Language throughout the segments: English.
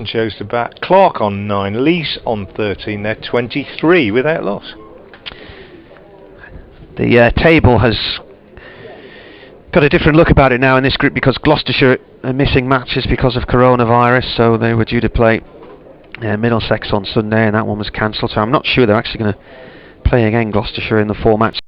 chose to bat. Clark on 9, Lees on 13. They're 23 without loss. The table has got a different look about it now in this group because Gloucestershire are missing matches because of coronavirus, so they were due to play Middlesex on Sunday and that one was cancelled, so I'm not sure they're actually going to play again, Gloucestershire, in the format.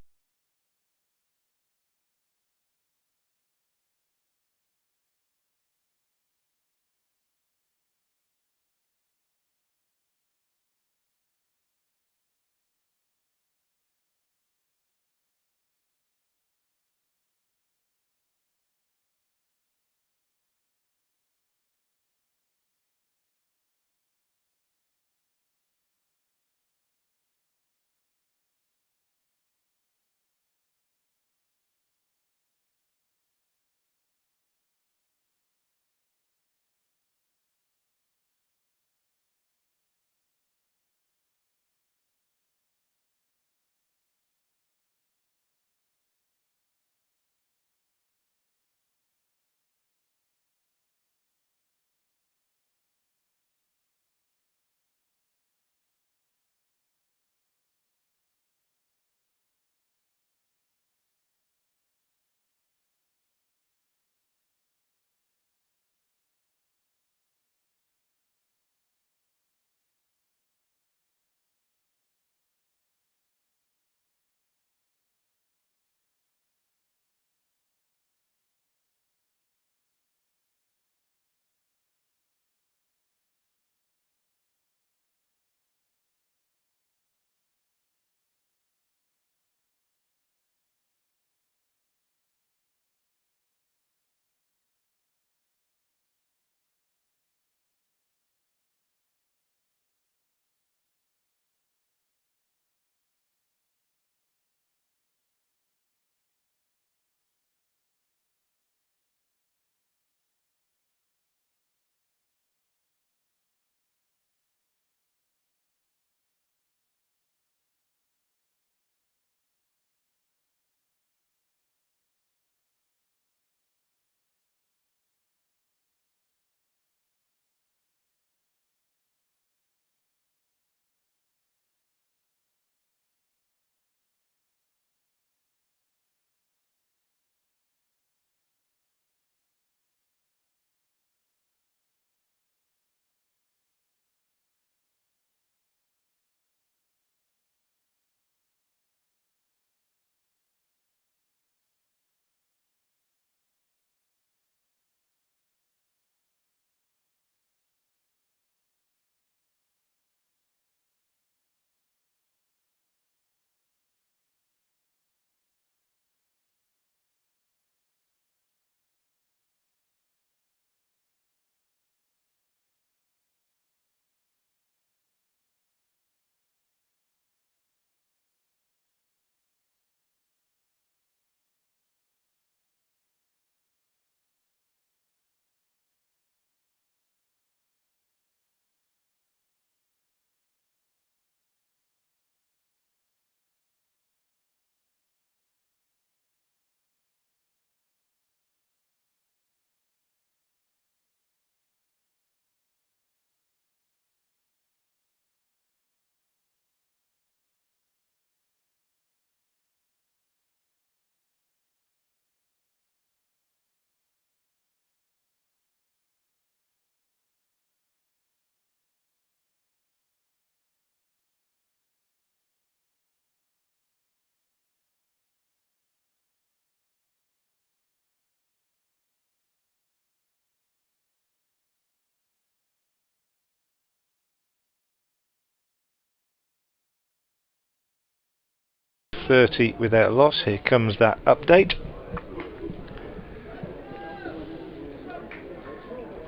.30 without loss. Here comes that update.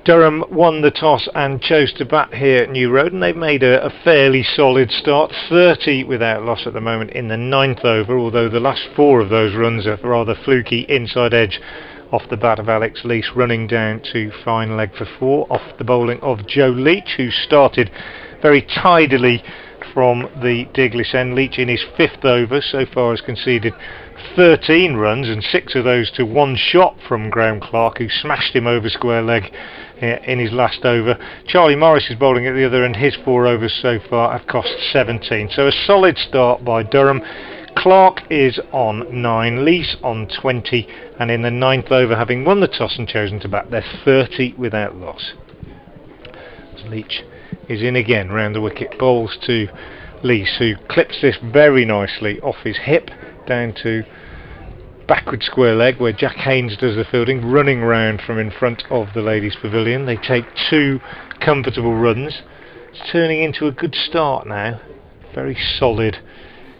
Durham won the toss and chose to bat here at New Road, and they've made a fairly solid start. 30 without loss at the moment in the 9th over, although the last 4 of those runs are rather fluky inside edge off the bat of Alex Lees, running down to fine leg for 4 off the bowling of Joe Leach, who started very tidily from the Diglis end. Leach in his 5th over so far has conceded 13 runs, and 6 of those to one shot from Graham Clark, who smashed him over square leg in his last over. Charlie Morris is bowling at the other end. His 4 overs so far have cost 17. So a solid start by Durham. Clark is on 9, Leach on 20, and in the 9th over, having won the toss and chosen to bat, they're 30 without loss. Leach is in again round the wicket, bowls to Leach, who clips this very nicely off his hip down to backward square leg, where Jack Haynes does the fielding, running round from in front of the ladies' pavilion. They take 2 comfortable runs. It's turning into a good start now. Very solid.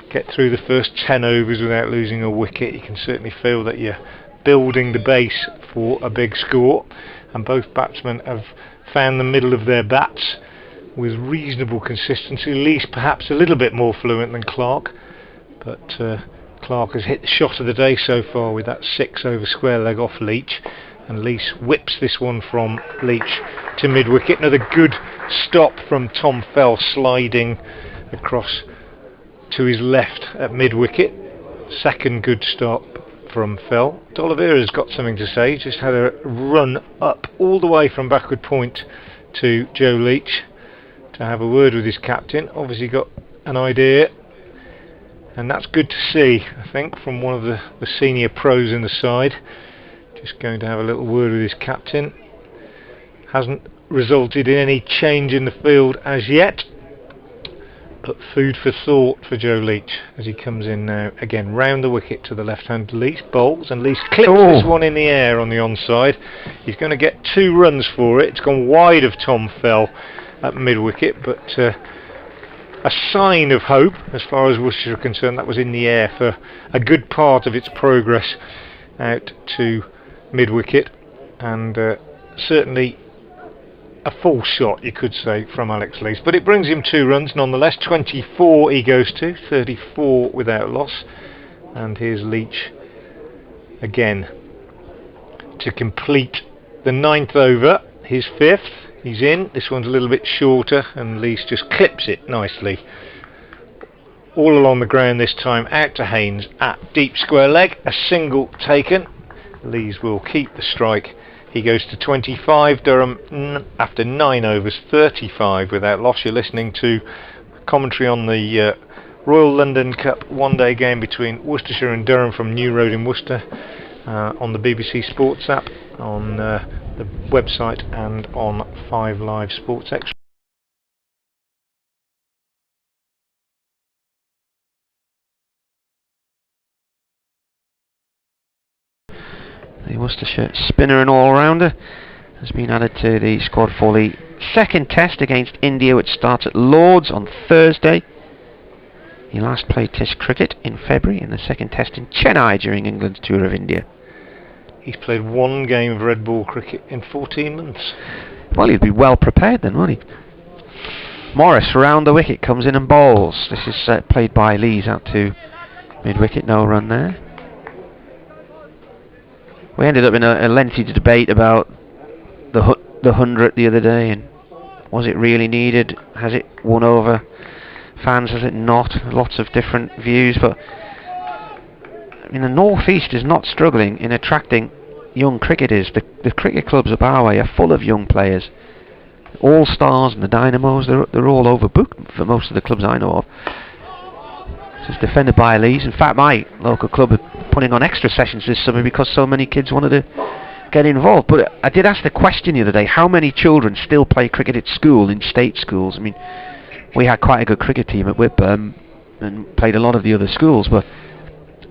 Get through the first 10 overs without losing a wicket. You can certainly feel that you're building the base for a big score, and both batsmen have found the middle of their bats with reasonable consistency. Leach perhaps a little bit more fluent than Clark, but Clark has hit the shot of the day so far with that 6 over square leg off Leach, and Leach whips this one from Leach to mid-wicket. Another good stop from Tom Fell, sliding across to his left at mid-wicket. Second good stop from Fell. D'Oliveira's got something to say. He just had a run up all the way from backward point to Joe Leach to have a word with his captain. Obviously got an idea, and that's good to see, I think, from one of the senior pros in the side. Just going to have a little word with his captain. Hasn't resulted in any change in the field as yet, but food for thought for Joe Leach as he comes in now again round the wicket to the left hand. Leach bowls, and Leach clips this one in the air on the onside. He's going to get 2 runs for it. It's gone wide of Tom Fell at mid wicket, but a sign of hope as far as Worcestershire are concerned. That was in the air for a good part of its progress out to mid wicket, and certainly a full shot, you could say, from Alex Leach, but it brings him 2 runs nonetheless. 24 he goes to, 34 without loss, and here's Leach again to complete the 9th over, his 5th. He's in. This one's a little bit shorter, and Leach just clips it nicely all along the ground this time, out to Haynes at deep square leg. A single taken. Leach will keep the strike. He goes to 25. Durham, after 9 overs, 35 without loss. You're listening to commentary on the Royal London Cup one-day game between Worcestershire and Durham from New Road in Worcester, on the BBC Sports app, on the website, and on 5 Live Sports Extra. The Worcestershire spinner and all-rounder has been added to the squad for the second test against India, which starts at Lords on Thursday. He last played Test cricket in February in the second test in Chennai during England's tour of India. He's played 1 game of red ball cricket in 14 months. Well, he'd be well prepared then, wouldn't he? Morris round the wicket, comes in and bowls. This is played by Lees out to mid-wicket, no run there. We ended up in a lengthy debate about the 100 the other day, and was it really needed? Has it won over fans? Has it not? Lots of different views, but I mean, the North East is not struggling in attracting young cricketers. The cricket clubs up our way are full of young players. All Stars and the Dynamos, they're all overbooked for most of the clubs I know of. It's defended by Lees. In fact, my local club are putting on extra sessions this summer because so many kids wanted to get involved. But I did ask the question the other day, how many children still play cricket at school, in state schools? I mean, we had quite a good cricket team at Whitburn and played a lot of the other schools, but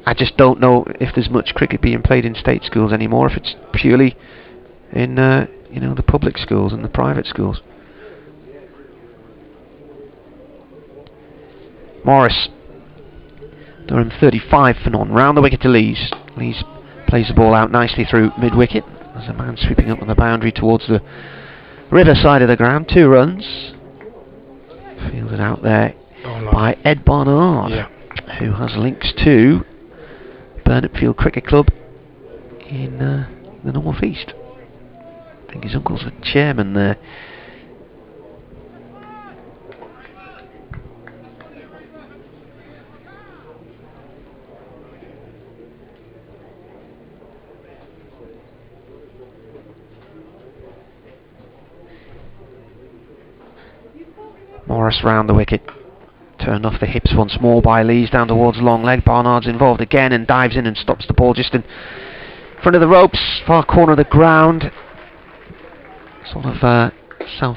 I just don't know if there's much cricket being played in state schools anymore, if it's purely in the public schools and the private schools. Morris, Durham 35 for none. Round the wicket to Lees. Lees plays the ball out nicely through mid-wicket. There's a man sweeping up on the boundary towards the river side of the ground. 2 runs. Fielded out there by Ed Barnard, who has links to Burnett Field Cricket Club in the North East. I think his uncle's a chairman there. Morris round the wicket. Turned off the hips once more by Lees down towards long leg. Barnard's involved again and dives in and stops the ball just in front of the ropes, far corner of the ground. Sort of south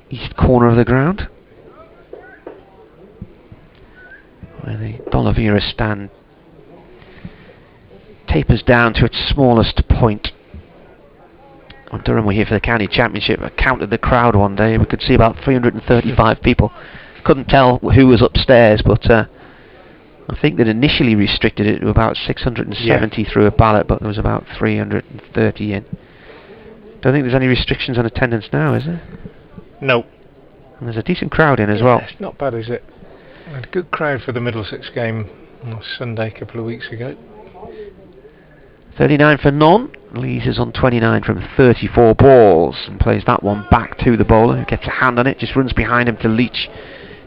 east corner of the ground, where the D'Oliveira stand tapers down to its smallest point. On Durham we're here for the county championship. I counted the crowd one day. We could see about 335 people. Couldn't tell who was upstairs, but I think they'd initially restricted it to about 670 through a ballot, but there was about 330 in. Don't think there's any restrictions on attendance now, is there? No. And there's a decent crowd in as well. It's not bad, is it? We had a good crowd for the Middlesex game on Sunday a couple of weeks ago. 39 for none. Lees is on 29 from 34 balls and plays that one back to the bowler, who gets a hand on it, just runs behind him to Leach,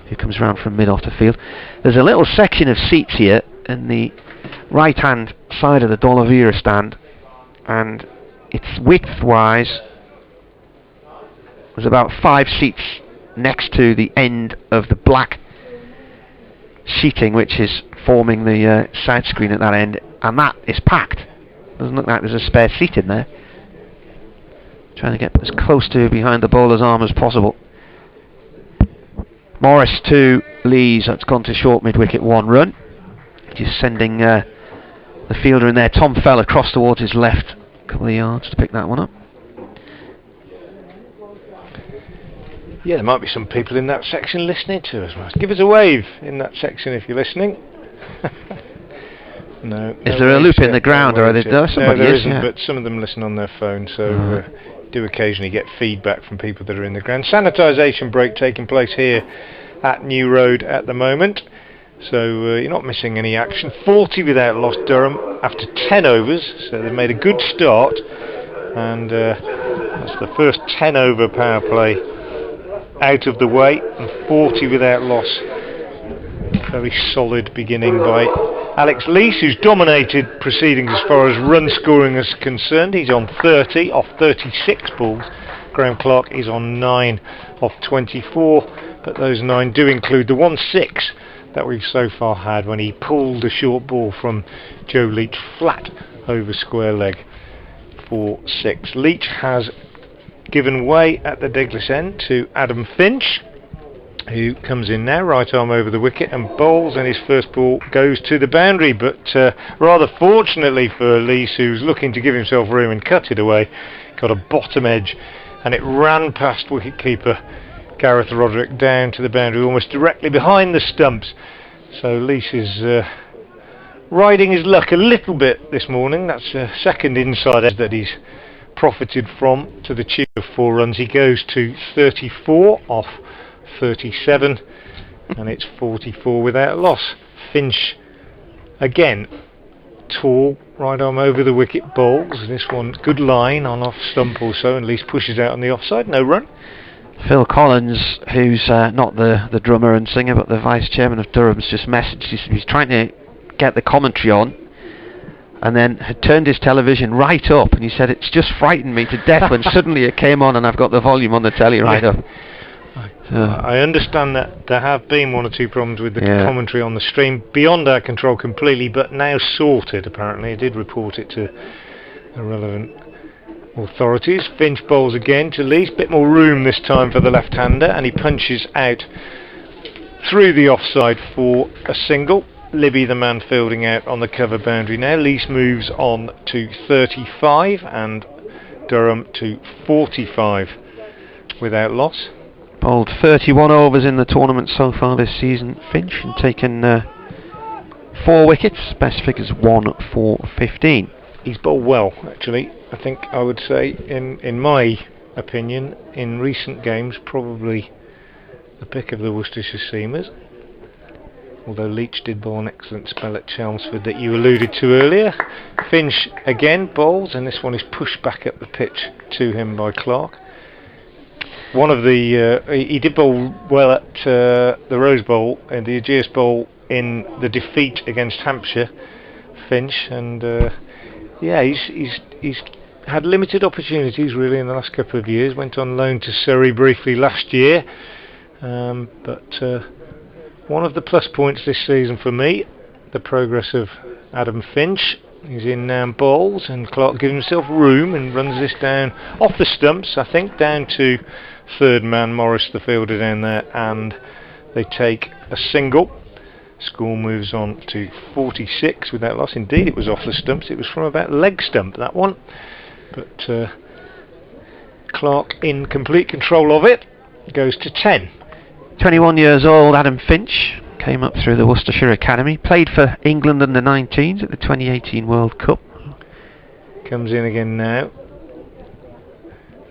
who comes round from mid off the field. There's a little section of seats here in the right hand side of the D'Oliveira stand, and its width-wise, there's about 5 seats next to the end of the black sheeting, which is forming the side screen at that end, and that is packed. Doesn't look like there's a spare seat in there. Trying to get as close to behind the bowler's arm as possible. Morris to Lees. That's gone to short mid-wicket, 1 run. Just sending the fielder in there. Tom fell across towards his left. Couple of yards to pick that one up. Yeah, there might be some people in that section listening to us. Give us a wave in that section if you're listening. No. Is there a loop in the ground, or are there somebody? No, there isn't, but some of them listen on their phone, so do occasionally get feedback from people that are in the ground. Sanitisation break taking place here at New Road at the moment, so you're not missing any action. 40 without loss, Durham, after 10 overs, so they've made a good start, and that's the first 10 over power play out of the way, and 40 without loss. Very solid beginning by Alex Lees, who's dominated proceedings as far as run scoring is concerned. He's on 30 off 36 balls. Graham Clark is on 9 off 24, but those 9 do include the 1-6 that we've so far had when he pulled a short ball from Joe Leach flat over square leg for 6. Leach has given way at the Douglas end to Adam Finch, who comes in now, right arm over the wicket and bowls, and his first ball goes to the boundary, but rather fortunately for Lees, who's looking to give himself room and cut it away, got a bottom edge, and it ran past wicketkeeper Gareth Roderick down to the boundary, almost directly behind the stumps. So Lees is riding his luck a little bit this morning. That's a second inside edge that he's profited from to the tune of 4 runs. He goes to 34 off 37, and it's 44 without loss. Finch again, tall, right arm over the wicket, bowls. This one good line on off stump or so, and Lees pushes out on the offside, no run. Phil Collins, who's not the drummer and singer but the vice chairman of Durham's, just messaged. He's trying to get the commentary on, and then had turned his television right up, and he said it's just frightened me to death when suddenly it came on and I've got the volume on the telly right up. I understand that there have been 1 or 2 problems with the commentary on the stream, beyond our control completely, but now sorted apparently. I did report it to the relevant authorities. Finch bowls again to Lees, bit more room this time for the left-hander, and he punches out through the offside for a single. Libby, the man fielding out on the cover boundary now. Lees moves on to 35 and Durham to 45 without loss. Bowled 31 overs in the tournament so far this season, Finch, and taken 4 wickets, best figures 1 for 15. He's bowled well, actually. I think I would say, in my opinion, in recent games, probably the pick of the Worcestershire seamers. Although Leach did bowl an excellent spell at Chelmsford that you alluded to earlier. Finch again bowls, and this one is pushed back up the pitch to him by Clark. One of the he did bowl well at the Rose Bowl and the Ageas Bowl in the defeat against Hampshire, Finch, and yeah, he's had limited opportunities really in the last couple of years. Went on loan to Surrey briefly last year, But one of the plus points this season for me, the progress of Adam Finch. He's in now bowls, and Clark gives himself room and runs this down off the stumps, I think, down to third man Morris, the fielder down there, and they take a single. Score moves on to 46 without loss. Indeed, it was off the stumps. It was from about leg stump, that one. But Clark, in complete control of it, goes to 10. 21 years old, Adam Finch. Came up through the Worcestershire Academy. Played for England under 19s at the 2018 World Cup. Comes in again now.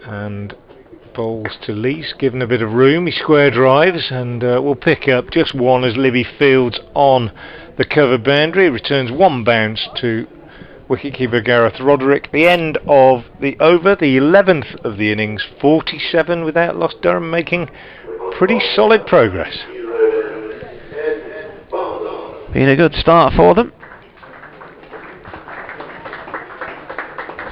And bowls to Lees, given a bit of room. He square drives and will pick up just one as Libby fields on the cover boundary. Returns one bounce to wicketkeeper Gareth Roderick. The end of the over, the 11th of the innings, 47 without loss. Durham making pretty solid progress. Been a good start for them.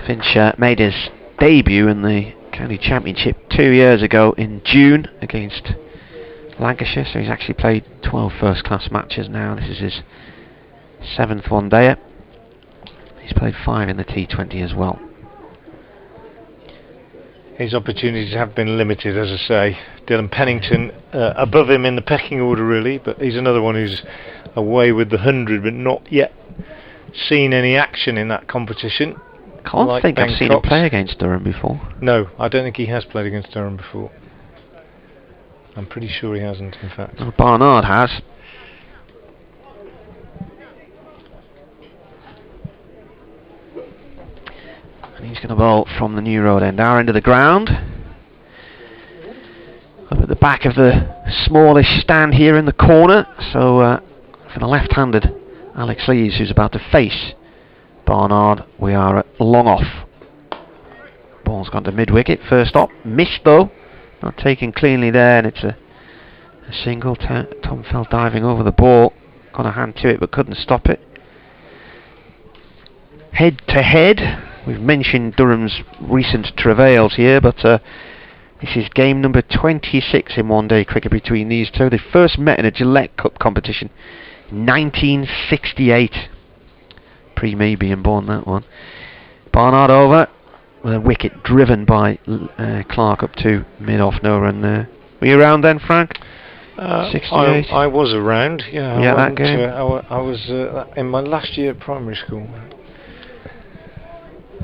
Finch made his debut in the County Championship 2 years ago in June against Lancashire, so he's actually played 12 first-class matches now. This is his 7th one-dayer. He's played 5 in the T20 as well. His opportunities have been limited, as I say. Dylan Pennington above him in the pecking order, really, but he's another one who's away with the 100 but not yet seen any action in that competition. Can't think I've seen him play against Durham before. No, I don't think he has played against Durham before. I'm pretty sure he hasn't, in fact. Well, Barnard has. And he's going to bowl from the New Road end, our end of the ground. Up at the back of the smallish stand here in the corner. So for the left-handed Alex Lees, who's about to face Barnard, we are at long off. Ball's gone to mid-wicket, first up. Missed though, not taken cleanly there, and it's a single. Tom fell diving over the ball, got a hand to it but couldn't stop it. Head to head, we've mentioned Durham's recent travails here, but this is game number 26 in one-day cricket between these two. They first met in a Gillette Cup competition 1968. Pre-me being born, that one. Barnard over with a wicket driven by Clark up to mid-off, no run there. Were you around then, Frank? 68? I was around, yeah. Yeah, that game? I was in my last year at primary school.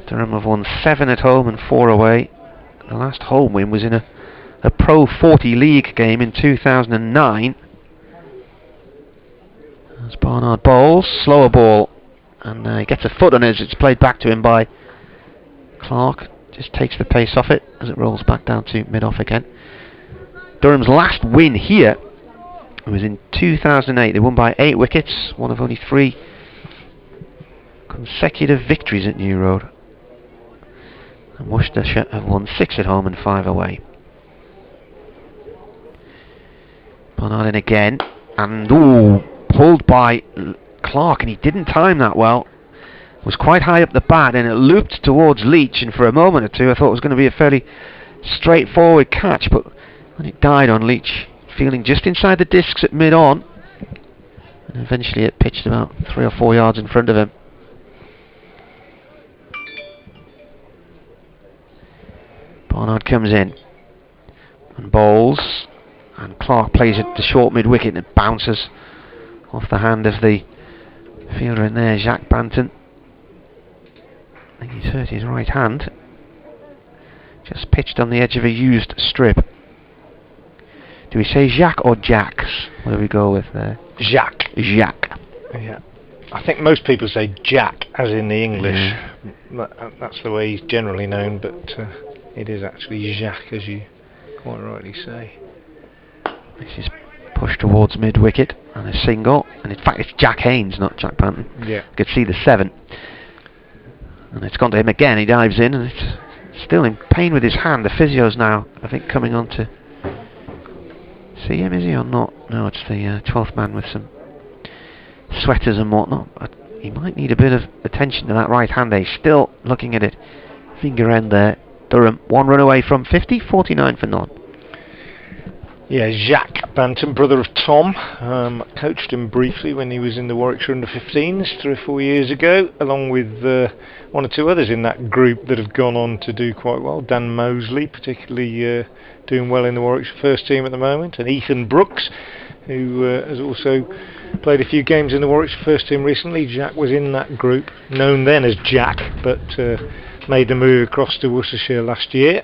Durham have won 7 at home and 4 away. The last home win was in a Pro 40 League game in 2009. As Barnard bowls, slower ball, and he gets a foot on it as it's played back to him by Clark. Just takes the pace off it as it rolls back down to mid-off again. Durham's last win here was in 2008. They won by 8 wickets, one of only 3 consecutive victories at New Road. And Worcestershire have won 6 at home and 5 away. Barnard in again, and pulled by Clark, and he didn't time that well. Was quite high up the bat, and it looped towards Leach, and for a moment or two I thought it was going to be a fairly straightforward catch, but when it died on Leach, feeling just inside the discs at mid-on, and eventually it pitched about 3 or 4 yards in front of him. Barnard comes in and bowls, and Clark plays it to short mid-wicket, and it bounces off the hand of the fielder in there, Jacques Banton. I think he's hurt his right hand. Just pitched on the edge of a used strip. Do we say Jacques or Jacques? What do we go with there? Jacques. Jacques. Yeah. I think most people say Jack, as in the English. That's the way he's generally known, but it is actually Jacques, as you quite rightly say. This is pushed towards mid-wicket, and a single. And in fact, it's Jack Haynes, not Jack Banton. Yeah. You could see the 7. And it's gone to him again. He dives in, and it's still in pain with his hand. The physio's now, I think, coming on to see him, is he, or not? No, it's the 12th man with some sweaters and whatnot. But he might need a bit of attention to that right hand. He's still looking at it. Finger end there. Durham, 1 run away from 50, 49 for none. Yeah, Jacques Bantam, brother of Tom. Coached him briefly when he was in the Warwickshire under-15s 3 or 4 years ago, along with one or two others in that group that have gone on to do quite well. Dan Mosley, particularly doing well in the Warwickshire first team at the moment, and Ethan Brooks, who has also played a few games in the Warwickshire first team recently. Jack was in that group, known then as Jack, but made the move across to Worcestershire last year.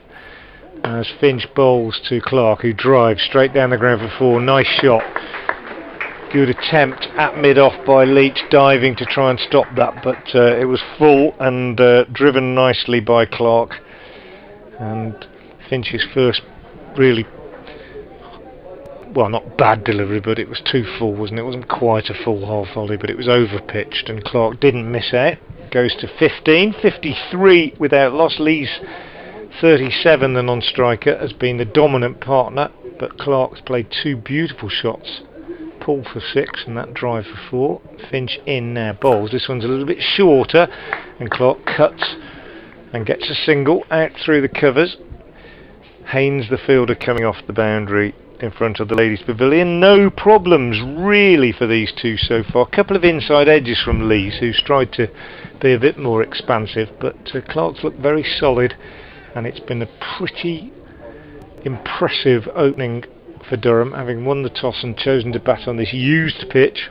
As Finch bowls to Clark, who drives straight down the ground for 4. Nice shot. Good attempt at mid-off by Leach, diving to try and stop that, but it was full and driven nicely by Clark. And Finch's first really, well, not bad delivery, but it was too full, wasn't it? It wasn't quite a full half volley, but it was over-pitched, and Clark didn't miss out. Goes to 15, 53 without loss. Lee's 37, the non-striker, has been the dominant partner, but Clark's played 2 beautiful shots. Pull for 6 and that drive for 4. Finch in now, bowls. This one's a little bit shorter, and Clark cuts and gets a single out through the covers. Haynes, the fielder, coming off the boundary in front of the ladies' pavilion. No problems really for these two so far. A couple of inside edges from Lees, who's tried to be a bit more expansive, but Clark's looked very solid. And it's been a pretty impressive opening for Durham, having won the toss and chosen to bat on this used pitch.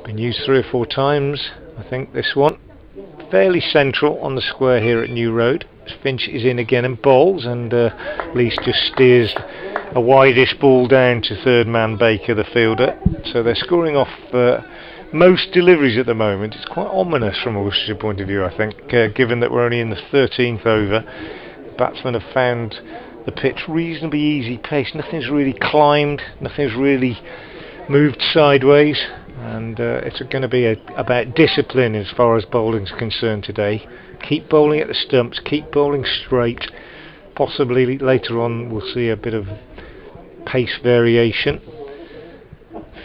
Been used 3 or 4 times, I think, this one. Fairly central on the square here at New Road. Finch is in again and bowls, and Lees just steers a wideish ball down to third man Baker, the fielder. So they're scoring off most deliveries at the moment. It's quite ominous from a Worcestershire point of view, I think, given that we're only in the 13th over. Batsmen have found the pitch reasonably easy pace. Nothing's really climbed, nothing's really moved sideways, and it's going to be about discipline as far as bowling's concerned today. Keep bowling at the stumps, keep bowling straight. Possibly later on we'll see a bit of pace variation.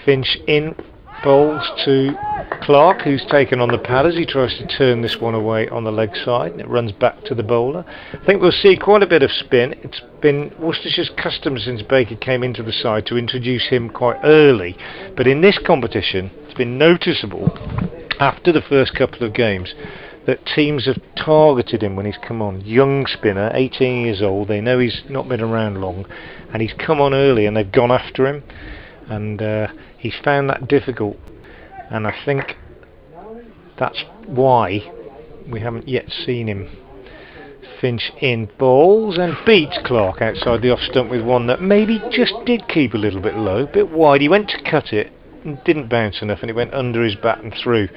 Finch in, bowls to Clark, who's taken on the pad as he tries to turn this one away on the leg side, and it runs back to the bowler. I think we'll see quite a bit of spin. It's been Worcestershire's custom since Baker came into the side to introduce him quite early, but in this competition it's been noticeable after the first couple of games that teams have targeted him when he's come on. Young spinner, 18 years old, they know he's not been around long, and he's come on early and they've gone after him, and he's found that difficult, and I think that's why we haven't yet seen him. Finch in, bowls and beats Clark outside the off stump with one that maybe just did keep a little bit low, a bit wide. He went to cut it and didn't bounce enough, and it went under his bat and through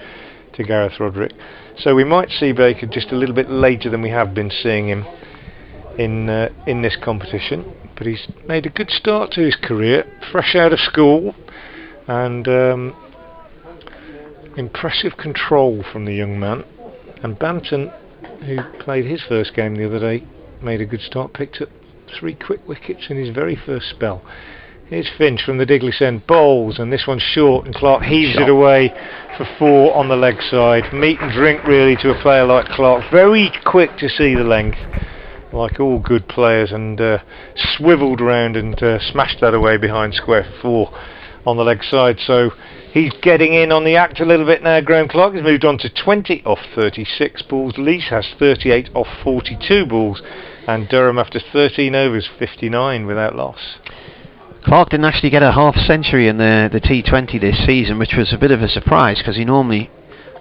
to Gareth Roderick. So we might see Baker just a little bit later than we have been seeing him in this competition, but he's made a good start to his career, fresh out of school, and impressive control from the young man. And Banton, who played his first game the other day, made a good start, picked up 3 quick wickets in his very first spell. Here's Finch from the Diglis end, bowls, and this one's short, and Clark heaves it away for 4 on the leg side. Meat and drink really to a player like Clark, very quick to see the length, like all good players, and swivelled round and smashed that away behind square 4 on the leg side. So he's getting in on the act a little bit now. Graham Clark has moved on to 20 off 36 balls. Lees has 38 off 42 balls, and Durham after 13 overs 59 without loss. Clark didn't actually get a half century in the T20 this season, which was a bit of a surprise because he normally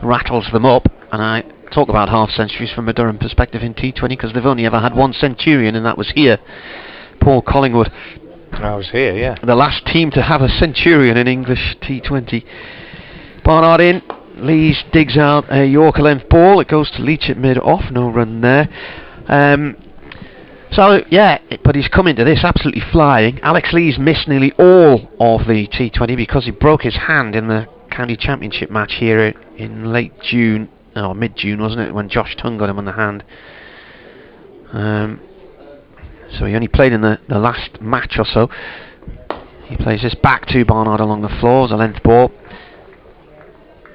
rattles them up, and I talk about half centuries from a Durham perspective in T20 because they've only ever had 1 centurion, and that was here. Paul Collingwood. I was here, yeah. The last team to have a centurion in English T20. Barnard in. Lees digs out a Yorker length ball. It goes to Leach at mid-off. No run there. So, yeah, but he's come into this absolutely flying. Alex Lees missed nearly all of the T20 because he broke his hand in the county championship match here in late June, or mid-June, wasn't it, when Josh Tongue got him on the hand. So he only played in the last match or so. He plays this back to Barnard along the floor, a length ball.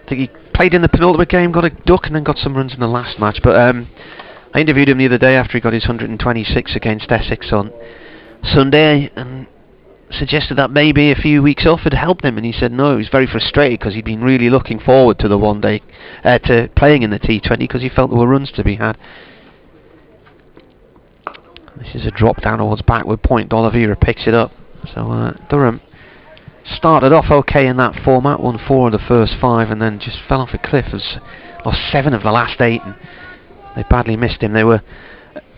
I think he played in the penultimate game, got a duck, and then got some runs in the last match. But I interviewed him the other day after he got his 126 against Essex on Sunday, and suggested that maybe a few weeks off had helped him, and he said no, he was very frustrated because he'd been really looking forward to the one day, to playing in the T20 because he felt there were runs to be had. This is a drop down towards backward point. D'Oliveira picks it up. So Durham started off okay in that format, won 4 of the first 5 and then just fell off a cliff. Has lost 7 of the last 8 and they badly missed him. They were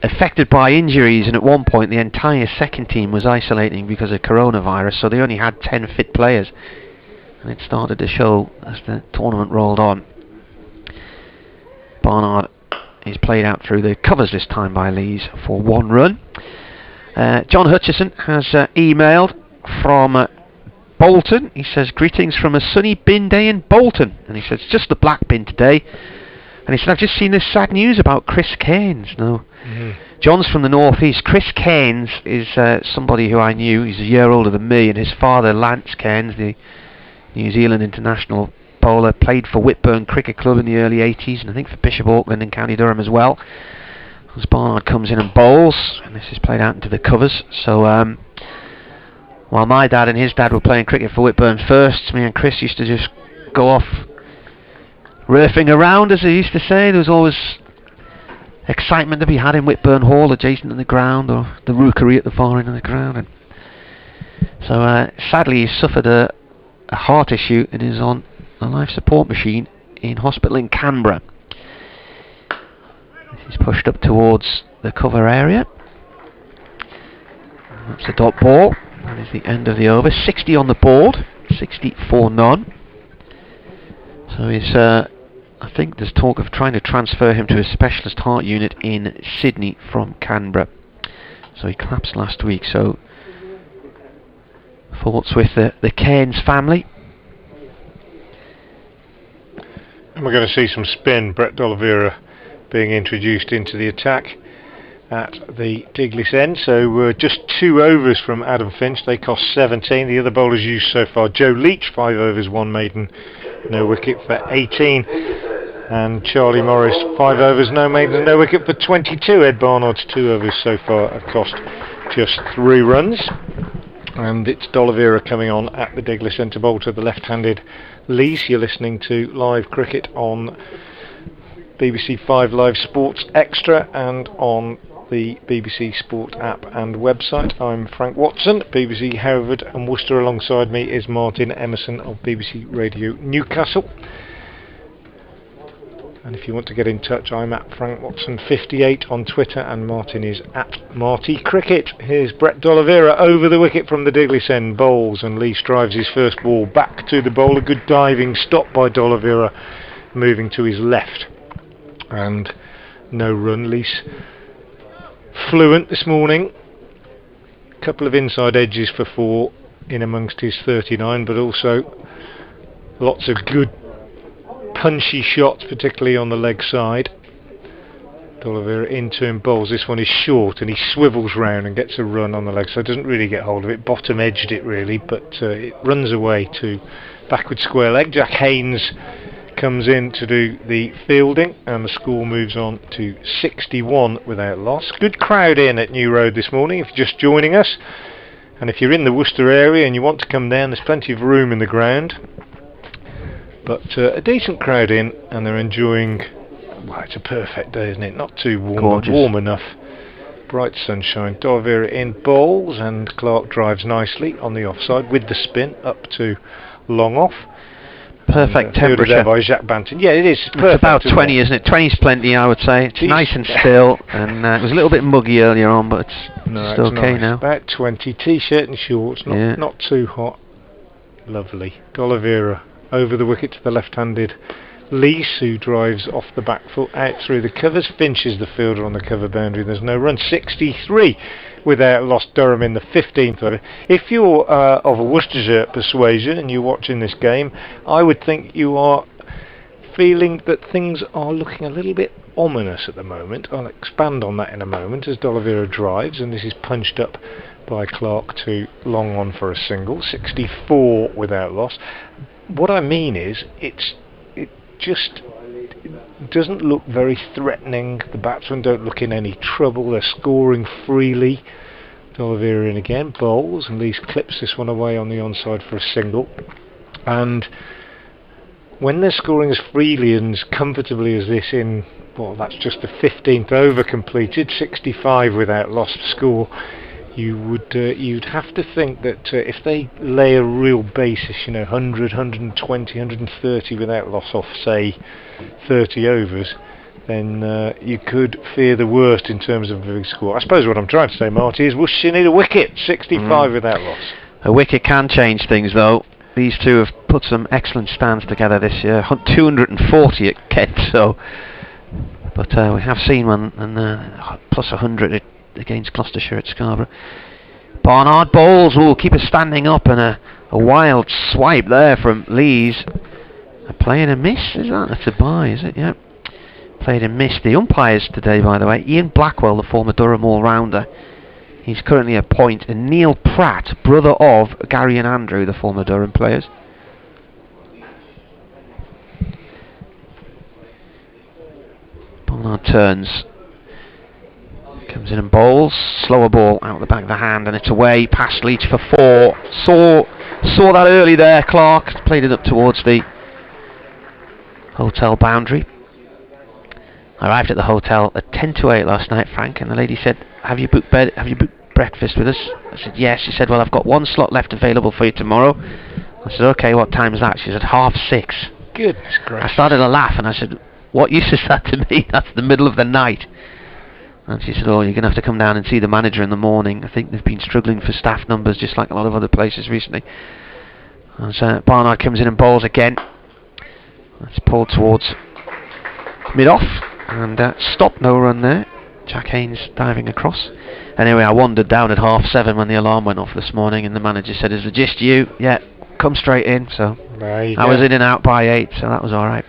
affected by injuries, and at one point the entire second team was isolating because of coronavirus, so they only had 10 fit players, and it started to show as the tournament rolled on. Barnard is played out through the covers this time by Lees for 1 run. John Hutchison has emailed from Bolton. He says, greetings from a sunny bin day in Bolton, and he says, just the black bin today. And he said, I've just seen this sad news about Chris Cairns. No, John's from the North East. Chris Cairns is somebody who I knew. He's a year older than me, and his father, Lance Cairns, the New Zealand international bowler, played for Whitburn Cricket Club in the early 80s, and I think for Bishop Auckland and County Durham as well. As Barnard comes in and bowls, and this is played out into the covers. So while my dad and his dad were playing cricket for Whitburn first, me and Chris used to just go off riffing around, as they used to say. There was always excitement to be had in Whitburn Hall, adjacent to the ground, or the rookery at the far end of the ground. And so sadly he suffered a heart issue and is on a life support machine in hospital in Canberra. This is pushed up towards the cover area. That's a dot ball. That is the end of the over. 60 on the board, 60 for none. So he's, I think there's talk of trying to transfer him to a specialist heart unit in Sydney from Canberra. So he collapsed last week. So thoughts with the Cairns family. And we're going to see some spin. Brett D'Oliveira being introduced into the attack at the Diglis end. So just 2 overs from Adam Finch. They cost 17. The other bowlers used so far: Joe Leach, 5 overs, 1 maiden, no wicket for 18. And Charlie Morris, 5 overs, no maiden, no wicket for 22. Ed Barnard's 2 overs so far have cost just 3 runs. And it's D'Oliveira coming on at the Diglis end to bowl to the left-handed Lees. You're listening to live cricket on BBC 5 Live Sports Extra and on the BBC Sport app and website. I'm Frank Watson, BBC Hereford and Worcester. Alongside me is Martin Emerson of BBC Radio Newcastle. And if you want to get in touch, I'm at Frank Watson 58 on Twitter, and Martin is at Marty Cricket. Here's Brett D'Oliveira over the wicket from the Diglis end, bowls, and Lees drives his first ball back to the bowler. Good diving stop by D'Oliveira, moving to his left, and no run. Lees fluent this morning, couple of inside edges for 4 in amongst his 39, but also lots of good punchy shots, particularly on the leg side. D'Oliveira into him bowls. This one is short and he swivels round and gets a run on the leg, so doesn't really get hold of it. Bottom edged it really, but it runs away to backward square leg. Jack Haynes comes in to do the fielding, and the score moves on to 61 without loss. Good crowd in at New Road this morning if you're just joining us, and if you're in the Worcester area and you want to come down, there's plenty of room in the ground. But a decent crowd in, and they're enjoying, well, it's a perfect day, isn't it? Not too warm, but warm enough. Bright sunshine. D'Oliveira in bowls, and Clark drives nicely on the offside with the spin up to long off. Perfect temperature. There by Jacques Banton. Yeah, it is. Perfect, it's about 20, isn't it? 20's plenty, I would say. It's nice and still, and it was a little bit muggy earlier on, but it's still okay now. About 20. T-shirt and shorts, not too hot. Lovely. D'Oliveira over the wicket to the left-handed Lees, who drives off the back foot out through the covers. Finch is the fielder on the cover boundary. There's no run. 63 without loss. Durham in the 15th over. If you're of a Worcestershire persuasion and you're watching this game, I would think you are feeling that things are looking a little bit ominous at the moment. I'll expand on that in a moment as D'Oliveira drives, and this is punched up by Clark to long on for a single. 64 without loss. What I mean is, it doesn't look very threatening. The batsmen don't look in any trouble. They're scoring freely. D'Oliveira in again, bowls, and Lees clips this one away on the onside for a single. And when they're scoring as freely and as comfortably as this in, well, that's just the 15th over completed, 65 without loss to score, you'd have to think that if they lay a real basis, 100, 120, 130 without loss off, say, 30 overs, then you could fear the worst in terms of a big score. I suppose what I'm trying to say, Marty, is Worcestershire need a wicket, 65 without loss. A wicket can change things, though. These two have put some excellent stands together this year, 240 at Kent, so... But we have seen one, and plus 100 against Gloucestershire at Scarborough. Barnard bowls, keeper standing up, and a wild swipe there from Lees. A play and a miss, is that? That's a bye, is it? Yeah. Played and missed. The umpires today, by the way, Ian Blackwell, the former Durham all-rounder. He's currently a point, and Neil Pratt, brother of Gary and Andrew, the former Durham players. Barnard turns. Comes in and bowls. Slower ball out the back of the hand, and it's away past Leach for 4. Saw that early there, Clark. Played it up towards the hotel boundary. I arrived at the hotel at 10 to 8 last night, Frank, and the lady said, have you booked breakfast with us? I said, yes. She said, well, I've got one slot left available for you tomorrow. I said, okay, what time is that? She said, 6:30. Goodness gracious. I started to laugh, and I said, what use is that to me? That's the middle of the night. And she said, oh, you're going to have to come down and see the manager in the morning. I think they've been struggling for staff numbers, just like a lot of other places recently. And so Barnard comes in and bowls again. That's pulled towards mid-off, and stop, no run there. Jack Haynes diving across. Anyway, I wandered down at 7:30 when the alarm went off this morning, and the manager said, is it just you? Yeah, come straight in. So I was in and out by 8, so that was alright.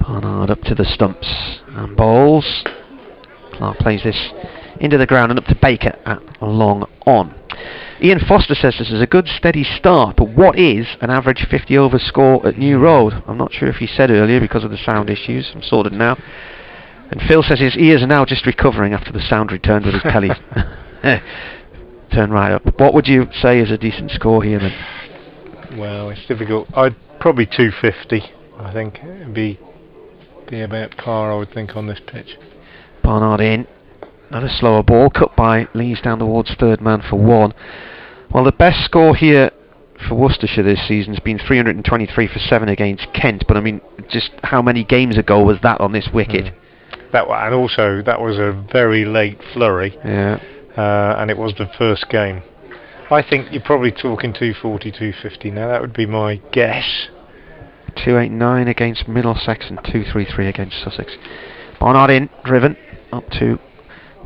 Barnard up to the stumps and bowls. Clark plays this into the ground and up to Baker at long on. Ian Foster says this is a good steady start, but what is an average 50 over score at New Road? I'm not sure if he said earlier because of the sound issues. I'm sorted now. And Phil says his ears are now just recovering after the sound returned with his telly. Turn right up. What would you say is a decent score here then? Well, it's difficult. I'd probably 250. I think it'd be about par, I would think, on this pitch. Barnard in. Another slower ball, cut by Lees down towards third man for 1. Well, the best score here for Worcestershire this season has been 323 for 7 against Kent, but I mean, just how many games ago was that on this wicket? And also, that was a very late flurry, and it was the first game. I think you're probably talking 240, 250 now, that would be my guess. 289 against Middlesex and 233 against Sussex. Barnard in, driven, up to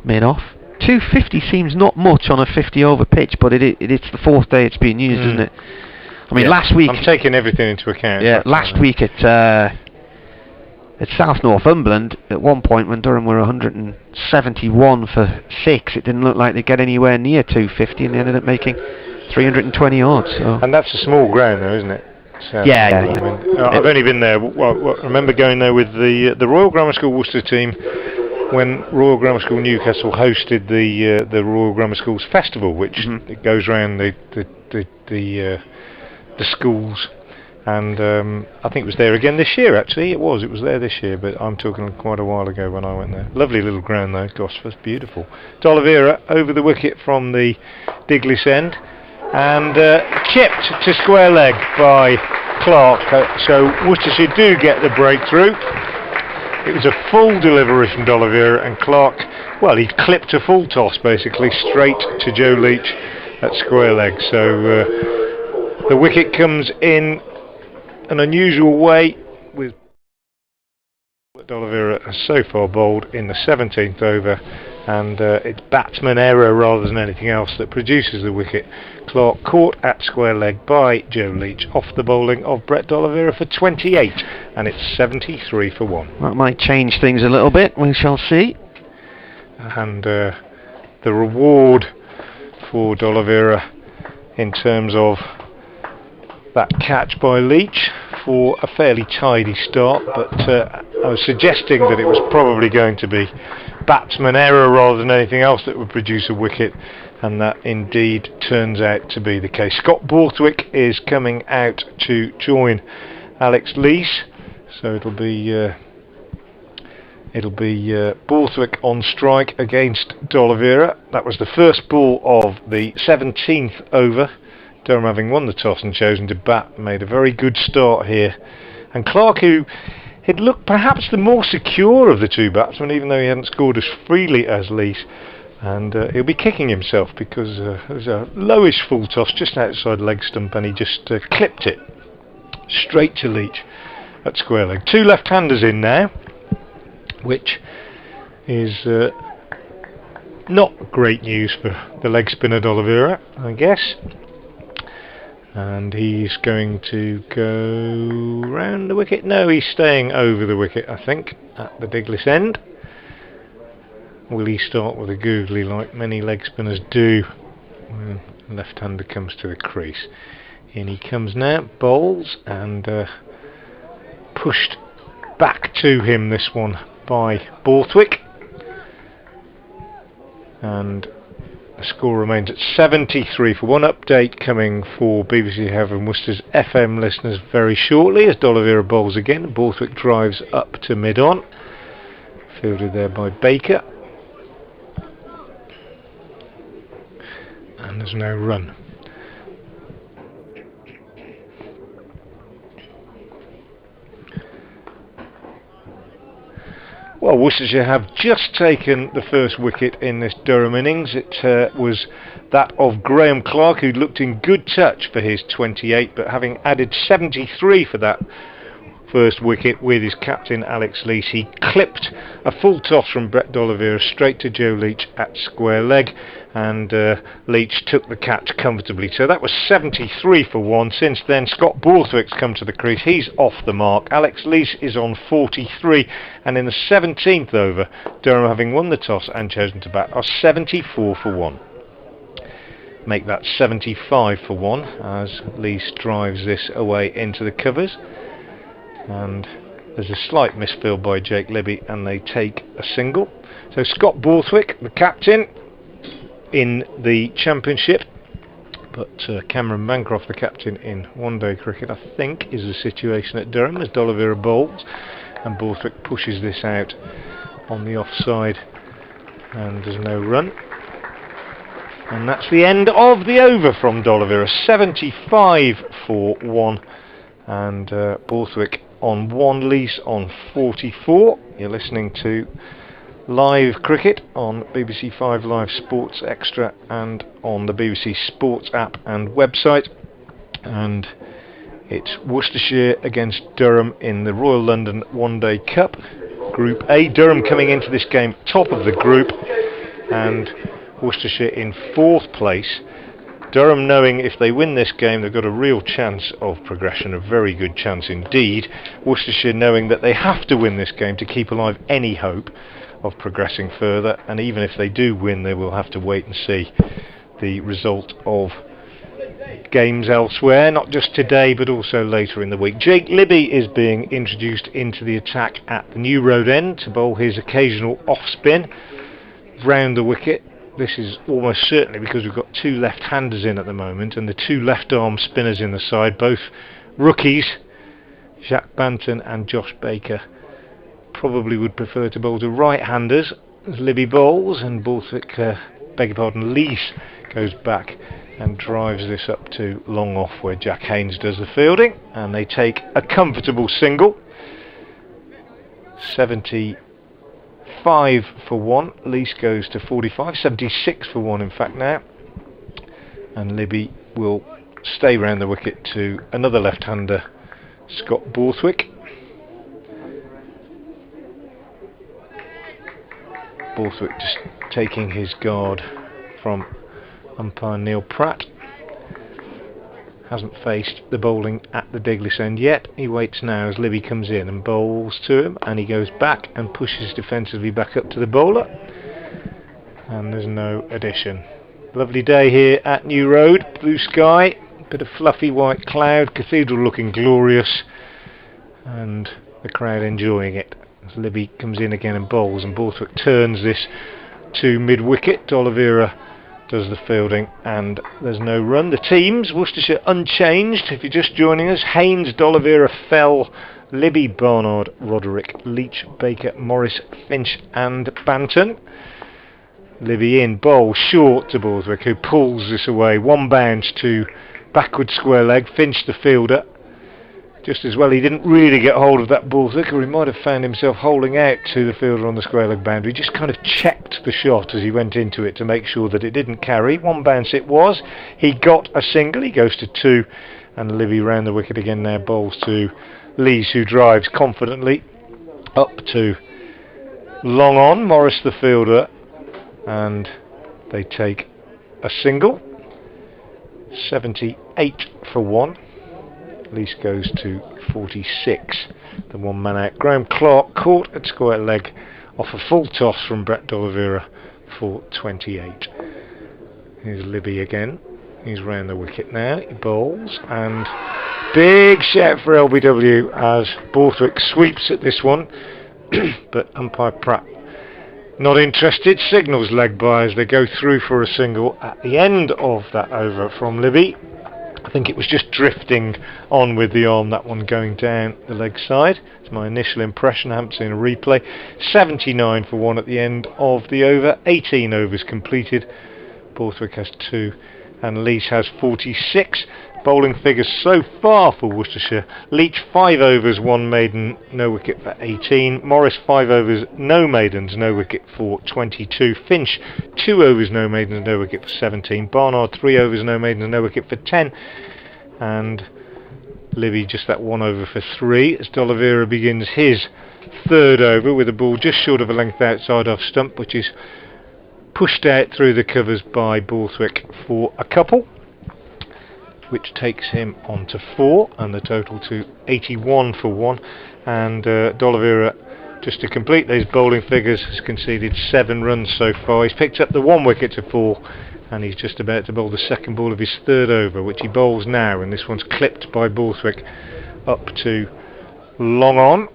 mid-off. 250 seems not much on a 50 over pitch, but it's the 4th day it's being used, isn't it? I mean, last week... I'm taking everything into account. Yeah, last week at South Northumberland, at one point when Durham were 171 for 6, it didn't look like they'd get anywhere near 250, and they ended up making 320 odds. So. And that's a small ground though, isn't it? Yeah. I mean, I've only been there. I remember going there with the Royal Grammar School Worcester team when Royal Grammar School Newcastle hosted the Royal Grammar Schools Festival, which it goes around the schools, and I think it was there again this year. Actually, it was there this year, but I'm talking quite a while ago when I went there. Lovely little ground though, Gosforth, beautiful. D'Oliveira over the wicket from the Diglis end, and chipped to square leg by Clark. So Worcestershire do get the breakthrough. It was a full delivery from D'Oliveira, and Clark, well, he clipped a full toss basically straight to Joe Leach at square leg. So the wicket comes in an unusual way, with D'Oliveira has so far bowled in the 17th over, and it's batsman error rather than anything else that produces the wicket. Clark caught at square leg by Joe Leach off the bowling of Brett D'Oliveira for 28, and it's 73 for 1. That might change things a little bit, we shall see. And the reward for D'Oliveira in terms of that catch by Leach, for a fairly tidy start, but I was suggesting that it was probably going to be batsman error rather than anything else that would produce a wicket, and that indeed turns out to be the case. Scott Borthwick is coming out to join Alex Lees, so it'll be Borthwick on strike against D'Oliveira. That was the first ball of the 17th over. Durham, having won the toss and chosen to bat, made a very good start here. And Clark, who had looked perhaps the more secure of the two batsmen, even though he hadn't scored as freely as Lees, and he'll be kicking himself because there was a lowish full toss just outside leg stump, and he just clipped it straight to Leach at square leg. Two left-handers in now, which is not great news for the leg spinner D'Oliveira, I guess. And he's going to go round the wicket. No, he's staying over the wicket, I think, at the Diglis end. Will he start with a googly like many leg spinners do when the left-hander comes to the crease? In he comes now, bowls, and pushed back to him, this one, by Borthwick. And the score remains at 73 for 1. Update coming for BBC Heaven Worcester's FM listeners very shortly as D'Oliveira bowls again. Borthwick drives up to mid-on, fielded there by Baker, and there's no run. Well, Worcestershire have just taken the first wicket in this Durham innings. It was that of Graham Clark, who looked in good touch for his 28, but having added 73 for that first wicket with his captain Alex Lees, he clipped a full toss from Brett D'Oliveira straight to Joe Leach at square leg, and Leach took the catch comfortably. So that was 73 for 1. Since then, Scott Borthwick's come to the crease. He's off the mark. Alex Lees is on 43, and in the 17th over, Durham, having won the toss and chosen to bat, are 74 for 1. Make that 75 for 1 as Lees drives this away into the covers. And there's a slight misfield by Jake Libby, and they take a single. So Scott Borthwick, the captain in the Championship, but Cameron Bancroft, the captain in one-day cricket, I think is the situation at Durham as D'Oliveira bowls, and Borthwick pushes this out on the offside, and there's no run. And that's the end of the over from D'Oliveira, 75 for 1, and Borthwick on 1, Lees on 44. You're listening to live cricket on BBC 5 Live Sports Extra and on the BBC Sports app and website. And it's Worcestershire against Durham in the Royal London One Day Cup, Group A. Durham coming into this game top of the group, and Worcestershire in 4th place. Durham knowing if they win this game they've got a real chance of progression, a very good chance indeed. Worcestershire knowing that they have to win this game to keep alive any hope of progressing further, and even if they do win they will have to wait and see the result of games elsewhere, not just today but also later in the week. Jake Libby is being introduced into the attack at the New Road end to bowl his occasional off spin round the wicket. This is almost certainly because we've got two left-handers in at the moment, and the two left-arm spinners in the side, both rookies, Jacques Banton and Josh Baker, probably would prefer to bowl to right-handers as Libby bowls, and Borthwick, Lees goes back and drives this up to long off where Jack Haynes does the fielding, and they take a comfortable single. 75 for 1, Lees goes to 45, 76 for 1 in fact now, and Libby will stay round the wicket to another left-hander, Scott Borthwick. Borthwick just taking his guard from umpire Neil Pratt. Hasn't faced the bowling at the Diglis end yet. He waits now as Libby comes in and bowls to him, and he goes back and pushes defensively back up to the bowler, and there's no addition. Lovely day here at New Road, blue sky, bit of fluffy white cloud, cathedral looking glorious, and the crowd enjoying it as Libby comes in again and bowls, and Borthwick turns this to mid-wicket. D'Oliveira does the fielding and there's no run. The teams, Worcestershire unchanged if you're just joining us: Haynes, D'Oliveira, Fell, Libby, Barnard, Roderick, Leach, Baker, Morris, Finch and Banton. Libby in, bowl short to Borthwick, who pulls this away. One bounce to backward square leg. Finch the fielder. Just as well he didn't really get hold of that Borthwick, or he might have found himself holding out to the fielder on the square leg boundary. Just kind of checked the shot as he went into it to make sure that it didn't carry. One bounce it was. He got a single. He goes to 2, and Libby round the wicket again now. Bowls to Lees, who drives confidently up to long on. Morris the fielder, and they take a single. 78 for 1. Lees goes to 46. The one man out. Graham Clark caught at square leg off a full toss from Brett D'Oliveira for 28. Here's Libby again. He's round the wicket now. He bowls, and big shout for LBW as Borthwick sweeps at this one. But umpire Pratt not interested. Signals leg by as they go through for a single at the end of that over from Libby. I think it was just drifting on with the arm, that one going down the leg side. It's my initial impression. I haven't seen a replay. 79 for 1 at the end of the over. 18 overs completed. Borthwick has 2 and Leach has 46. Bowling figures so far for Worcestershire: Leach 5 overs, 1 maiden, no wicket for 18. Morris 5 overs, no maidens, no wicket for 22. Finch 2 overs, no maidens, no wicket for 17. Barnard 3 overs, no maidens, no wicket for 10. And Libby just that 1 over for 3 as D'Oliveira begins his 3rd over with a ball just short of a length outside off stump, which is pushed out through the covers by Borthwick for a couple, which takes him on to 4, and the total to 81 for 1. And D'Oliveira, just to complete these bowling figures, has conceded 7 runs so far. He's picked up the 1 wicket to 4, and he's just about to bowl the second ball of his 3rd over, which he bowls now, and this one's clipped by Borthwick up to long on,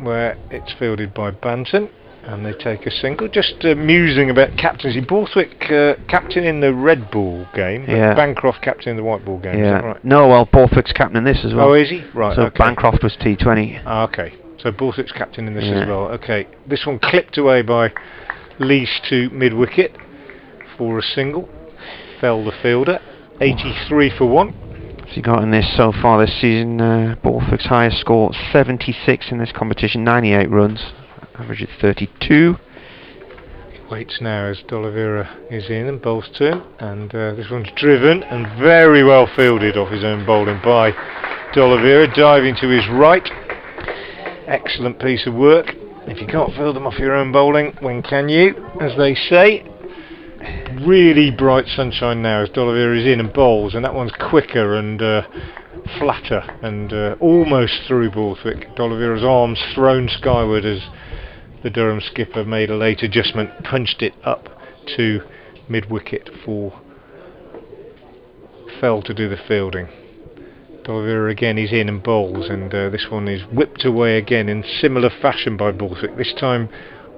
where it's fielded by Banton. And they take a single. Just musing about captaincy. Borthwick captain in the red ball game, yeah. Bancroft captain in the white ball game. Yeah. Is that right? No, well, Borthwick's captain in this as well. Oh, is he? Right. So okay. Bancroft was T20. Ah, okay. So Borthwick's captain in this as well. Okay. This one clipped away by Lees to mid wicket for a single. Fell the fielder. 83 for 1. What's he got in this so far this season? Borthwick's highest score, 76 in this competition, 98 runs. Average is 32. Waits now as D'Oliveira is in and bowls to him, and this one's driven and very well fielded off his own bowling by D'Oliveira, diving to his right. Excellent piece of work. If you can't field them off your own bowling, when can you, as they say? Really bright sunshine now as D'Oliveira is in and bowls, and that one's quicker and flatter and almost through Borthwick. D'Oliveira's arms thrown skyward as the Durham skipper made a late adjustment, punched it up to mid-wicket for Fell to do the fielding. D'Oliveira again is in and bowls, and this one is whipped away again in similar fashion by Borthwick, this time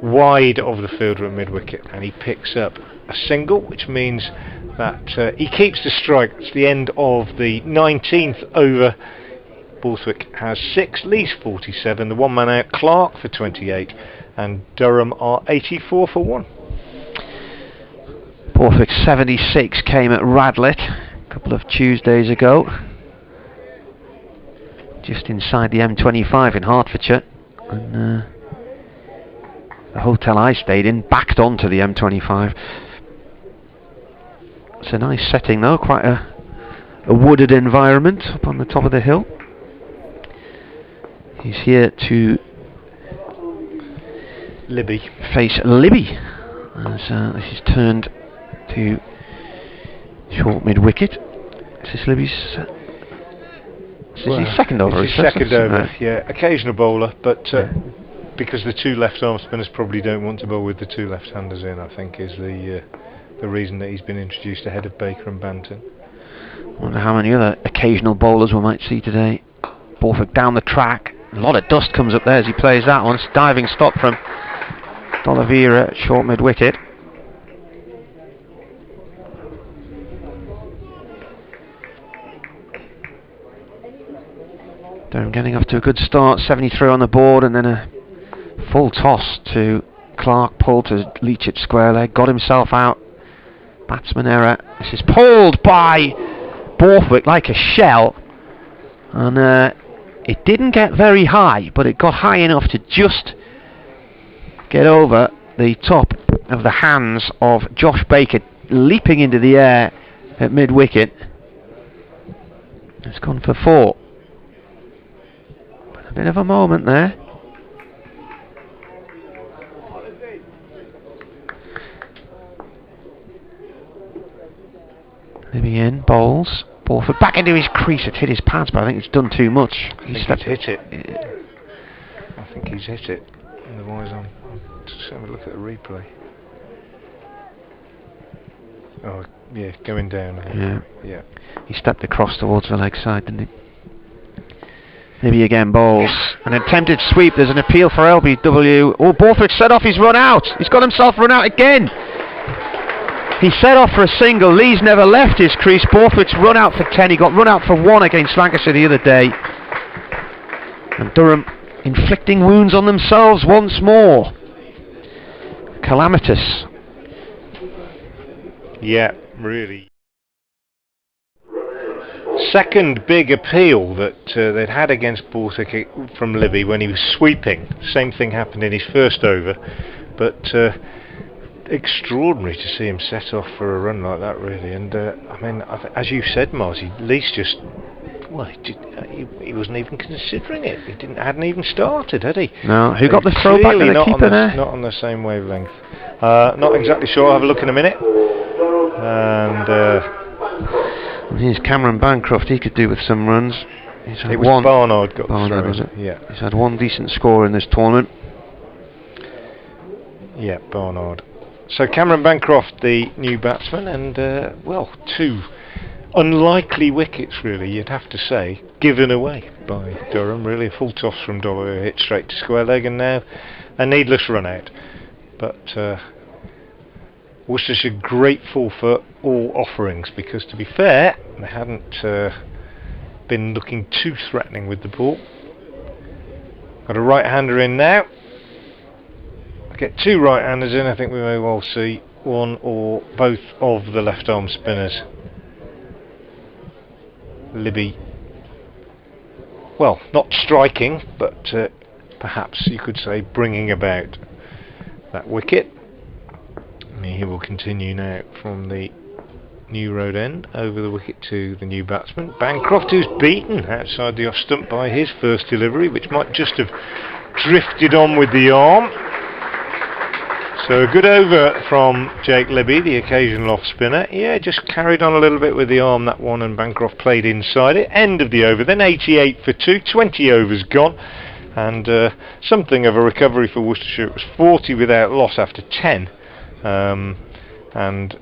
wide of the fielder at mid-wicket, and he picks up a single, which means that he keeps the strike. It's the end of the 19th over. Borthwick has 6, Lees 47, the one man out, Clark for 28, and Durham are 84 for 1. Borthwick 76 came at Radlett a couple of Tuesdays ago, just inside the M25 in Hertfordshire, and the hotel I stayed in backed onto the M25. It's a nice setting though, quite a wooded environment up on the top of the hill. He's here to face Libby as this is turned to short mid-wicket. This is Libby's his second over. It's his second over, yeah. Occasional bowler, but because the 2 left-arm spinners probably don't want to bowl with the 2 left-handers in, I think is the reason that he's been introduced ahead of Baker and Banton. Wonder how many other occasional bowlers we might see today. Borthwick down the track, A lot of dust comes up there as he plays that one. It's a diving stop from D'Oliveira, short mid-wicket. Durham getting off to a good start, 73 on the board, and then a full toss to Clark, pulled to Leach at square leg, got himself out. Batsman error. This is pulled by Borthwick like a shell, and it didn't get very high, but it got high enough to just get over the top of the hands of Josh Baker, leaping into the air at mid-wicket. It's gone for 4. But a bit of a moment there. Libby in, bowls. Borthwick back into his crease. It hit his pads, but I think it's done too much. He's hit it. I think he's hit it. Otherwise, I'm just having a look at the replay. Oh, yeah, going down. Yeah. He stepped across towards the leg side, didn't he? Libby again bowls. An attempted sweep. There's an appeal for LBW. Oh, Borthwick set off. He's run out. He's got himself run out again. He set off for a single. Lee's never left his crease. Borthwick's run out for 10. He got run out for 1 against Lancashire the other day. And Durham inflicting wounds on themselves once more. Calamitous. Yeah, really. Second big appeal that they'd had against Borthwick from Libby when he was sweeping. Same thing happened in his first over, but extraordinary to see him set off for a run like that, really. And I mean, as you said, Marty, Lee's just, well, he wasn't even considering it. He hadn't even started, had he? No. Who got the throw back to the keeper there? Not on the same wavelength. Not exactly sure. I'll have a look in a minute. And here's Cameron Bancroft. He could do with some runs. It was Barnard got the throw. Was it? Yeah. He's had 1 decent score in this tournament. Yeah, Barnard. So Cameron Bancroft, the new batsman, and well, 2 unlikely wickets, really, you'd have to say, given away by Durham. Really, a full toss from D'Oliveira, hit straight to square leg, and now a needless run out. But Worcestershire grateful for all offerings, because to be fair, they hadn't been looking too threatening with the ball. Got a right-hander in now. Get 2 right-handers in. I think we may well see one or both of the left-arm spinners. Libby, well, not striking, but perhaps you could say bringing about that wicket. And he will continue now from the New Road end over the wicket to the new batsman Bancroft, who's beaten outside the off stump by his first delivery, which might just have drifted on with the arm. So a good over from Jake Libby, the occasional off spinner. Yeah, just carried on a little bit with the arm, that one, and Bancroft played inside it. End of the over, then 88 for 2, 20 overs gone, and something of a recovery for Worcestershire. It was 40 without loss after 10, and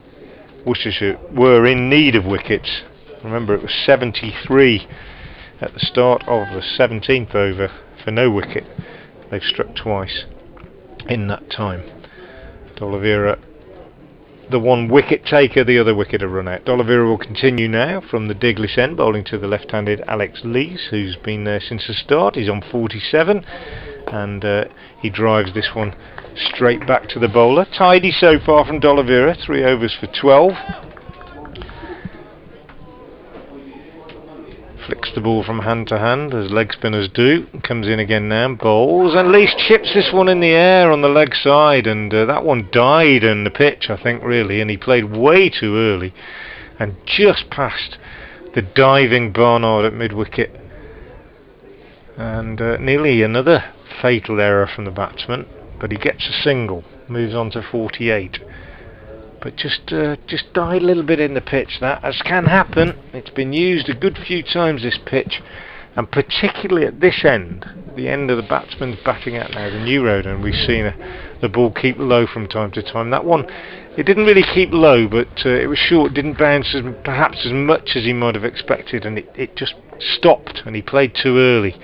Worcestershire were in need of wickets. Remember, it was 73 at the start of the 17th over for no wicket. They've struck twice in that time. D'Oliveira, the 1 wicket taker, the other wicket a run out. D'Oliveira will continue now from the Diglis end, bowling to the left-handed Alex Lees, who's been there since the start. He's on 47, and he drives this one straight back to the bowler. Tidy so far from D'Oliveira, 3 overs for 12. Flicks the ball from hand to hand, as leg spinners do. Comes in again now and bowls, and Lees chips this one in the air on the leg side, and that one died in the pitch, I think, really, and he played way too early and just past the diving Barnard at mid-wicket, and nearly another fatal error from the batsman, but he gets a single, moves on to 48. But just died a little bit in the pitch, that, as can happen. It's been used a good few times, this pitch, and particularly at this end, the end of the batsman's batting at now, the New Road, and we've seen the ball keep low from time to time. That one, it didn't really keep low, but it was short, didn't bounce perhaps as much as he might have expected, and it just stopped, and he played too early.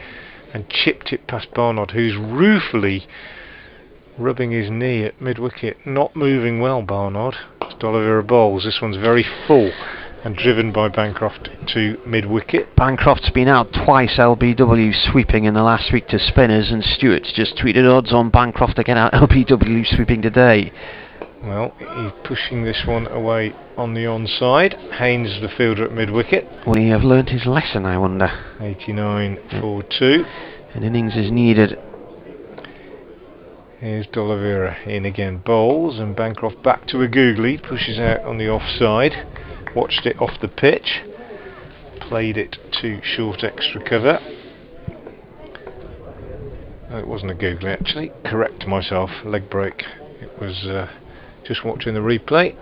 and chipped it past Barnard, who's ruefully rubbing his knee at mid-wicket. Not moving well, Barnard. It's D'Oliveira bowls. This one's very full and driven by Bancroft to mid-wicket. Bancroft's been out twice LBW sweeping in the last week to spinners, and Stewart's just tweeted odds on Bancroft to get out LBW sweeping today. Well, he's pushing this one away on the onside. Haynes, the fielder at mid-wicket. Will he have learnt his lesson, I wonder? 89 for 2. An innings is needed. Here's D'Oliveira in again, bowls, and Bancroft back to a googly, pushes out on the offside. Watched it off the pitch, played it to short extra cover. Oh, it wasn't a googly actually, correct myself, leg break. It was just watching the replay.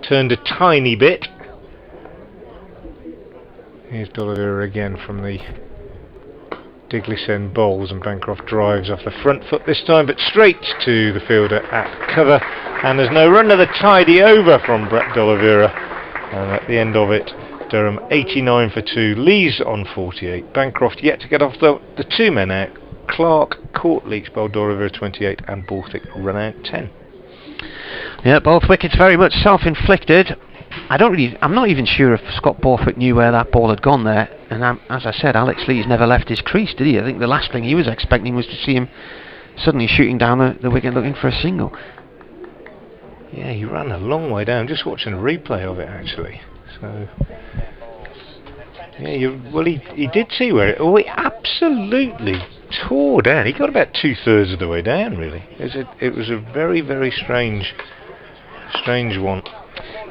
Turned a tiny bit. Here's D'Oliveira again from the Diglison bowls, and Bancroft drives off the front foot this time, but straight to the fielder at cover, and there's no run. Another tidy over from Brett D'Oliveira, and at the end of it, Durham 89 for 2, Lees on 48. Bancroft yet to get off the 2 men out. Clark caught Leach, bowled D'Oliveira 28, and Borthwick run out 10. Yeah, both wickets very much self-inflicted. I'm not even sure if Scott Borthwick knew where that ball had gone there, and as I said, Alex Lees never left his crease, did he? I think the last thing he was expecting was to see him suddenly shooting down the wicket looking for a single. Yeah, he ran a long way down, just watching a replay of it actually. So, yeah, he did see where he absolutely tore down. He got about 2/3 of the way down, really. It was a very, very strange one.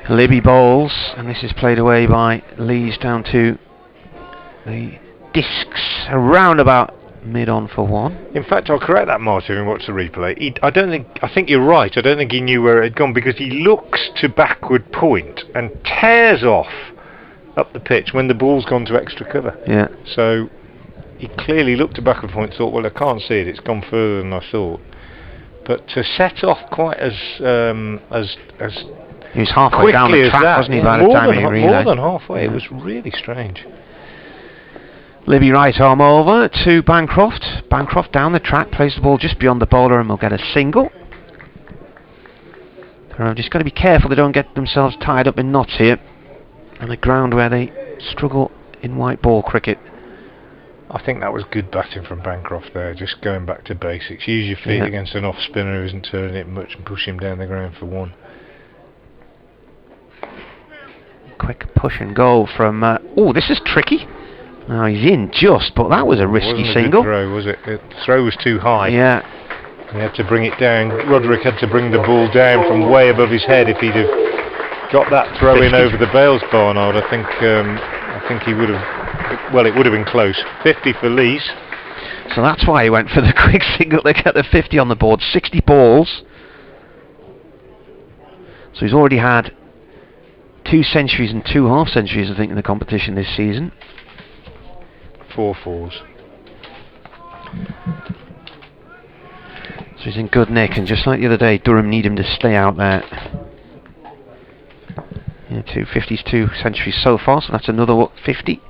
Libby bowls, and this is played away by Lees down to the discs around about mid-on for 1. In fact, I'll correct that, Martin, and watch the replay. I think you're right. I don't think he knew where it had gone, because he looks to backward point and tears off up the pitch when the ball's gone to extra cover. Yeah. So he clearly looked to backward point, thought, well, I can't see it. It's gone further than I thought. But to set off quite as he was halfway down the track, wasn't he, by the time he realised? More than halfway. Yeah. It was really strange. Libby right arm over to Bancroft. Bancroft down the track, plays the ball just beyond the bowler, and will get a single. They're just got to be careful they don't get themselves tied up in knots here, on the ground where they struggle in white ball cricket. I think that was good batting from Bancroft there, just going back to basics. Use your feet against an off spinner who isn't turning it much, and push him down the ground for 1. Quick push and go from... oh, this is tricky. Now he's in just, but that was a risky single. Good throw, was it? The throw was too high. Yeah. He had to bring it down. Roderick had to bring the ball down from way above his head. If he'd have got that throw in over the bails, Barnard, I think he would have... Well, it would have been close. 50 for Lees. So that's why he went for the quick single to get the 50 on the board. 60 balls. So he's already had 2 centuries and 2 half centuries, I think, in the competition this season. 4 fours. So he's in good nick, and just like the other day, Durham need him to stay out there. Yeah, 2 50s, 2 centuries so far, so that's another 50.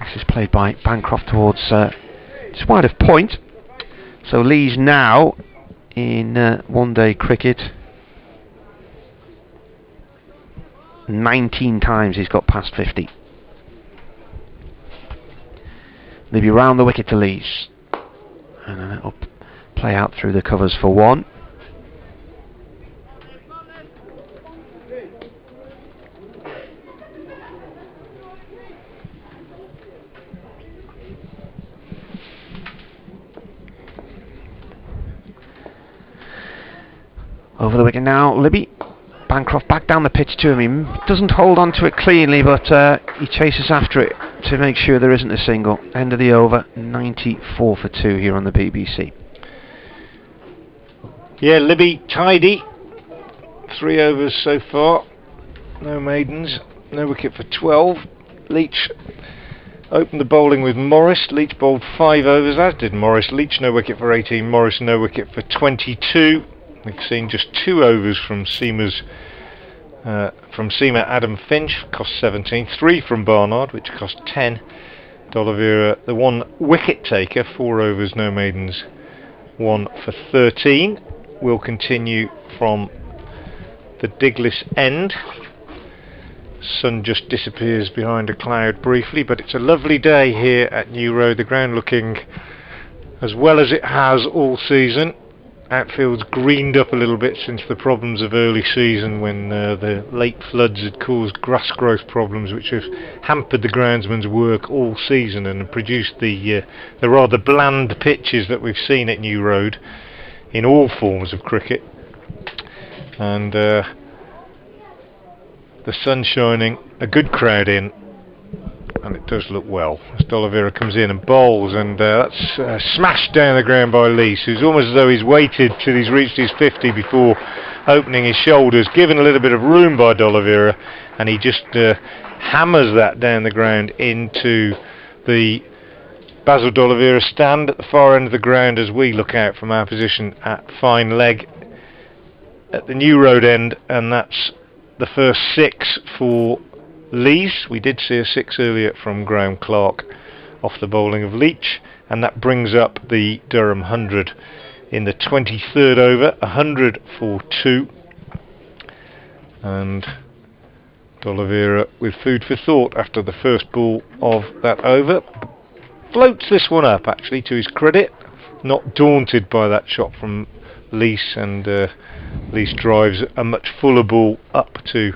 This is played by Bancroft towards just wide of point. So Lees now in one-day cricket. 19 times he's got past 50. Maybe round the wicket to Lees, and then it'll play out through the covers for 1. Over the wicket now, Libby. Bancroft back down the pitch to him. He doesn't hold on to it cleanly, but he chases after it to make sure there isn't a single. End of the over, 94 for 2 here on the BBC. Yeah, Libby tidy. 3 overs so far. No maidens. No wicket for 12. Leach opened the bowling with Morris. Leach bowled 5 overs, as did Morris. Leach no wicket for 18. Morris no wicket for 22. We've seen just 2 overs from Seamer Adam Finch, cost 17. 3 from Barnard, which cost 10. D'Oliveira, the one wicket taker, 4 overs, no maidens, 1 for 13, will continue from the Diglis end. Sun just disappears behind a cloud briefly, but it's a lovely day here at New Road. The ground looking as well as it has all season. Outfield's greened up a little bit since the problems of early season, when the late floods had caused grass growth problems which have hampered the groundsman's work all season and produced the rather bland pitches that we've seen at New Road in all forms of cricket. And the sun shining, a good crowd in, and it does look well as D'Oliveira comes in and bowls, and that's smashed down the ground by Lees, who's almost as though he's waited till he's reached his 50 before opening his shoulders, given a little bit of room by D'Oliveira, and he just hammers that down the ground into the Basil D'Oliveira stand at the far end of the ground as we look out from our position at fine leg at the New Road end, and that's the first 6 for Lees. We did see a 6 earlier from Graham Clark off the bowling of Leach, and that brings up the Durham 100 in the 23rd over, 100 for 2, and D'Oliveira with food for thought after the first ball of that over. Floats this one up, actually, to his credit, not daunted by that shot from Lees, and Lees drives a much fuller ball up to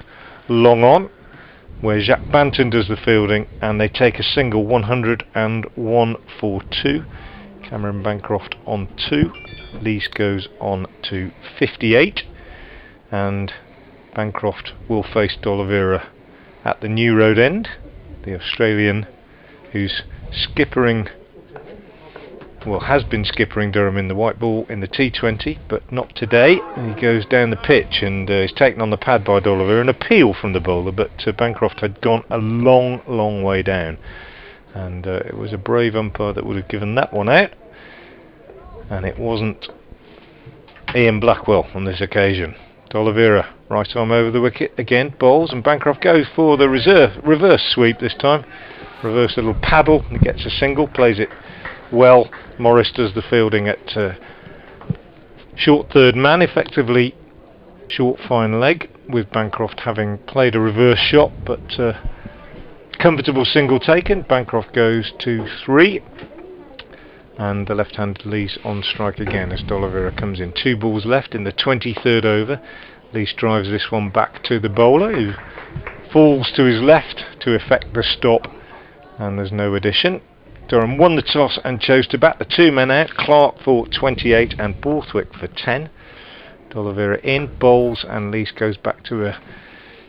long on, where Jacques Banton does the fielding, and they take a single, 101 for 2. Cameron Bancroft on 2. Lees goes on to 58, and Bancroft will face D'Oliveira at the New Road end, the Australian who's skippering, well, has been skippering Durham in the white ball in the T20, but not today. He goes down the pitch and is taken on the pad by D'Oliveira, an appeal from the bowler, but Bancroft had gone a long way down, and it was a brave umpire that would have given that one out, and it wasn't Ian Blackwell on this occasion. D'Oliveira, right arm over the wicket, again bowls, and Bancroft goes for the reverse sweep this time. Reverse little paddle, and gets a single, plays it well. Morris does the fielding at short third man, effectively short fine leg, with Bancroft having played a reverse shot, but comfortable single taken. Bancroft goes to 3, and the left-handed Lees on strike again as D'Oliveira comes in. 2 balls left in the 23rd over. Lees drives this one back to the bowler, who falls to his left to effect the stop, and there's no addition. Durham won the toss and chose to bat the 2 men out, Clark for 28 and Borthwick for 10. D'Oliveira in, bowls, and Lees goes back to a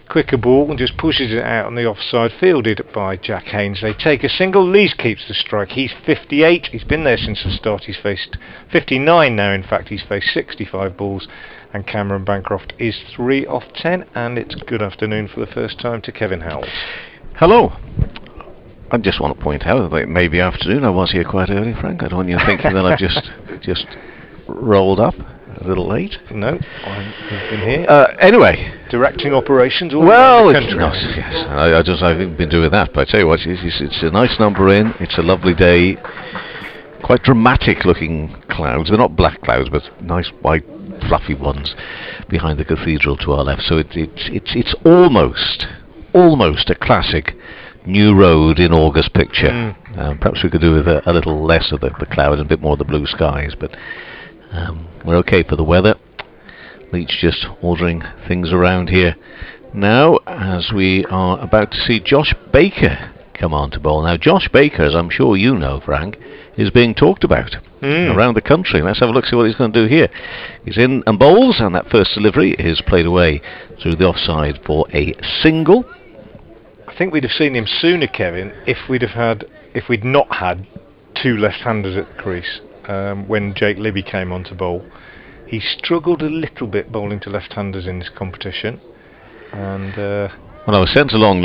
quicker ball and just pushes it out on the offside, fielded by Jack Haynes. They take a single. Lees keeps the strike. He's 58. He's been there since the start. He's faced 59 now. In fact, he's faced 65 balls, and Cameron Bancroft is 3 off 10, and it's good afternoon for the first time to Kevin Howells. Hello. I just want to point out that it may be afternoon. I was here quite early, Frank. I don't want you thinking that I've just rolled up a little late. No, I've been here. Anyway, directing operations all well, around the country. Yes, I've been doing that. But I tell you what, it's a nice number in. It's a lovely day. Quite dramatic looking clouds. They're not black clouds, but nice white fluffy ones behind the cathedral to our left. So it's almost a classic New Road in August picture. Perhaps we could do with a little less of the cloud and a bit more of the blue skies, but we're okay for the weather. Leach just ordering things around here now, as we are about to see Josh Baker come on to bowl. Now, Josh Baker, as I'm sure you know, Frank, is being talked about around the country. Let's have a look, see what he's going to do here. He's in and bowls, and that first delivery is played away through the offside for a single. I think we'd have seen him sooner, Kevin, if we'd not had 2 left-handers at the crease when Jake Libby came on to bowl. He struggled a little bit bowling to left-handers in this competition, and well, I was sent along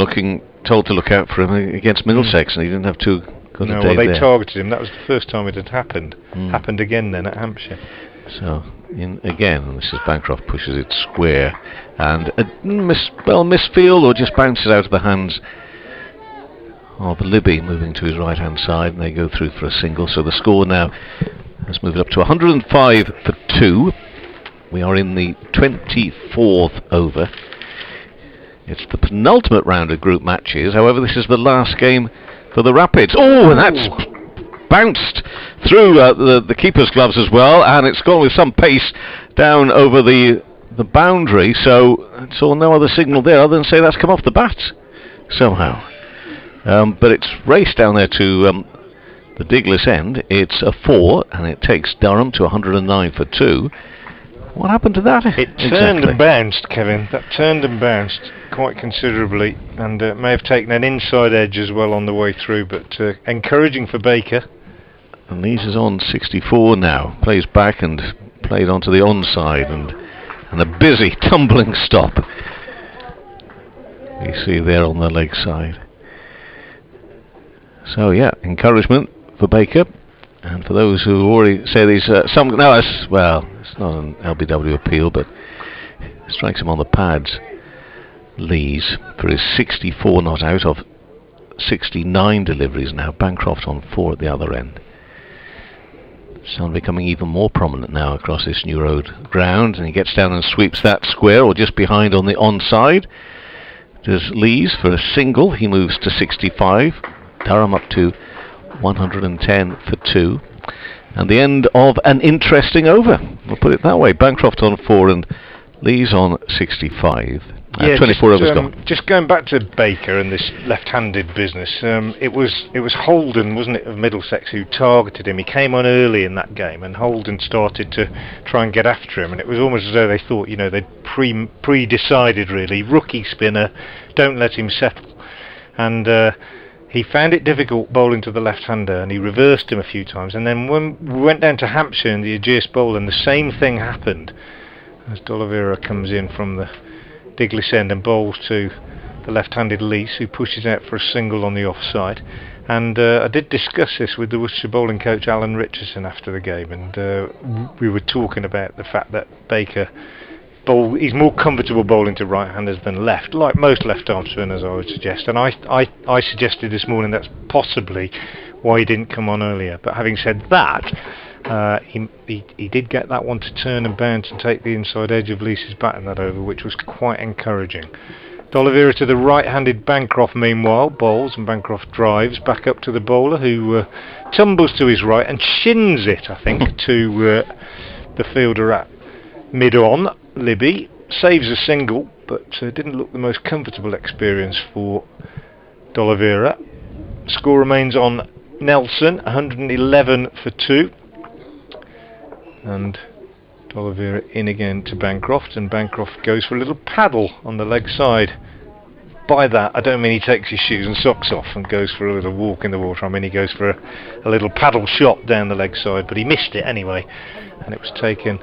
told to look out for him against Middlesex, and he didn't have too good a day they there. targeted him. That was the first time it had happened. Happened again then at Hampshire. So in again, Mrs. Bancroft pushes it square, and misfield, or just bounces out of the hands of Libby moving to his right hand side, and they go through for a single. So the score now has moved up to 105 for 2. We are in the 24th over. It's the penultimate round of group matches. However, this is the last game for the Rapids. Oh, and that's bounced through the keeper's gloves as well, and it's gone with some pace down over the boundary. So I saw no other signal there other than say that's come off the bat somehow. But it's raced down there to the Diglis end. It's a 4, and it takes Durham to 109 for 2. What happened to that? It turned and bounced, Kevin. That turned and bounced quite considerably, and may have taken an inside edge as well on the way through, but encouraging for Baker. And Lees is on 64 now. Plays back and played onto the onside, and a busy tumbling stop. You see there on the leg side. So yeah, encouragement for Baker. And for those who already say these, it's not an LBW appeal, but strikes him on the pads. Lees for his 64 not out of 69 deliveries now. Bancroft on 4 at the other end. Sun becoming even more prominent now across this New Road ground, and he gets down and sweeps that square or just behind on the onside. Does Lees for a single. He moves to 65. Durham up to 110 for 2, and the end of an interesting over, we'll put it that way. Bancroft on 4 and Lees on 65. 24 overs gone. Just going back to Baker and this left-handed business, it was Holden, wasn't it, of Middlesex, who targeted him. He came on early in that game, and Holden started to try and get after him, and it was almost as though they thought, they'd pre-decided really, rookie spinner, don't let him settle. And he found it difficult bowling to the left-hander, and he reversed him a few times. And then when we went down to Hampshire in the Aegis Bowl, and the same thing happened as D'Oliveira comes in from the Diglis end and bowls to the left-handed Lees, who pushes out for a single on the offside. And I did discuss this with the Worcestershire bowling coach Alan Richardson after the game, and we were talking about the fact that Baker he's more comfortable bowling to right-handers than left, like most left-arm spinners, I would suggest. And I suggested this morning that's possibly why he didn't come on earlier. But having said that, he did get that one to turn and bounce and take the inside edge of Lees's bat in that over, which was quite encouraging. D'Oliveira to the right-handed Bancroft meanwhile, bowls, and Bancroft drives back up to the bowler, who tumbles to his right and shins it, I think, to the fielder at mid-on. Libby saves a single, but didn't look the most comfortable experience for D'Oliveira. Score remains on Nelson, 111 for 2. And D'Oliveira in again to Bancroft, and Bancroft goes for a little paddle on the leg side. By that, I don't mean he takes his shoes and socks off and goes for a little walk in the water. I mean he goes for a little paddle shot down the leg side, but he missed it anyway, and it was taken.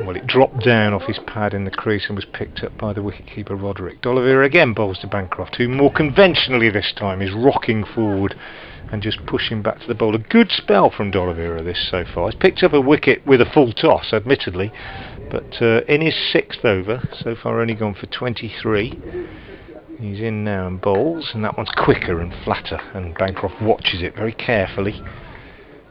Well, it dropped down off his pad in the crease and was picked up by the wicketkeeper Roderick. D'Oliveira again bowls to Bancroft, who more conventionally this time is rocking forward and just pushing back to the bowler. Good spell from D'Oliveira this so far. He's picked up a wicket with a full toss, admittedly, but in his 6th over, so far only gone for 23. He's in now and bowls, and that one's quicker and flatter, and Bancroft watches it very carefully.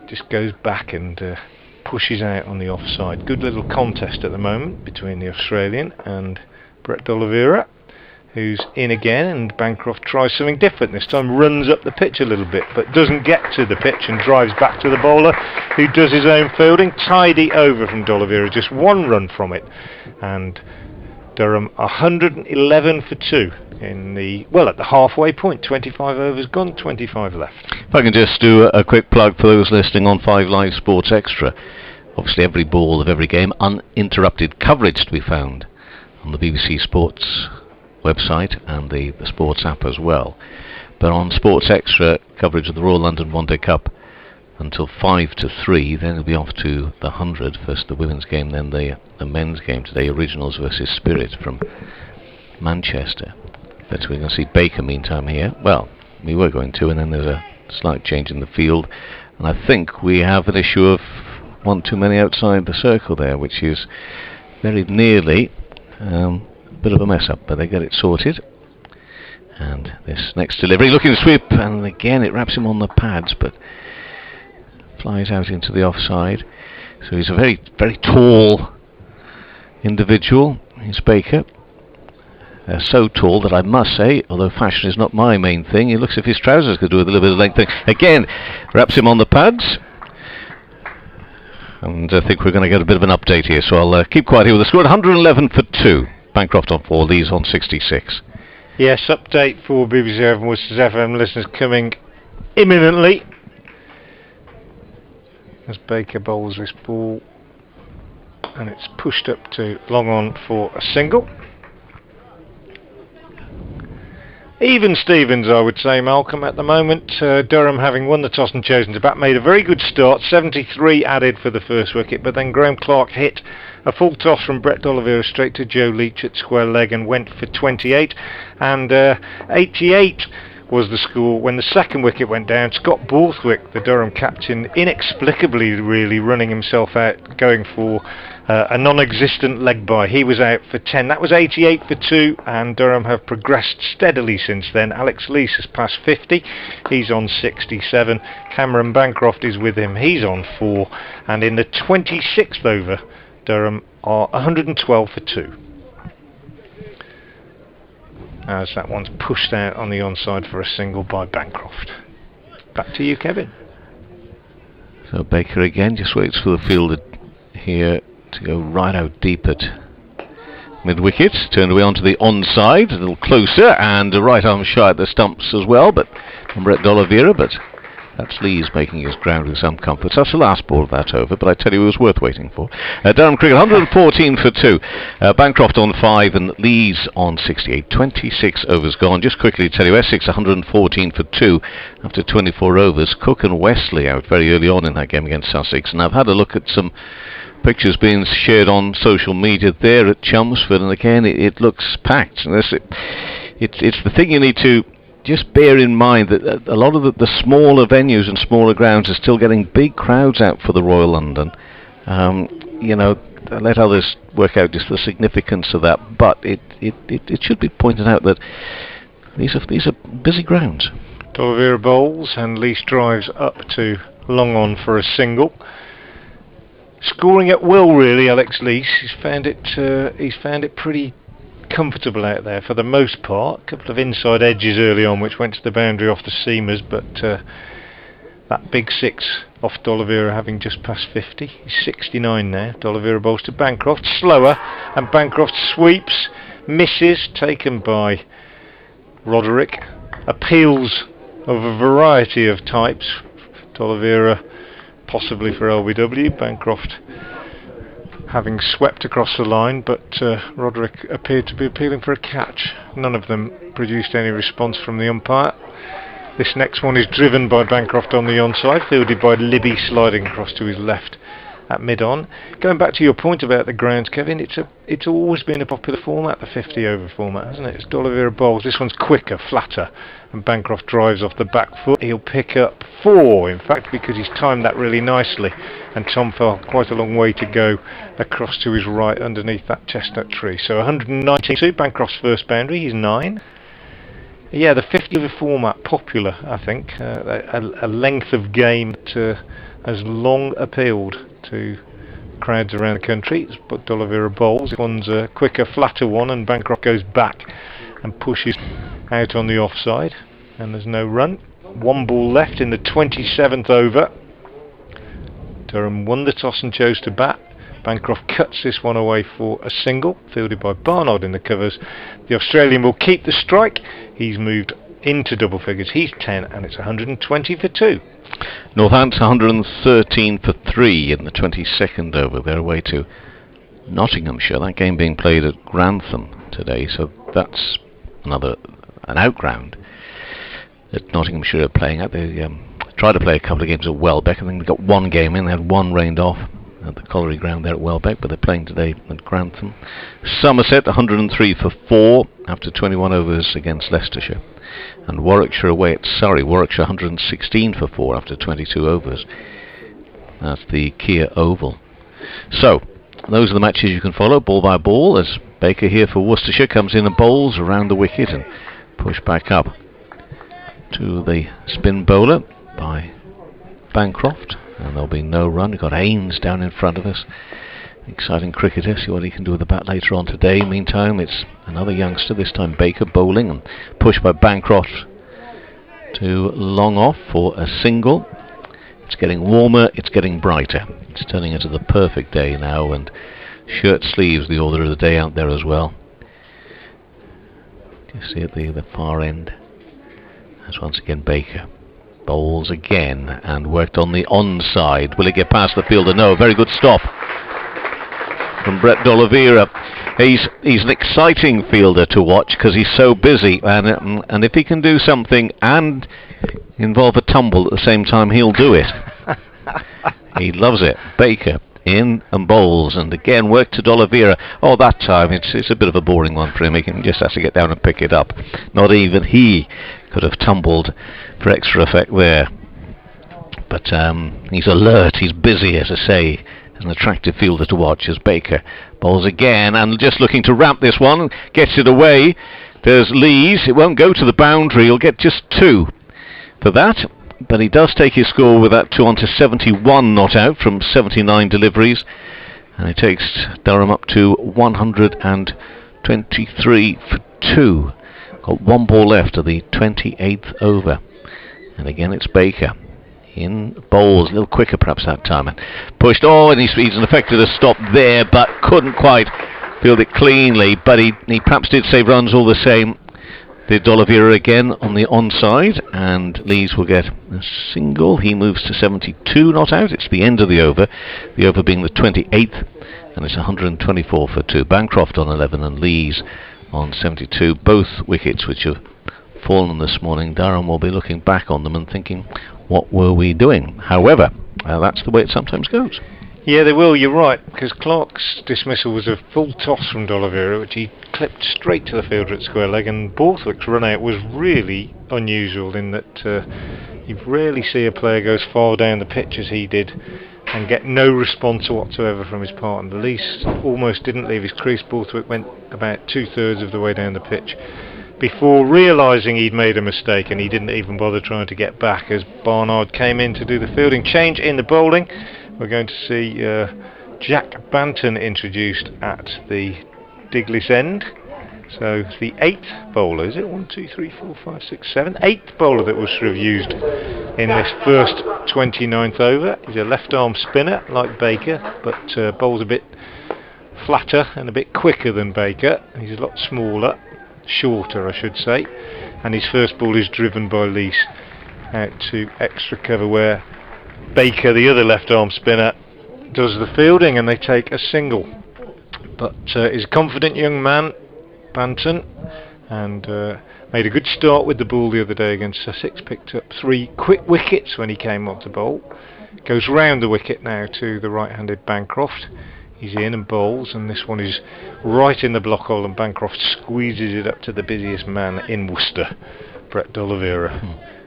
Just goes back and pushes out on the offside. Good little contest at the moment between the Australian and Brett D'Oliveira, who's in again, and Bancroft tries something different this time, runs up the pitch a little bit but doesn't get to the pitch and drives back to the bowler, who does his own fielding. Tidy over from D'Oliveira, just 1 run from it, and Durham 111 for 2 in the, at the halfway point. 25 overs gone, 25 left. If I can just do a quick plug for those listening on 5 Live Sports Extra. Obviously every ball of every game, uninterrupted coverage to be found on the BBC Sports website and the Sports app as well. But on Sports Extra, coverage of the Royal London One Day Cup until 5 to 3, then it'll be off to the 100, first the women's game, then the men's game today, Originals versus Spirit from Manchester. But we're going to see Baker meantime here. Well, we were going to, and then there's a slight change in the field, and I think we have an issue of one too many outside the circle there, which is very nearly a bit of a mess up, but they get it sorted. And this next delivery, looking to sweep, and again it wraps him on the pads, but flies out into the offside. So he's a very, very tall individual. He's Baker. So tall that I must say, although fashion is not my main thing, he looks as if his trousers could do with a little bit of length thing. Again, wraps him on the pads. And I think we're going to get a bit of an update here, so I'll keep quiet here with the score. 111 for 2. Bancroft on 4, Lees on 66. Yes, update for BBC Over Worcestershire FM listeners coming imminently. As Baker bowls this ball, and it's pushed up to long on for a single. Even Stevens, I would say, Malcolm, at the moment. Durham, having won the toss and chosen to bat, made a very good start. 73 added for the first wicket, but then Graham Clark hit a full toss from Brett D'Oliveira straight to Joe Leach at square leg and went for 28. And 88 was the score when the second wicket went down. Scott Borthwick, the Durham captain, inexplicably really running himself out, going for a non-existent leg bye. He was out for 10. That was 88 for 2, and Durham have progressed steadily since then. Alex Lees has passed 50. He's on 67. Cameron Bancroft is with him. He's on 4. And in the 26th over, Durham are 112 for 2. As that one's pushed out on the onside for a single by Bancroft. Back to you, Kevin. So Baker again just waits for the fielder here to go right out deep at mid-wicket. Turned away onto the onside, a little closer, and a right arm shot at the stumps as well, but from Brett D'Oliveira, but that's Lees making his ground with some comfort. So that's the last ball of that over, but I tell you it was worth waiting for. Durham cricket 114 for 2. Bancroft on 5 and Lees on 68. 26 overs gone. Just quickly to tell you, Essex 114 for 2 after 24 overs. Cook and Wesley out very early on in that game against Sussex, and I've had a look at some pictures being shared on social media there at Chelmsford, and again it looks packed. And it's the thing you need to just bear in mind, that a lot of the smaller venues and smaller grounds are still getting big crowds out for the Royal London. You know, let others work out just the significance of that, but it should be pointed out that these are busy grounds. D'Oliveira bowls and Lees drives up to long on for a single. Scoring at will, really, Alex Lees. He's found it pretty comfortable out there for the most part. A couple of inside edges early on which went to the boundary off the seamers, but that big 6 off D'Oliveira having just passed 50. He's 69 now. D'Oliveira bowls to Bancroft, slower, and Bancroft sweeps, misses, taken by Roderick. Appeals of a variety of types. D'Oliveira possibly for LBW, Bancroft having swept across the line, but Roderick appeared to be appealing for a catch. None of them produced any response from the umpire. This next one is driven by Bancroft on the onside, fielded by Libby sliding across to his left at mid-on. Going back to your point about the grounds, Kevin, it's always been a popular format, the 50 over format, hasn't it? It's D'Oliveira bowls. This one's quicker, flatter, and Bancroft drives off the back foot. He'll pick up 4, in fact, because he's timed that really nicely, and Tom fell quite a long way to go across to his right underneath that chestnut tree. So 192, Bancroft's first boundary. He's 9. Yeah, the 50 over format, popular, I think. A length of game that has long appealed to crowds around the country. But D'Oliveira bowls. One's a quicker, flatter one, and Bancroft goes back and pushes out on the offside, and there's no run. 1 ball left in the 27th over. Durham won the toss and chose to bat. Bancroft cuts this one away for a single, fielded by Barnard in the covers. The Australian will keep the strike. He's moved into double figures. He's 10, and it's 120 for 2. Northants 113 for 3 in the 22nd over. They're away to Nottinghamshire. That game being played at Grantham today, so that's an outground that Nottinghamshire are playing at. They tried to play a couple of games at Welbeck. I think they got 1 game in. They had 1 rained off at the colliery ground there at Welbeck, but they're playing today at Grantham. Somerset 103 for 4 after 21 overs against Leicestershire. And Warwickshire away at Surrey. Warwickshire 116 for 4 after 22 overs. That's the Kia Oval. So, those are the matches you can follow ball by ball, as Baker here for Worcestershire comes in and bowls around the wicket, and Push back up to the spin bowler by Bancroft, and there'll be no run. We've got Haynes down in front of us. Exciting cricketer. See what he can do with the bat later on today. Meantime, it's another youngster, this time Baker, bowling, and pushed by Bancroft to long off for a single. It's getting warmer, it's getting brighter. It's turning into the perfect day now, and shirt sleeves the order of the day out there as well. You see at the far end. That's once again Baker. Bowls again and worked on the onside. Will it get past the fielder? No. Very good stop from Brett D'Oliveira. He's an exciting fielder to watch because he's so busy, and if he can do something and involve a tumble at the same time, he'll do it. He loves it. Baker in and bowls, and again work to D'Oliveira. Oh, that time it's a bit of a boring one for him. He just has to get down and pick it up. Not even he could have tumbled for extra effect there. But he's alert, he's busy, as I say. An attractive fielder to watch as Baker bowls again, and just looking to ramp this one, gets it away. There's Lees. It won't go to the boundary. He'll get just 2 for that, but he does take his score with that 2 on to 71 not out from 79 deliveries, and he takes Durham up to 123 for 2. Got 1 ball left of the 28th over, and again it's Baker. In bowls, a little quicker perhaps that time, and pushed. Oh, and he's effected a stop there, but couldn't quite field it cleanly. But he perhaps did save runs all the same. Did D'Oliveira again on the onside, and Lees will get a single. He moves to 72 not out. It's the end of the over being the 28th, and it's 124 for 2. Bancroft on 11 and Lees on 72. Both wickets which have fallen this morning. Durham will be looking back on them and thinking, what were we doing? However, that's the way it sometimes goes. Yeah, they will, you're right, because Clark's dismissal was a full toss from D'Oliveira, which he clipped straight to the fielder at square leg, and Borthwick's run out was really unusual in that you rarely see a player go as far down the pitch as he did and get no response whatsoever from his partner. The least almost didn't leave his crease. Borthwick went about 2/3 of the way down the pitch before realising he'd made a mistake, and he didn't even bother trying to get back as Barnard came in to do the fielding. Change in the bowling. We're going to see Jack Banton introduced at the Diglis end. So it's the 8th bowler, is it? 1, 2, 3, 4, 5, 6, 7. 8th bowler that was sort of used in this first 29th over. He's a left arm spinner like Baker, but bowls a bit flatter and a bit quicker than Baker. He's a lot smaller. Shorter, I should say, and his first ball is driven by Lees out to extra cover, where Baker, the other left arm spinner, does the fielding, and they take a single. But he's a confident young man, Banton, and made a good start with the ball the other day against Sussex. Picked up 3 quick wickets when he came on to bowl. Goes round the wicket now to the right-handed Bancroft. He's in and bowls, and this one is right in the block hole, and Bancroft squeezes it up to the busiest man in Worcester, Brett D'Oliveira.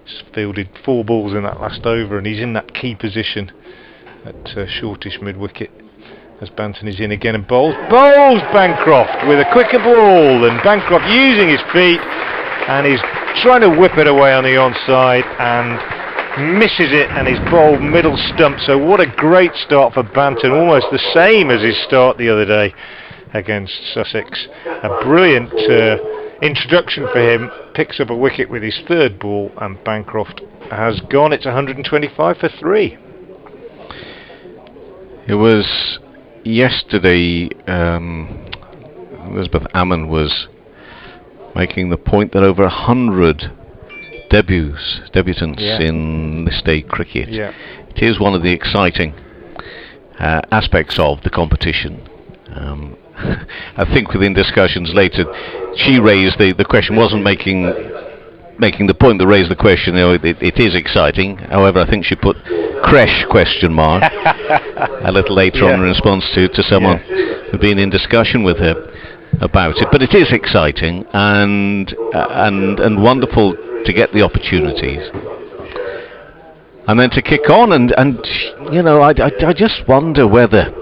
He's fielded 4 balls in that last over, and he's in that key position at shortish mid-wicket as Banton is in again and bowls. Bowls Bancroft with a quicker ball, and Bancroft using his feet, and he's trying to whip it away on the onside, and misses it, and he's bowled middle stump. So what a great start for Banton, almost the same as his start the other day against Sussex. A brilliant introduction for him. Picks up a wicket with his 3rd ball, and Bancroft has gone. It's 125 for 3. It was yesterday Elizabeth Ammon was making the point that over 100 debutants in this day cricket. It is one of the exciting aspects of the competition. I think within discussions later, she raised the question, wasn't making the point that raised the question. It is exciting. However, I think she put creche question mark a little later on in response to someone who'd been in discussion with her about it. But it is exciting and wonderful to get the opportunities, and then to kick on, and you know, I just wonder whether,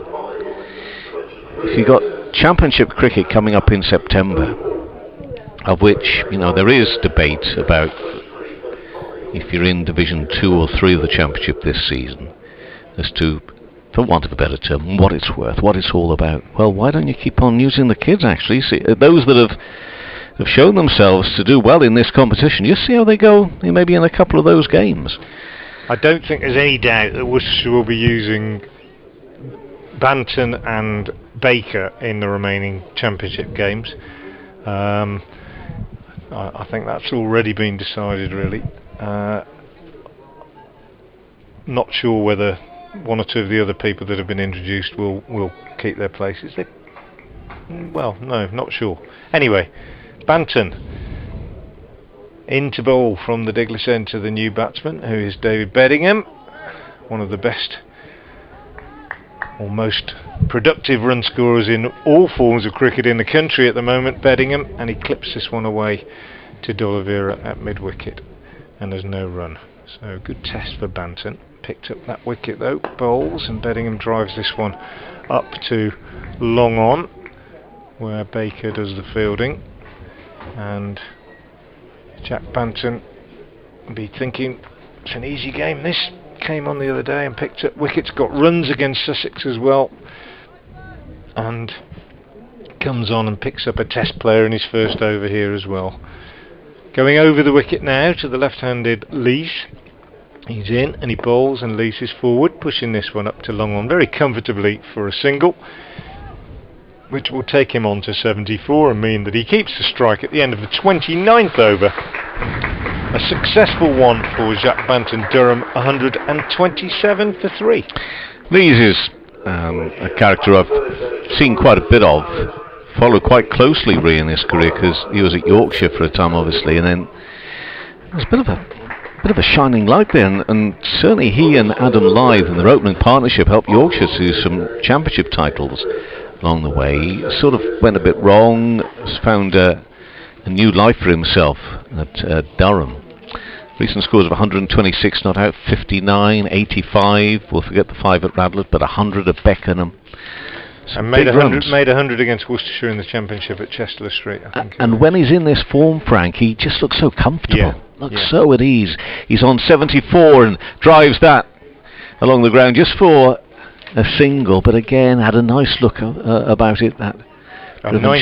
if you got Championship cricket coming up in September, of which, you know, there is debate about if you're in Division 2 or 3 of the Championship this season, as to, for want of a better term, what it's worth, what it's all about. Well, why don't you keep on using the kids, actually? See, those that have shown themselves to do well in this competition, just see how they go maybe in a couple of those games. I don't think there's any doubt that Worcestershire will be using Banton and Baker in the remaining Championship games. I think that's already been decided, really. Not sure whether one or two of the other people that have been introduced will keep their places. Well, no, not sure. Anyway, Banton into bowl from the Diglis end to the new batsman, who is David Bethingham, one of the best or most productive run scorers in all forms of cricket in the country at the moment, Bethingham, and he clips this one away to D'Oliveira at mid-wicket, and there's no run. So good test for Banton. Picked up that wicket though, bowls, and Bethingham drives this one up to long on, where Baker does the fielding, and Jack Banton will be thinking it's an easy game. This came on the other day and picked up wickets, got runs against Sussex as well, and comes on and picks up a test player in his first over here as well. Going over the wicket now to the left-handed Lees. He's in and he bowls, and Lees is forward, pushing this one up to long on very comfortably for a single, which will take him on to 74 and mean that he keeps the strike at the end of the 29th over. A successful one for Jack Banton. Durham 127 for 3. Lees is a character I've seen quite a bit of, followed quite closely really in his career, because he was at Yorkshire for a time obviously, and then there's a bit of a shining light there, and certainly he and Adam Lythe in their opening partnership helped Yorkshire to some championship titles along the way. He sort of went a bit wrong, has found a new life for himself at Durham. Recent scores of 126 not out, 59, 85, we'll forget the 5 at Radlett, but 100 at Beckenham. And made 100 against Worcestershire in the Championship at Chester Street, I think. And when he's in this form, Frank, he just looks so comfortable, so at ease. He's on 74 and drives that along the ground just for a single, but again had a nice look about it, that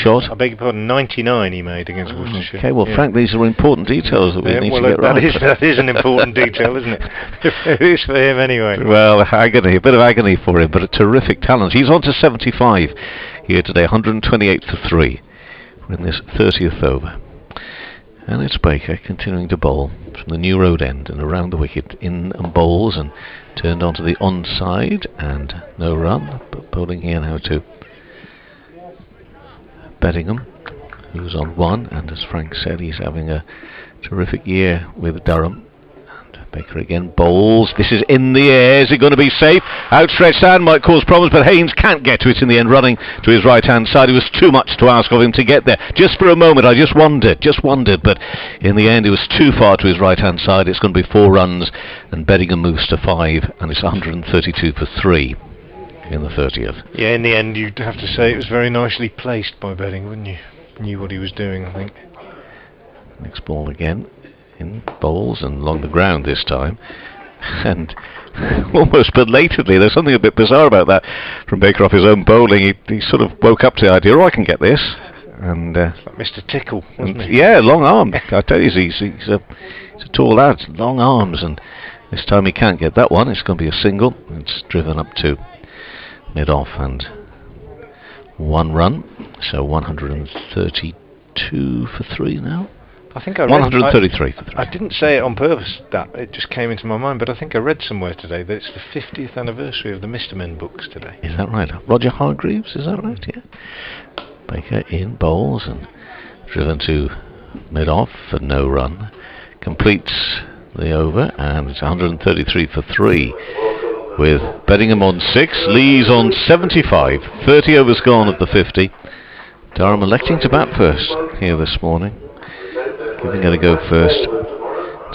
shot. I beg your pardon, 99 he made against Worcestershire. Okay, well, Frank, these are important details that we need to get right. That is an important detail, isn't it? It is for him anyway. Well, agony, a bit of agony for him, but a terrific talent. He's on to 75 here today, 128 for 3. We're in this 30th over. And it's Baker continuing to bowl from the New Road end and around the wicket, in and bowls, and turned onto the onside, and no run, but bowling here now to Bettingham, who's on 1, and as Frank said, he's having a terrific year with Durham. And Baker again bowls. This is in the air. Is it going to be safe? Outstretched hand might cause problems, but Haynes can't get to it in the end, running to his right hand side. It was too much to ask of him to get there. Just for a moment I just wondered, but in the end it was too far to his right hand side. It's going to be 4 runs, and Bettingham moves to 5, and it's 132 for 3 in the 30th. Yeah, in the end you'd have to say it was very nicely placed by Bettingham, wouldn't you? Knew what he was doing, I think. Next ball again, in bowls and along the ground this time, and almost belatedly, there's something a bit bizarre about that from Baker off his own bowling. He sort of woke up to the idea, I can get this, and like Mr. Tickle, wasn't he? Yeah, long arm. I tell you, he's a tall lad, long arms, and this time he can't get that one. It's going to be a single. It's driven up to mid-off and 1 run, so 132 for 3 now. I think I read 133 for 3. I didn't say it on purpose, that it just came into my mind, but I think I read somewhere today that it's the 50th anniversary of the Mr. Men books today. Is that right? Roger Hargreaves, is that right? Yeah. Baker in bowls and driven to mid-off for no run. Completes the over, and it's 133 for 3. With Bettingham on 6, Lees on 75, 30 overs gone of the 50. Durham electing to bat first here this morning, giving it a go first.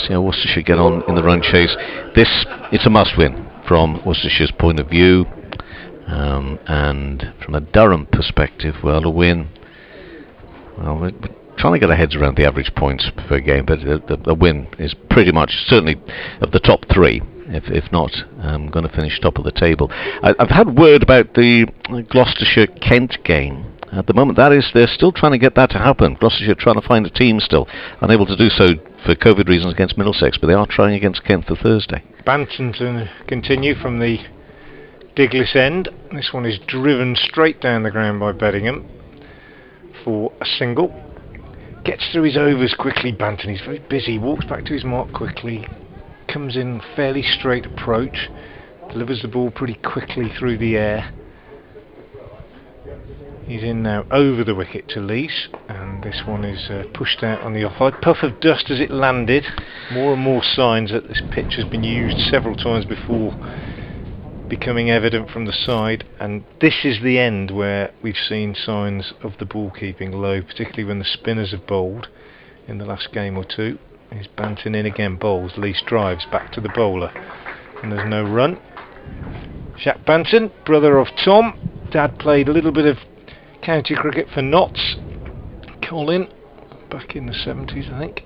See how Worcestershire get on in the run chase. It's a must-win from Worcestershire's point of view, and from a Durham perspective, well, a win. Well, we're trying to get our heads around the average points per game, but the win is pretty much certainly of the top three. If not, I'm going to finish top of the table. I've had word about the Gloucestershire-Kent game. At the moment, they're still trying to get that to happen. Gloucestershire trying to find a team still, unable to do so for COVID reasons against Middlesex, but they are trying against Kent for Thursday. Banton to continue from the Diglis end. This one is driven straight down the ground by Bettingham for a single. Gets through his overs quickly, Banton. He's very busy, walks back to his mark quickly, comes in fairly straight approach, delivers the ball pretty quickly through the air. He's in now over the wicket to Lees, and this one is pushed out on the offside. Puff of dust as it landed. More and more signs that this pitch has been used several times before becoming evident from the side, and this is the end where we've seen signs of the ball keeping low, particularly when the spinners have bowled in the last game or two. He's Banton in again, bowls, Lees drives back to the bowler, and there's no run. Jacques Banton, brother of Tom. Dad played a little bit of county cricket for Notts, Colin, back in the 70s I think,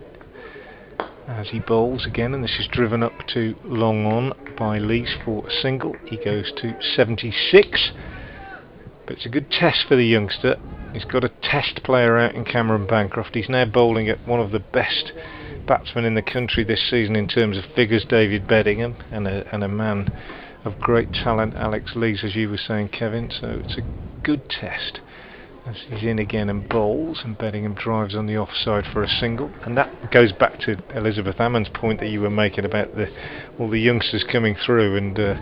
as he bowls again, and this is driven up to long on by Lees for a single. He goes to 76, but it's a good test for the youngster. He's got a test player out in Cameron Bancroft. He's now bowling at one of the best batsmen in the country this season in terms of figures, David Bettingham, and a man of great talent, Alex Lees, as you were saying, Kevin. So it's a good test as he's in again and bowls, and Bettingham drives on the offside for a single. And that goes back to Elizabeth Hammond's point that you were making about all the youngsters coming through, and they're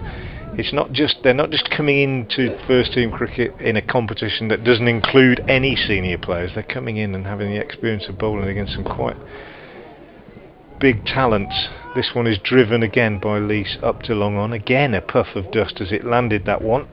not just coming into first team cricket in a competition that doesn't include any senior players. They're coming in and having the experience of bowling against some quite big talents. This one is driven again by Lees up to long on. Again a puff of dust as it landed, that one,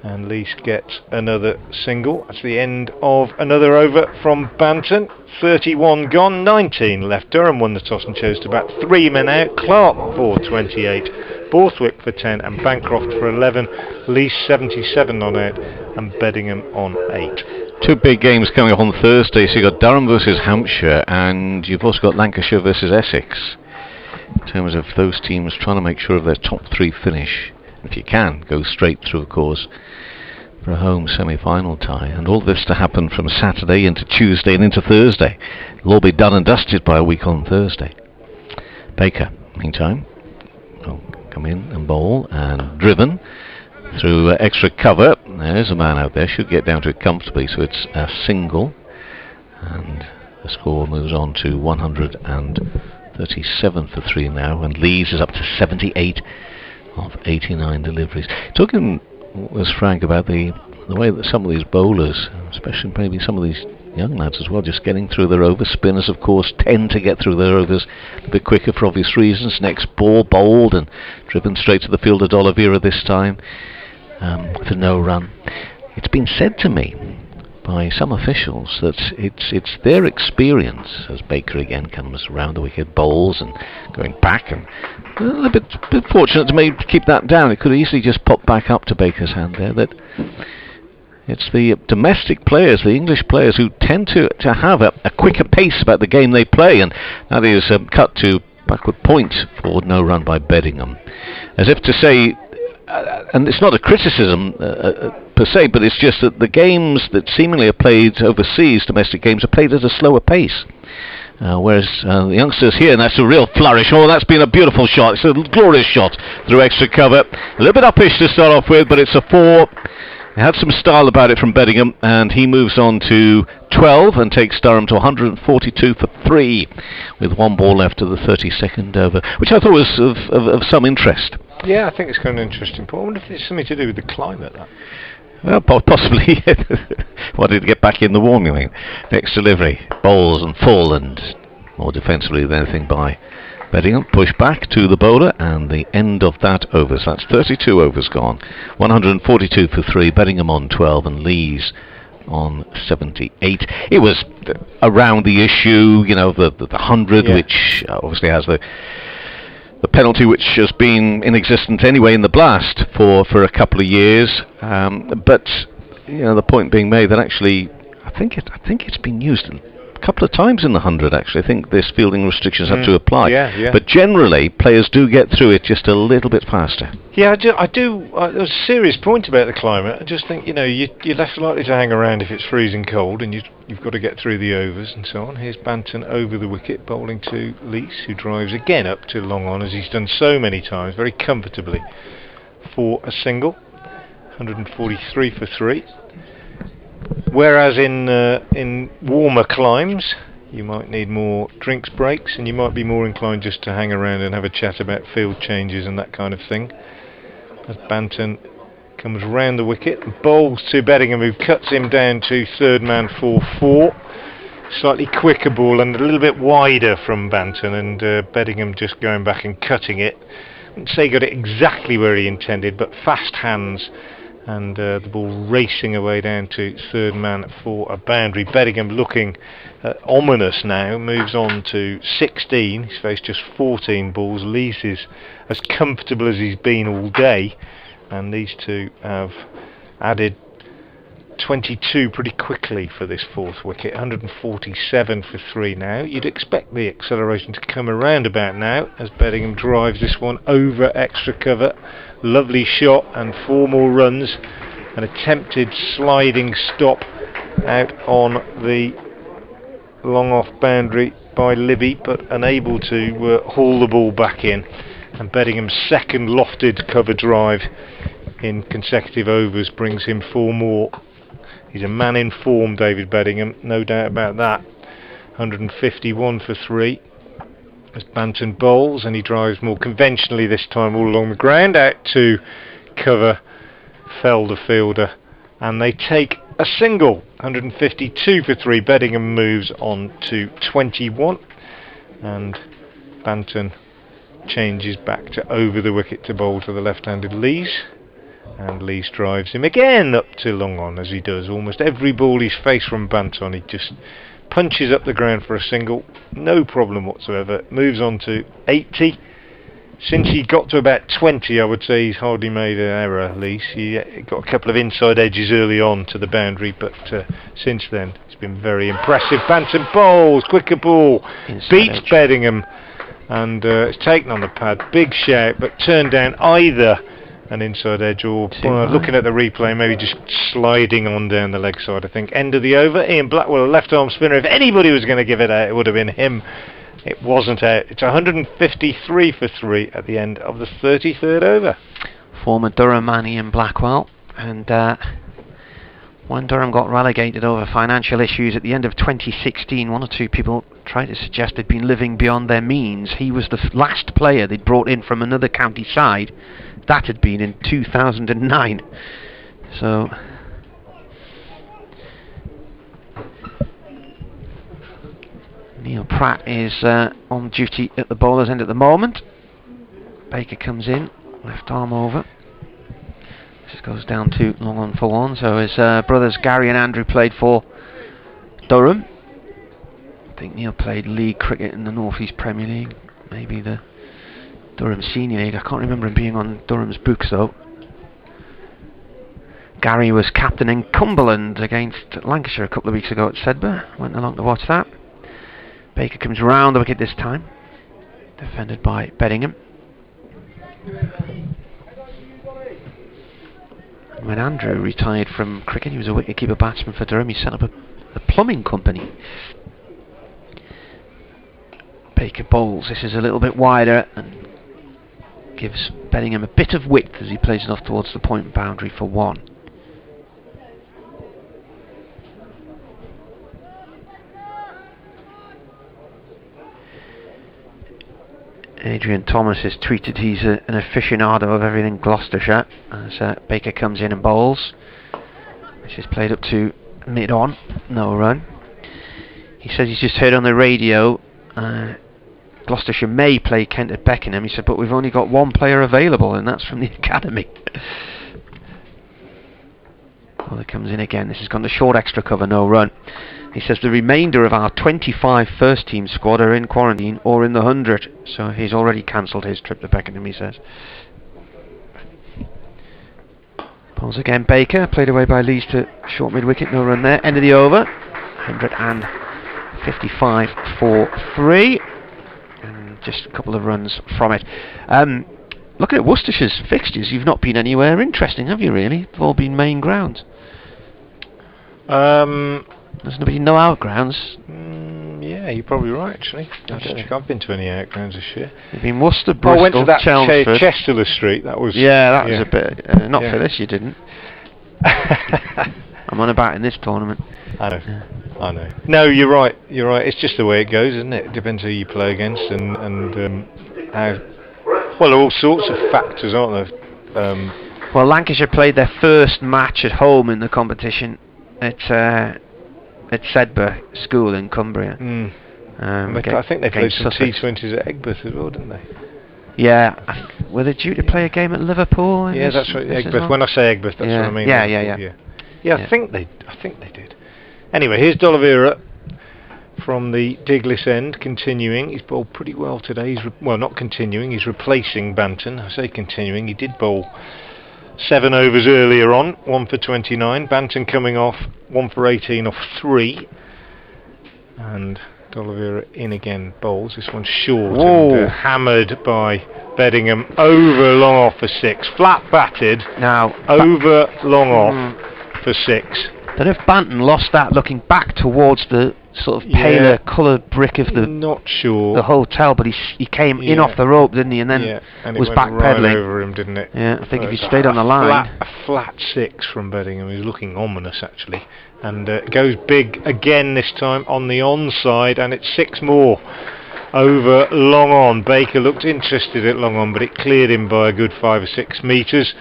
and Lees gets another single. That's the end of another over from Banton. 31 gone, 19 left. Durham won the toss and chose to bat. 3 men out. Clark for 28, Borthwick for 10, and Bancroft for 11. Lees 77 on out, and Bettingham on 8. Two big games coming up on Thursday. So you've got Durham versus Hampshire, and you've also got Lancashire versus Essex, in terms of those teams trying to make sure of their top 3 finish. If you can, go straight through, of course, for a home semi-final tie. And all this to happen from Saturday into Tuesday and into Thursday. It'll all be done and dusted by a week on Thursday. Baker, meantime, will come in and bowl, and driven through extra cover. There's a man out there, should get down to it comfortably, so it's a single, and the score moves on to 137 for 3 now, and Lees is up to 78 of 89 deliveries. Talking was Frank about the way that some of these bowlers, especially maybe some of these young lads as well, just getting through their overs. Spinners, of course, tend to get through their overs a bit quicker for obvious reasons. Next ball bowled and driven straight to the field of D'Oliveira this time, with a no run. It's been said to me by some officials that it's their experience, as Baker again comes round the wicket, bowls and going back, and a bit fortunate to maybe keep that down. It could easily just pop back up to Baker's hand there. That it's the domestic players, the English players, who tend to have a quicker pace about the game they play, and that is cut to backward point for no run by Bettingham, as if to say, and it's not a criticism per se, but it's just that the games that seemingly are played overseas, domestic games, are played at a slower pace. Whereas the youngsters here, and that's a real flourish. Oh, that's been a beautiful shot. It's a glorious shot through extra cover. A little bit uppish to start off with, but it's a 4. It had some style about it from Bettingham, and he moves on to 12 and takes Durham to 142 for 3, with 1 ball left of the 32nd over, which I thought was of some interest. Yeah, I think it's kind of an interesting point. I wonder if it's something to do with the climate, that. Well, possibly. Wanted to get back in the warm, you mean. Next delivery, bowls and full, and more defensively than anything by Bettingham. Push back to the bowler, and the end of that over. So that's 32 overs gone. 142 for 3, Bettingham on 12, and Lees on 78. It was around the issue, you know, the 100, yeah, which obviously has the penalty, which has been in existence anyway in the blast for a couple of years, but you know, the point being made that actually I think it's been used a couple of times in the 100 actually. I think there's fielding restrictions have to apply. Yeah. But generally, players do get through it just a little bit faster. Yeah, I do. There's a serious point about the climate. I just think, you're less likely to hang around if it's freezing cold, and you've got to get through the overs and so on. Here's Banton over the wicket, bowling to Lees, who drives again up to long on, as he's done so many times, very comfortably, for a single. 143 for 3. Whereas in warmer climes, you might need more drinks breaks, and you might be more inclined just to hang around and have a chat about field changes and that kind of thing. As Banton comes round the wicket and bowls to Bettingham, who cuts him down to third man for 4. Slightly quicker ball and a little bit wider from Banton, and Bettingham just going back and cutting it. I wouldn't say he got it exactly where he intended, but fast hands, and the ball racing away down to third man for a boundary. Bettingham looking ominous now, moves on to 16. He's faced just 14 balls. Lees is as comfortable as he's been all day, and these two have added 22 pretty quickly for this fourth wicket. 147 for 3 now. You'd expect the acceleration to come around about now as Bettingham drives this one over extra cover. Lovely shot and 4 more runs. An attempted sliding stop out on the long off boundary by Libby, but unable to haul the ball back in. And Bettingham's second lofted cover drive in consecutive overs brings him 4 more. He's a man in form, David Bettingham, no doubt about that. 151 for 3 as Banton bowls, and he drives more conventionally this time all along the ground, out to cover Felder fielder, and they take a single. 152 for 3. Bettingham moves on to 21, and Banton changes back to over the wicket to bowl to the left-handed Lees. And Lees drives him again up to long on, as he does almost every ball he's faced from Banton. He just punches up the ground for a single, no problem whatsoever. Moves on to 80. Since he got to about 20, I would say he's hardly made an error, Lees. He got a couple of inside edges early on to the boundary, but since then it's been very impressive. Banton bowls, quicker ball, beats Bettingham, and it's taken on the pad. Big shout, but turned down either an inside edge or looking at the replay, maybe just sliding on down the leg side. I think end of the over. Ian Blackwell, a left arm spinner. If anybody was going to give it out, it would have been him. It wasn't out. It's 153 for 3 at the end of the 33rd over. Former Durham man Ian Blackwell, and when Durham got relegated over financial issues at the end of 2016, 1 or 2 people tried to suggest they'd been living beyond their means. He was the last player they'd brought in from another county side. That had been in 2009. So Neil Pratt is on duty at the bowler's end at the moment. Baker comes in, left arm over. This goes down to long on for 1. So his brothers Gary and Andrew played for Durham. I think Neil played league cricket in the North East Premier League, maybe the Durham Senior League. I can't remember him being on Durham's books though. Gary was captain in Cumberland against Lancashire a couple of weeks ago at Sedbergh. Went along to watch that. Baker comes round the wicket this time, defended by Bettingham. When Andrew retired from cricket, he was a wicketkeeper batsman for Durham. He set up a plumbing company. Baker bowls. This is a little bit wider and gives Bettingham a bit of width as he plays it off towards the point boundary for 1. Adrian Thomas has tweeted he's an aficionado of everything Gloucestershire as Baker comes in and bowls. This is played up to mid-on, no run. He says he's just heard on the radio Gloucestershire may play Kent at Beckenham. He said, but we've only got 1 player available, and that's from the academy. Well, it comes in again. This has gone to short extra cover, no run. He says the remainder of our 25 first team squad are in quarantine or in the 100. So he's already cancelled his trip to Beckenham, he says. Pulls again, Baker, played away by Lees to short mid-wicket, no run there. End of the over, 55 for 3. And just a couple of runs from it. Looking at Worcestershire's fixtures, you've not been anywhere interesting, have you, really? They've all been main grounds. There's been no outgrounds. Yeah, you're probably right, actually. I don't think I've been to any outgrounds this year. You've been Worcester, Bristol, I went to that Chelmsford. Chesterler Street. That was... Yeah, that was a bit... not Yeah. for this, you didn't. I'm on about in this tournament. I know. Yeah. I know. No, you're right. You're right. It's just the way it goes, isn't it? It depends who you play against and how... Well, all sorts of factors, aren't there? Well, Lancashire played their first match at home in the competition at Sedbergh School in Cumbria. I think they played some T20s at Egbert as well, didn't they? Yeah. Were they due to play a game at Liverpool? Yeah, that's right. Egbert. Well? When I say Egbert, that's what I mean. Yeah, I think they did. Anyway, here's D'Oliveira from the Diglis end, continuing. He's bowled pretty well today. Well, not continuing. He's replacing Banton. I say continuing. He did bowl 7 overs earlier on, 1 for 29. Banton coming off 1 for 18 off 3, and D'Oliveira in again, bowls. This one's short and hammered by Bethingham over long off for 6. Flat batted now over long off for 6. Don't know if Banton lost that looking back towards the sort of paler coloured brick of the the hotel, but he came in off the rope, didn't he, and then was backpedaling. Right over him, didn't it? Yeah, I think if he stayed on the line, a flat 6 from Bettingham. He's looking ominous actually, and goes big again this time on the onside, and it's 6 more over long on. Baker looked interested at long on, but it cleared him by a good 5 or 6 metres.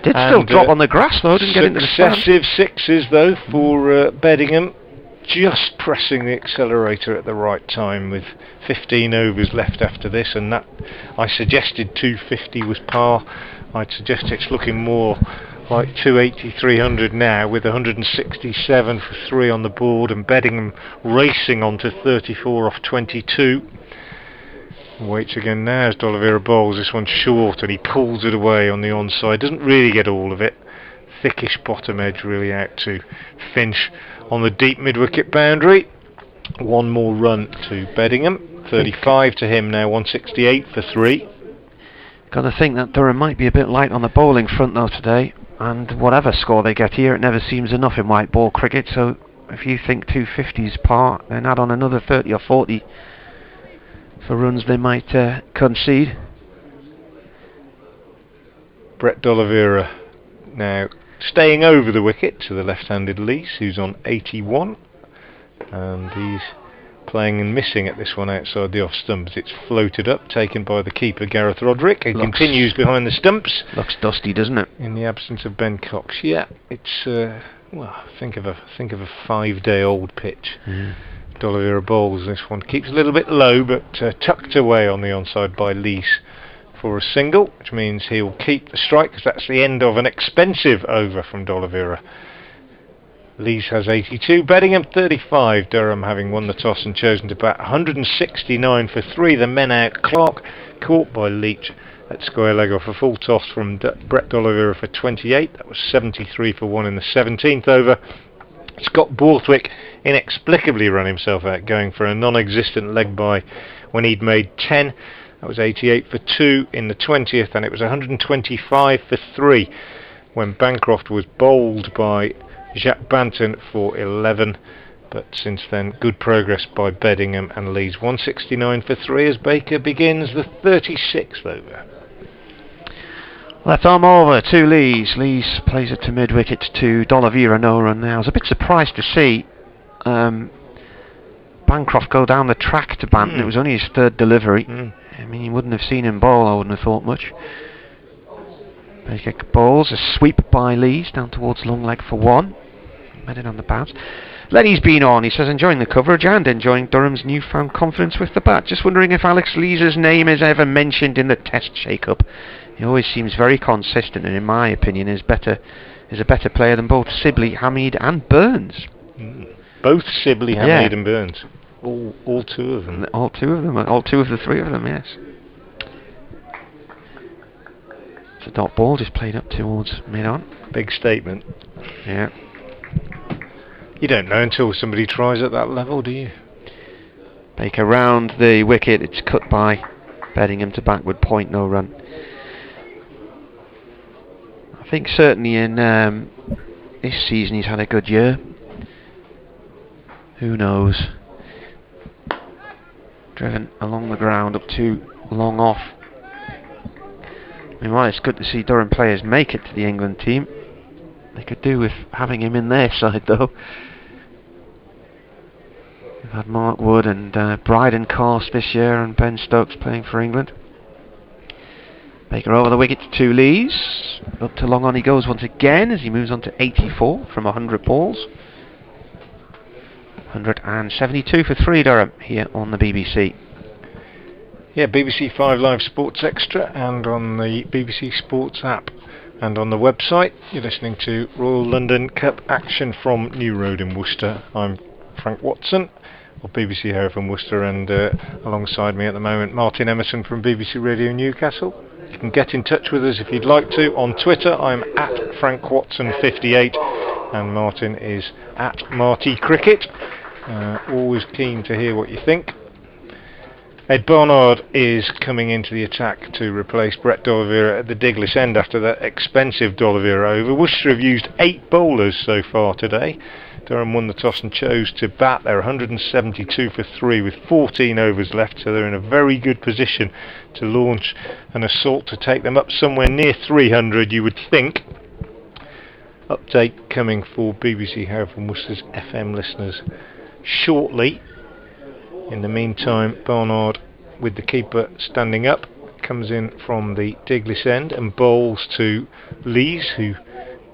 Did still drop on the grass though, didn't get into the stand. Successive 6s though for Bettingham, just pressing the accelerator at the right time with 15 overs left after this, and that I suggested 250 was par. I'd suggest it's looking more like 280, 300 now, with 167 for 3 on the board, and Bettingham racing on to 34 off 22. Waits again now as D'Oliveira bowls. This one's short and he pulls it away on the onside. Doesn't really get all of it. Thickish bottom edge really out to Finch on the deep mid-wicket boundary. 1 more run to Bettingham. 35 to him now, 168 for 3. Got to think that Durham might be a bit light on the bowling front though today, and whatever score they get here, it never seems enough in white ball cricket. So if you think 250 is par, then add on another 30 or 40 for runs they might concede. Brett D'Oliveira now staying over the wicket to the left-handed Lees, who's on 81, and he's playing and missing at this one outside the off stumps. It's floated up, taken by the keeper Gareth Roderick, and continues behind the stumps. Looks dusty, doesn't it? In the absence of Ben Cox. Yeah, it's well, think of a 5-day-old pitch. D'Oliveira bowls this one, keeps a little bit low, but tucked away on the onside by Lees for a single, which means he'll keep the strike, because that's the end of an expensive over from D'Oliveira. Lees has 82, Bettingham 35, Durham having won the toss and chosen to bat 169 for 3. The men out, Clark caught by Leach at square leg off a full toss from Brett D'Oliveira for 28. That was 73 for 1 in the 17th over. Scott Borthwick inexplicably run himself out, going for a non-existent leg by when he'd made 10. That was 88 for 2 in the 20th, and it was 125 for 3 when Bancroft was bowled by Jacques Banton for 11. But since then, good progress by Bettingham and Lees. 169 for 3 as Baker begins the 36th over. Left arm over to Lees. Lees plays it to mid-wicket to D'Oliveira, no run now. I was a bit surprised to see Bancroft go down the track to Banton. It was only his 3rd delivery. I mean, you wouldn't have seen him bowl, I wouldn't have thought much. Baker bowls, a sweep by Lees down towards long leg for 1. Met it on the bounce. Lenny's been on, he says, enjoying the coverage and enjoying Durham's newfound confidence with the bat. Just wondering if Alex Lees' name is ever mentioned in the Test shake-up. He always seems very consistent, and in my opinion is a better player than both Sibley, Hamid and Burns. Both Sibley, Hamid and Burns. All 2 of them. All 2 of them. All 2 of the 3 of them, yes. It's a dot ball just played up towards mid-on. Big statement. Yeah. You don't know until somebody tries at that level, do you? Baker round the wicket, it's cut by Bettingham to backward point, no run. I think certainly in this season he's had a good year. Who knows? Driven along the ground up too long off. I mean, while it's good to see Durham players make it to the England team, they could do with having him in their side though. We've had Mark Wood and Bryden Carse this year, and Ben Stokes playing for England. Baker over the wicket to 2 Lees. Up to long on he goes once again as he moves on to 84 from 100 balls. 172 for 3 Durham here on the BBC. Yeah, BBC 5 Live Sports Extra, and on the BBC Sports app and on the website. You're listening to Royal London Cup action from New Road in Worcester. I'm Frank Watson of BBC Hereford Worcester, and alongside me at the moment Martin Emerson from BBC Radio Newcastle. You can get in touch with us if you'd like to on Twitter. I'm at FrankWatson58 and Martin is at Marty Cricket. Always keen to hear what you think. Ed Barnard is coming into the attack to replace Brett D'Oliveira at the Diglis end after that expensive D'Oliveira over. Worcester have used 8 bowlers so far today. Durham won the toss and chose to bat. They're 172 for 3 with 14 overs left, so they're in a very good position to launch an assault to take them up somewhere near 300, you would think. Update coming for BBC Hereford Worcester's FM listeners shortly. In the meantime, Barnard, with the keeper standing up, comes in from the Diglis end and bowls to Lees, who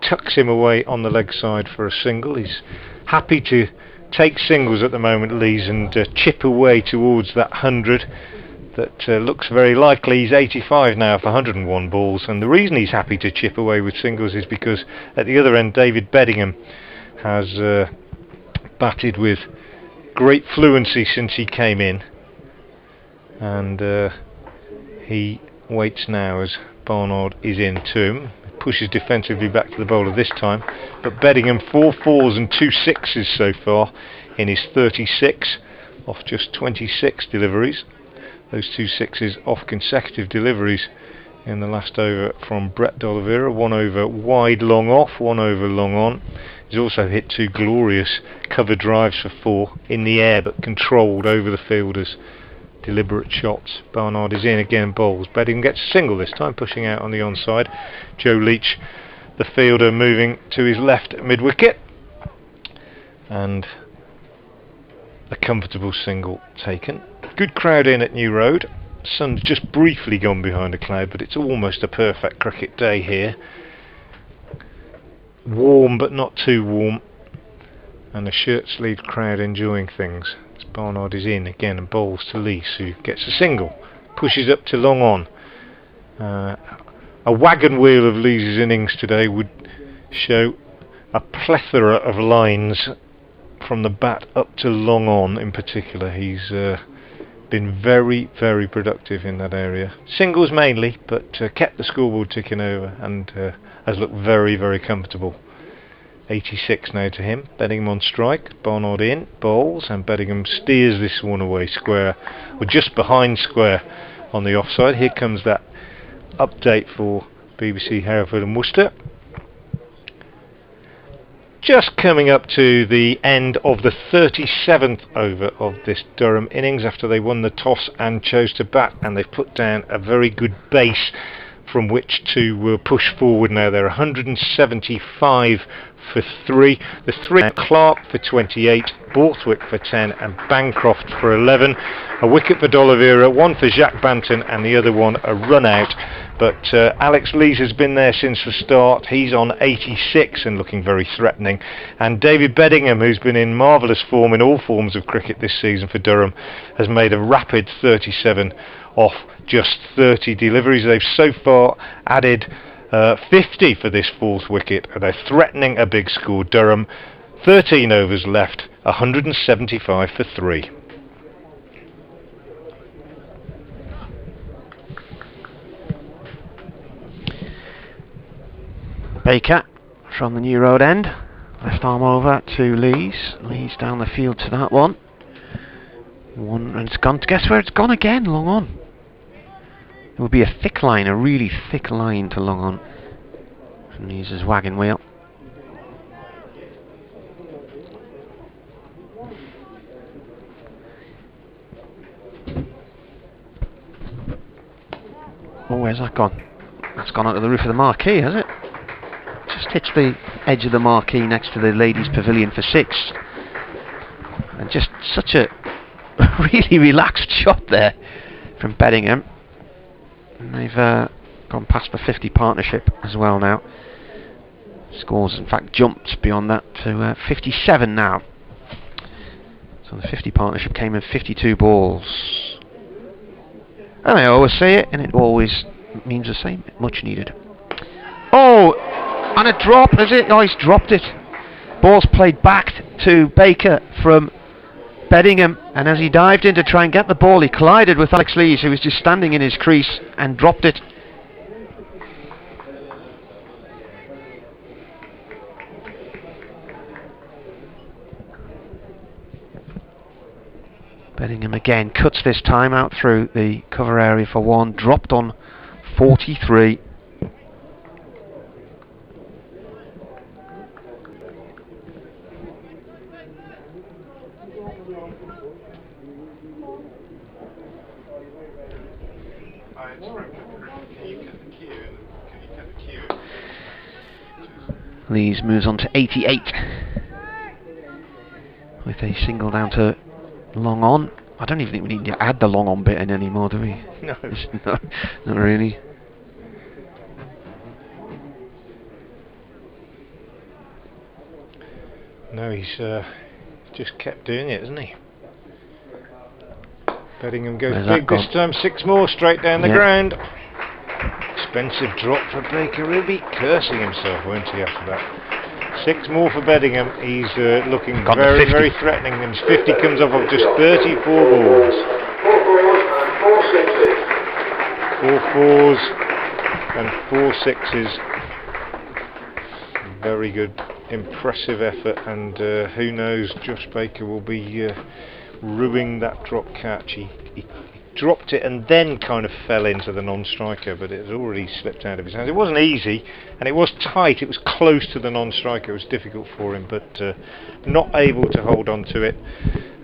tucks him away on the leg side for a single. He's happy to take singles at the moment, Lees, and chip away towards that 100 that looks very likely. He's 85 now for 101 balls, and the reason he's happy to chip away with singles is because at the other end David Bettingham has batted with great fluency since he came in, and he waits now as Barnard is in to him. Pushes defensively back to the bowler this time, but Bettingham 4 4s and 2 6s so far in his 36 off just 26 deliveries. Those 2 6s off consecutive deliveries in the last over from Brett D'Oliveira. 1 over wide long off, 1 over long on. He's also hit 2 glorious cover drives for 4 in the air but controlled over the fielders. Deliberate shots. Barnard is in again, bowls. Bettingham gets a single this time, pushing out on the onside. Joe Leach, the fielder, moving to his left at mid-wicket, and a comfortable single taken. Good crowd in at New Road. Sun's just briefly gone behind a cloud, but it's almost a perfect cricket day here. Warm but not too warm, and a shirt-sleeved crowd enjoying things. As Barnard is in again and bowls to Lees, who gets a single, pushes up to long on. A wagon wheel of Lees' innings today would show a plethora of lines from the bat up to long on in particular. He's been very, very productive in that area. Singles mainly, but kept the scoreboard ticking over and has looked very, very comfortable. 86 now to him. Bettingham on strike. Barnard in, bowls, and Bettingham steers this one away square, or just behind square on the offside. Here comes that update for BBC Hereford and Worcester. Just coming up to the end of the 37th over of this Durham innings after they won the toss and chose to bat, and they've put down a very good base from which to push forward now. They're 175 for 3. The 3 Clark for 28, Borthwick for 10 and Bancroft for 11. A wicket for D'Oliveira, 1 for Jacques Banton and the other one a run out. But Alex Lees has been there since the start. He's on 86 and looking very threatening. And David Bettingham, who's been in marvellous form in all forms of cricket this season for Durham, has made a rapid 37 off just 30 deliveries. They've so far added 50 for this 4th wicket, and they're threatening a big score. Durham, 13 overs left, 175 for 3. Baker from the New Road end, left arm over to Lees. Lees down the field to that one. One, and it's gone. Guess where it's gone again? Long on. It would be a thick line, a really thick line to long on. And he uses wagon wheel. Oh, where's that gone? That's gone onto the roof of the marquee, has it? Just hits the edge of the marquee next to the ladies' pavilion for 6. And just such a really relaxed shot there from Bettingham. And they've gone past the 50 partnership as well now. Scores, in fact, jumped beyond that to 57 now. So the 50 partnership came in 52 balls. And I always say it, and it always means the same. Much needed. Oh, and a drop, is it? Oh, he's dropped it. Ball's played back to Baker from Bettingham, and as he dived in to try and get the ball, he collided with Alex Lees, who was just standing in his crease, and dropped it. Bettingham again cuts this time out through the cover area for 1, dropped on 43. Lees moves on to 88 with a single down to long on. I don't even think we need to add the long on bit in anymore, do we? No. No, not really. No, he's just kept doing it, hasn't he? Bettingham goes Where's big this time, 6 more straight down the ground. Expensive drop for Baker. He'll be cursing himself, won't he, after that? 6 more for Bettingham. He's looking very, very threatening. And his 50 comes off of just 34 balls. 4 4s and 4 6s. Very good, impressive effort. And who knows, Josh Baker will be ruining that drop catch. He dropped it and then kind of fell into the non-striker, but it had already slipped out of his hands. It wasn't easy, and it was tight. It was close to the non-striker. It was difficult for him, but not able to hold on to it.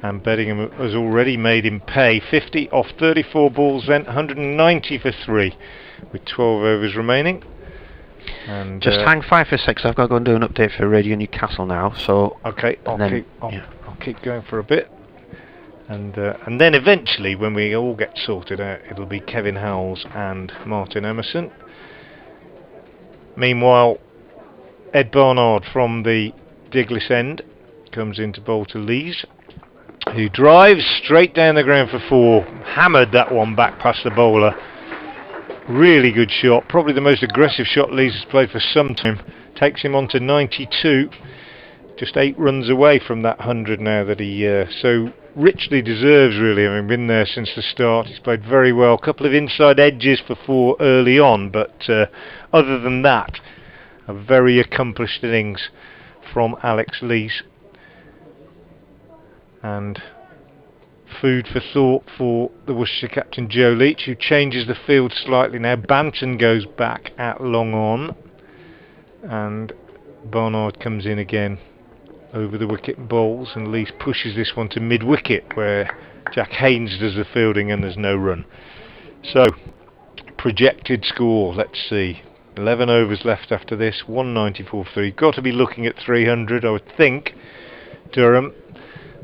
And Bettingham has already made him pay. 50 off 34 balls then, 190 for 3, with 12 overs remaining. And just hang 5 for 6. I've got to go and do an update for Radio Newcastle now. So okay, I'll keep going for a bit. And then eventually, when we all get sorted out, it'll be Kevin Howells and Martin Emerson. Meanwhile, Ed Barnard from the Diglis end comes in to bowl to Lees, who drives straight down the ground for 4. Hammered that one back past the bowler. Really good shot. Probably the most aggressive shot Lees has played for some time. Takes him on to 92. Just 8 runs away from that 100 now that he so richly deserves, really, having been there since the start. He's played very well. A couple of inside edges for 4 early on, but other than that, a very accomplished innings from Alex Lees. And food for thought for the Worcestershire captain Joe Leach, who changes the field slightly now. Banton goes back at long on, and Barnard comes in again over the wicket and bowls, and Lees pushes this one to mid-wicket, where Jack Haynes does the fielding and there's no run. So, projected score, let's see. 11 overs left after this, 194 for 3. Got to be looking at 300, I would think. Durham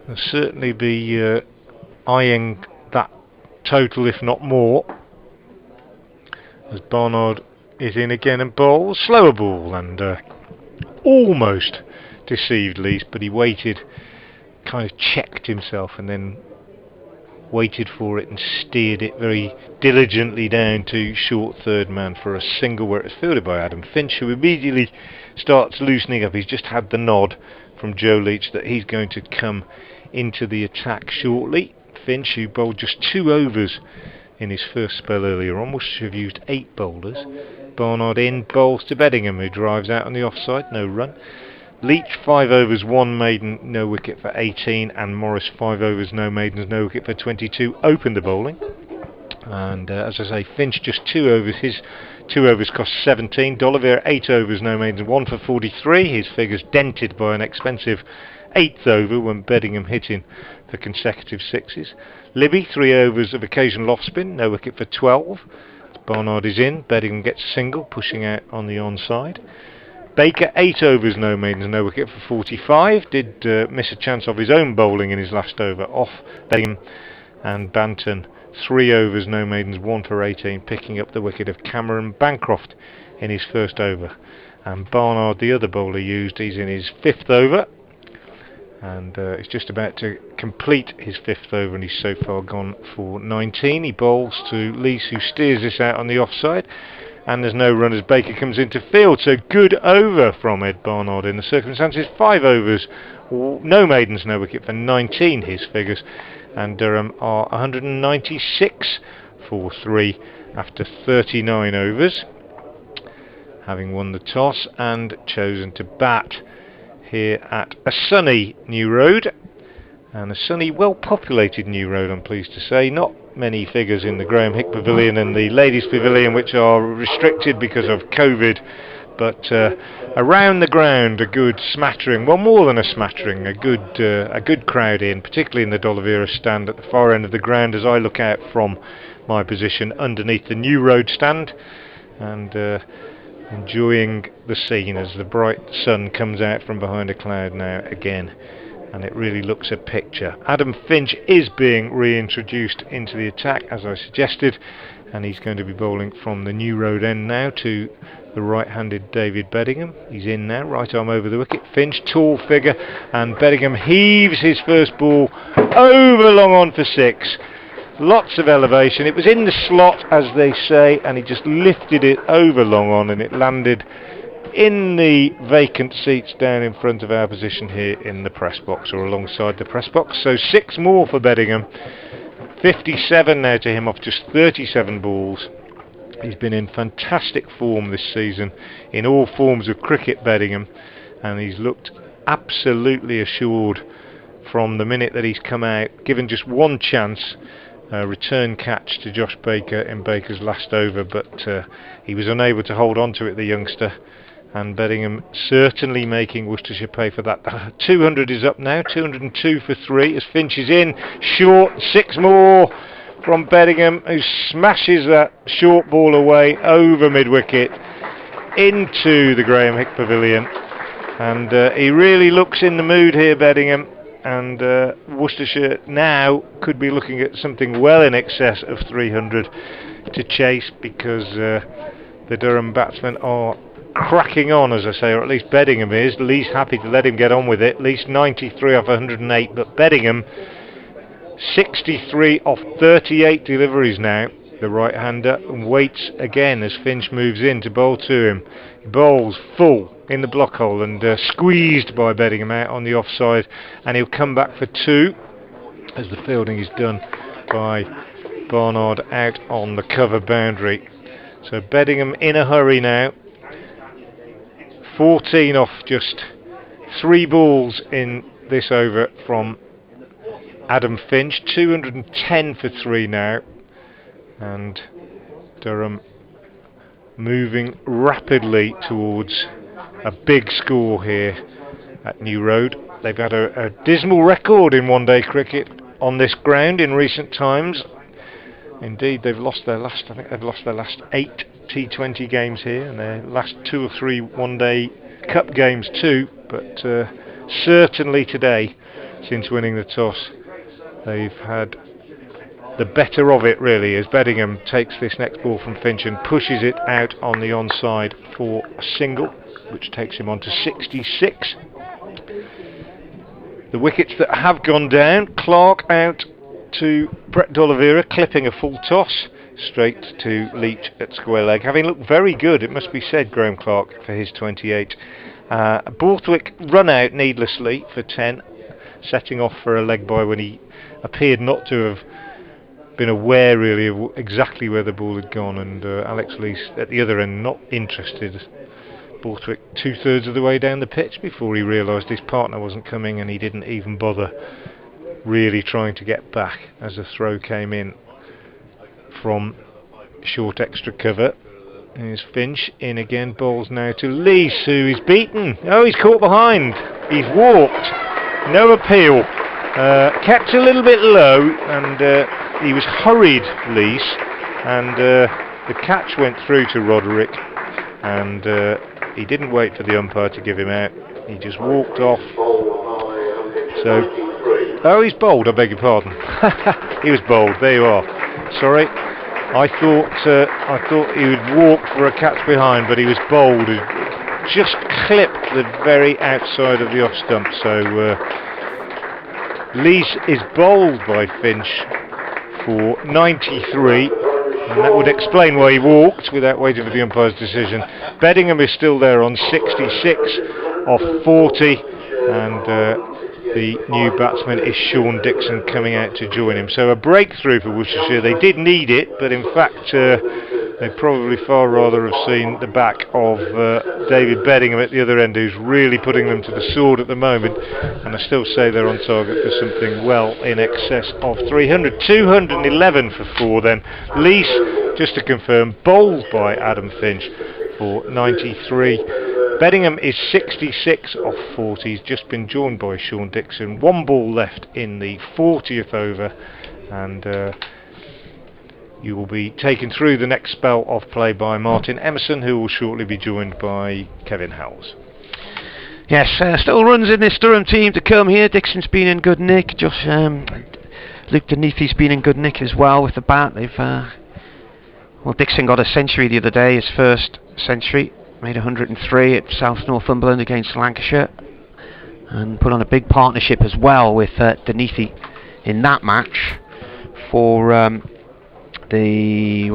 will certainly be eyeing that total, if not more. As Barnard is in again and bowls. Slower ball, and almost deceived Lees, but he waited, kind of checked himself, and then waited for it and steered it very diligently down to short third man for a single, where it was fielded by Adam Finch, who immediately starts loosening up. He's just had the nod from Joe Leach that he's going to come into the attack shortly. Finch, who bowled just 2 overs in his first spell earlier on. Worcestershire have used 8 bowlers. Barnard in, bowls to Bettingham, who drives out on the offside, no run. Leach 5 overs 1 maiden no wicket for 18, and Morris 5 overs no maidens no wicket for 22 opened the bowling. And as I say, Finch just 2 overs. His 2 overs cost 17. D'Oliveira 8 overs no maidens 1 for 43. His figures dented by an expensive 8th over when Bettingham hit him for consecutive sixes. Libby 3 overs of occasional off spin, no wicket for 12. Barnard is in. Bettingham gets a single, pushing out on the onside. Baker 8 overs no maidens no wicket for 45. Did miss a chance of his own bowling in his last over off Bettingham. And Banton 3 overs no maidens 1 for 18, picking up the wicket of Cameron Bancroft in his first over. And Barnard, the other bowler used, he's in his 5th over, and he's just about to complete his 5th over, and he's so far gone for 19. He bowls to Lees, who steers this out on the offside, and there's no run as Baker comes into field. So good over from Ed Barnard in the circumstances. 5 overs, no maidens no wicket for 19, his figures. And Durham are 196 for 3 after 39 overs, having won the toss and chosen to bat here at a sunny New Road, and a sunny, well populated New Road, I'm pleased to say. Not many figures in the Graham Hick Pavilion and the Ladies Pavilion, which are restricted because of COVID, but around the ground a good smattering, well, more than a smattering, a good crowd in, particularly in the D'Oliveira stand at the far end of the ground as I look out from my position underneath the New Road stand, and enjoying the scene as the bright sun comes out from behind a cloud now again, and it really looks a picture. Adam Finch is being reintroduced into the attack, as I suggested, and he's going to be bowling from the New Road end now to the right-handed David Bettingham. He's in now, right arm over the wicket. Finch, tall figure, and Bettingham heaves his first ball over long on for 6. Lots of elevation. It was in the slot, as they say, and he just lifted it over long on, and it landed in the vacant seats down in front of our position here in the press box, or alongside the press box. So 6 more for Bettingham. 57 now to him off just 37 balls. He's been in fantastic form this season in all forms of cricket, Bettingham, and he's looked absolutely assured from the minute that he's come out, given just one chance, return catch to Josh Baker in Baker's last over, but he was unable to hold on to it, the youngster, and Bettingham certainly making Worcestershire pay for that. 200 is up now, 202 for 3 as Finch is in, short, 6 more from Bettingham, who smashes that short ball away over mid-wicket into the Graham Hick Pavilion, and he really looks in the mood here, Bettingham, and Worcestershire now could be looking at something well in excess of 300 to chase, because the Durham batsmen are cracking on, as I say, or at least Bettingham is. Lee's happy to let him get on with it. Lee's 93 off 108, but Bettingham 63 off 38 deliveries now, the right-hander, and waits again as Finch moves in to bowl to him. He bowls full in the block hole and squeezed by Bettingham out on the offside, and he'll come back for 2 as the fielding is done by Barnard out on the cover boundary. So Bettingham in a hurry now, 14 off just 3 balls in this over from Adam Finch, 210 for 3 now, and Durham moving rapidly towards a big score here at New Road. They've had a dismal record in one-day cricket on this ground in recent times. Indeed, they've lost their last, I think they've lost their last 8 T20 games here, and their last 2 or 3 one-day cup games too, but certainly today, since winning the toss, they've had the better of it, really, as Bettingham takes this next ball from Finch and pushes it out on the onside for a single, which takes him on to 66. The wickets that have gone down: Clark out to Brett D'Oliveira, clipping a full toss straight to Leach at square leg, having looked very good, it must be said, Graham Clark, for his 28. Borthwick run out needlessly for 10, setting off for a leg by when he appeared not to have been aware really of exactly where the ball had gone, and Alex Lees at the other end not interested Borthwick 2/3 of the way down the pitch before he realised his partner wasn't coming, and he didn't even bother really trying to get back as the throw came in from short extra cover. Here's Finch in again, bowls now to Lees, who is beaten. Oh, he's caught behind. He's walked. No appeal. Kept a little bit low, and he was hurried, Lees, and the catch went through to Roderick, and he didn't wait for the umpire to give him out. He just walked off. So, oh, he's bowled, I beg your pardon. He was bowled, there you are. Sorry. I thought he would walk for a catch behind, but he was bowled. He just clipped the very outside of the off stump. So Lees is bowled by Finch for 93, and that would explain why he walked without waiting for the umpire's decision. Bettingham is still there on 66 off 40, and the new batsman is Sean Dixon coming out to join him. So a breakthrough for Worcestershire. They did need it, but in fact they probably far rather have seen the back of David Bettingham at the other end, who's really putting them to the sword at the moment. And I still say they're on target for something well in excess of 300. 211 for 4 then. Lees, just to confirm, bowled by Adam Finch for 93. Bettingham is 66 off 40. He's just been joined by Sean Dixon. 1 ball left in the 40th over, and you will be taken through the next spell of play by Martin Emerson, who will shortly be joined by Kevin Howells. Yes, still runs in this Durham team to come here. Dixon's been in good nick. Luke Denethi's been in good nick as well with the bat. Well, Dixon got a century the other day, his first century. Made 103 at South Northumberland against Lancashire, and put on a big partnership as well with Denethi in that match for the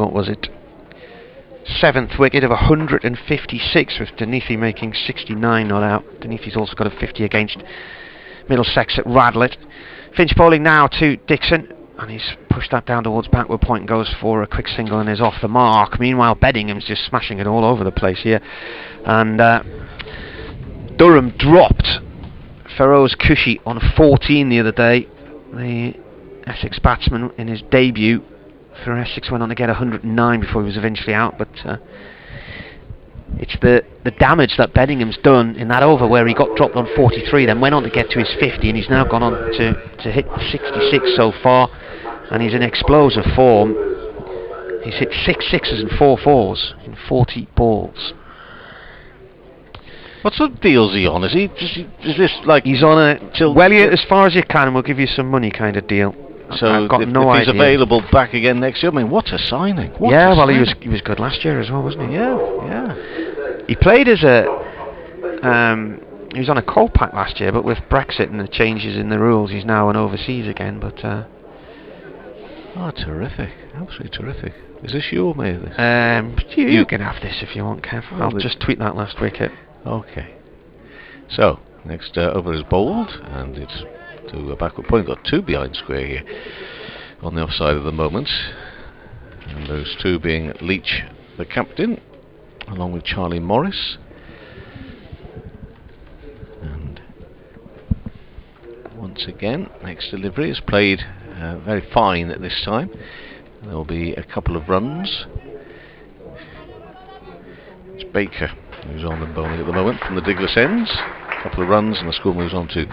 7th wicket of 156, with Denethi making 69 not out. Denethi's also got a 50 against Middlesex at Radlett. Finch bowling now to Dixon, and he's pushed that down towards backward point and goes for a quick single and is off the mark. Meanwhile, Beddingham's just smashing it all over the place here, and Durham dropped Feroz Kushi on 14 the other day. The Essex batsman in his debut for Essex went on to get 109 before he was eventually out, but it's the damage that Beddingham's done in that over where he got dropped on 43, then went on to get to his 50, and he's now gone on to hit 66 so far, and he's in explosive form. He's hit 6 sixes and 4 fours in 40 balls. What sort of deal is he on? Is this like he's on a as far as you can, and we'll give you some money kind of deal. So I've got if idea. He's available back again next year, I mean, what a signing! He was good last year as well, wasn't he? Yeah. He played as he was on a cold pack last year, but with Brexit and the changes in the rules, he's now on overseas again. But terrific! Absolutely terrific. Is this your mate? You can have this if you want, Kev. I'll just tweet that last wicket. Okay. So next over is bowled, and it's to a backward point. Got 2 behind square here on the offside at the moment, and those 2 being Leach, the captain, along with Charlie Morris. And once again, next delivery is played very fine at this time. There will be a couple of runs. It's Baker who's on the bowling at the moment from the Diglas ends. A couple of runs, and the score moves on to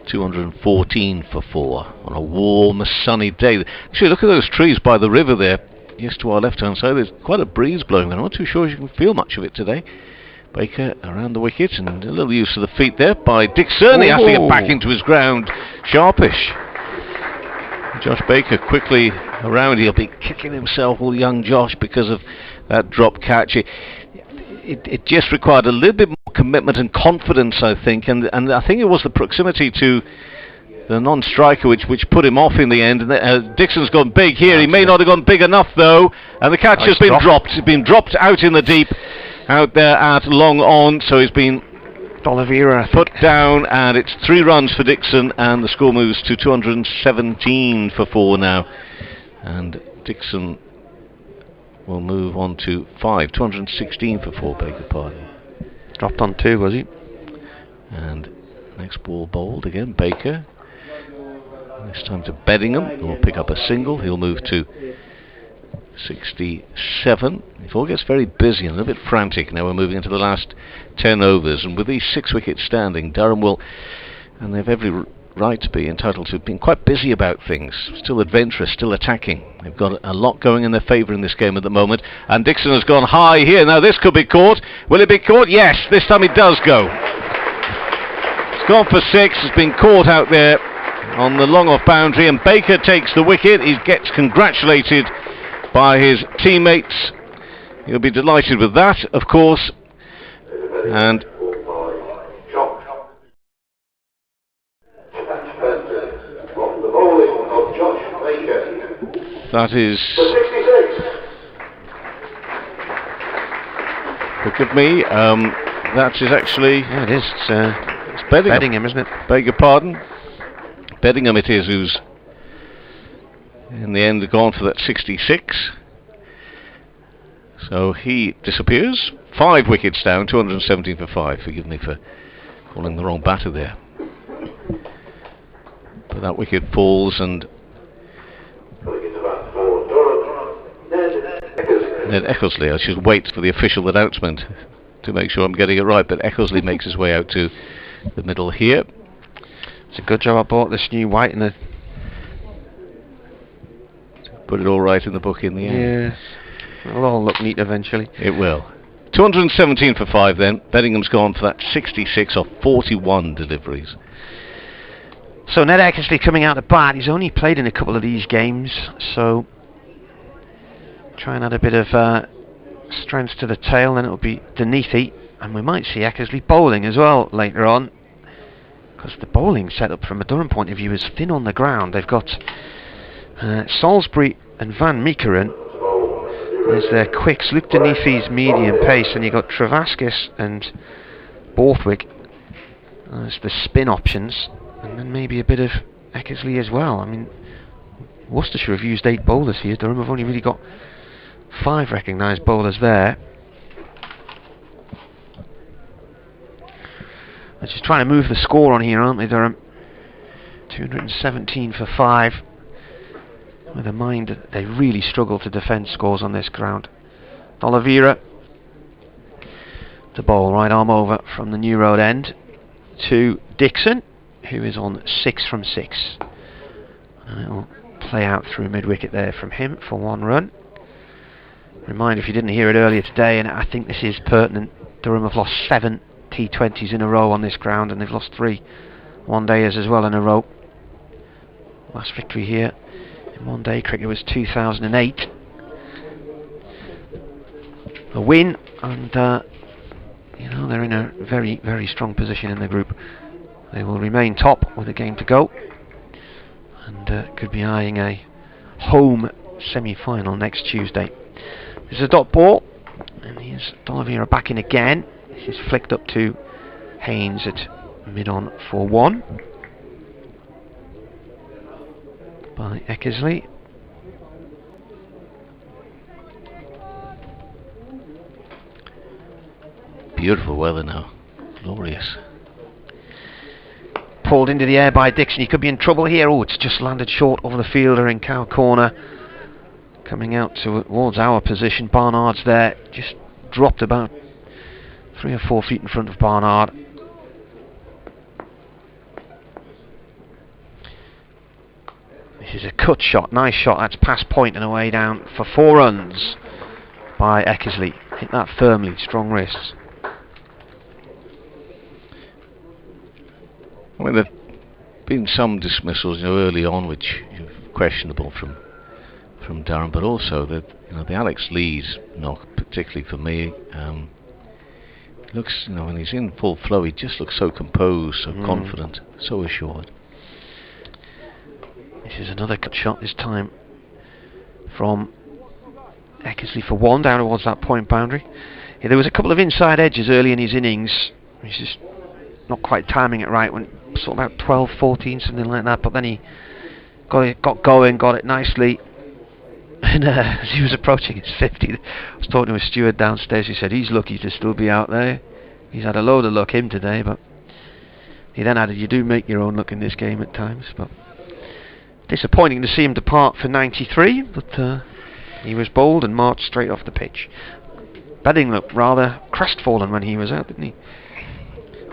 214 for 4 on a warm, sunny day. Actually, look at those trees by the river there. Yes, to our left-hand side, there's quite a breeze blowing there. I'm not too sure you can feel much of it today. Baker around the wicket, and a little use of the feet there by Dixon. He has to get back into his ground sharpish. Josh Baker quickly around. He'll be kicking himself, all young Josh, because of that drop catch. It just required a little bit more commitment and confidence, I think, and I think it was the proximity to the non-striker which put him off in the end. And Dixon's gone big here. He may not have gone big enough though, and the catch has been dropped. It's been dropped out in the deep, out there at long on. So he's been put down, and it's 3 runs for Dixon, and the score moves to 217 for 4 now, and Dixon will move on to 216 for 4, beg your pardon. Dropped on 2, was he? And next ball bowled again, Baker. This time to Bethingham, who will pick up a single. He'll move to 67. It all gets very busy and a little bit frantic. Now we're moving into the last 10 overs, and with these 6 wickets standing, Durham will, and they've every right to be entitled to, being quite busy about things, still adventurous, still attacking. They've got a lot going in their favour in this game at the moment, and Dixon has gone high here. Now this could be caught. Will it be caught? Yes, this time it does go. It's gone for 6. It's been caught out there on the long off boundary, and Baker takes the wicket. He gets congratulated by his teammates. He'll be delighted with that, of course, and that is, forgive me, that is actually, yeah, it is. it's Bethingham. Bethingham, isn't it? Beg your pardon. Bethingham it is, who's in the end gone for that 66. So he disappears. 5 wickets down, 217 for 5. Forgive me for calling the wrong batter there. But that wicket falls, and Ned Eckersley, I should wait for the official announcement to make sure I'm getting it right, but Eckersley makes his way out to the middle here. It's a good job I bought this new white in the... Put it all right in the book in the end. Yeah, it'll all look neat eventually. It will. 217 for 5 then. Bethingham's gone for that 66 off 41 deliveries. So Ned Eckersley coming out to bat. He's only played in a couple of these games, so try and add a bit of strength to the tail, then it'll be Denethy, and we might see Eckersley bowling as well later on, because the bowling setup from a Durham point of view is thin on the ground. They've got Salisbury and Van Meekeren. There's their quicks, Luke Denethy's medium pace, and you've got Travaskis and Borthwick as the spin options, and then maybe a bit of Eckersley as well. I mean, Worcestershire have used 8 bowlers here. Durham have only really got 5 recognised bowlers there. They're just trying to move the score on here, aren't they, Durham? 217 for 5. With a mind that they really struggle to defend scores on this ground. Oliveira to bowl, right arm over from the New Road end to Dixon, who is on 6 from 6. And it'll play out through mid-wicket there from him for 1 run. Reminder, if you didn't hear it earlier today, and I think this is pertinent, Durham have lost 7 T20s in a row on this ground, and they've lost 3 one-dayers as well in a row. Last victory here in one-day cricket was 2008. A win, and you know, they're in a very, very strong position in the group. They will remain top with a game to go, and could be eyeing a home semi-final next Tuesday. This is a dot ball, and here's Oliveira back in again. This is flicked up to Haynes at mid-on for 1 by Eckersley. Beautiful weather now. Glorious. Pulled into the air by Dixon. He could be in trouble here. Oh, it's just landed short over the fielder in cow corner. Coming out towards our position. Barnard's there. Just dropped about 3 or 4 feet in front of Barnard. This is a cut shot. Nice shot. That's past point and away down for 4 runs by Eckersley. Hit that firmly. Strong wrists. I mean, there've been some dismissals, you know, early on, which are questionable from Durham, but also the Alex Lees knock, particularly for me, looks, you know, when he's in full flow, he just looks so composed, so confident, so assured. This is another cut shot, this time from Eckersley for 1 down towards that point boundary. Yeah, there was a couple of inside edges early in his innings. He's just not quite timing it right, when sort of about 12, 14, something like that, but then he got going, got it nicely. And as he was approaching his 50, I was talking to a steward downstairs. He said he's lucky to still be out there. He's had a load of luck him today, but he then added, you do make your own luck in this game at times. But disappointing to see him depart for 93, but he was bowled and marched straight off the pitch. Bethingham looked rather crestfallen when he was out, didn't he?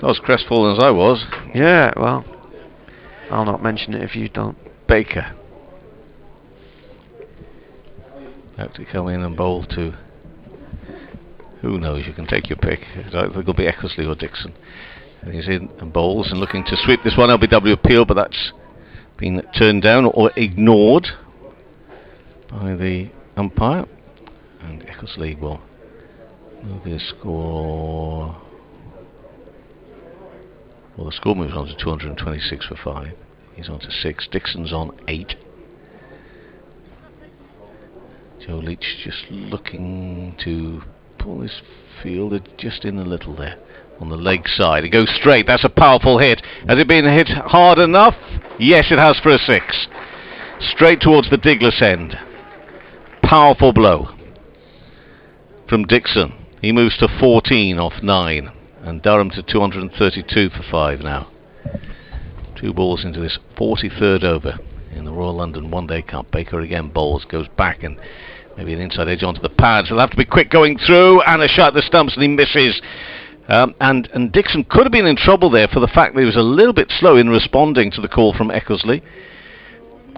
Not as crestfallen as I was. Yeah, well, I'll not mention it if you don't. Baker. About to come in and bowl to... Who knows, you can take your pick. I think it'll be Eckersley or Dixon. And he's in and bowls and looking to sweep this one. LBW appeal, but that's been turned down or ignored by the umpire. And Eckersley will move his score. Well, the score moves on to 226 for 5. He's on to 6. Dixon's on 8. Joe Leach just looking to pull his fielder just in a little there on the leg side. It goes straight. That's a powerful hit. Has it been hit hard enough? Yes, it has for a 6. Straight towards the Diglas end. Powerful blow from Dixon. He moves to 14 off 9, and Durham to 232 for 5 now. 2 balls into this 43rd over in the Royal London One Day Cup. Baker again bowls, goes back and maybe an inside edge onto the pads. He'll have to be quick going through, and a shot at the stumps, and he misses. And Dixon could have been in trouble there for the fact that he was a little bit slow in responding to the call from Eckersley,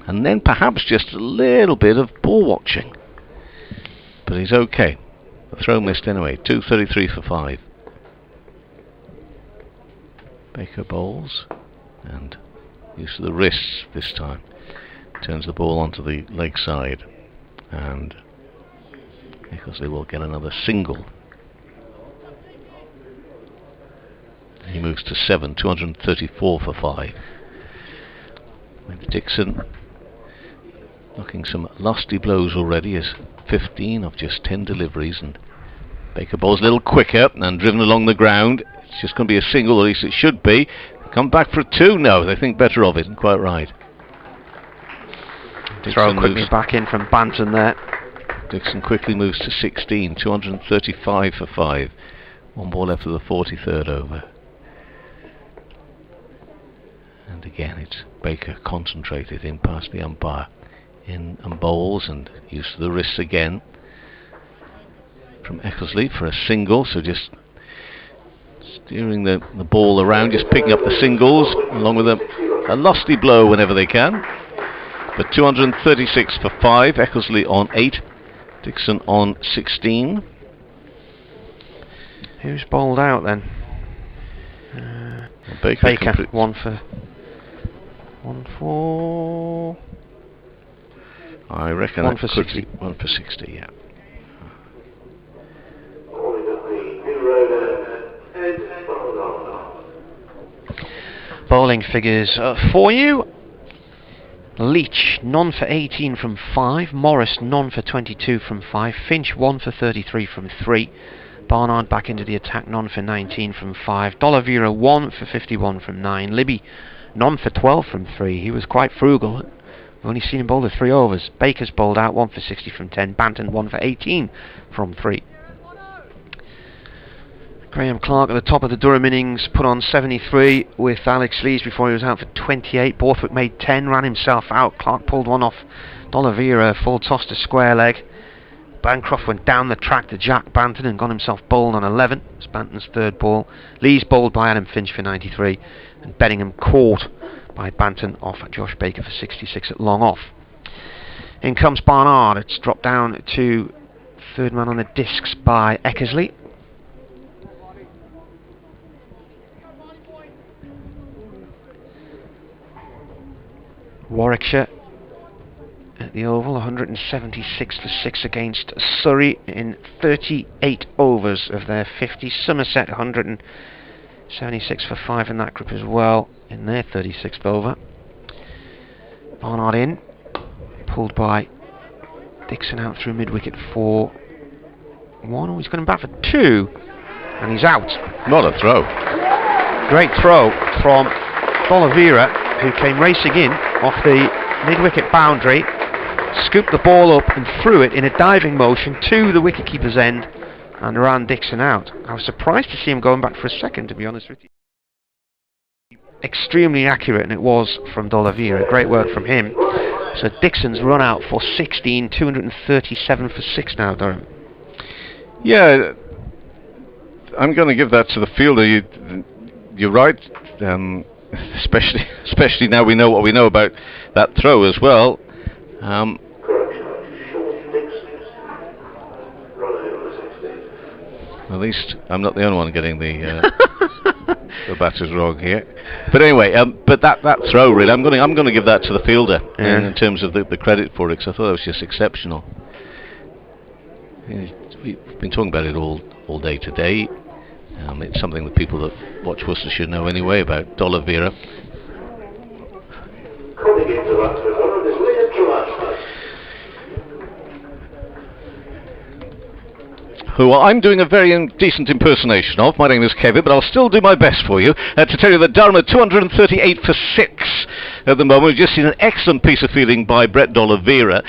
and then perhaps just a little bit of ball watching. But he's okay. The throw missed anyway. 233 for 5. Baker bowls, and use of the wrists this time. Turns the ball onto the leg side, and Eckersley will get another single. He moves to 7, 234 for 5. With Dixon knocking some lusty blows already, as 15 of just 10 deliveries, and Baker bowls a little quicker and driven along the ground. It's just going to be a single, or at least it should be. Come back for a 2? No, they think better of it, and quite right. Throw quickly back in from Banton there. Dixon quickly moves to 16, 235 for 5. 1 ball left of the 43rd over. And again, it's Baker concentrated in past the umpire. In and bowls, and use of the wrists again from Eckersley for a single. So just steering the ball around, just picking up the singles, along with a lusty blow whenever they can. But 236 for 5. Eckersley on 8. Dixon on 16. Who's bowled out then? Baker. 1 for... I reckon 1 for 60. 1 for 60, yeah. Bowling figures for you. Leach, none for 18 from 5. Morris, none for 22 from 5. Finch, 1 for 33 from 3. Barnard back into the attack, none for 19 from 5. D'Oliveira, 1 for 51 from 9. Libby, none for 12 from 3. He was quite frugal. We've only seen him bowl the 3 overs. Baker's bowled out, 1 for 60 from 10. Banton, 1 for 18 from 3. Graham Clark at the top of the Durham innings put on 73 with Alex Lees before he was out for 28. Borthwick made 10, ran himself out. Clark pulled one off D'Oliveira, full toss to square leg. Bancroft went down the track to Jack Banton and got himself bowled on 11. It's Banton's 3rd ball. Lees bowled by Adam Finch for 93, and Bettingham caught by Banton off Josh Baker for 66 at long off. In comes Barnard. It's dropped down to 3rd man on the discs by Eckersley. Warwickshire at the Oval, 176 for 6 against Surrey in 38 overs of their 50. Somerset 176 for 5 in that group as well in their 36th over. Barnard in, pulled by Dixon out through mid-wicket for 1. Oh, he's going back for 2, and he's out. Not a throw. Great throw from D'Oliveira, who came racing in off the mid-wicket boundary, scooped the ball up and threw it in a diving motion to the wicketkeeper's end and ran Dixon out. I was surprised to see him going back for a second, to be honest with you. Extremely accurate, and it was from D'Oliveira. Great work from him. So Dixon's run out for 16, 237 for 6 now, Durham. Yeah, I'm going to give that to the fielder. You're right, especially now we know what we know about that throw as well. At least I'm not the only one getting the the batters wrong here. But anyway, but that throw really, I'm going to give that to the fielder in terms of the credit for it, because I thought it was just exceptional. We've been talking about it all day today. It's something that people that watch Worcestershire know anyway about D'Oliveira. Who I'm doing a very decent impersonation of. My name is Kevin, but I'll still do my best for you to tell you that Durham are 238 for 6 at the moment. We've just seen an excellent piece of fielding by Brett D'Oliveira,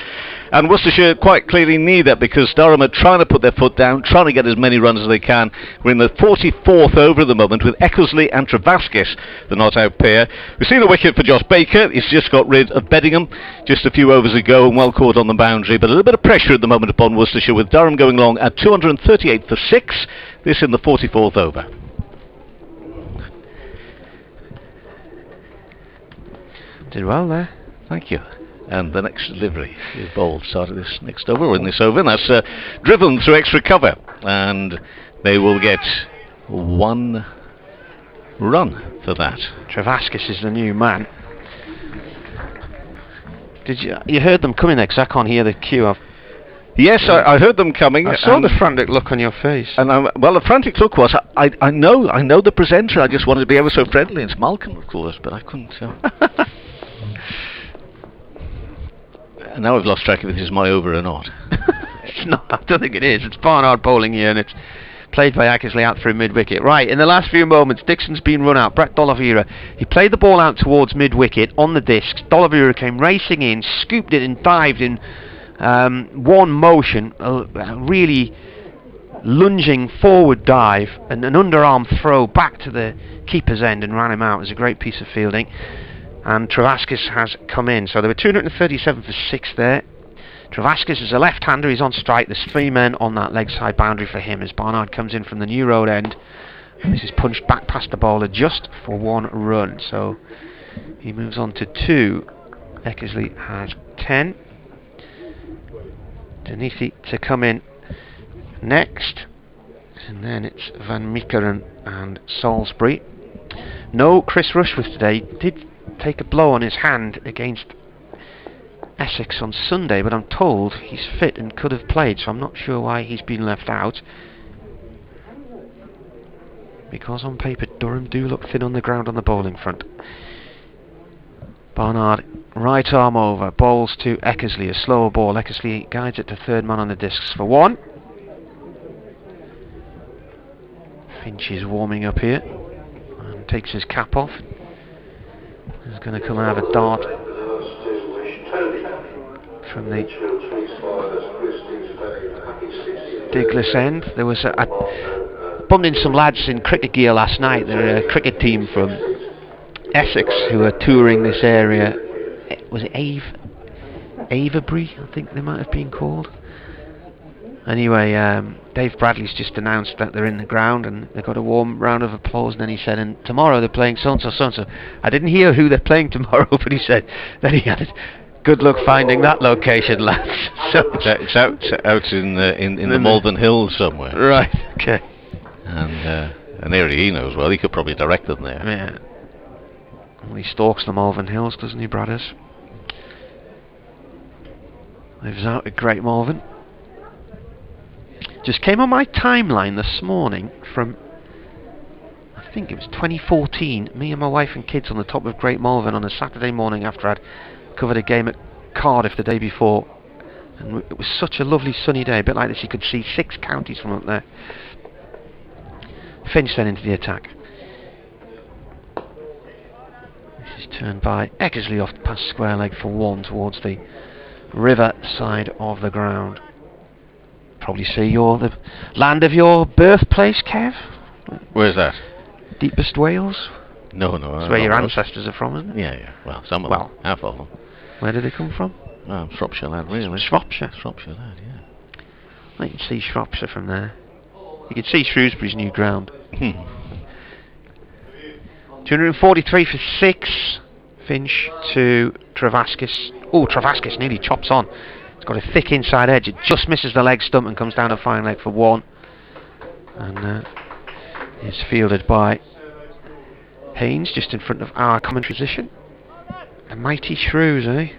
and Worcestershire quite clearly need that, because Durham are trying to put their foot down, trying to get as many runs as they can. We're in the 44th over at the moment with Eckersley and Travaskis, the not-out pair. We've seen the wicket for Josh Baker. He's just got rid of Bettingham just a few overs ago and well caught on the boundary, but a little bit of pressure at the moment upon Worcestershire, with Durham going along at 238 for 6, this in the 44th over. Did well there. Thank you. And the next delivery is bowled, started this next over, or in this over, and that's driven through extra cover, and they will get 1 run for that. Travaskis is the new man. Did you heard them coming there? Because I can't hear the cue. Yes, I heard them coming. I saw the frantic look on your face. And well, the frantic look was, I know the presenter. I just wanted to be ever so friendly. It's Malcolm, of course, but I couldn't. And now I've lost track of if this is my over or not. It's not. I don't think it is. It's Barnard bowling here, and it's played by Eckersley out through mid-wicket. Right, in the last few moments, Dixon's been run out. Brett D'Oliveira, he played the ball out towards mid-wicket on the discs. D'Oliveira came racing in, scooped it and dived in one motion, a really lunging forward dive and an underarm throw back to the keeper's end and ran him out. It was a great piece of fielding. And Travaskis has come in. So there were 237 for 6 there. Travaskis is a left-hander, he's on strike. There's 3 men on that leg side boundary for him as Barnard comes in from the New Road end. And this is punched back past the bowler just for 1 run. So he moves on to 2. Eckersley has 10. Denisi to come in next. And then it's Van Meekeren and Salisbury. No Chris Rushworth today. Did take a blow on his hand against Essex on Sunday, but I'm told he's fit and could have played, so I'm not sure why he's been left out, because on paper Durham do look thin on the ground on the bowling front. Barnard, right arm over, bowls to Eckersley, a slower ball. Eckersley guides it to third man on the discs for 1. Finch is warming up here and takes his cap off. He's going to come out of a dart from the Diglis end. There was I bumped into some lads in cricket gear last night. They're a cricket team from Essex who are touring this area. Was it Avebury, I think they might have been called. Anyway, Dave Bradley's just announced that they're in the ground and they got a warm round of applause, and then he said, and tomorrow they're playing so-and-so, so-and-so. I didn't hear who they're playing tomorrow, but he said that he had good luck finding that location, lads. So it's out in the Malvern Hills somewhere. Right, okay. And an area he knows well. He could probably direct them there. Yeah. Well, he stalks the Malvern Hills, doesn't he, Bradders? Lives out at Great Malvern. Just came on my timeline this morning from, I think it was 2014, me and my wife and kids on the top of Great Malvern on a Saturday morning after I'd covered a game at Cardiff the day before, and it was such a lovely sunny day, a bit like this. You could see 6 counties from up there. Finch then into the attack. This is turned by Eckersley off past square leg for 1 towards the river side of the ground. probably say you're the land of your birthplace, Kev. Where's that? Deepest Wales. No. That's where your ancestors are from, isn't it? Yeah. Well, some of them. Half of them. Where do they come from? Shropshire lad, really. Shropshire lad, yeah. I can see Shropshire from there. You can see Shrewsbury's new ground. 243 for 6. Finch to Travaskis. Oh, Travaskis nearly chops on. It's got a thick inside edge. It just misses the leg stump and comes down a fine leg for 1. And is fielded by Haynes, just in front of our commentary position. The mighty Shrews, eh?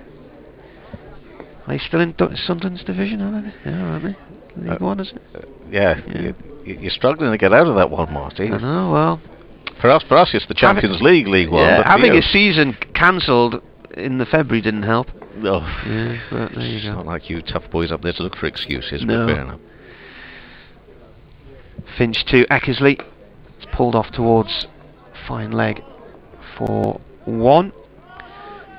Are they still in Sunderland's division, aren't they? Yeah, aren't they? League One, is it? Yeah. You're struggling to get out of that one, Marty. I know, well... For us, it's the Champions League One. Yeah, but having a season cancelled in the February didn't help. No. Yeah, but there you It's go. not like you tough boys up there to look for excuses. No. But fair enough. Finch to Eckersley. It's pulled off towards fine leg for 1.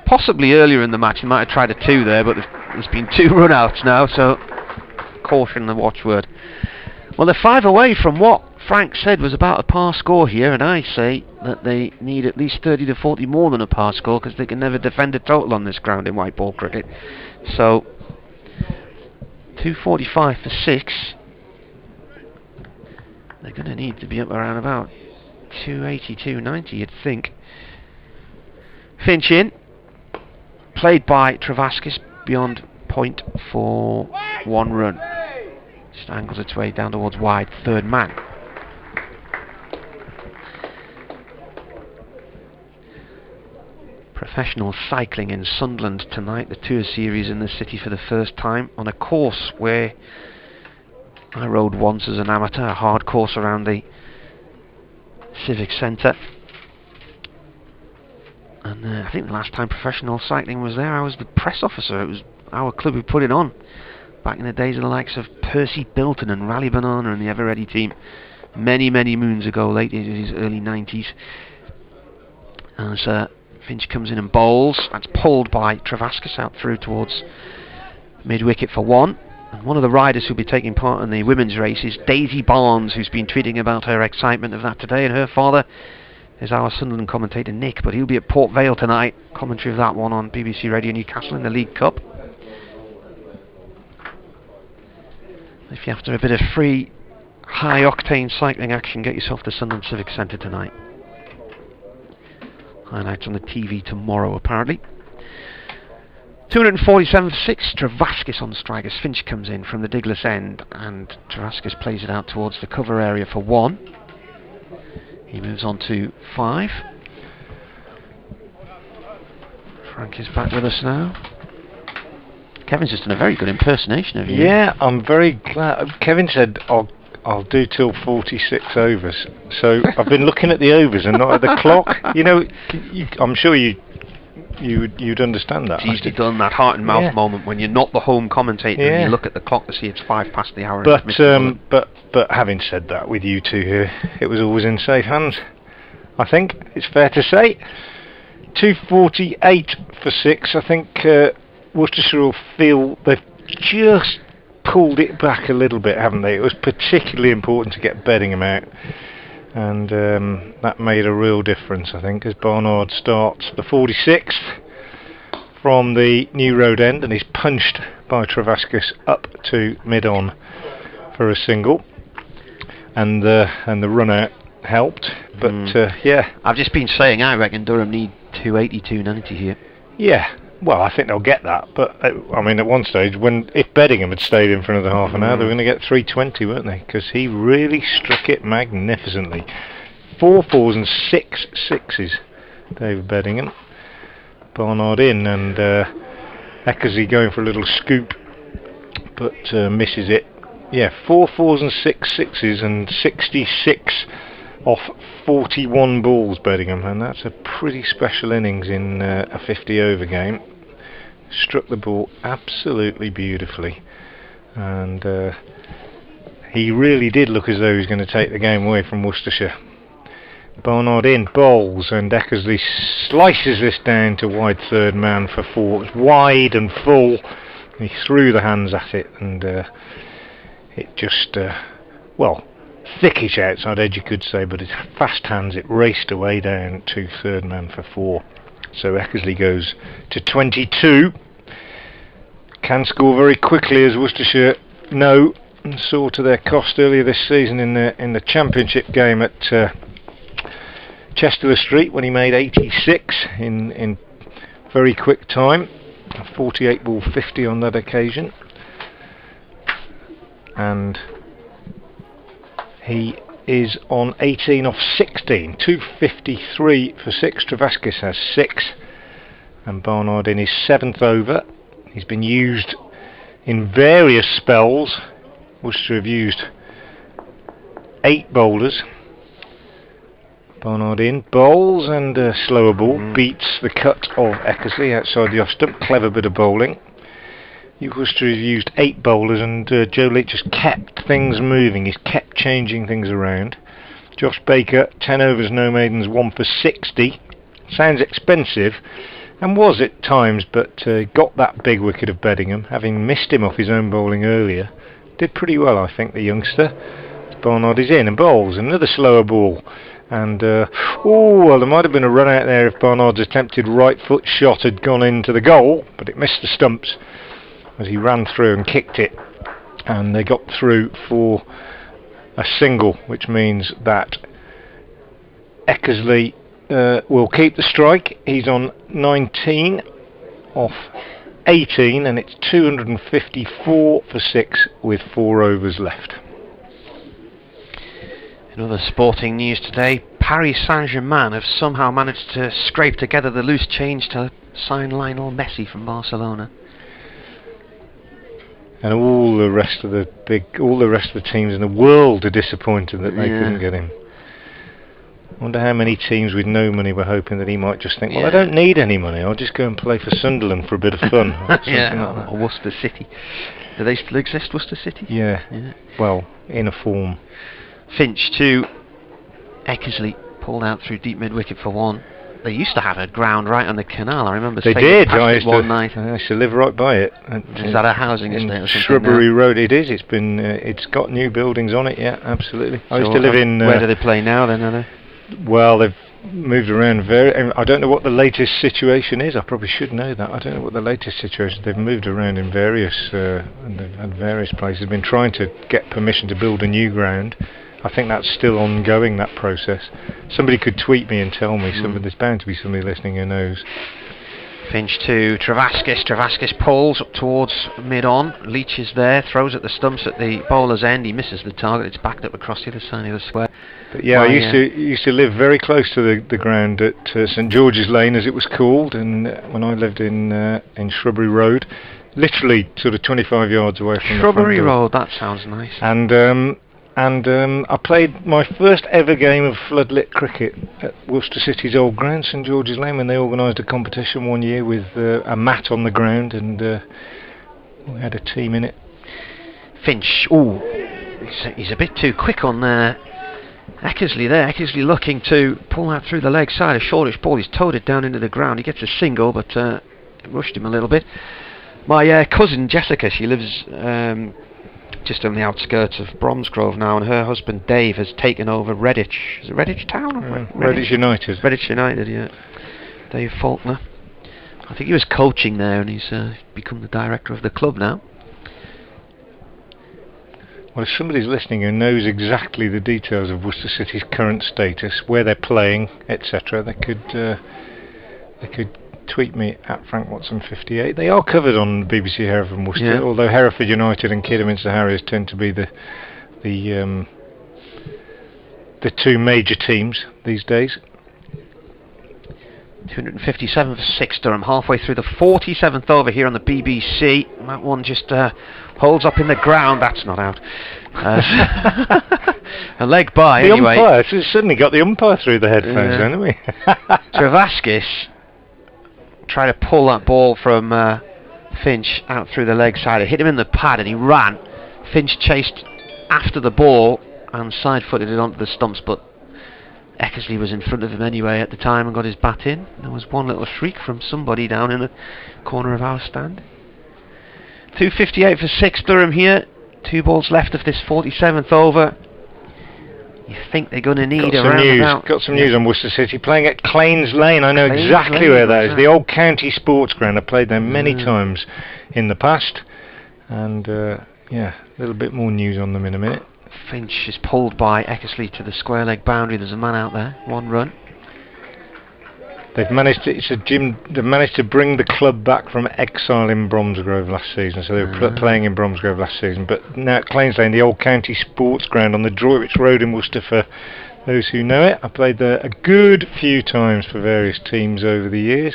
Possibly earlier in the match, he might have tried a 2 there, but there's been 2 run-outs now, so caution the watchword. Well, they're 5 away from what Frank said was about a par score here, and I say that they need at least 30 to 40 more than a par score, because they can never defend a total on this ground in white ball cricket. So 245 for 6. They're going to need to be up around about 280, 290, you'd think. Finch in, played by Travaskis beyond point for 1 run. Just angles its way down towards wide, 3rd man. Professional cycling in Sunderland tonight, the Tour Series in the city for the first time, on a course where I rode once as an amateur, a hard course around the Civic Centre. And I think the last time professional cycling was there, I was the press officer. It was our club who put it on, back in the days of the likes of Percy Bilton and Rally Banana and the Ever Ready team, many moons ago, late 80s, early 90s. As Finch comes in and bowls, that's pulled by Travaskis out through towards mid-wicket for 1. And one of the riders who'll be taking part in the women's race is Daisy Barnes, who's been tweeting about her excitement of that today, and her father is our Sunderland commentator Nick, but he'll be at Port Vale tonight, commentary of that one on BBC Radio Newcastle in the League Cup. If you're after a bit of free, high-octane cycling action, get yourself to Sunderland Civic Centre tonight. Highlights on the TV tomorrow, apparently. 247 for 6, Travaskis on strike as Finch comes in from the Diglas end, and Travaskis plays it out towards the cover area for 1. He moves on to 5. Frank is back with us now. Kevin's just done a very good impersonation of you. Yeah, I'm very glad. Kevin said I'll do till 46 overs. So I've been looking at the overs and not at the clock. You know, I'm sure you'd understand that. It's easily done, that heart and mouth moment when you're not the home commentator and you look at the clock to see it's 5 past the hour. But having said that, with you two here, it was always in safe hands. I think it's fair to say. 248 for 6. I think Worcestershire will feel they've just pulled it back a little bit, haven't they? It was particularly important to get Bethingham out, and that made a real difference, I think, as Barnard starts the 46th from the New Road end, and he's punched by Travaskis up to mid-on for a single, and the run out helped, but yeah. I've just been saying I reckon Durham need 280, 290 here. Yeah. Well, I think they'll get that, but I mean, at one stage, if Bettingham had stayed in for another half an hour, they were going to get 320, weren't they? Because he really struck it magnificently. 4 fours and 6 sixes, David Bettingham. Barnard in, and Eckersley going for a little scoop, but misses it. Yeah, 4 fours and 6 sixes, and 66 off 41 balls, Bettingham, and that's a pretty special innings in a 50 over game. Struck the ball absolutely beautifully, and he really did look as though he was going to take the game away from Worcestershire. Barnard in, bowls, and Eckersley slices this down to wide 3rd man for 4. It was wide and full. He threw the hands at it, and it just, well, thickish outside edge you could say, but his fast hands, it raced away down to third man for 4. So Eckersley goes to 22. Can score very quickly, as Worcestershire know and saw to their cost earlier this season in the championship game at Chester Street, when he made 86 in very quick time. 48 ball 50 on that occasion, and he is on 18 off 16, 253 for 6. Travaskis has 6, and Barnard in his 7th over. He's been used in various spells. Worcester have used 8 bowlers. Barnard in, bowls, and a slower ball beats the cut of Eckersley outside the off stump. Clever bit of bowling. Worcester has used 8 bowlers, and Joe Leach just kept things moving. He's kept changing things around. Josh Baker, 10 overs, no maidens, 1 for 60. Sounds expensive, and was at times, but got that big wicket of Bethingham, having missed him off his own bowling earlier. Did pretty well, I think, the youngster. Barnard is in and bowls another slower ball. And well, there might have been a run out there if Barnard's attempted right foot shot had gone into the goal, but it missed the stumps as he ran through and kicked it, and they got through for a single, which means that Eckersley will keep the strike. He's on 19 off 18, and it's 254 for 6 with 4 overs left. In other sporting news today, Paris Saint-Germain have somehow managed to scrape together the loose change to sign Lionel Messi from Barcelona. And all the rest of the teams in the world are disappointed that they couldn't get him. I wonder how many teams with no money were hoping that he might just think, well, I don't need any money, I'll just go and play for Sunderland for a bit of fun. Or or Worcester City. Do they still exist, Worcester City? Yeah. Well, in a form. Finch 2, Eckersley pulled out through deep mid-wicket for 1. They used to have a ground right on the canal, I remember they did. I used to live right by it. Is that a housing estate or something? Shrubbery Road, it is. It's got new buildings on it, yeah, absolutely. I used to live in... where do they play now then, are they? Well, they've moved around I don't know what the latest situation is. I probably should know that. I don't know what the latest situation is. They've moved around in various and they've had various places. They've been trying to get permission to build a new ground. I think that's still ongoing, that process. Somebody could tweet me and tell me. There's bound to be somebody listening who knows. Finch 2, Travaskis pulls up towards mid-on. Leach is there, throws at the stumps at the bowler's end. He misses the target. It's backed up across the other side of the square. But yeah, I used to live very close to the ground at St George's Lane, as it was called, and when I lived in Shrubbery Road, literally sort of 25 yards away from Shrubbery Road. That sounds nice. And I played my first ever game of floodlit cricket at Worcester City's old ground, St George's Lane, when they organised a competition one year with a mat on the ground, and we had a team in it. Finch, he's a bit too quick on Eckersley there. Eckersley looking to pull that through the leg side, a shortish ball. He's towed it down into the ground. He gets a single, but it rushed him a little bit. My cousin Jessica, she lives just on the outskirts of Bromsgrove now, and her husband Dave has taken over Redditch. Is it Redditch Town? Or Redditch United. Redditch United, yeah. Dave Faulkner. I think he was coaching there, and he's become the director of the club now. Well, if somebody's listening who knows exactly the details of Worcester City's current status, where they're playing, etc., they could tweet me at FrankWatson58. They are covered on BBC Hereford and Worcester, although Hereford United and Kidderminster Harriers tend to be the two major teams these days. 257 for 6, Durham, halfway through the 47th over here on the BBC. That one just holds up in the ground. That's not out. A leg by, the anyway. Umpire, so suddenly got the umpire through the headphones, haven't we? Travaskis tried to pull that ball from Finch out through the leg side. It hit him in the pad and he ran. Finch chased after the ball and side-footed it onto the stumps, but Eckersley was in front of him anyway at the time and got his bat in. There was one little shriek from somebody down in the corner of our stand. 258 for 6, Durham here. 2 balls left of this 47th over. You think they're going to need a roundabout. Got some news on Worcester City playing at Claines Lane. I know Claines exactly Lane, where that is. The old county sports ground. I've played there many times in the past. And yeah, a little bit more news on them in a minute. Finch is pulled by Eckersley to the square leg boundary. There's a man out there. 1 run. They've managed to, they've managed to bring the club back from exile in Bromsgrove last season. So they were playing in Bromsgrove last season, but now at Claines Lane, the old county sports ground on the Droitwich Road in Worcester, for those who know it. I played there a good few times for various teams over the years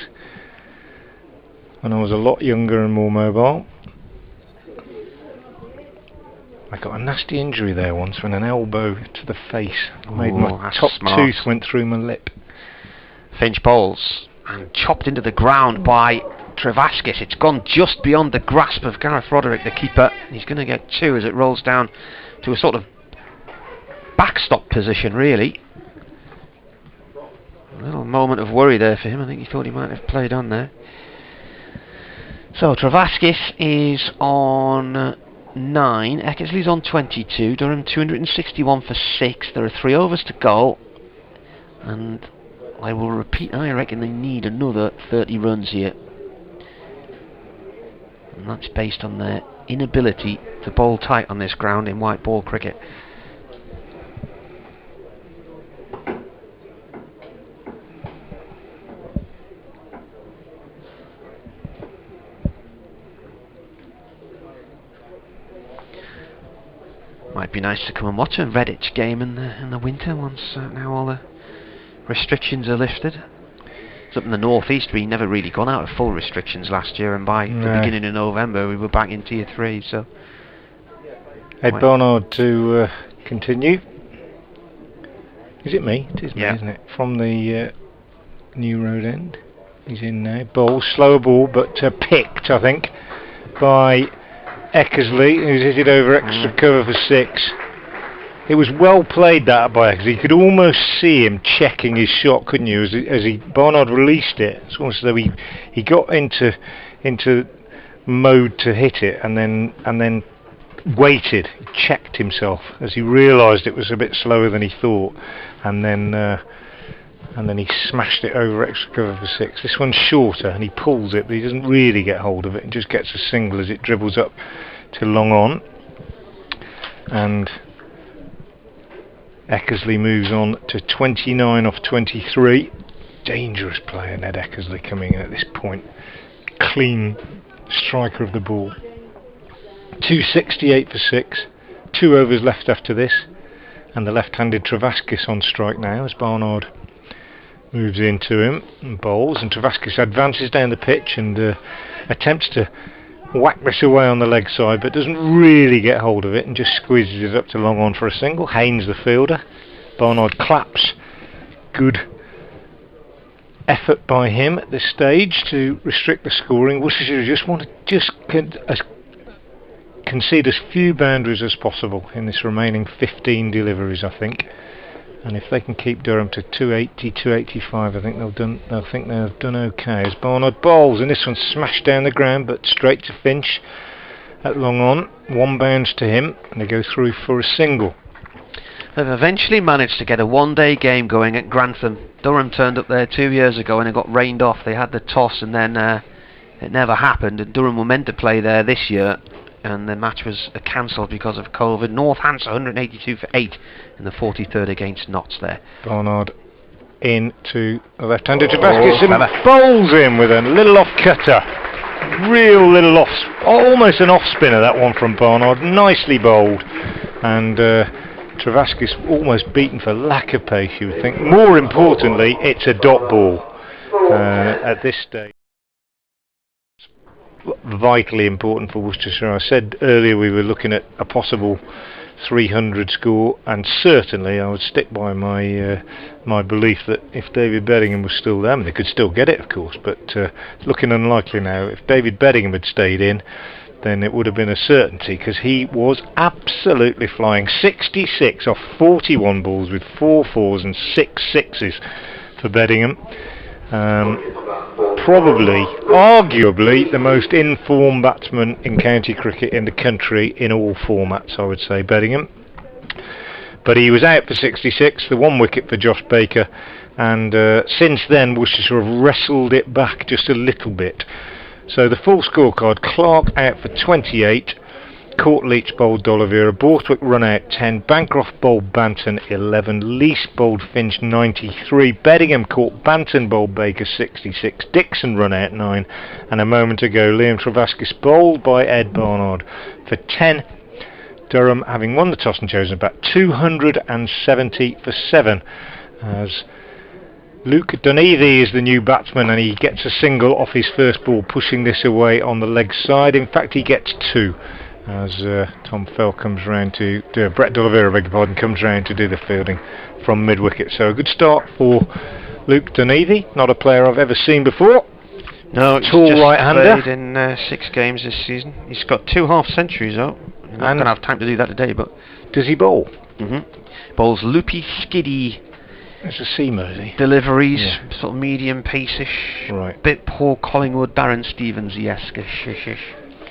when I was a lot younger and more mobile. I got a nasty injury there once when an elbow to the face made my top tooth went through my lip. Finch bowls and chopped into the ground by Travaskis. It's gone just beyond the grasp of Gareth Roderick, the keeper. He's going to get 2 as it rolls down to a sort of backstop position, really. A little moment of worry there for him. I think he thought he might have played on there. So Travaskis is on 9. Eckersley's on 22. Durham 261 for 6. There are 3 overs to go. And I will repeat, I reckon they need another 30 runs here. And that's based on their inability to bowl tight on this ground in white ball cricket. Might be nice to come and watch a Redditch game in the winter once now all the restrictions are lifted. It's up in the northeast. We never really gone out of full restrictions last year, and by the beginning of November we were back in tier 3. So Ed Barnard to continue. Is it me? It is me, isn't it? From the New Road end. He's in now. Ball, slower ball, but picked, I think, by Eckersley, who's hit it over extra cover for 6. It was well played, that by Eckersley. You could almost see him checking his shot, couldn't you? As Barnard released it, it's almost as though he got into mode to hit it, and then waited, checked himself as he realised it was a bit slower than he thought, and then he smashed it over extra cover for 6. This one's shorter, and he pulls it, but he doesn't really get hold of it, and just gets a single as it dribbles up to long on. And Eckersley moves on to 29 off 23. Dangerous player, Ned Eckersley, coming in at this point. Clean striker of the ball. 268 for 6. 2 overs left after this. And the left-handed Travaskis on strike now as Barnard moves into him and bowls. And Travaskis advances down the pitch and attempts to whack this away on the leg side, but doesn't really get hold of it and just squeezes it up to long on for a single. Haynes the fielder. Barnard claps. Good effort by him at this stage to restrict the scoring. Worcestershire just want to concede as few boundaries as possible in this remaining 15 deliveries, I think. And if they can keep Durham to 280, 285, I think they'll have done okay. As Barnard bowls, and this one's smashed down the ground, but straight to Finch at long on. 1 bounce to him, and they go through for a single. They've eventually managed to get a 1-day game going at Grantham. Durham turned up there 2 years ago and it got rained off. They had the toss and then it never happened. And Durham were meant to play there this year, and the match was cancelled because of COVID. Northants 182 for 8 in the 43rd against Notts there. Barnard into the left-handed Travaskis and bowls in with a little off cutter. Real little off, almost an off spinner, that one from Barnard. Nicely bowled. And Travaskis almost beaten for lack of pace, you would think. More importantly, it's a dot ball at this stage. Vitally important for Worcestershire. I said earlier we were looking at a possible 300 score, and certainly I would stick by my belief that if David Bettingham was still there, I mean, they could still get it, of course, but it's looking unlikely now. If David Bettingham had stayed in, then it would have been a certainty, because he was absolutely flying. 66 off 41 balls with 4 fours and 6 sixes for Bettingham. probably, arguably, the most informed batsman in county cricket in the country in all formats, I would say, Bettingham. But he was out for 66, the 1 wicket for Josh Baker, and since then Worcestershire have wrestled it back just a little bit. So the full scorecard: Clark out for 28, Courtleach bowled D'Oliveira, Borthwick run out 10, Bancroft bowled Banton 11, Lease bowled Finch 93, Bettingham caught Banton bowled Baker 66, Dixon run out 9, and a moment ago Liam Travaskis bowled by Ed Barnard for 10. Durham, having won the toss and chosen about 270 for 7, as Luke Dunleavy is the new batsman, and he gets a single off his first ball, pushing this away on the leg side. In fact, he gets 2, as Tom Fell comes round to do, Brett D'Oliveira, beg your pardon, comes round to do the fielding from mid-wicket. So a good start for Luke Dunleavy, not a player I've ever seen before. No, he's tall just right-hander. played in 6 games this season. He's got 2 half-centuries out. He's not going to have time to do that today, but... Does he bowl? Bowls loopy, skiddy... It's a seamer, is he? Deliveries, sort of medium pace-ish. Right. Bit Paul Collingwood, Darren Stevens-esque. A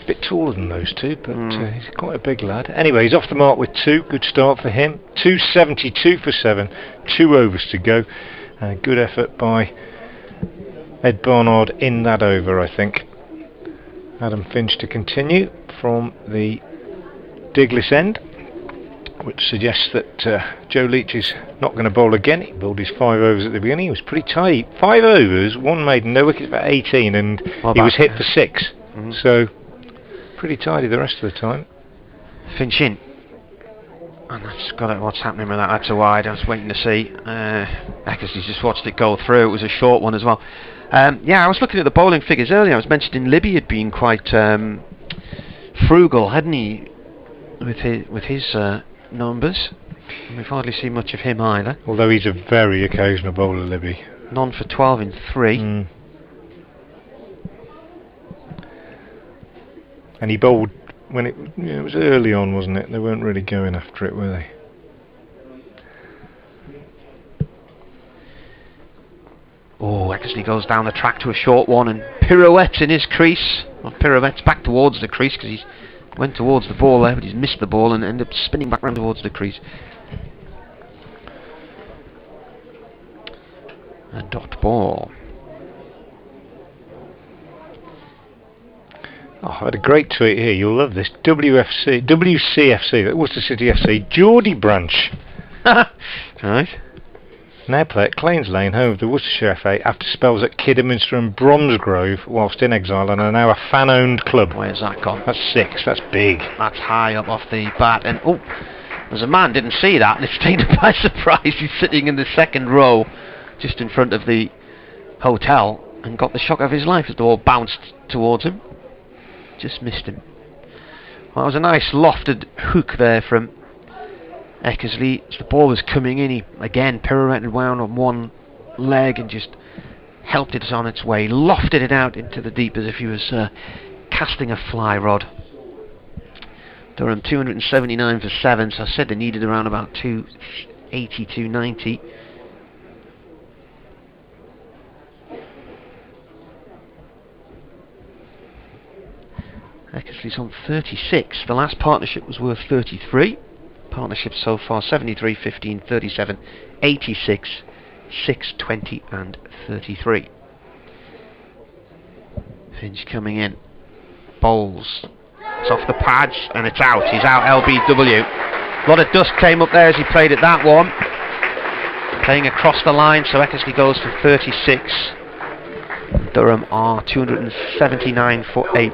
bit taller than those two, but he's quite a big lad. Anyway, he's off the mark with 2. Good start for him. 272 for 7. 2 overs to go. Good effort by Ed Barnard in that over, I think. Adam Finch to continue from the Diglis end, which suggests that Joe Leach is not going to bowl again. He bowled his 5 overs at the beginning. He was pretty tight. 5 overs, 1 maiden, no wickets for 18, and he was hit for 6. So pretty tidy the rest of the time. Finch in. And that's got it. What's happening with that? That's a wide. I was waiting to see. Eckersley's just watched it go through. It was a short one as well. Yeah, I was looking at the bowling figures earlier. I was mentioning Libby had been quite frugal, hadn't he, with his numbers. We've hardly seen much of him either. Although he's a very occasional bowler, Libby. None for 12 in 3. And he bowled when it was early on, wasn't it? They weren't really going after it, were they? Oh, Eckersley goes down the track to a short one and pirouettes in his crease. Well, pirouettes back towards the crease because he went towards the ball there, but he's missed the ball and ended up spinning back round towards the crease. A dot ball. Oh, I had a great tweet here. You'll love this. WCFC, that Worcester City FC, Geordie branch. Right. Now play at Claines Lane, home of the Worcestershire FA, after spells at Kidderminster and Bromsgrove whilst in exile, and are now a fan-owned club. Where's that gone? That's 6. That's big. That's high up off the bat, and oh, there's a man didn't see that, and it's taken him by surprise. He's sitting in the second row, just in front of the hotel, and got the shock of his life as the ball bounced towards him. Just missed him. Well, that was a nice lofted hook there from Eckersley. As the ball was coming in, he again pirouetted wound on one leg and just helped it on its way, lofted it out into the deep as if he was casting a fly rod. Durham 279 for 7, so I said they needed around about 280, 290. Eckersley's on 36. The last partnership was worth 33. Partnerships so far 73, 15, 37, 86, 6, 20 and 33. Finch coming in. Bowls. It's off the pads and it's out. He's out LBW. A lot of dust came up there as he played at that one. Playing across the line, so Eckersley goes for 36. Durham are 279 for 8.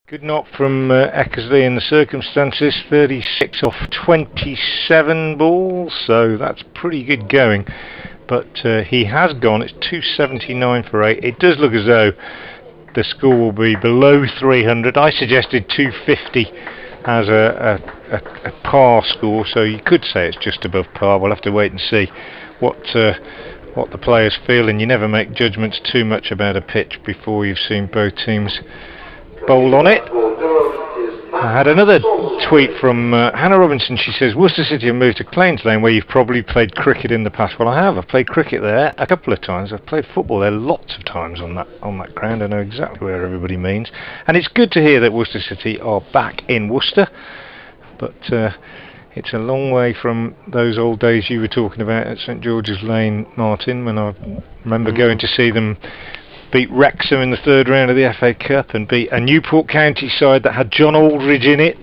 Good knock from Eckersley in the circumstances. 36 off 27 balls, so that's pretty good going. But he has gone. It's 279 for 8. It does look as though the score will be below 300. I suggested 250 as a par score, so you could say it's just above par. We'll have to wait and see what the players feel, and you never make judgments too much about a pitch before you've seen both teams bowl on it. I had another tweet from Hannah Robinson. She says, Worcester City have moved to Claines Lane, where you've probably played cricket in the past. Well, I have. I've played cricket there a couple of times. I've played football there lots of times on that ground. I know exactly where everybody means. And it's good to hear that Worcester City are back in Worcester. But it's a long way from those old days you were talking about at St George's Lane, Martin, when I remember going to see them beat Wrexham in the third round of the FA Cup and beat a Newport County side that had John Aldridge in it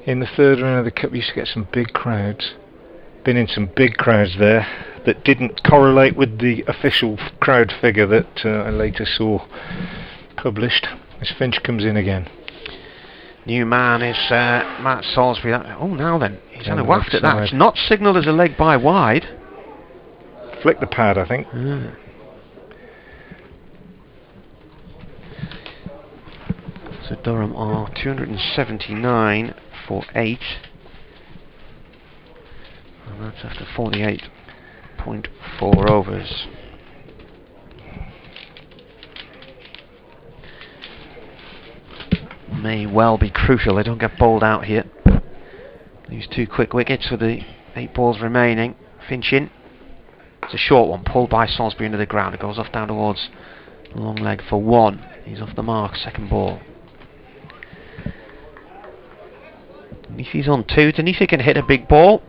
in the third round of the Cup. We used to get some big crowds. Been in some big crowds there that didn't correlate with the official crowd figure that I later saw published. As Finch comes in again. New man is Matt Salisbury. Oh, now then, he's had a waft at that. It's not signalled as a leg by wide. Flick the pad, I think. So Durham are 279 for 8. And that's after 48.4 overs. May well be crucial they don't get bowled out here. These 2 quick wickets with the 8 balls remaining. Finch in. It's a short one, pulled by Salisbury into the ground. It goes off down towards the long leg for 1. He's off the mark, second ball. He's on 2. Denise can hit a big ball.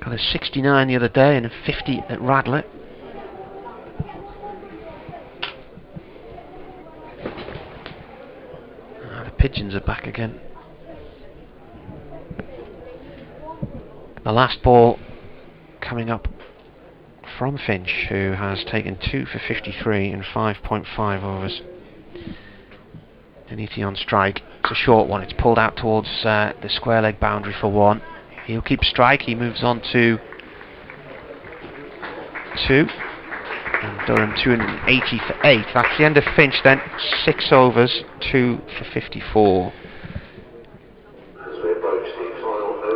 Got a 69 the other day and a 50 at Radlett. The pigeons are back again. The last ball coming up from Finch, who has taken 2 for 53 in 5.5 overs. Denise on strike. It's a short one. It's pulled out towards the square leg boundary for 1. He'll keep strike. He moves on to 2. And Durham 280 for 8. That's the end of Finch then. 6 overs, 2 for 54.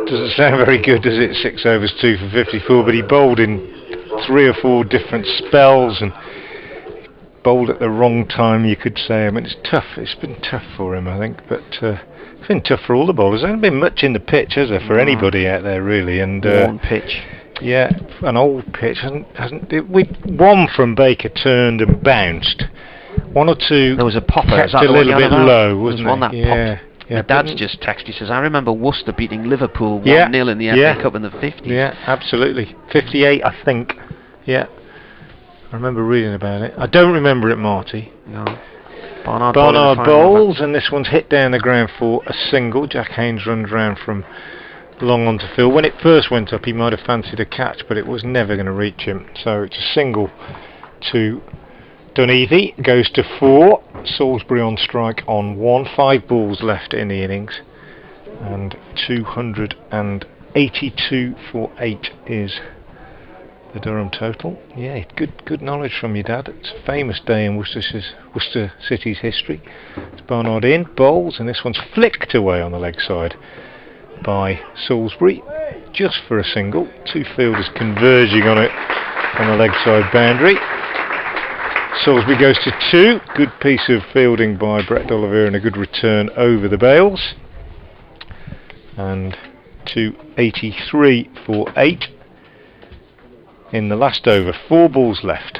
Doesn't sound very good, does it? 6 overs, 2 for 54. But he bowled in 3 or 4 different spells and bowled at the wrong time, you could say. I mean, it's tough. It's been tough for him, I think, but it's been tough for all the bowlers. There hasn't been much in the pitch, has there, for anybody out there, really? And worn pitch. Yeah, an old pitch hasn't. One from Baker turned and bounced. 1 or 2. There was a popper. Kept a little bit low, wasn't it? One that popped. Yeah, my dad's just texted. He says, I remember Worcester beating Liverpool 1-0 in the FA Cup in the 50s. Yeah, absolutely. 58, I think. Yeah. I remember reading about it. I don't remember it, Marty. No. Barnard bowls, and this one's hit down the ground for a single. Jack Haynes runs round from long onto field. When it first went up, he might have fancied a catch, but it was never going to reach him. So it's a single to Dunleavy. Goes to 4. Salisbury on strike on 1. 5 balls left in the innings, and 282 for 8 is the Durham total. Yeah, good knowledge from your dad. It's a famous day in Worcester City's history. It's Barnard in, bowls, and this one's flicked away on the leg side by Salisbury, just for a single. 2 fielders converging on it on the leg side boundary. Salisbury goes to 2. Good piece of fielding by Brett D'Oliveira and a good return over the bails. And 283 for 8. In the last over, 4 balls left.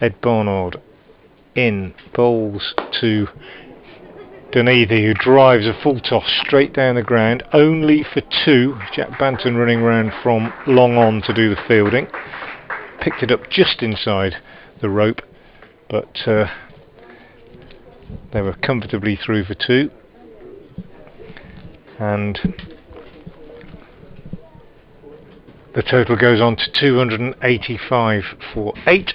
Ed Barnard in, bowls to Dunleavy, who drives a full toss straight down the ground, only for 2. Jack Banton running round from long on to do the fielding. Picked it up just inside the rope, but they were comfortably through for 2. And the total goes on to 285 for 8.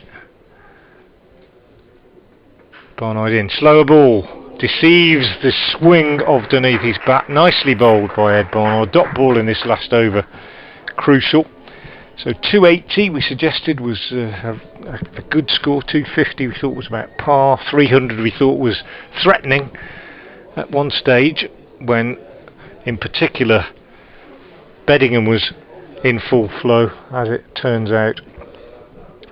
Barnard in. Slower ball. Deceives the swing of Dunleavy's bat. Nicely bowled by Ed Barnard. Dot ball in this last over. Crucial. So 280 we suggested was a good score. 250 we thought was about par. 300 we thought was threatening at one stage, when in particular Bethingham was in full flow. As it turns out,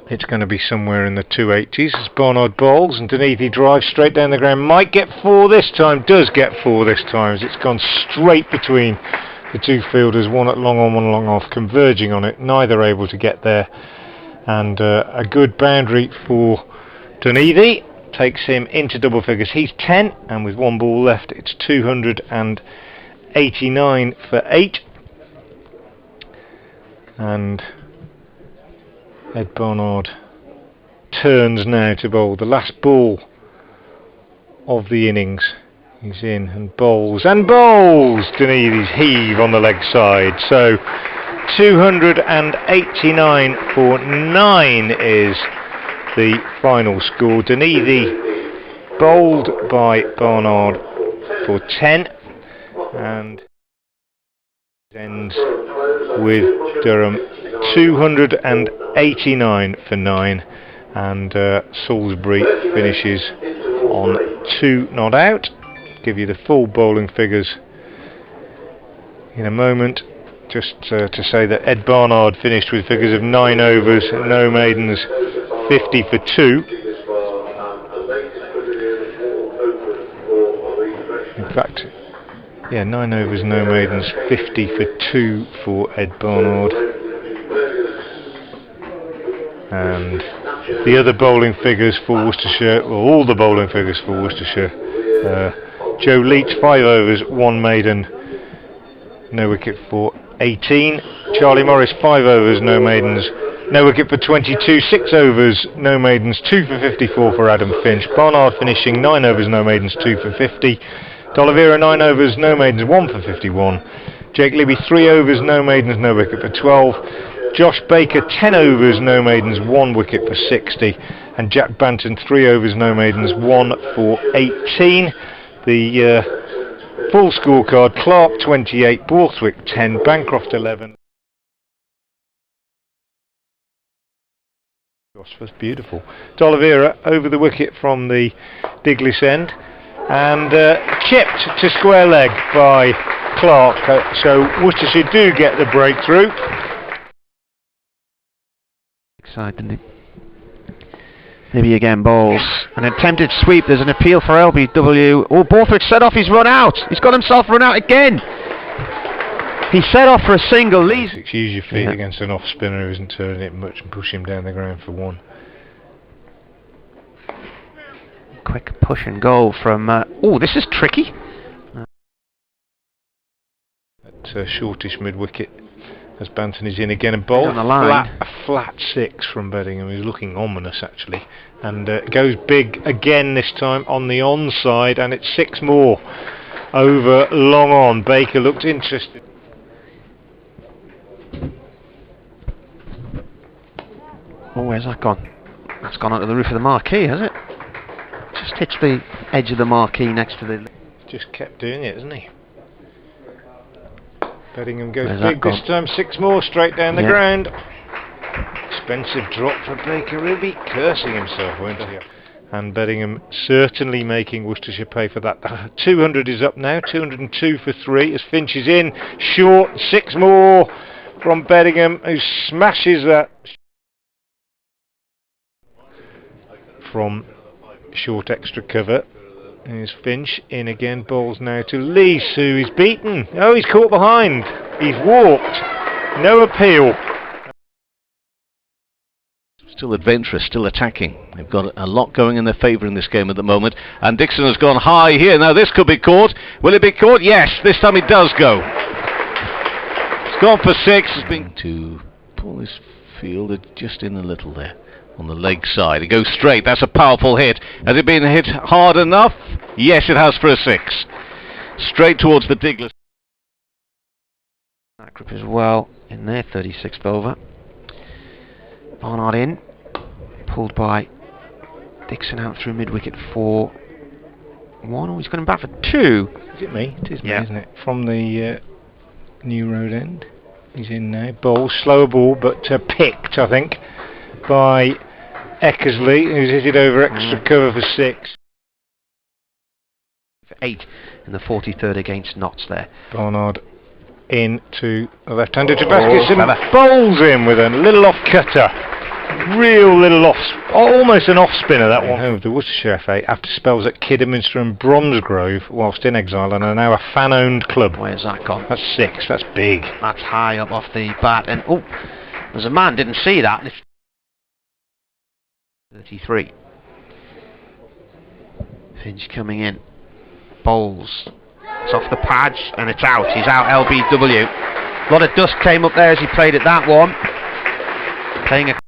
it's going to be somewhere in the 280s as Barnard bowls, and Dunedin drives straight down the ground. Might get 4 this time, does get 4 this time, as it's gone straight between the two fielders, one at long on, one long off, converging on it, neither able to get there. And a good boundary for Dunedin takes him into double figures. He's 10, and with 1 ball left, it's 289 for 8. And Ed Barnard turns now to bowl the last ball of the innings. He's in and bowls Dunedin's heave on the leg side. So 289 for 9 is the final score. Dunedin bowled by Barnard for 10, and ends with Durham 289 for 9, and Salisbury finishes on 2 not out. Give you the full bowling figures in a moment. Just to say that Ed Barnard finished with figures of 9 overs, no maidens, 50 for 2. In fact, yeah, 9 overs, no maidens, 50 for 2 for Ed Barnard. And the other bowling figures for Worcestershire, well, all the bowling figures for Worcestershire. Joe Leach, 5 overs, 1 maiden, no wicket for 18. Charlie Morris, 5 overs, no maidens, no wicket for 22. 6 overs, no maidens, 2 for 54 for Adam Finch. Barnard finishing 9 overs, no maidens, 2 for 50. D'Oliveira, 9 overs, no maidens, 1 for 51. Jake Libby, 3 overs, no maidens, no wicket for 12. Josh Baker, 10 overs, no maidens, 1 wicket for 60. And Jack Banton, 3 overs, no maidens, 1 for 18. The full scorecard: Clark 28, Borthwick 10, Bancroft 11. Gosh, that's beautiful. D'Oliveira over the wicket from the Diglis end, and chipped to square leg by Clark. So Worcestershire do get the breakthrough. Exciting. Maybe again bowls. An attempted sweep. There's an appeal for LBW. Oh, Borthwick set off his run out. He's got himself run out again. He set off for a single. Use your feet against an off spinner who isn't turning it much and push him down the ground for 1. Quick push and goal from. Oh, this is tricky. That shortish mid wicket as Banton is in again and bowled. On the line. A flat 6 from Bethingham. He's looking ominous actually, and goes big again this time on the onside, and it's 6 more over long on. Baker looked interested. Oh, where's that gone? That's gone onto the roof of the marquee, has it? Just hits the edge of the marquee next to the... Just kept doing it, hasn't he? Bettingham goes big this time, 6 more straight down the ground. Expensive drop for Baker. He'll be cursing himself, won't he? And Bettingham certainly making Worcestershire pay for that. 200 is up now, 202 for 3 as Finch is in. Short, 6 more from Bettingham, who smashes that from short extra cover. Here's Finch in again, bowls now to Lees, who is beaten. Oh, he's caught behind. He's walked. No appeal. Still adventurous, still attacking. They've got a lot going in their favour in this game at the moment. And Dixon has gone high here. Now this could be caught. Will it be caught? Yes, this time it does go. It's gone for 6. It's been to pull this fielder just in a little there. On the leg side, it goes straight. That's a powerful hit. Has it been hit hard enough? Yes, it has for a 6. Straight towards the Diglis. That group as well in their 36th over. Barnard in, pulled by Dixon out through mid wicket for 1. Oh, he's going back for 2. Is it me? It is me, isn't it? From the New Road end. He's in now. Ball, slow ball, but picked, I think, by Eckersley, who's hit it over extra cover for 6. For 8 in the 43rd against Notts there. Barnard in to the left-hander to basket and bowls him with a little off cutter. Real little almost an off spinner that one. Home of the Worcestershire FA after spells at Kidderminster and Bromsgrove whilst in exile, and are now a fan-owned club. Where's that gone? That's 6. That's big. That's high up off the bat, and oh, there's a man didn't see that. 33. Finch coming in, bowls. It's off the pads and it's out. He's out. LBW. A lot of dust came up there as he played at that one. Playing a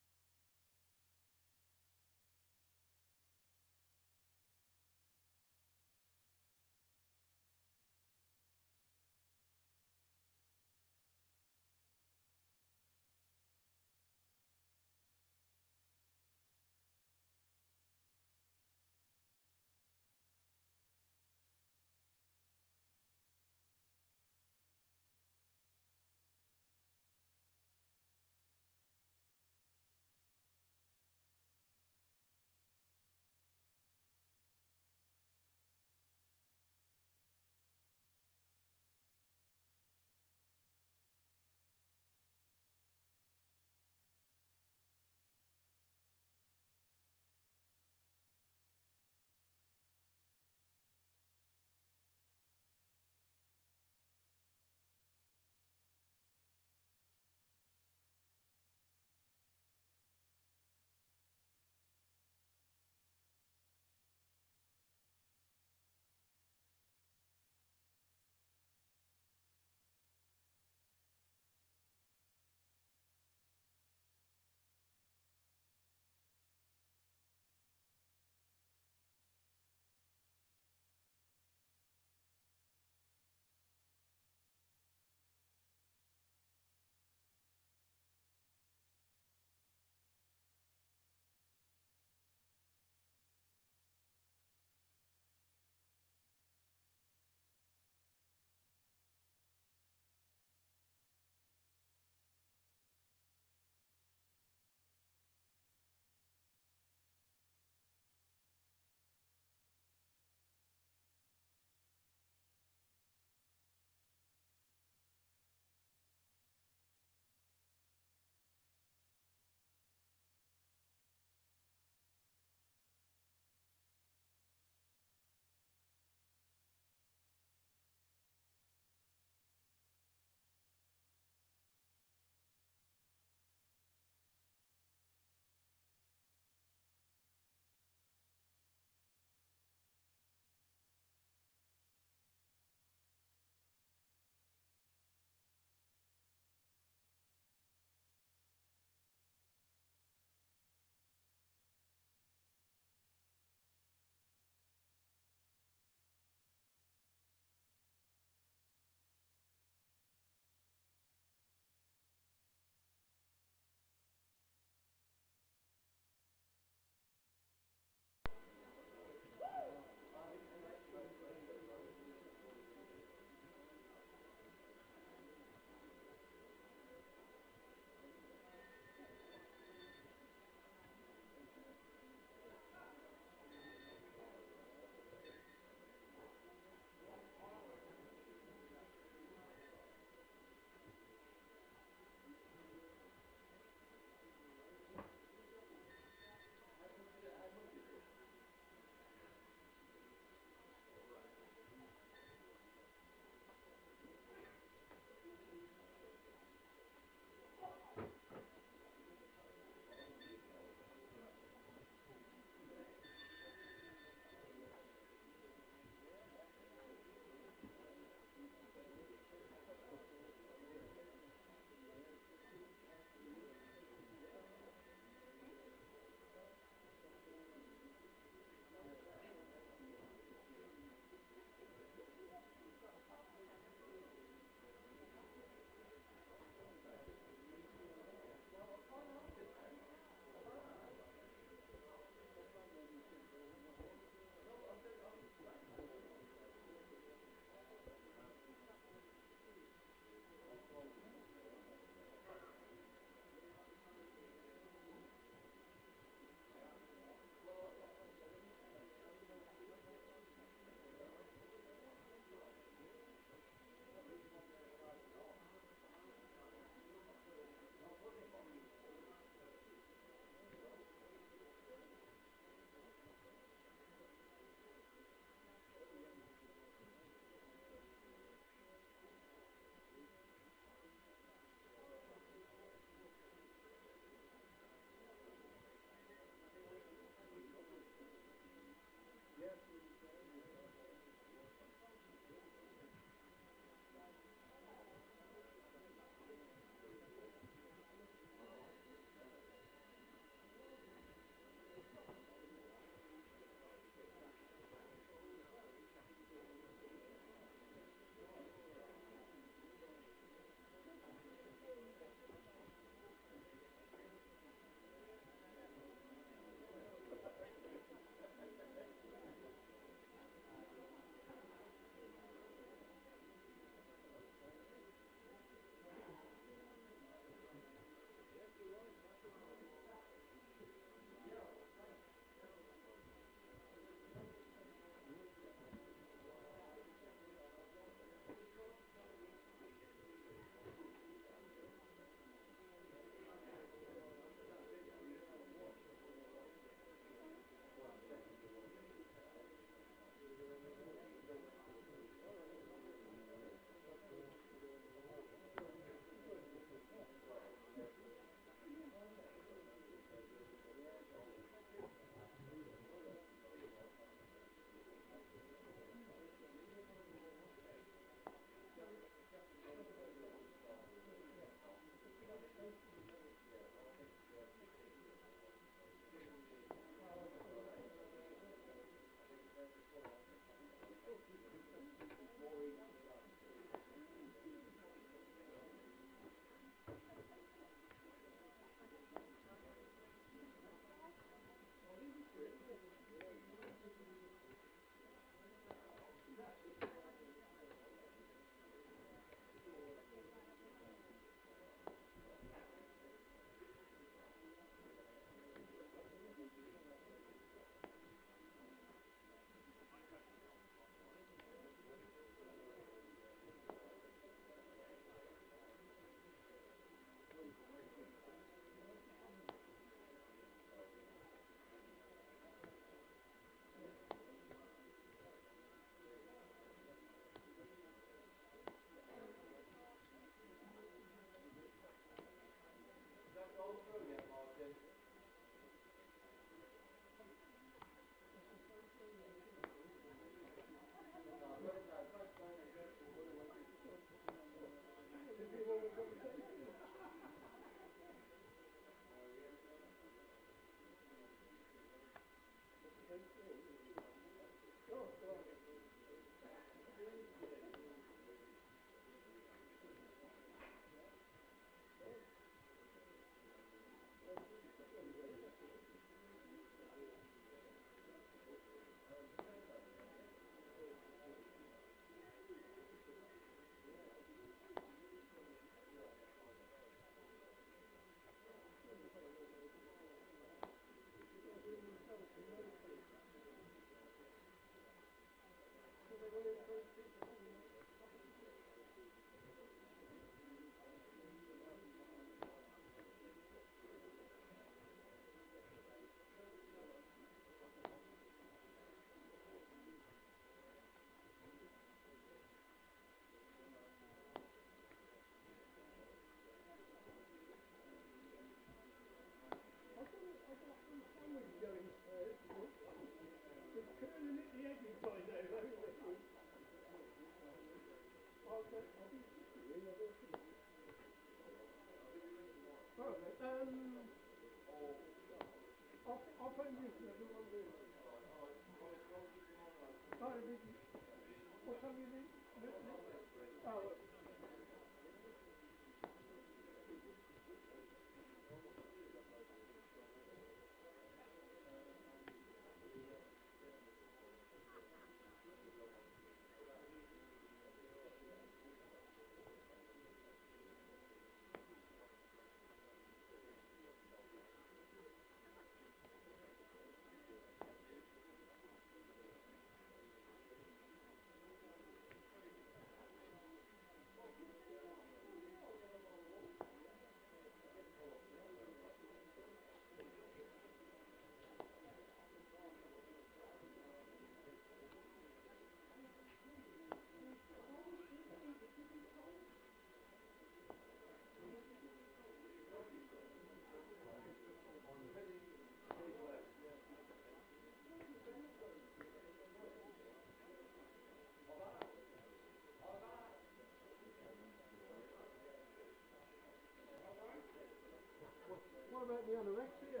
What about the anorexia?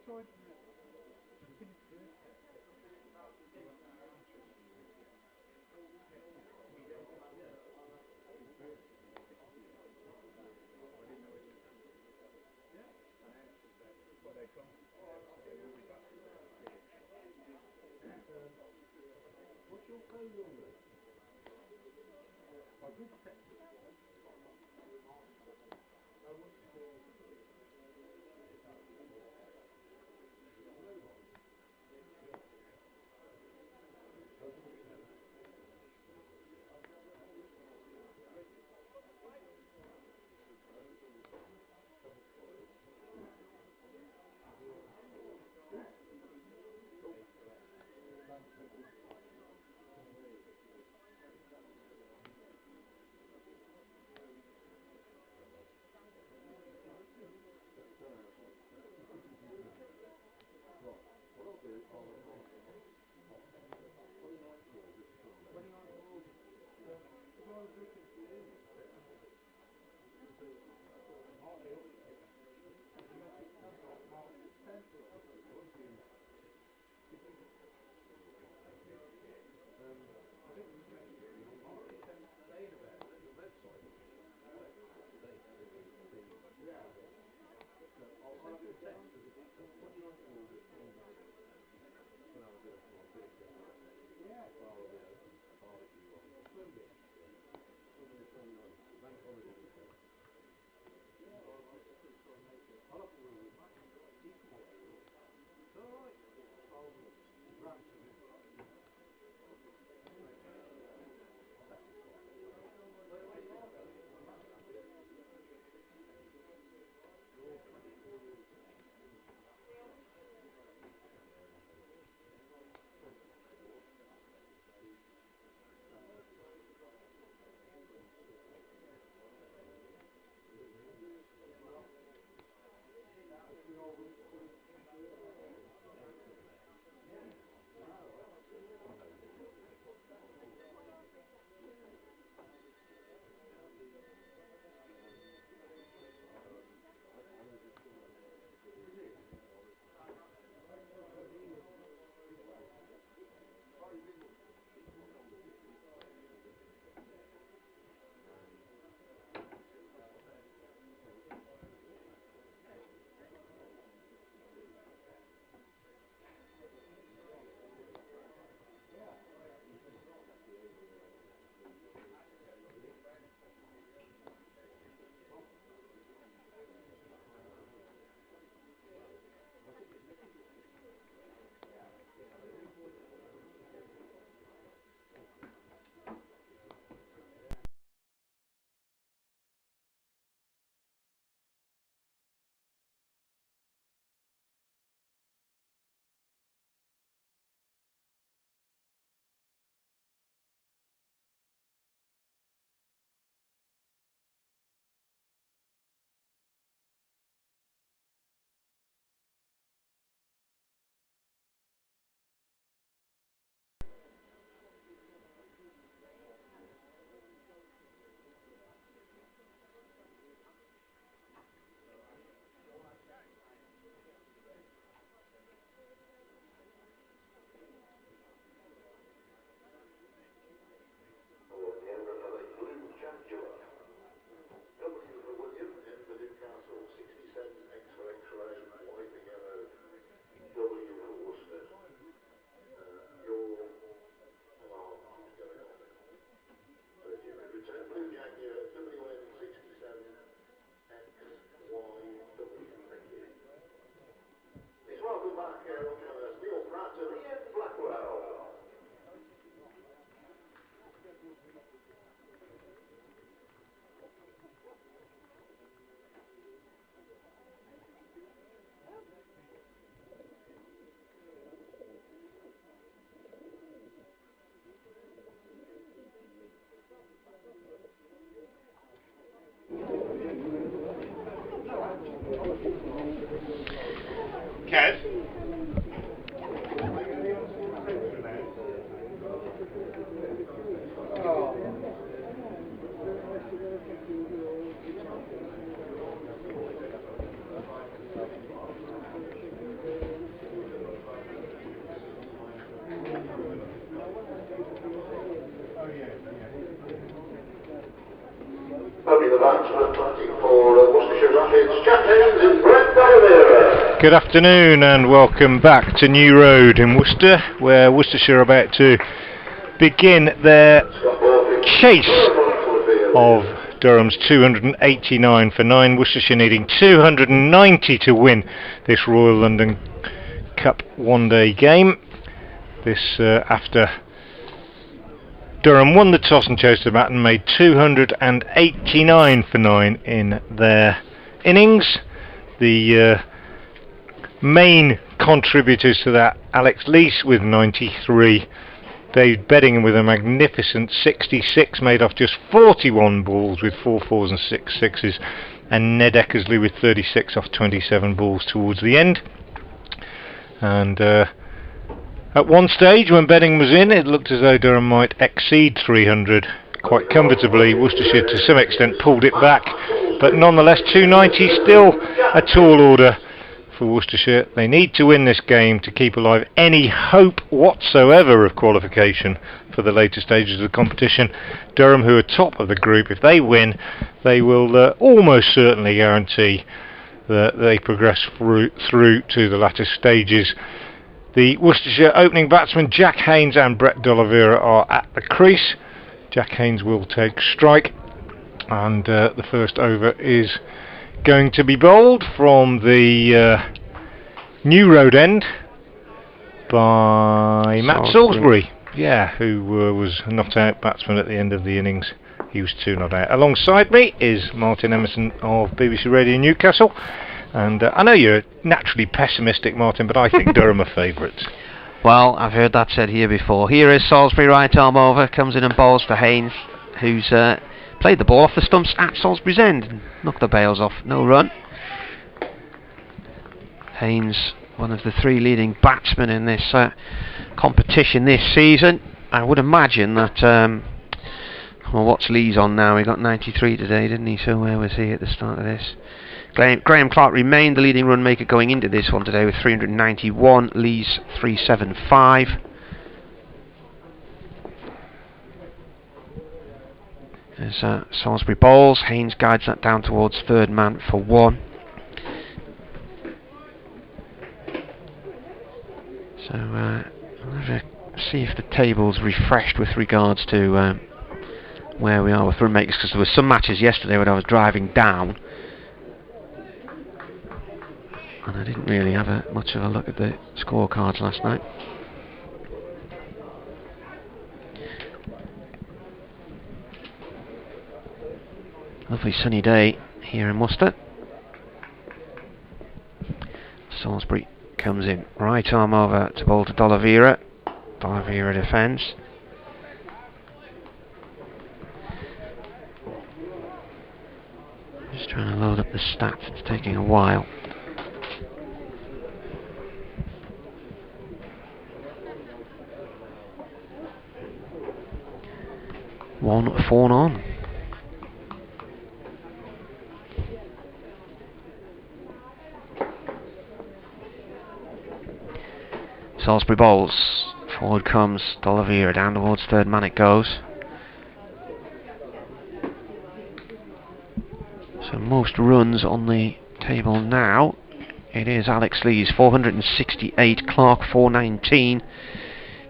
What's your phone number? I did text it. Kev? batsman batting for Worcestershire Rapids, Jack Haynes and Brett Oliveira. Good afternoon and welcome back to New Road in Worcester, where Worcestershire are about to begin their chase of Durham's 289 for 9. Worcestershire needing 290 to win this Royal London Cup one-day game. This after Durham won the toss and chose to bat and made 289 for 9 in their innings. The main contributors to that: Alex Lees with 93, David Bethingham with a magnificent 66, made off just 41 balls with 4 fours and 6 sixes, and Ned Eckersley with 36 off 27 balls towards the end. And at one stage when Bettingham was in, it looked as though Durham might exceed 300 quite comfortably. Worcestershire to some extent pulled it back, but nonetheless 290 still a tall order for Worcestershire. They need to win this game to keep alive any hope whatsoever of qualification for the later stages of the competition. Durham, who are top of the group, if they win, they will almost certainly guarantee that they progress through to the latter stages. The Worcestershire opening batsmen Jack Haynes and Brett Oliveira are at the crease. Jack Haynes will take strike, and the first over is going to be bowled from the New Road end by Matt Salisbury, who was a not-out batsman at the end of the innings. He was 2 not out. Alongside me is Martin Emerson of BBC Radio Newcastle. And I know you're naturally pessimistic, Martin, but I think Durham are favourites. Well, I've heard that said here before. Here is Salisbury, right arm over, comes in and bowls for Haynes, who's played the ball off the stumps at Salisbury's end and knocked the bails off. No run. Haynes, one of the 3 leading batsmen in this competition this season. I would imagine that... well, what's Lee's on now? He got 93 today, didn't he? So where was he at the start of this? Graham Clark remained the leading run maker going into this one today with 391, Lee's 375. There's Salisbury bowls, Haynes guides that down towards third man for 1. So I'll have to see if the table's refreshed with regards to where we are with run makers, because there were some matches yesterday when I was driving down and I didn't really have much of a look at the scorecards last night. Lovely sunny day here in Worcester. Salisbury comes in, right arm over to bowl to Oliveira. Oliveira defends. Just trying to load up the stats, it's taking a while. One 4 on. Salisbury bowls. Forward comes Oliveira, down towards third man it goes. So most runs on the table now. It is Alex Lees 468, Clark 419,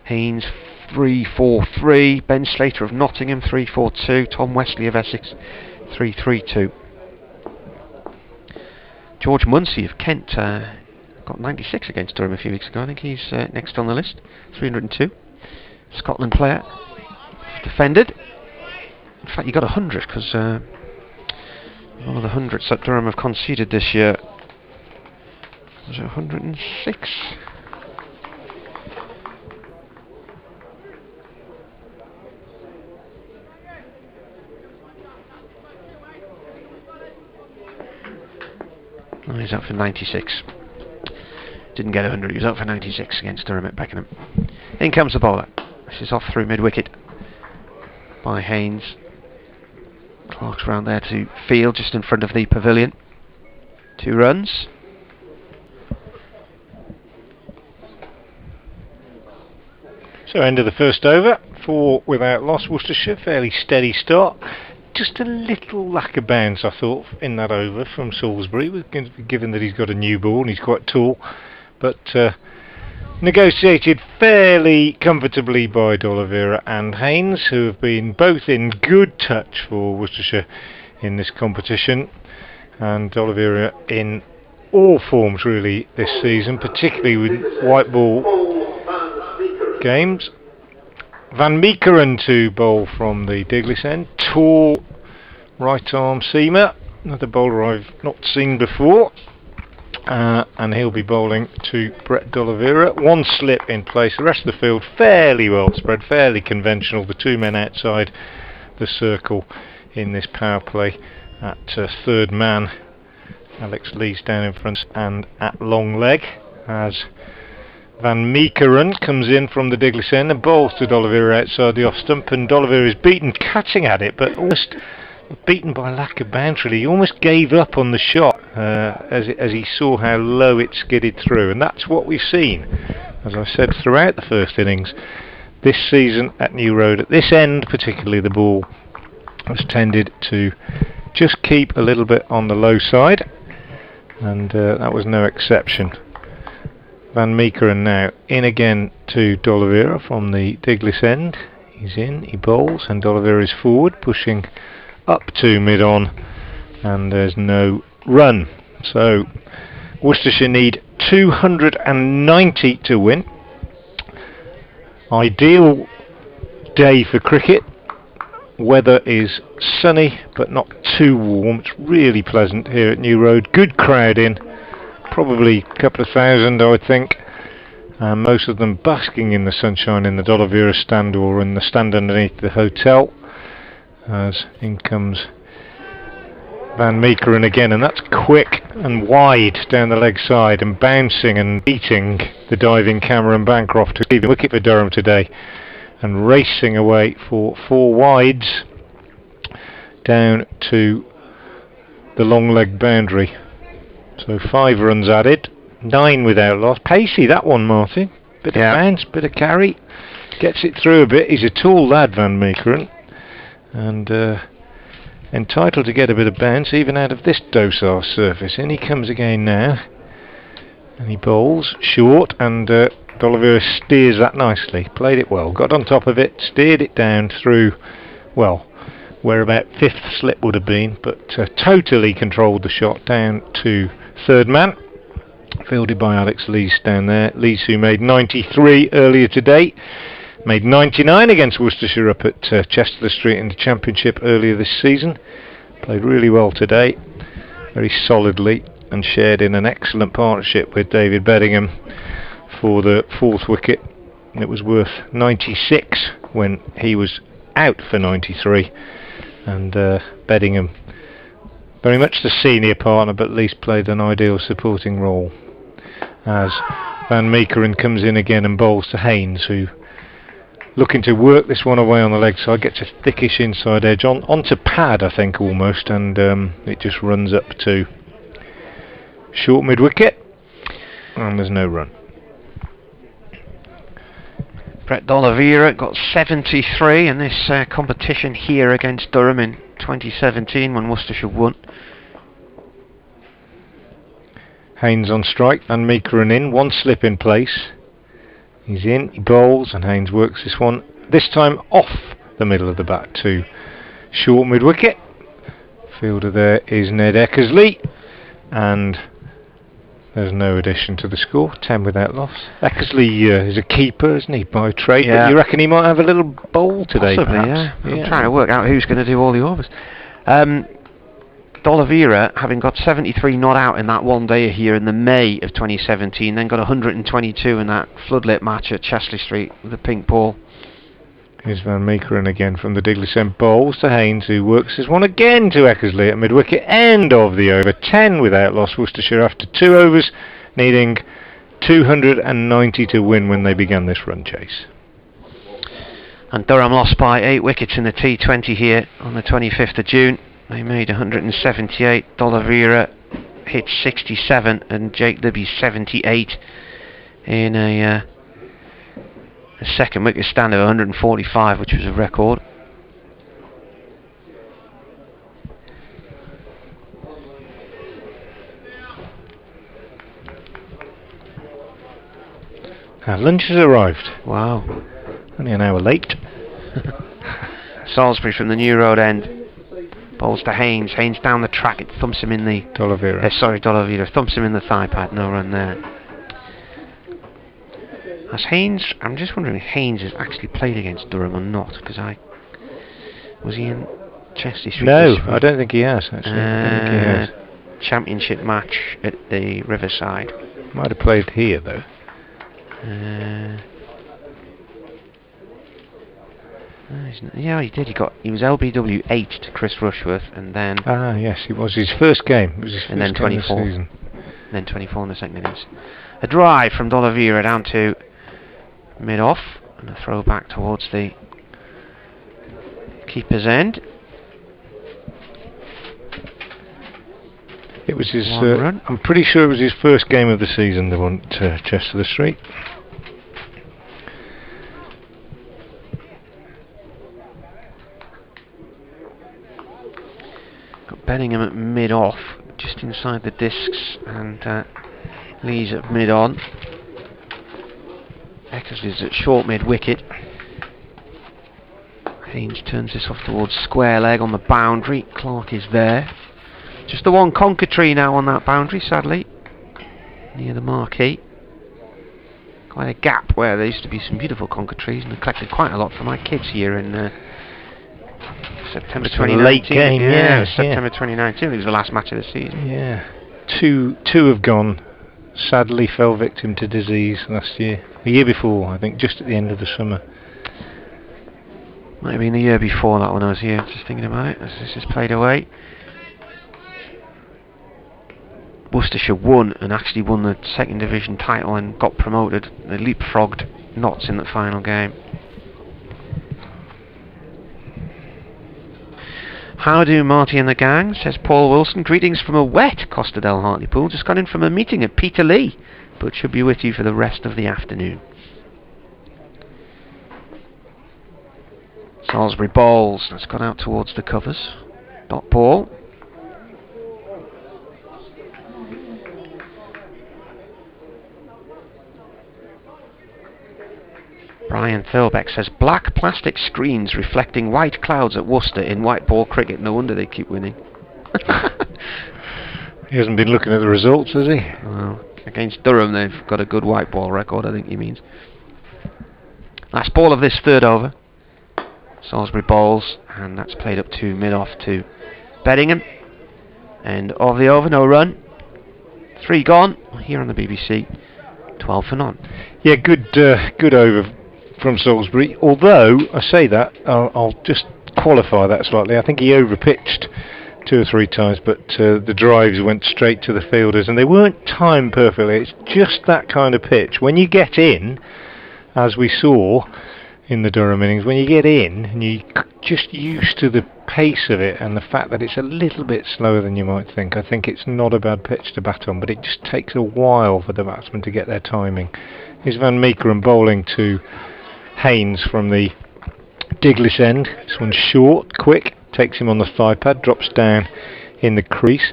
Haynes 343, Ben Slater of Nottingham 342, Tom Wesley of Essex 332. George Munsey of Kent got 96 against Durham a few weeks ago. I think he's next on the list, 302. Scotland player, defended. In fact, he got 100 because all of the hundreds that Durham have conceded this year. Was it 106? Oh, he's up for 96. Didn't get 100, he was up for 96 against Durham at Beckenham. In comes the bowler. This is off through mid-wicket by Haynes. Clark's round there to field, just in front of the pavilion. 2 runs. So end of the first over, 4 without loss. Worcestershire, fairly steady start. just a little lack of bounce, I thought, in that over from Salisbury, given that he's got a new ball and he's quite tall. But negotiated fairly comfortably by D'Oliveira and Haynes, who have been both in good touch for Worcestershire in this competition. And D'Oliveira in all forms really this season, particularly with white ball games. Van Meekeren to bowl from the Diglis end. Tall right arm seamer, another bowler I've not seen before, and he'll be bowling to Brett D'Oliveira. One slip in place, the rest of the field fairly well spread, fairly conventional. The two men outside the circle in this power play at third man. Alex Lee's down in front and at long leg as Van Meekeren comes in from the Diglis end and bowls to D'Oliveira outside the off stump, and D'Oliveira is beaten, cutting at it, but almost beaten by lack of bounce really. He almost gave up on the shot as he saw how low it skidded through, and that's what we've seen, as I said, throughout the first innings this season at New Road. At this end particularly, the ball has tended to just keep a little bit on the low side, and that was no exception. Van Meekeren now in again to D'Oliveira from the Diglis end. He's in, he bowls, and D'Oliveira is forward, pushing up to mid-on, and there's no run. So Worcestershire need 290 to win. Ideal day for cricket. Weather is sunny but not too warm. It's really pleasant here at New Road. Good crowd in. Probably a couple of thousand, I would think, most of them basking in the sunshine in the D'Oliveira stand or in the stand underneath the hotel. As in comes Van Meekeren again, and that's quick and wide down the leg side and bouncing and beating the diving Cameron Bancroft, who's leaving wicket for Durham today, and racing away for 4 wides down to the long leg boundary. So 5 runs added, 9 without loss. Pacey that one, Martin. Bit of bounce, bit of carry. Gets it through a bit. He's a tall lad, Van Meekeren, and entitled to get a bit of bounce even out of this docile surface. In he comes again now, and he bowls short, and D'Oliveira steers that nicely. Played it well, got on top of it, steered it down through, well, where about 5th slip would have been, but totally controlled the shot down to third man, fielded by Alex Lees down there. Lees, who made 93 earlier today, made 99 against Worcestershire up at Chester Street in the Championship earlier this season. Played really well today, very solidly, and shared in an excellent partnership with David Bethingham for the 4th wicket. It was worth 96 when he was out for 93, and Bethingham, very much the senior partner, but at least played an ideal supporting role. As Van Meekeren comes in again and bowls to Haynes, who, looking to work this one away on the leg side, gets a thickish inside edge onto pad, I think, almost, and it just runs up to short mid-wicket, and there's no run. Brett D'Oliveira got 73 in this competition here against Durham in 2017 when Worcestershire won. Haynes on strike, Van Meekeren in, 1 slip in place. He's in, he bowls, and Haynes works this one, this time off the middle of the bat to short mid-wicket. Fielder there is Ned Eckersley, and there's no addition to the score, 10 without loss. Eckersley is a keeper, isn't he, by trade? Yeah. But you reckon he might have a little bowl today, possibly, perhaps? Yeah. I'm trying to work out who's going to do all the overs. D'Oliveira, having got 73 not out in that one day here in the May of 2017, then got 122 in that floodlit match at Chesley Street with the pink ball. Here's Van Meekeren again from the Diglis end, bowls to Haynes, who works his one again to Eckersley at mid-wicket. End of the over, 10 without loss. Worcestershire after 2 overs, needing 290 to win when they began this run chase. And Durham lost by 8 wickets in the T20 here on the 25th of June. They made 178. D'Oliveira hit 67 and Jake Libby 78 in a second wicket stand of 145, which was a record. Our lunch has arrived. Wow. Only an hour late. Salisbury from the New Road end. Bowls to Haynes. Haynes down the track. It thumps him in the... D'Oliveira. Thumps him in the thigh pad. No run there. Has Haynes... I'm just wondering if Haynes has actually played against Durham or not, because was he in Chester Street? No, I don't think he has, actually. I don't think he has. Championship match at the Riverside. Might have played here, though. Yeah, he did. He was LBW 8 to Chris Rushworth, and then... Ah, yes, it was his first game. It was his and first then 24. game of the season. And then 24 in the second innings. A drive from D'Oliveira down to mid-off, and a throw back towards the keeper's end. It was his... I'm pretty sure it was his first game of the season, the one at Chester Street. Bettingham at mid-off, just inside the discs, and Lee's at mid-on. Eckersley's at short mid-wicket. Haynes turns this off towards square leg on the boundary. Clark is there. Just the one conker tree now on that boundary, sadly, near the marquee. Quite a gap where there used to be some beautiful conker trees, and I collected quite a lot for my kids here in September 2019. Late game, yeah. September 2019. It was the last match of the season. Yeah. Two have gone. Sadly fell victim to disease last year. The year before, I think, just at the end of the summer. Might have been the year before that when I was here, just thinking about it, as this is played away. Worcestershire won, and actually won the second division title and got promoted. They leapfrogged Notts in the final game. How do Marty and the gang, says Paul Wilson. Greetings from a wet Costa del Hartlepool. Just got in from a meeting at Peterlee, but should be with you for the rest of the afternoon. Salisbury bowls. That's gone out towards the covers. Dot ball. Brian Thirlbeck says, black plastic screens reflecting white clouds at Worcester in white ball cricket. No wonder they keep winning. He hasn't been looking at the results, has he? Well, against Durham they've got a good white ball record, I think he means. Last ball of this third over. Salisbury bowls, and that's played up to mid-off to Bettingham. End of the over, no run. 3 gone here on the BBC. 12 for none. Yeah, good over from Salisbury. Although I say that, I'll just qualify that slightly. I think he overpitched 2 or 3 times, but the drives went straight to the fielders, and they weren't timed perfectly. It's just that kind of pitch. When you get in, as we saw in the Durham innings, when you get in and you just used to the pace of it and the fact that it's a little bit slower than you might think, I think it's not a bad pitch to bat on, but it just takes a while for the batsman to get their timing. Here's Van Meekeren bowling to Haynes from the Diglis end. This one's short, quick, takes him on the thigh pad, drops down in the crease,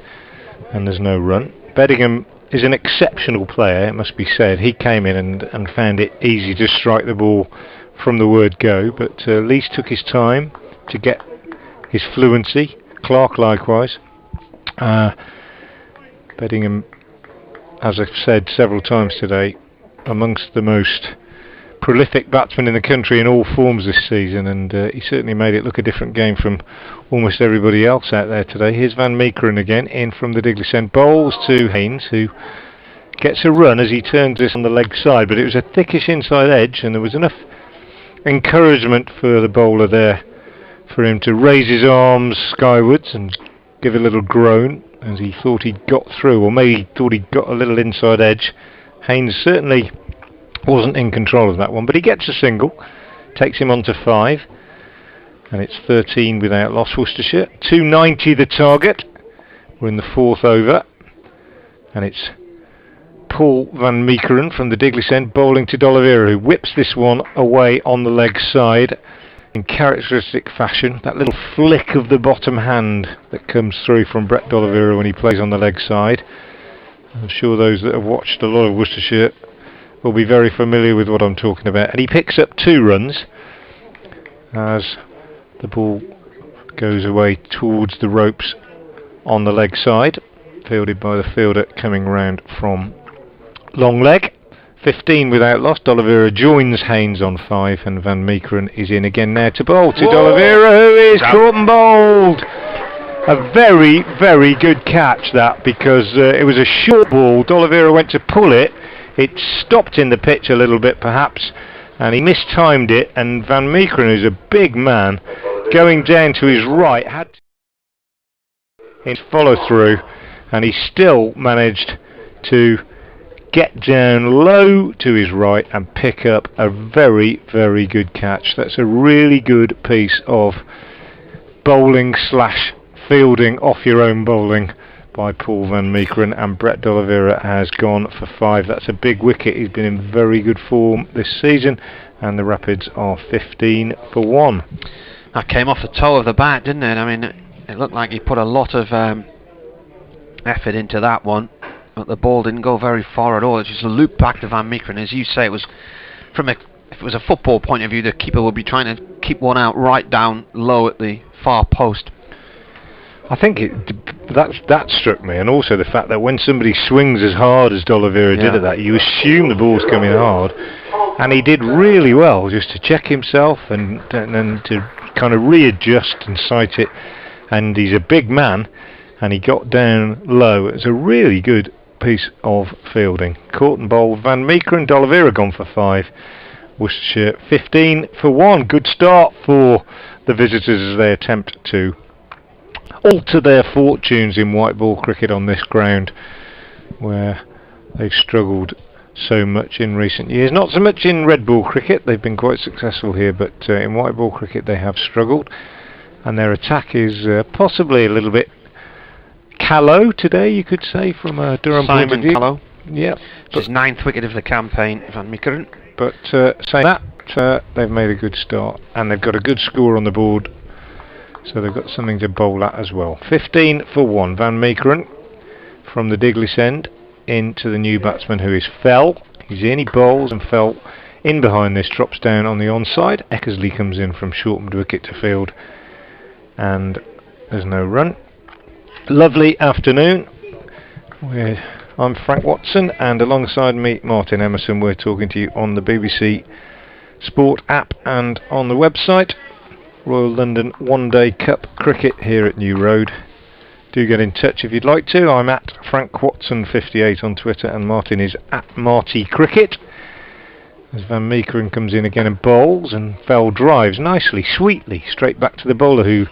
and there's no run. Bettingham is an exceptional player, it must be said. He came in and found it easy to strike the ball from the word go, but Lees took his time to get his fluency. Clark likewise. Bettingham, as I've said several times today, amongst the most prolific batsmen in the country in all forms this season, and he certainly made it look a different game from almost everybody else out there today. Here's Van Meekeren again, in from the Diglis end, bowls to Haynes, who gets a run as he turns this on the leg side, but it was a thickish inside edge, and there was enough encouragement for the bowler there for him to raise his arms skywards and give a little groan as he thought he'd got through, or maybe he thought he'd got a little inside edge. Haynes certainly wasn't in control of that one, but he gets a single, takes him on to 5, and it's 13 without loss. Worcestershire 290 the target. We're in the 4th over, and it's Paul Van Meekeren from the Diglis end bowling to D'Oliveira, who whips this one away on the leg side in characteristic fashion. That little flick of the bottom hand that comes through from Brett D'Oliveira when he plays on the leg side. I'm sure those that have watched a lot of Worcestershire will be very familiar with what I'm talking about. And he picks up 2 runs as the ball goes away towards the ropes on the leg side, fielded by the fielder coming round from long leg. 15 without loss. D'Oliveira joins Haynes on 5, and Van Meekeren is in again now to bowl to D'Oliveira, who is caught and bowled. A very, very good catch that, because it was a short ball. D'Oliveira went to pull it. It stopped in the pitch a little bit perhaps, and he mistimed it, and Van Meekeren, who's a big man, going down to his right, had to follow through, and he still managed to get down low to his right and pick up a very, very good catch. That's a really good piece of bowling slash fielding off your own bowling by Paul Van Meekeren, and Brett D'Oliveira has gone for 5. That's a big wicket. He's been in very good form this season, and the Rapids are 15 for 1. That came off the toe of the bat, didn't it? I mean, it looked like he put a lot of effort into that one, but the ball didn't go very far at all. It's just a loop back to Van Meekeren. As you say, it was if it was a football point of view, the keeper would be trying to keep one out right down low at the far post. I think that struck me, and also the fact that when somebody swings as hard as D'Oliveira did at that, you assume the ball's coming hard, and he did really well just to check himself and to kind of readjust and sight it. And he's a big man, and he got down low. It's a really good piece of fielding. Caught and bowled. Van Meekeren, D'Oliveira gone for 5. Worcestershire 15 for 1. Good start for the visitors as they attempt to alter their fortunes in white ball cricket on this ground, where they've struggled so much in recent years. Not so much in red ball cricket, they've been quite successful here, but in white ball cricket they have struggled, and their attack is possibly a little bit callow today, you could say, from a Durham point of view. Callow. Yeah. His 9th wicket of the campaign, Van Meekeren. But saying that, they've made a good start, and they've got a good score on the board, so they've got something to bowl at as well. 15 for 1. Van Meekeren from the Diglis end into the new batsman, who is Fell. He's in, he bowls, and Fell in behind this drops down on the onside. Eckersley comes in from short mid-wicket to field, and there's no run. Lovely afternoon. I'm Frank Watson, and alongside me Martin Emerson. We're talking to you on the BBC Sport app and on the website. Royal London One Day Cup cricket here at New Road. Do get in touch if you'd like to. I'm at Frank Watson 58 on Twitter, and Martin is at Marty Cricket. As Van Meekeren comes in again and bowls, and Fell drives nicely, sweetly, straight back to the bowler, who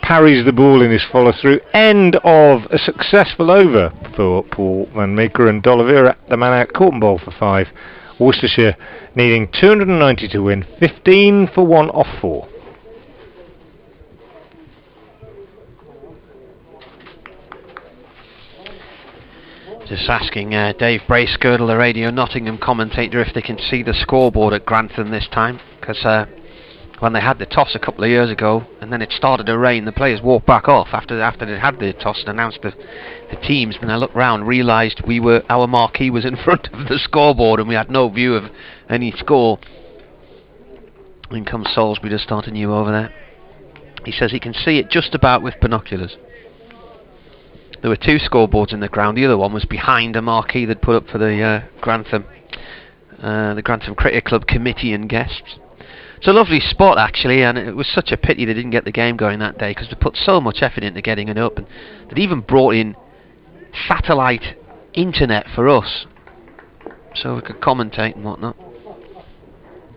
parries the ball in his follow through. End of a successful over for Paul Van Meekeren. D'Oliveira, the man out, caught and bowled for 5. Worcestershire needing 290 to win, 15 for 1 off 4. Just asking Dave Bracegirdle, the Radio Nottingham commentator, if they can see the scoreboard at Grantham this time, because when they had the toss a couple of years ago and then it started to rain, the players walked back off after they had the toss and announced the teams. When I looked round, realised our marquee was in front of the scoreboard and we had no view of any score. In comes Salisbury to start anew over there. He says he can see it just about with binoculars. There were 2 scoreboards in the ground. The other one was behind a marquee they'd put up for the Grantham Cricket Club committee and guests. It's a lovely spot actually, and it was such a pity they didn't get the game going that day, because they put so much effort into getting it up, and they'd even brought in satellite internet for us so we could commentate and whatnot.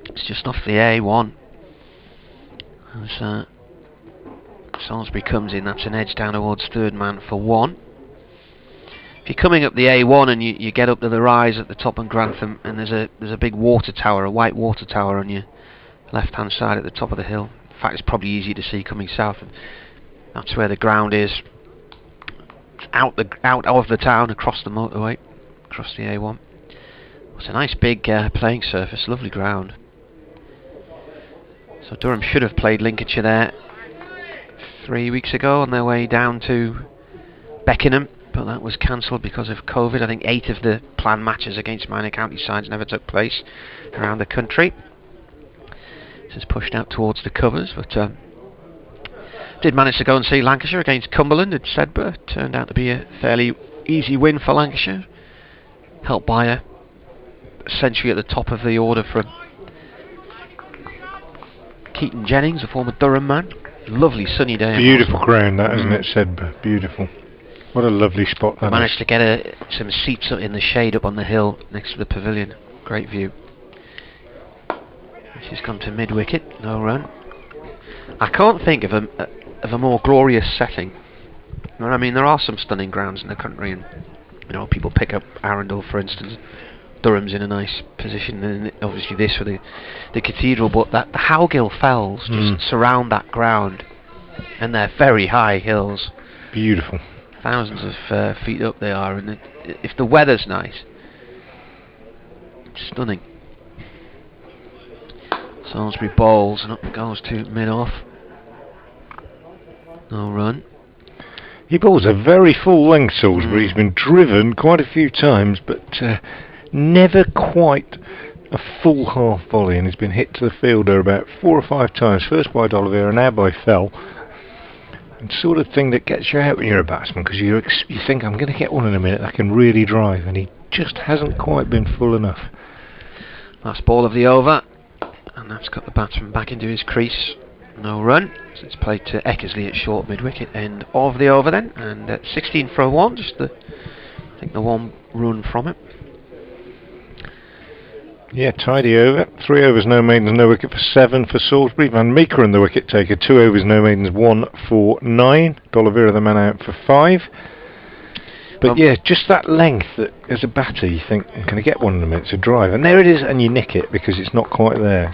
It's just off the A1. As Salisbury comes in, that's an edge down towards third man for 1. If you're coming up the A1 and you get up to the rise at the top of Grantham, and there's a big water tower, a white water tower on your left hand side at the top of the hill. In fact, it's probably easy to see coming south. That's where the ground is. It's out of the town, across the motorway, across the A1. It's a nice big playing surface, lovely ground. So Durham should have played Lancashire there 3 weeks ago on their way down to Bethingham but that was cancelled because of COVID. I think 8 of the planned matches against minor county sides never took place around the country. This is pushed out towards the covers, but did manage to go and see Lancashire against Cumberland at Sedbergh. Turned out to be a fairly easy win for Lancashire, helped by a century at the top of the order from Keaton Jennings, a former Durham man. Lovely sunny day. Beautiful ground that, isn't it, Sedbergh? Beautiful. What a lovely spot that managed to get some seats up in the shade up on the hill next to the pavilion. Great view. She's gone to mid-wicket, no run. I can't think of a more glorious setting. I mean, there are some stunning grounds in the country, and people pick up Arundel, for instance. Durham's in a nice position, and obviously this for the cathedral. But the Howgill Fells just surround that ground, and they're very high hills. Beautiful. Thousands of feet up they are, and if the weather's nice, stunning. Salisbury bowls and up goes to mid-off. No run. He bowls a very full length, Salisbury. He's been driven quite a few times, but never quite a full half volley, and he's been hit to the fielder about 4 or 5 times, first by D'Oliveira, now by Fell. And sort of thing that gets you out when you're a batsman, because you think, I'm going to get one in a minute that can really drive, and he just hasn't quite been full enough. Last ball of the over, and that's got the batsman back into his crease. No run, so it's played to Eckersley at short mid-wicket, end of the over then, and 16 for a 1, just I think the 1 run from it. Yeah, tidy over. 3 overs, no maidens, no wicket for 7 for Salisbury. Van Meekeren, the wicket taker. 2 overs, no maidens, 1 for 9. D'Oliveira, the man out for 5. But yeah, just that length that as a batter you think, I'm going to get one in a minute to drive, and there it is, and you nick it because it's not quite there.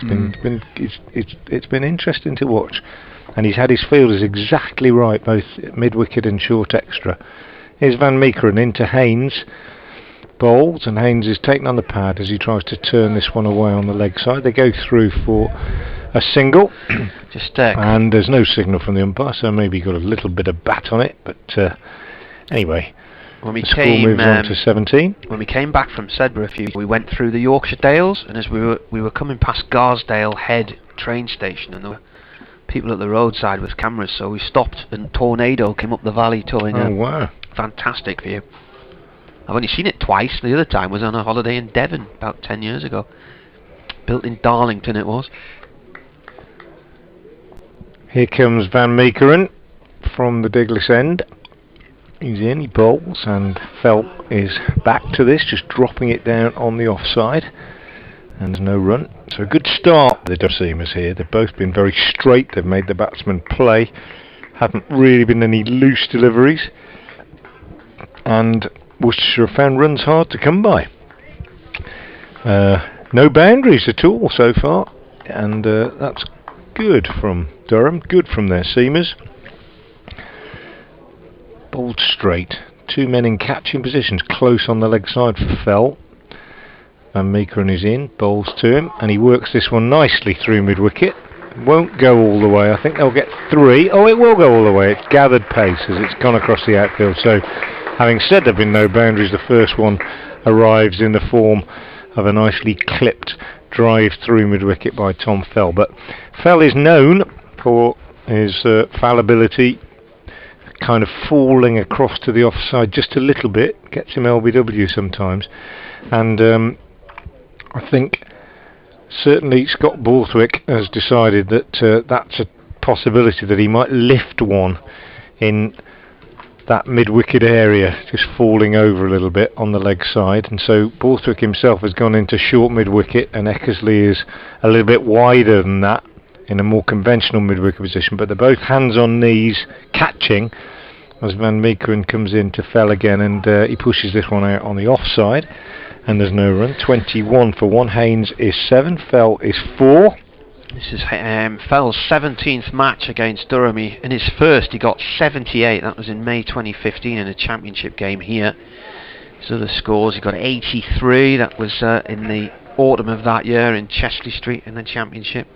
It's been interesting to watch, and he's had his fielders exactly right, both mid-wicket and short extra. Here's Van Meekeren into Haynes. Bowls, and Haynes is taken on the pad as he tries to turn this one away on the leg side. They go through for a single, and there's no signal from the umpire, so maybe he got a little bit of bat on it, but anyway, the score moves on to 17. When we came back from Sedbergh we went through the Yorkshire Dales, and as we were coming past Garsdale Head train station, and there were people at the roadside with cameras, so we stopped, and Tornado came up the valley towing wow. Fantastic view. I've only seen it twice. The other time was on a holiday in Devon about 10 years ago. Built in Darlington it was. Here comes Van Meekeren from the Diglis end. He's in, he bowls, and Felt is back to this, just dropping it down on the offside. And no run. So a good start for the seamers here. They've both been very straight. They've made the batsmen play. Haven't really been any loose deliveries. And Worcestershire have found runs hard to come by. No boundaries at all so far, and that's good from Durham, good from their seamers. Bowled straight, 2 men in catching positions close on the leg side for Fell. Van Meekeren is in, bowls to him, and he works this one nicely through mid-wicket. Won't go all the way. I think they'll get 3. Oh, it will go all the way. It's gathered pace as it's gone across the outfield. So having said there have been no boundaries, the first one arrives in the form of a nicely clipped drive through mid-wicket by Tom Fell. But Fell is known for his fallibility, kind of falling across to the offside just a little bit, gets him LBW sometimes. And I think certainly Scott Borthwick has decided that that's a possibility, that he might lift one in that mid-wicket area, just falling over a little bit on the leg side, and so Borthwick himself has gone into short mid-wicket, and Eckersley is a little bit wider than that in a more conventional mid-wicket position, but they're both hands on knees catching as Van Meekeren comes in to Fell again, and he pushes this one out on the offside, and there's no run. 21 for 1. Haynes is 7, Fell is 4. This is Fell's 17th match against Durham. In his first he got 78, that was in May 2015 in a championship game here. So the scores, he got 83, that was in the autumn of that year in Chesley Street in the championship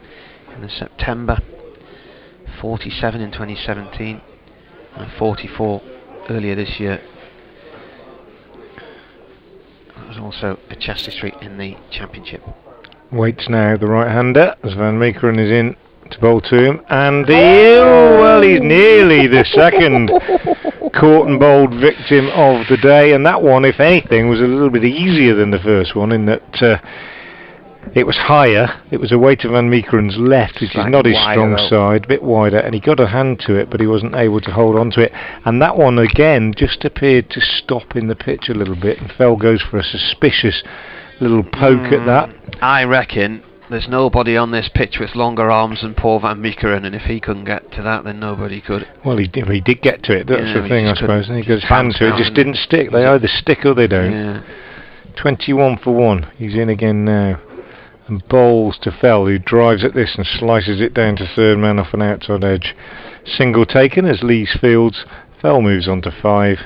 in the September. 47 in 2017 and 44 earlier this year also a Chester Street in the Championship. Waits now, the right-hander, as Van Meekeren is in to bowl to him, and he's nearly the second caught and bowled victim of the day, and that one, if anything, was a little bit easier than the first one in that it was higher. It was away to Van Meekeren's left, which is not his strong side, a bit wider, and he got a hand to it, but he wasn't able to hold on to it. And that one again just appeared to stop in the pitch a little bit, and Fell goes for a suspicious little poke at that. I reckon there's nobody on this pitch with longer arms than Paul Van Meekeren, and if he couldn't get to that, then nobody could. Well, he did get to it. That's the thing, I suppose. And he got his hand to it. Just didn't stick. They either stick or they don't. Yeah. 21 for 1. He's in again now. And bowls to Fell, who drives at this and slices it down to third man off an outside edge. Single taken as Lees fields. Fell moves on to 5.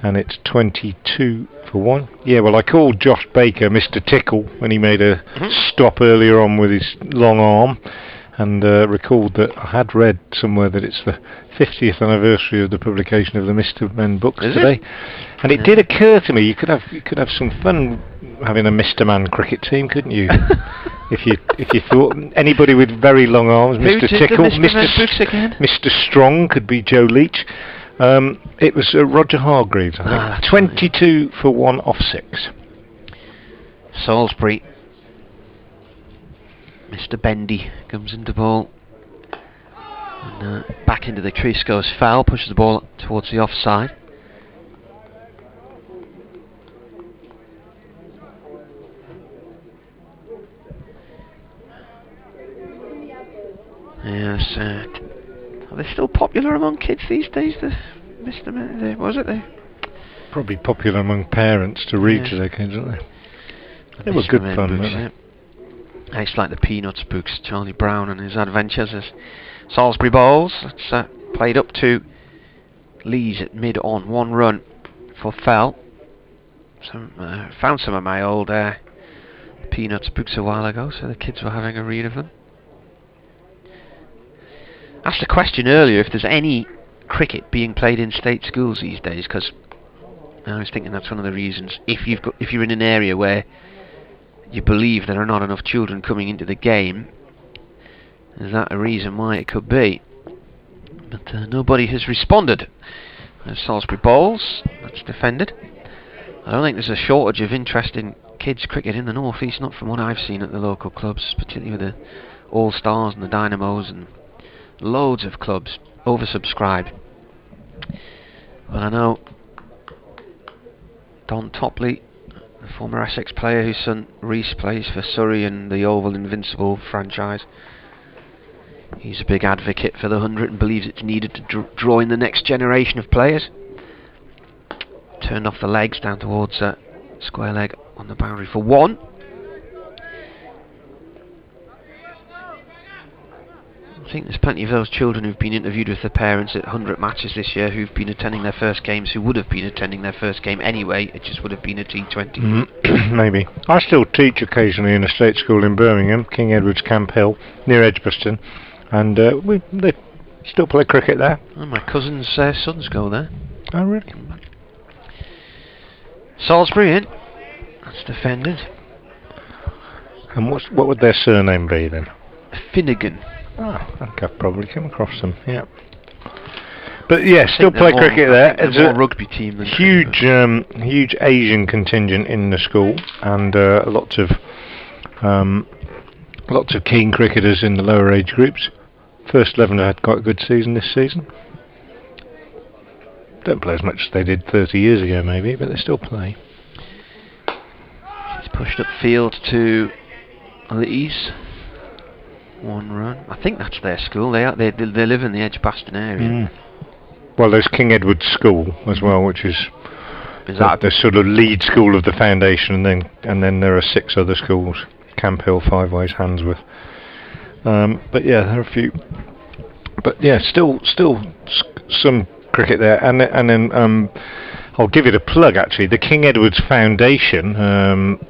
And it's 22 for 1. Yeah, well, I called Josh Baker Mr. Tickle when he made a stop earlier on with his long arm, and recalled that I had read somewhere that it's the 50th anniversary of the publication of the Mr. Men books today. And it did occur to me you could have some fun having a Mr. Man cricket team, couldn't you? if you thought anybody with very long arms, Mr. Tickle, Mr. Strong could be Joe Leach. It was Roger Hargreaves, I think. 22 for 1 off 6. Salisbury. Mr. Bendy comes into ball. And back into the crease goes Foul, pushes the ball towards the offside. Yes, are they still popular among kids these days? The Mr. Men, was it they? Probably popular among parents to read to their kids, aren't they? They were good fun, weren't they? It's like the Peanuts books, Charlie Brown and his adventures as Salisbury bowls. It's played up to Lees at mid on 1 run for Fell. Found some of my old Peanuts books a while ago, so the kids were having a read of them. Asked a question earlier if there's any cricket being played in state schools these days, because I was thinking that's one of the reasons. If you're in an area where you believe there are not enough children coming into the game, is that a reason why it could be? But nobody has responded. There's Salisbury bowls, that's defended. I don't think there's a shortage of interest in kids cricket in the North East, not from what I've seen at the local clubs, particularly with the All Stars and the Dynamos and loads of clubs oversubscribed. But I know Don Topley, the former Essex player whose son Reese plays for Surrey and the Oval Invincible franchise, he's a big advocate for the 100 and believes it's needed to draw in the next generation of players. Turned off the legs down towards square leg on the boundary for 1. I think there's plenty of those children who've been interviewed with their parents at 100 matches this year who've been attending their first games, who would have been attending their first game anyway. It just would have been a T20. Maybe. I still teach occasionally in a state school in Birmingham, King Edward's Camp Hill, near Edgbaston, and they still play cricket there. Oh, my cousin's sons go there. Oh, really? Salisbury in. That's defended. And what would their surname be then? Finnegan. Oh, I think I've probably come across them, yeah. But yeah, still play cricket there. It's a rugby team than huge Asian contingent in the school, and lots of keen cricketers in the lower age groups. First 11 have had quite a good season this season. Don't play as much as they did 30 years ago maybe, but they still play. It's pushed up field to Lees. 1 run. I think that's their school. They live in the Edgbaston area. Well, there's King Edward's School as well, which is that the sort of lead school of the foundation, and then there are 6 other schools: Camp Hill, Five Ways, Handsworth. But yeah, there are a few. But yeah, still some cricket there, and then I'll give it a plug actually. The King Edward's Foundation,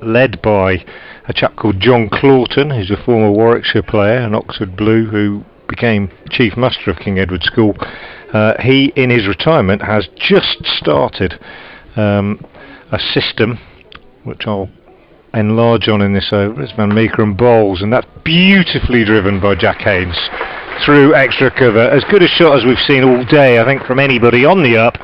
led by a chap called John Clawton, who's a former Warwickshire player, an Oxford Blue, who became Chief Master of King Edward School. He, in his retirement, has just started a system which I'll enlarge on in this over, as Van Meekeren bowls, and that's beautifully driven by Jack Haynes through extra cover. As good a shot as we've seen all day, I think, from anybody on the up.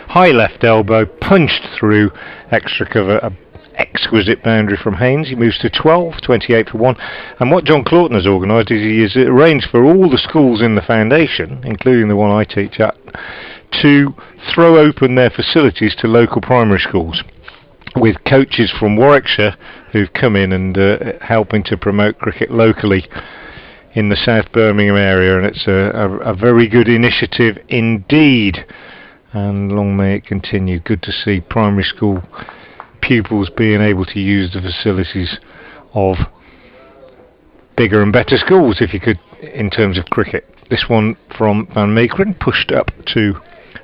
High left elbow, punched through extra cover. A exquisite boundary from Haynes. He moves to 12, 28 for 1. And what John Claughton has organised is he has arranged for all the schools in the foundation, including the one I teach at, to throw open their facilities to local primary schools, with coaches from Warwickshire who've come in and helping to promote cricket locally in the South Birmingham area, and it's a very good initiative indeed, and long may it continue. Good to see primary school pupils being able to use the facilities of bigger and better schools, if you could, in terms of cricket. This one from Van Meekeren, pushed up to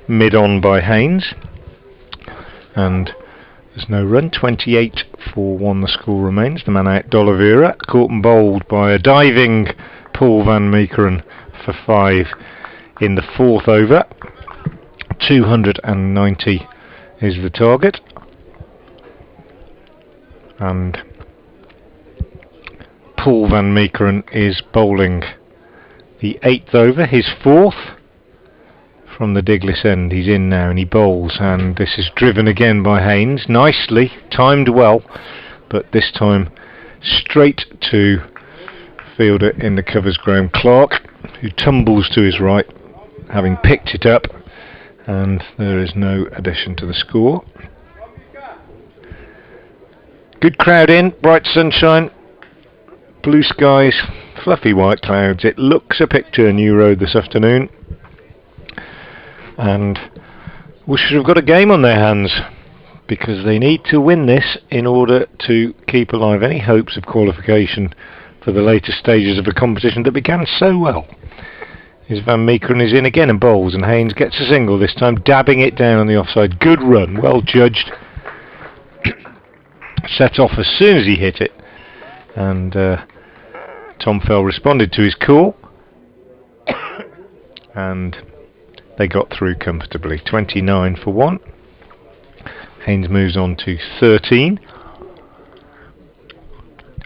mid-on by Haynes, and there's no run. 28 for 1 the score remains. The man out, D'Oliveira, caught and bowled by a diving Paul Van Meekeren for 5 in the 4th over. 290 is the target, and Paul Van Meekeren is bowling the 8th over, his 4th from the Diglis end. He's in now and he bowls, and this is driven again by Haynes, nicely timed well, but this time straight to fielder in the covers, Graham Clark, who tumbles to his right, having picked it up, and there is no addition to the score. Good crowd in, bright sunshine, blue skies, fluffy white clouds. It looks a picture, New Road, this afternoon, and Worcestershire have got a game on their hands, because they need to win this in order to keep alive any hopes of qualification for the later stages of a competition that began so well. Is Van Meekeren is in again and bowls, and Haynes gets a single this time, dabbing it down on the offside. Good run, well judged. Set off as soon as he hit it, and Tom Fell responded to his call, and they got through comfortably. 29 for 1. Haynes moves on to 13.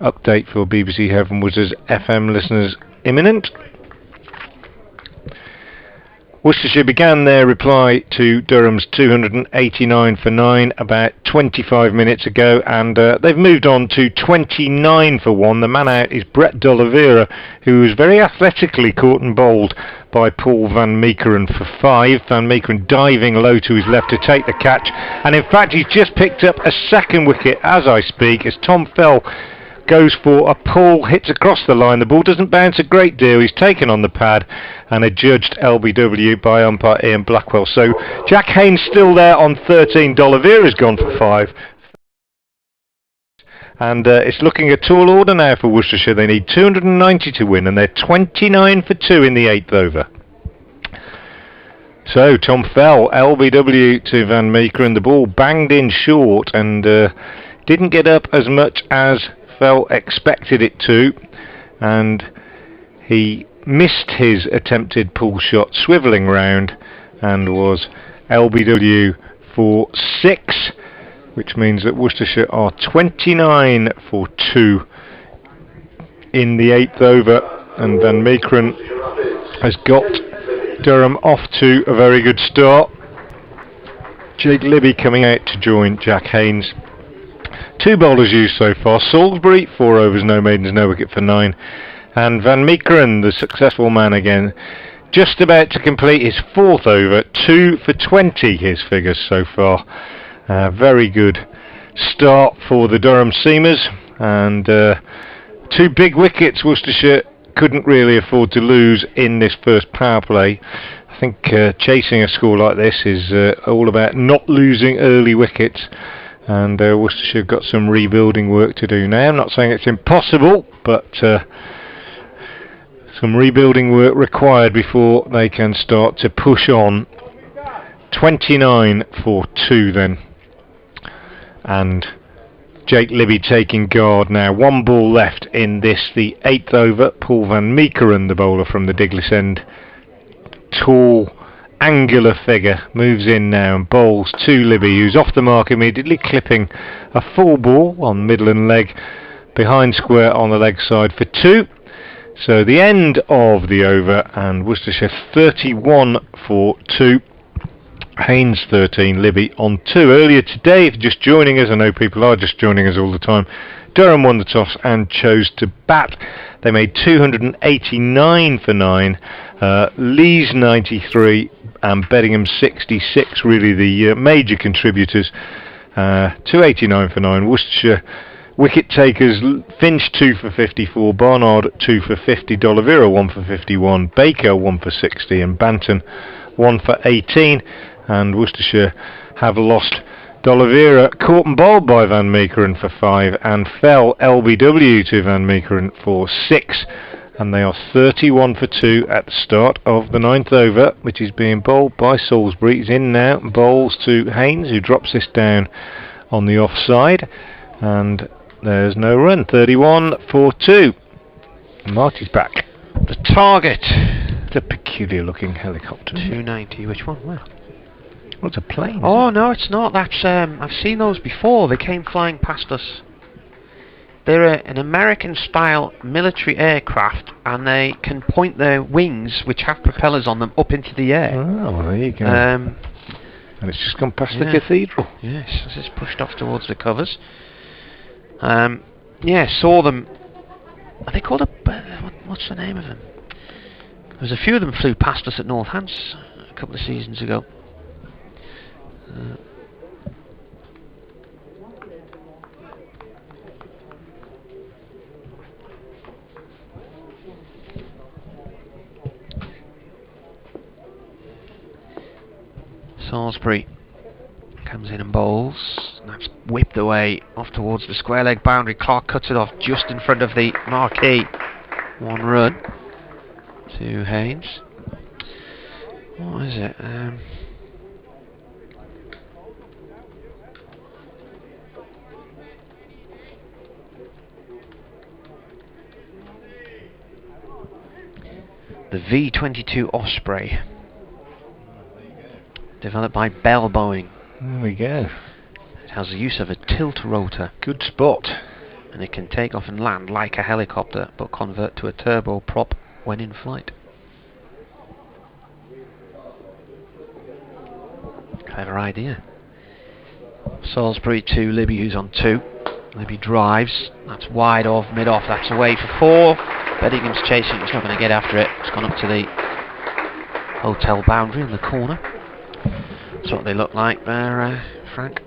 Update for BBC Heaven Wizards FM listeners imminent. Worcestershire began their reply to Durham's 289 for 9 about 25 minutes ago, and they've moved on to 29 for 1. The man out is Brett D'Oliveira, who was very athletically caught and bowled by Paul Van Meekeren for 5. Van Meekeren diving low to his left to take the catch, and in fact he's just picked up a second wicket as I speak, as Tom Fell goes for a pull, hits across the line. The ball doesn't bounce a great deal. He's taken on the pad and adjudged LBW by umpire Ian Blackwell. So Jack Haynes still there on 13. D'Oliveira's gone for 5. And it's looking a tall order now for Worcestershire. They need 290 to win, and they're 29 for 2 in the 8th over. So Tom Fell, LBW to Van Meekeren. The ball banged in short and didn't get up as much as Fell expected it to, and he missed his attempted pull shot, swivelling round, and was LBW for 6, which means that Worcestershire are 29 for 2 in the 8th over, and Van Meekeren has got Durham off to a very good start. Jake Libby coming out to join Jack Haynes. 2 bowlers used so far. Salisbury, 4 overs, no maidens, no wicket for 9. And Van Meekeren, the successful man again, just about to complete his 4th over. 2 for 20, his figures so far. Very good start for the Durham Seamers. And 2 big wickets Worcestershire couldn't really afford to lose in this first power play. I think chasing a score like this is all about not losing early wickets. And Worcestershire got some rebuilding work to do now. I'm not saying it's impossible, but some rebuilding work required before they can start to push on. 29 for 2 then. And Jake Libby taking guard now. 1 ball left in this, the 8th over. Paul Van Meekeren, the bowler from the Diglis end. Tall angular figure moves in now and bowls to Libby, who's off the mark immediately, clipping a full ball on middle and leg, behind square on the leg side for 2. So the end of the over, and Worcestershire 31 for 2. Haynes 13, Libby on 2. Earlier today, if you're just joining us, I know people are just joining us all the time, Durham won the toss and chose to bat. They made 289 for 9. Lees 93 and Bettingham 66, really the major contributors. 289 for 9. Worcestershire wicket takers: Finch 2 for 54, Barnard 2 for 50, D'Oliveira 1 for 51, Baker 1 for 60, and Banton 1 for 18. And Worcestershire have lost D'Oliveira, caught and bowled by Van Meekeren for 5, and fell LBW to Van Meekeren for 6. And they are 31 for 2 at the start of the 9th over, which is being bowled by Salisbury. He's in now, bowls to Haynes, who drops this down on the offside, and there's no run. 31 for 2. Marty's back. The target. It's a peculiar looking helicopter. 290. Which one? Where? What's a plane? Oh no, it's not. That's I've seen those before. They came flying past us. They're an American-style military aircraft, and they can point their wings, which have propellers on them, up into the air. Oh, well, there you go. And it's just gone past the cathedral. Yes, it's just pushed off towards the covers. Yeah, saw them. Are they called what's the name of them? There was a few of them flew past us at Northants a couple of seasons ago. Salisbury comes in and bowls. And that's whipped away off towards the square leg boundary. Clark cuts it off just in front of the marquee. 1 run to Haynes. What is it? The V-22 Osprey, developed by Bell Boeing. There we go. It has the use of a tilt rotor. Good spot. And it can take off and land like a helicopter, but convert to a turboprop when in flight. Clever idea. Salisbury to Libby, who's on 2. Libby drives. That's wide off, mid off. That's away for 4. Beddingham's chasing. He's not going to get after it. It's gone up to the hotel boundary in the corner. That's what they look like there, Frank.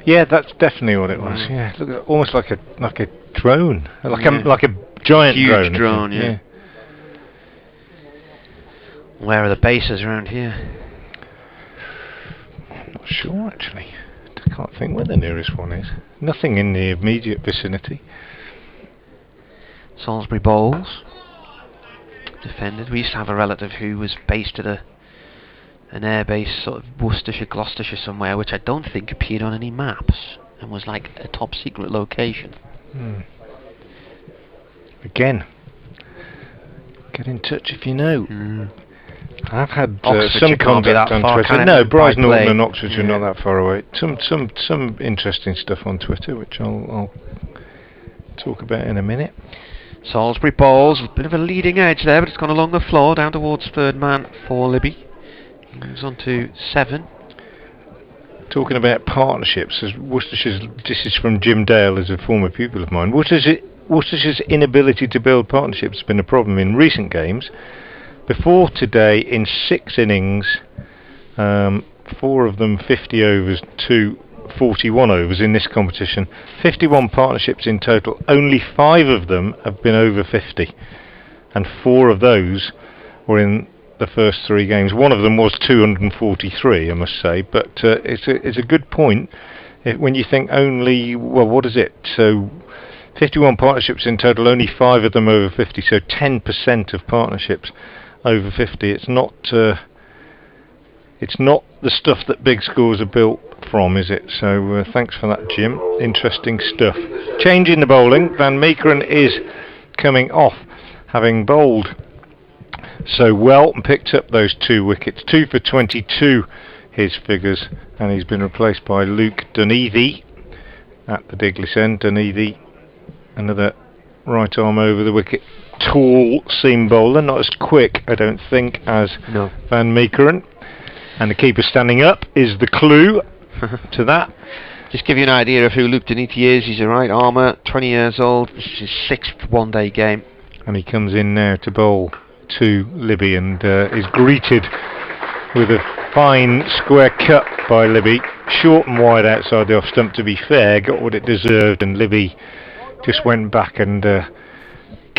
Yeah, that's definitely what it was. Yeah, look, almost like a drone, like a giant huge drone. Yeah. Where are the bases around here? I'm not sure actually. I can't think where the nearest one is. Nothing in the immediate vicinity. Salisbury bowls. Defended. We used to have a relative who was based at an airbase, sort of Worcestershire, Gloucestershire somewhere, which I don't think appeared on any maps, and was like a top secret location. Again, get in touch if you know. I've had some contact on Twitter. No, Brighton, Norton and Oxfordshire are not that far away. Some interesting stuff on Twitter, which I'll talk about in a minute. Salisbury bowls, a bit of a leading edge there, but it's gone along the floor, down towards third man for Libby. He moves on to 7. Talking about partnerships, as this is from Jim Dale, as a former pupil of mine. Worcestershire's inability to build partnerships has been a problem in recent games. Before today, in 6 innings, 4 of them 50 overs, 2 41 overs in this competition. 51 partnerships in total. Only 5 of them have been over 50, and 4 of those were in the first 3 games. One of them was 243, I must say, but it's a good point when you think only, well, what is it? So 51 partnerships in total, only 5 of them over 50, so 10% of partnerships over 50. It's not the stuff that big scores are built from, is it? So thanks for that, Jim. Interesting stuff. Change in the bowling. Van Meekeren is coming off, having bowled so well and picked up those 2 wickets. 2 for 22 his figures, and he's been replaced by Luke Dunleavy at the Diglis end. Dunleavy, another right arm over the wicket, tall seam bowler, not as quick I don't think as Van Meekeren, and the keeper standing up is the clue to that. Just give you an idea of who Luke Dunleavy is. He's a right armour, 20 years old. This is his 6th one-day game, and he comes in now to bowl to Libby, and is greeted with a fine square cut by Libby, short and wide outside the off stump. To be fair, got what it deserved, and Libby just went back and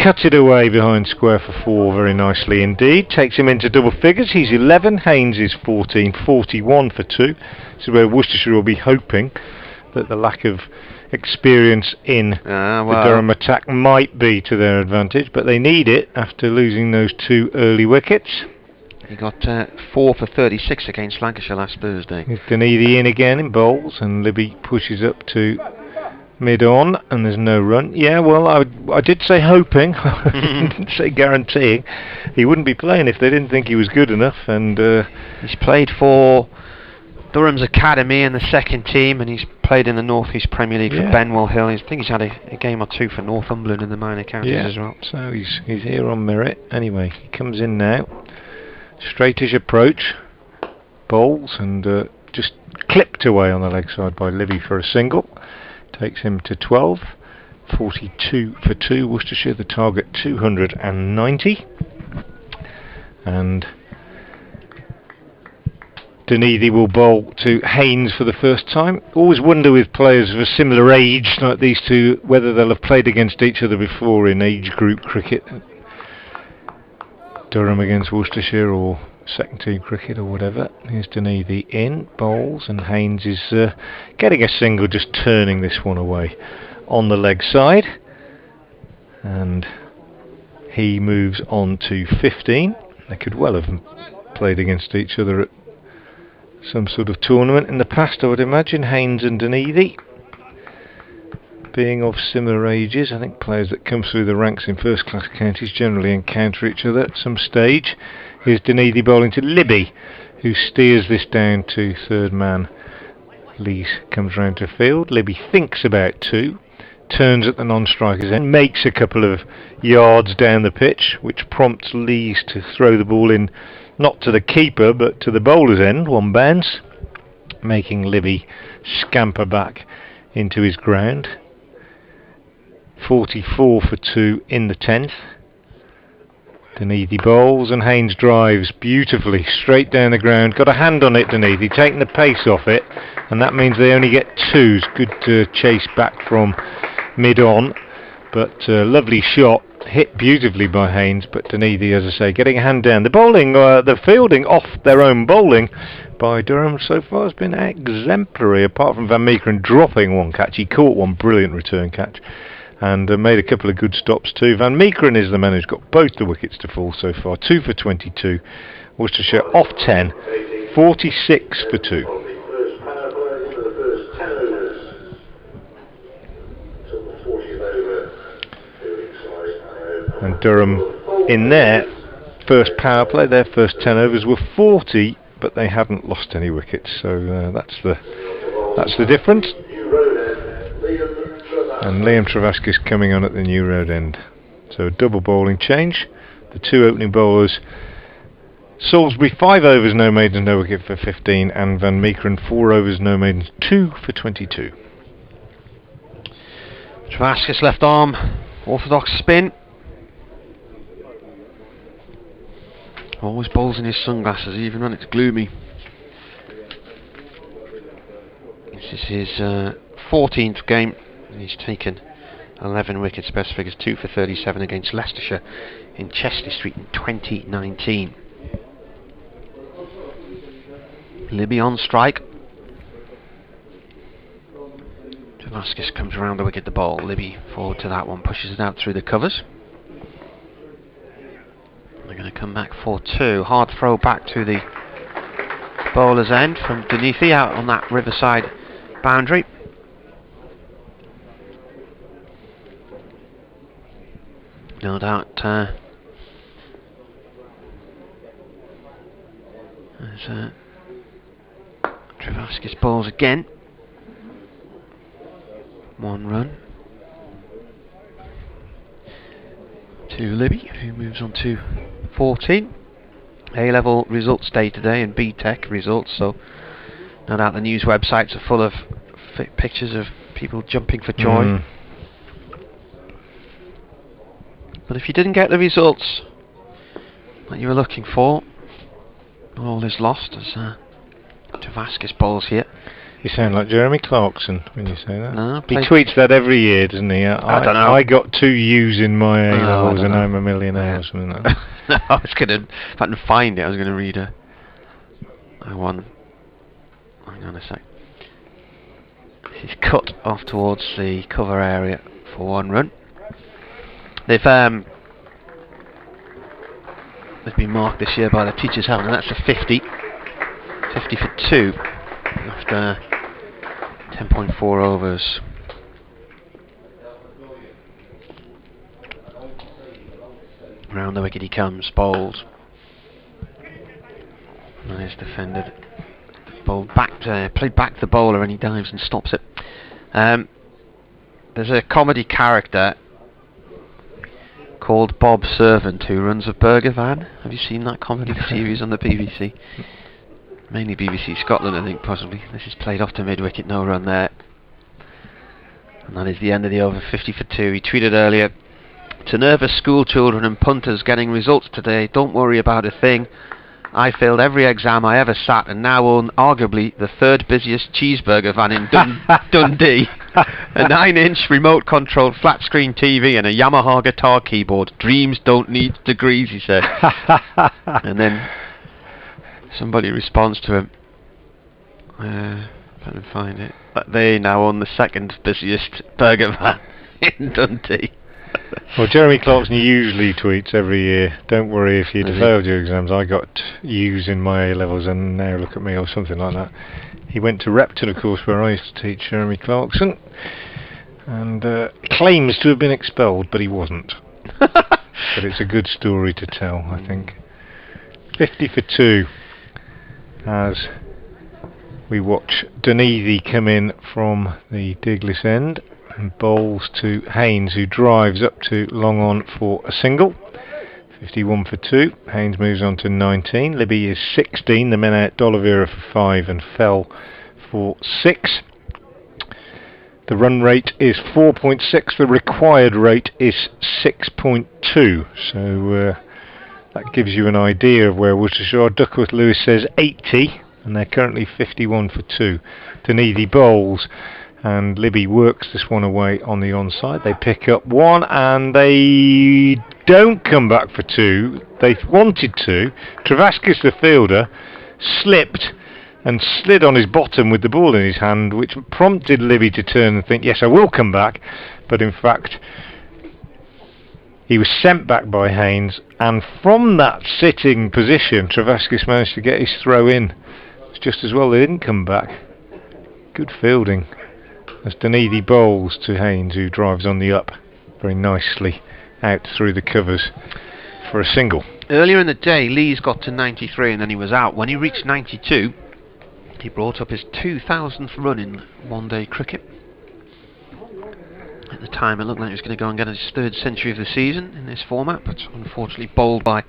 cut it away behind square for 4 very nicely indeed. Takes him into double figures. He's 11, Haynes is 14, 41 for 2. This is where Worcestershire will be hoping that the lack of experience in the Durham attack might be to their advantage, but they need it after losing those 2 early wickets. He got 4 for 36 against Lancashire last Thursday. He's Dunleavy in again in bowls, and Libby pushes up to mid-on, and there's no run. Yeah, well, I did say hoping, I didn't say guaranteeing. He wouldn't be playing if they didn't think he was good enough, and he's played for Durham's academy in the 2nd team, and he's played in the North East Premier League for Benwell Hill. I think he's had a game or 2 for Northumberland in the minor counties as well. So he's here on merit. Anyway, he comes in now. Straightish approach, bowls, and just clipped away on the leg side by Libby for a single. Takes him to 12, 42 for 2. Worcestershire, the target 290. And Dunleavy will bowl to Haynes for the first time. Always wonder with players of a similar age like these two whether they'll have played against each other before in age group cricket. Durham against Worcestershire, or 2nd team cricket, or whatever. Here's Dunleavy in, bowls, and Haynes is getting a single, just turning this one away on the leg side. And he moves on to 15. They could well have played against each other at some sort of tournament in the past, I would imagine, Haynes and Dunleavy. Being of similar ages, I think players that come through the ranks in first-class counties generally encounter each other at some stage. Here's Dunleavy bowling to Libby, who steers this down to 3rd man. Lees comes round to field. Libby thinks about 2, turns at the non-striker's end, makes a couple of yards down the pitch, which prompts Lees to throw the ball in, not to the keeper, but to the bowler's end, 1 bounce, making Libby scamper back into his ground. 44 for 2 in the 10th. Dunleavy bowls, and Haynes drives beautifully straight down the ground. Got a hand on it, Dunleavy, taking the pace off it, and that means they only get 2s. Good chase back from mid-on, but lovely shot, hit beautifully by Haynes. But Dunleavy, as I say, getting a hand down. The bowling, the fielding off their own bowling by Durham so far has been exemplary, apart from Van Meekeren dropping 1 catch. He caught 1 brilliant return catch, and made a couple of good stops too. Van Meekeren is the man who's got both the wickets to fall so far. 2 for 22. Worcestershire off 10, 46 for 2. And Durham, in their first power play, their first 10 overs were 40, but they haven't lost any wickets. So that's the difference. And Liam Travaskis coming on at the New Road end. So a double bowling change. The 2 opening bowlers, Salisbury 5 overs, no maidens, no wicket for 15, and Van Meekeren 4 overs, no maidens, 2 for 22. Travaskis left arm, orthodox spin. Always bowls in his sunglasses even when it's gloomy. This is his 14th game. He's taken 11 wickets, best figures 2 for 37 against Leicestershire in Chester Street in 2019. Libby on strike. Travaskis comes around the wicket, the ball. Libby forward to that one, pushes it out through the covers. They're going to come back for 2. Hard throw back to the bowler's end from Dunleavy out on that riverside boundary. No doubt There's Travaskis bowls again. 1 run. To Libby, who moves on to 14. A-level results day today and B-Tech results, so no doubt the news websites are full of pictures of people jumping for joy. But if you didn't get the results that you were looking for, all is lost as Travaskis bowls here. You sound like Jeremy Clarkson when you say that. No, he tweets that every year, doesn't he? I don't know. I got 2 U's in my A-levels and I'm a millionaire or something like that. I was going to, if I can find it, I was going to read a one. Hang on a sec. He's cut off towards the cover area for 1 run. They've been marked this year by the teachers' help, and that's a 50. 50 for 2 after 10.4 overs. Round the wicket he comes, bowled. And is defended. Bowled back, played back the bowler, and he dives and stops it. There's a comedy character called Bob Servant who runs a burger van. Have you seen that comedy series on the BBC? Mainly BBC Scotland, I think, possibly. This is played off to mid-wicket, no run there. And that is the end of the over, 50 for 2. He tweeted earlier, "To nervous school children and punters getting results today, don't worry about a thing. I failed every exam I ever sat and now own arguably the 3rd busiest cheeseburger van in Dundee. A 9-inch remote-controlled flat-screen TV and a Yamaha guitar keyboard. Dreams don't need degrees," he said. And then somebody responds to him. If I can find it. That they now own the 2nd busiest burger van in Dundee. Well, Jeremy Clarkson usually tweets every year, "Don't worry if you'd failed your exams, I got U's in my A-levels and now look at me," or something like that. He went to Repton, of course, where I used to teach, Jeremy Clarkson, and claims to have been expelled, but he wasn't. But it's a good story to tell, I think. 50 for 2 as we watch Dunedin come in from the Diglis end and bowls to Haynes, who drives up to long on for a single. 51 for 2. Haynes moves on to 19. Libby is 16. The men out D'Oliveira for 5 and Fell for 6. The run rate is 4.6. The required rate is 6.2. So that gives you an idea of where Worcestershire are. Duckworth Lewis says 80, and they're currently 51 for 2. Dunedin bowls, and Libby works this one away on the onside. They pick up 1 and they don't come back for 2. They wanted to. Travaskis, the fielder, slipped and slid on his bottom with the ball in his hand, which prompted Libby to turn and think, "Yes, I will come back." But in fact, he was sent back by Haynes, and from that sitting position, Travaskis managed to get his throw in. It's just as well they didn't come back. Good fielding. As Dunedin bowls to Haynes, who drives on the up very nicely out through the covers for a single. Earlier in the day, Lees got to 93 and then he was out. When he reached 92, he brought up his 2,000th run in one-day cricket. At the time, it looked like he was going to go and get his 3rd century of the season in this format, but unfortunately bowled by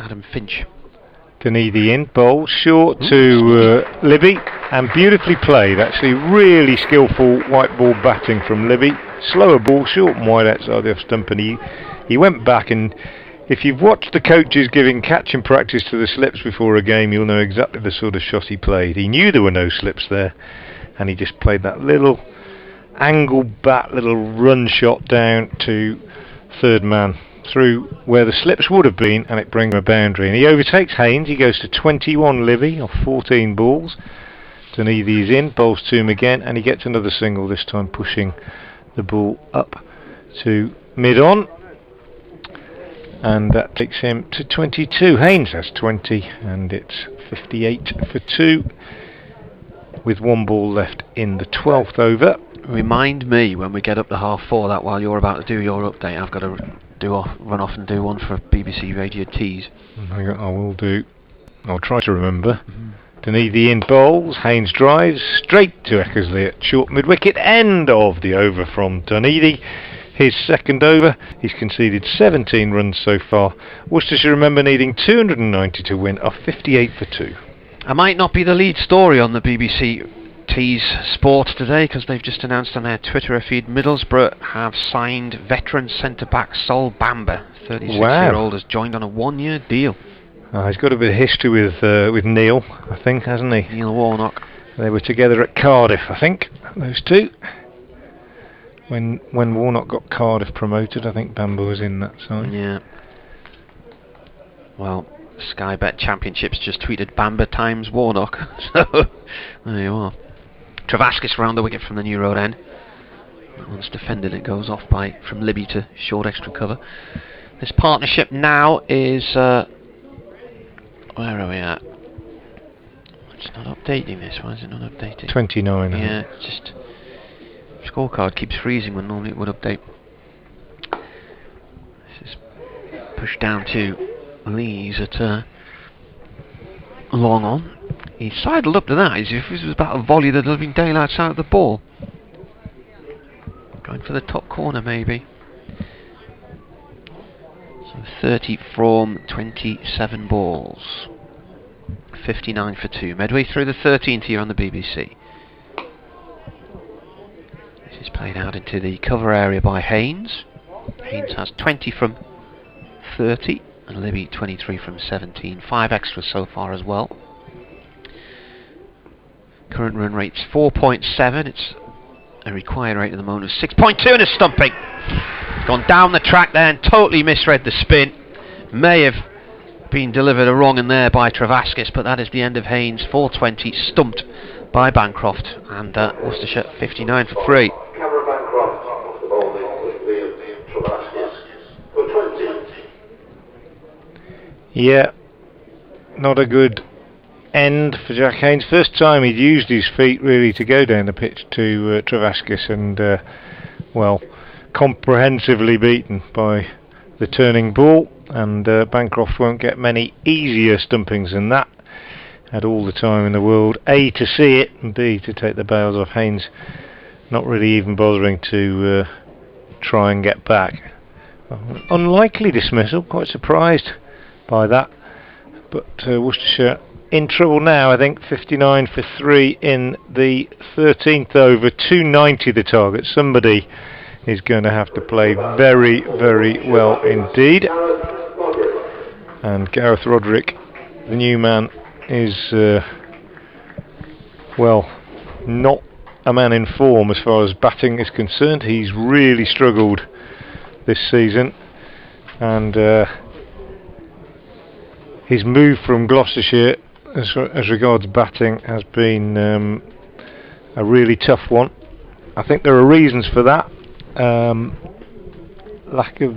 Adam Finch. Dunedin in, bowl short to Libby, and beautifully played, actually. Really skillful white ball batting from Libby. Slower ball, short and wide outside the off stump, and he went back, and if you've watched the coaches giving catching practice to the slips before a game, you'll know exactly the sort of shot he played. He knew there were no slips there, and he just played that little angle bat, little run shot down to 3rd man through where the slips would have been, and it brings him a boundary. And he overtakes Haynes. He goes to 21 Libby off 14 balls. Dunedin is in, bowls to him again, and he gets another single, this time pushing the ball up to mid-on. And that takes him to 22. Haynes has 20, and it's 58 for 2 with 1 ball left in the 12th over. Remind me when we get up to half 4 that while you're about to do your update, I've got to run off and do one for BBC Radio Tees. I will do. I'll try to remember. Dunedin in bowls, Haynes drives straight to Eckersley at short mid-wicket. End of the over from Dunedin. His second over. He's conceded 17 runs so far. Worcestershire, remember, needing 290 to win, are 58 for 2. I might not be the lead story on the BBC Tees Sport today, because they've just announced on their Twitter feed Middlesbrough have signed veteran centre-back Sol Bamba. 36-year-old has joined on a 1-year deal. He's got a bit of history with Neil, I think, hasn't he? Neil Warnock. They were together at Cardiff, I think, those two. When Warnock got Cardiff promoted, I think Bamba was in that side. Yeah. Well, Sky Bet Championships just tweeted Bamba times Warnock. So, there you are. Travaskis round the wicket from the New Road end. Once defended, it goes off from Libby to short extra cover. This partnership now is... where are we at? It's not updating this. Why is it not updating? 29. Yeah, it's just... Scorecard keeps freezing when normally it would update. This is pushed down to Lees at long on. He sidled up to that as if this was about a volley that had been daylights out of the ball. Going for the top corner maybe. So 30 from 27 balls. 59 for 2. Midway through the 13th here on the BBC. This is played out into the cover area by Haynes. Haynes has 20 from 30 and Libby 23 from 17. 5 extras so far as well. Current run rate's 4.7. It's a required rate at the moment of 6.2 and a stumping. Gone down the track there and totally misread the spin. May have been delivered a wrong in there by Travaskis, but that is the end of Haynes. 420 stumped by Bancroft, and Worcestershire 59 for 3. Cameron Bancroft off the ball with Liam Travaskis for 20. Yeah, not a good end for Jack Haynes. First time he'd used his feet really to go down the pitch to Travaskis, and well, comprehensively beaten by the turning ball, and Bancroft won't get many easier stumpings than that. Had all the time in the world, A, to see it, and B, to take the bails off. Haynes not really even bothering to try and get back. Unlikely dismissal, quite surprised by that, but Worcestershire in trouble now. I think 59 for 3 in the 13th over. 290 the target. Somebody is going to have to play very, very well indeed. And Gareth Roderick, the new man, is well, not a man in form as far as batting is concerned. He's really struggled this season, and his move from Gloucestershire as regards batting has been a really tough one. I think there are reasons for that. Lack of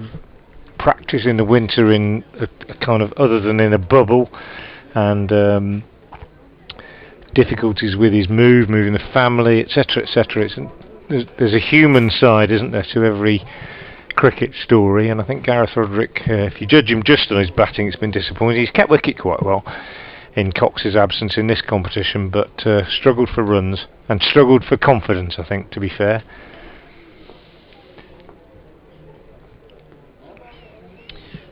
practice in the winter in a kind of other than in a bubble, and difficulties with his moving the family, etc., etc. There's a human side, isn't there, to every cricket story, and I think Gareth Roderick, if you judge him just on his batting, it's been disappointing. He's kept wicket quite well in Cox's absence in this competition, but struggled for runs and struggled for confidence, I think, to be fair.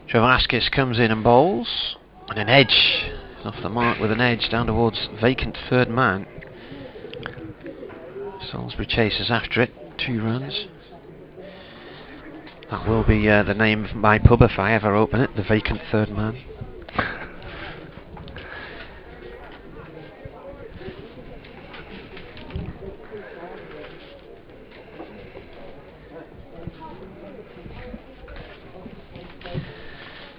Travaskis comes in and bowls, and an edge, off the mark with an edge down towards vacant third man. Salisbury chases after it, 2 runs. That will be the name of my pub if I ever open it, the vacant third man.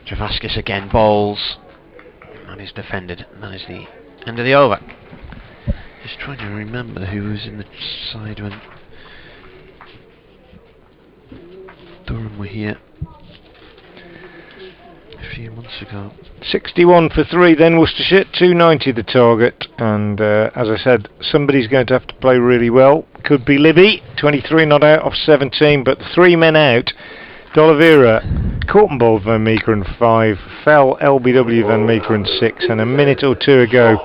Travaskis again bowls, and is defended, and that is the end of the over. Just trying to remember who was in the side when Durham were here a few months ago. 61 for 3 then Worcestershire, 290 the target, and as I said, somebody's going to have to play really well. Could be Libby, 23 not out off 17, but 3 men out. D'Oliveira caught and bowled Van Meeker in 5, fell LBW Van Meeker in 6, and a minute or two ago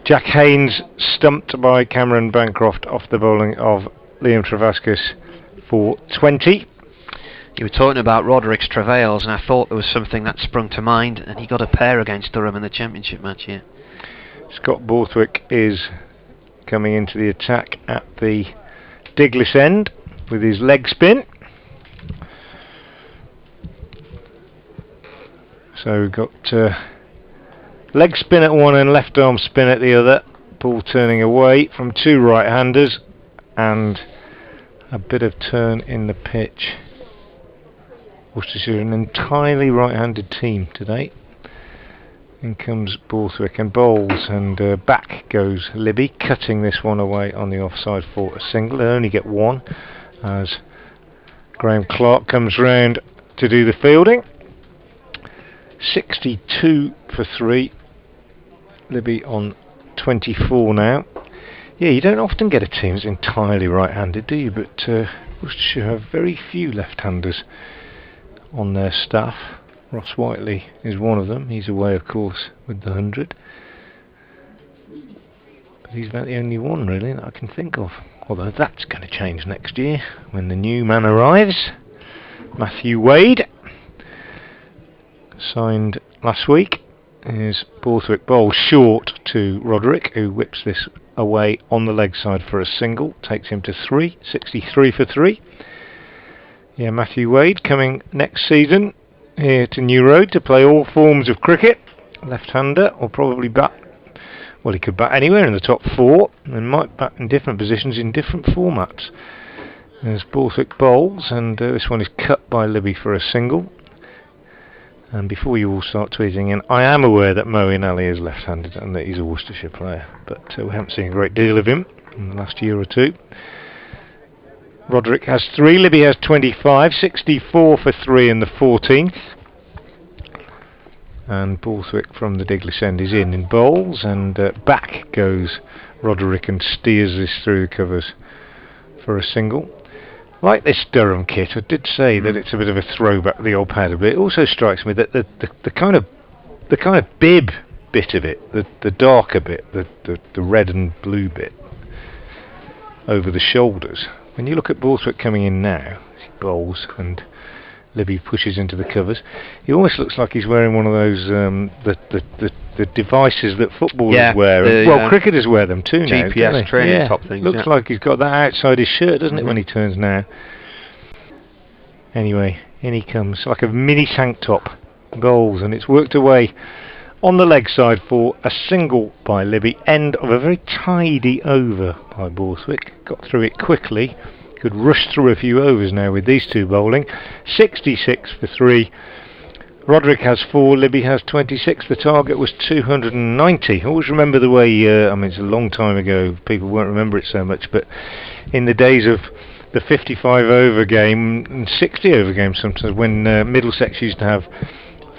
Jack Haynes stumped by Cameron Bancroft off the bowling of Liam Travaskis for 20. You were talking about Roderick's travails, and I thought there was something that sprung to mind, and he got a pair against Durham in the championship match here. Scott Borthwick is coming into the attack at the Diglis end with his leg spin. So we've got leg spin at one and left arm spin at the other. Ball turning away from two right-handers and a bit of turn in the pitch. Worcestershire, an entirely right-handed team today. In comes Borthwick and bowls, and back goes Libby, cutting this one away on the offside for a single. They only get one as Graham Clark comes round to do the fielding. 62 for 3. Libby on 24 now. Yeah, you don't often get a team that's entirely right-handed, do you? But Worcestershire have very few left-handers on their staff. Ross Whiteley is one of them. He's away, of course, with the 100. But he's about the only one, really, that I can think of. Although that's going to change next year when the new man arrives. Matthew Wade, signed last week, is Borthwick bowls short to Roderick, who whips this away on the leg side for a single. Takes him to 3, 63 for 3. Yeah, Matthew Wade coming next season here to New Road to play all forms of cricket. Left-hander, or probably bat. Well, he could bat anywhere in the top 4 and might bat in different positions in different formats. There's Borthwick bowls, and this one is cut by Libby for a single. And before you all start tweeting in, I am aware that Moeen Ali is left-handed and that he's a Worcestershire player, but we haven't seen a great deal of him in the last year or two. Roderick has 3, Libby has 25, 64 for 3 in the 14th. And Borthwick from the Diglis end is in bowls, and back goes Roderick and steers this through the covers for a single. Like this Durham kit, I did say that it's a bit of a throwback to the old powder, but it also strikes me that the kind of bib bit of it, the darker bit, the red and blue bit over the shoulders. When you look at Borthwick coming in now, he bowls and Libby pushes into the covers. He almost looks like he's wearing one of those the devices that footballers wear. Well, cricketers wear them too now. GPS training top things. Looks like he's got that outside his shirt, doesn't it, when he turns now? Anyway, in he comes, like a mini tank top. Bowls, and it's worked away on the leg side for a single by Libby. End of a very tidy over by Borthwick. Got through it quickly. Could rush through a few overs now with these two bowling. 66 for 3. Roderick has 4, Libby has 26. The target was 290. I always remember the way, I mean, it's a long time ago, people won't remember it so much, but in the days of the 55 over game and 60 over games sometimes, when Middlesex used to have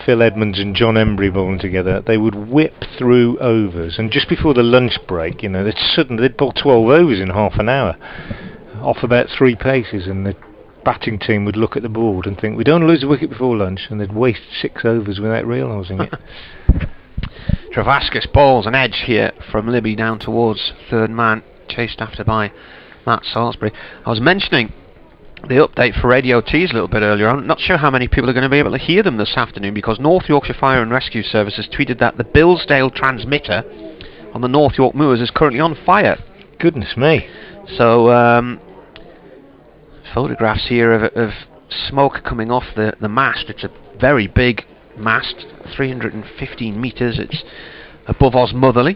Phil Edmonds and John Embry bowling together, they would whip through overs, and just before the lunch break, you know, they'd bowl 12 overs in half an hour, off about 3 paces, and the batting team would look at the board and think, we don't lose a wicket before lunch, and they'd waste 6 overs without realising it. Travaskis bowls an edge here from Libby down towards third man, chased after by Matt Salisbury. I was mentioning the update for Radio T's a little bit earlier. I'm not sure how many people are going to be able to hear them this afternoon, because North Yorkshire Fire and Rescue Services tweeted that the Billsdale transmitter on the North York Moors is currently on fire. Goodness me. So photographs here of smoke coming off the mast. It's a very big mast, 315 metres. It's above Osmotherley.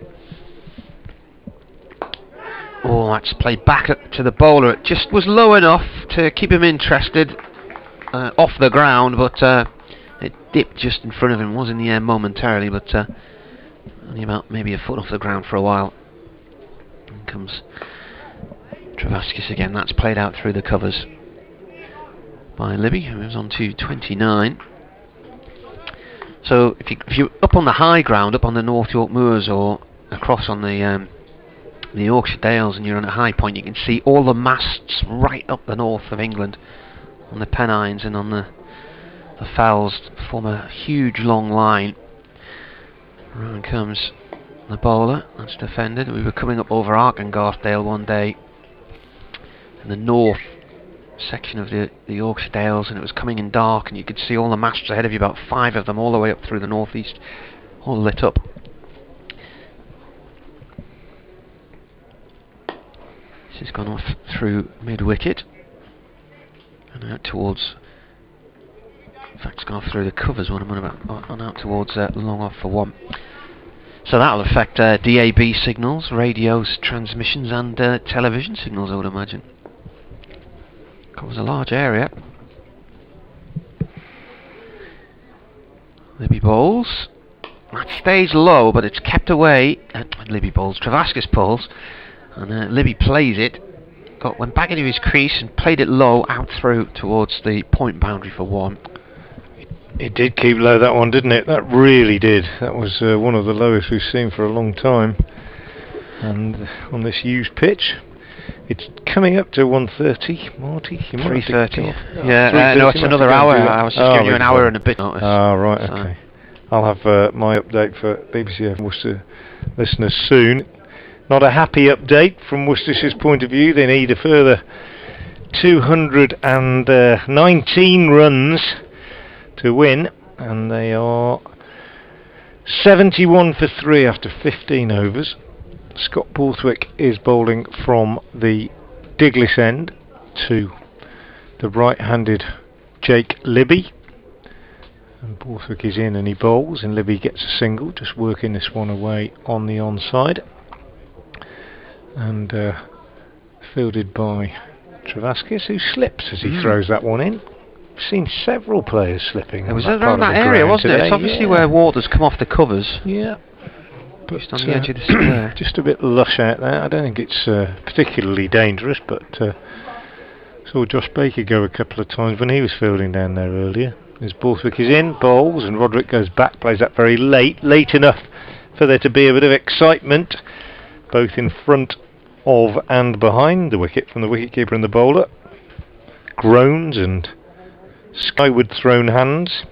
Oh, that's played back up to the bowler. It just was low enough to keep him interested off the ground, but it dipped just in front of him. Was in the air momentarily, but only about maybe a foot off the ground for a while. In comes Travaskis again. That's played out through the covers by Libby, who moves on to 29. So if you're up on the high ground, up on the North York Moors or across on the Yorkshire Dales, and you're on a high point, you can see all the masts right up the north of England, on the Pennines and on the the fells form a huge long line. Around comes the bowler, that's defended. We were coming up over Arkengarthdale one day in the north section of the Yorkshire Dales, and it was coming in dark, and you could see all the masts ahead of you, about 5 of them, all the way up through the northeast, all lit up. This has gone off through mid-wicket and out towards, in fact it's gone off through the covers one and out towards long off for 1. So that'll affect DAB signals, radio transmissions and television signals, I would imagine. Covers a large area. Libby bowls. That stays low, but it's kept away. Libby bowls, Travaskis bowls, and Libby plays it. Went back into his crease and played it low out through towards the point boundary for 1. It did keep low, that one, didn't it? That really did. That was one of the lowest we've seen for a long time. And on this used pitch, it's coming up to 1:30, Marty. 3:30. Yeah, no, it's another hour. I was just giving you an hour and a bit notice. Oh, right, so. Okay. I'll have my update for BBC FM Worcester listeners soon. Not a happy update from Worcestershire's point of view. They need a further 219 runs to win, and they are 71 for 3 after 15 overs. Scott Borthwick is bowling from the Diglis end to the right-handed Jake Libby, and Borthwick is in and he bowls, and Libby gets a single, just working this one away on the onside, and fielded by Travaskis, who slips as he throws that one in. I've seen several players slipping. It was around that area, wasn't it? It's obviously where water's come off the covers. Yeah. But just on the edge of the square. Just a bit lush out there. I don't think it's particularly dangerous, but saw Josh Baker go a couple of times when he was fielding down there earlier. As Borthwick is in, bowls, and Roderick goes back, plays that very late enough for there to be a bit of excitement, both in front of and behind the wicket from the wicketkeeper and the bowler. Groans and skyward thrown hands,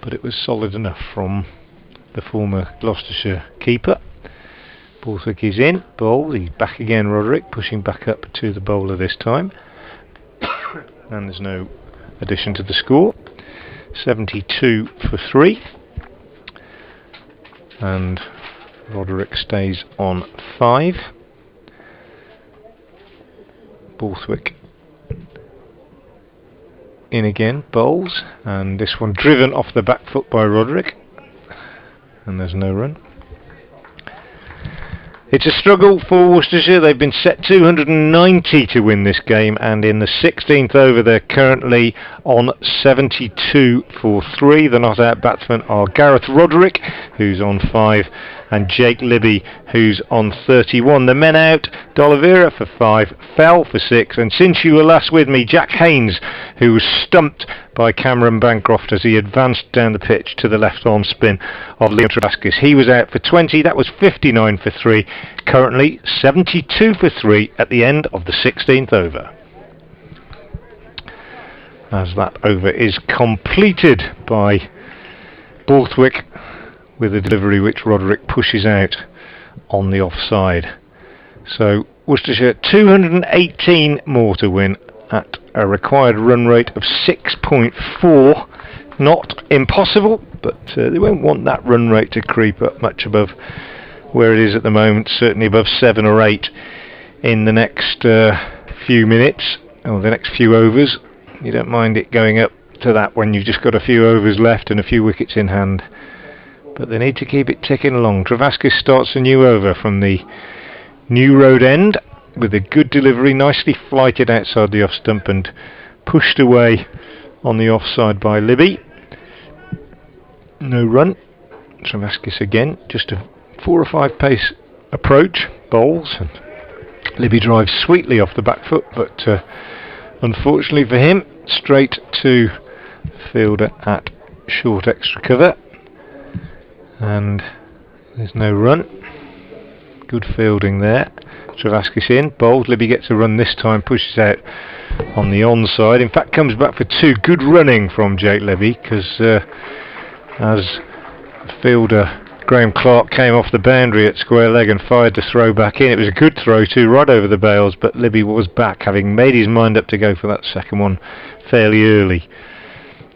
but it was solid enough from the former Gloucestershire keeper. Borthwick is in, bowls, he's back again, Roderick, pushing back up to the bowler this time, and there's no addition to the score. 72 for 3, and Roderick stays on 5. Borthwick in again, bowls, and this one driven off the back foot by Roderick, and there's no run. It's a struggle for Worcestershire. They've been set 290 to win this game, and in the 16th over they're currently on 72 for 3. The not out batsmen are Gareth Roderick, who's on 5, and Jake Libby, who's on 31. The men out, D'Oliveira for 5, Fell for 6, and since you were last with me, Jack Haynes, who was stumped by Cameron Bancroft as he advanced down the pitch to the left arm spin of Liam Travaskis. He was out for 20, that was 59 for 3, currently 72 for 3 at the end of the 16th over. As that over is completed by Borthwick with a delivery which Roderick pushes out on the offside. So Worcestershire 218 more to win at a required run rate of 6.4. Not impossible, but they won't want that run rate to creep up much above where it is at the moment, certainly above 7 or 8 in the next few minutes, or the next few overs. You don't mind it going up to that when you've just got a few overs left and a few wickets in hand. But they need to keep it ticking along. Travaskis starts a new over from the New Road end with a good delivery, nicely flighted outside the off stump and pushed away on the offside by Libby. No run. Travaskis again, just a 4 or 5 pace approach, bowls, and Libby drives sweetly off the back foot, but unfortunately for him, straight to fielder at short extra cover, and there's no run. Good fielding there. Travaskis in, bowled. Libby gets a run this time, pushes out on the onside. In fact, comes back for 2. Good running from Jake Libby, because as fielder Graham Clark came off the boundary at square leg and fired the throw back in. It was a good throw too, right over the bails, but Libby was back, having made his mind up to go for that second one fairly early.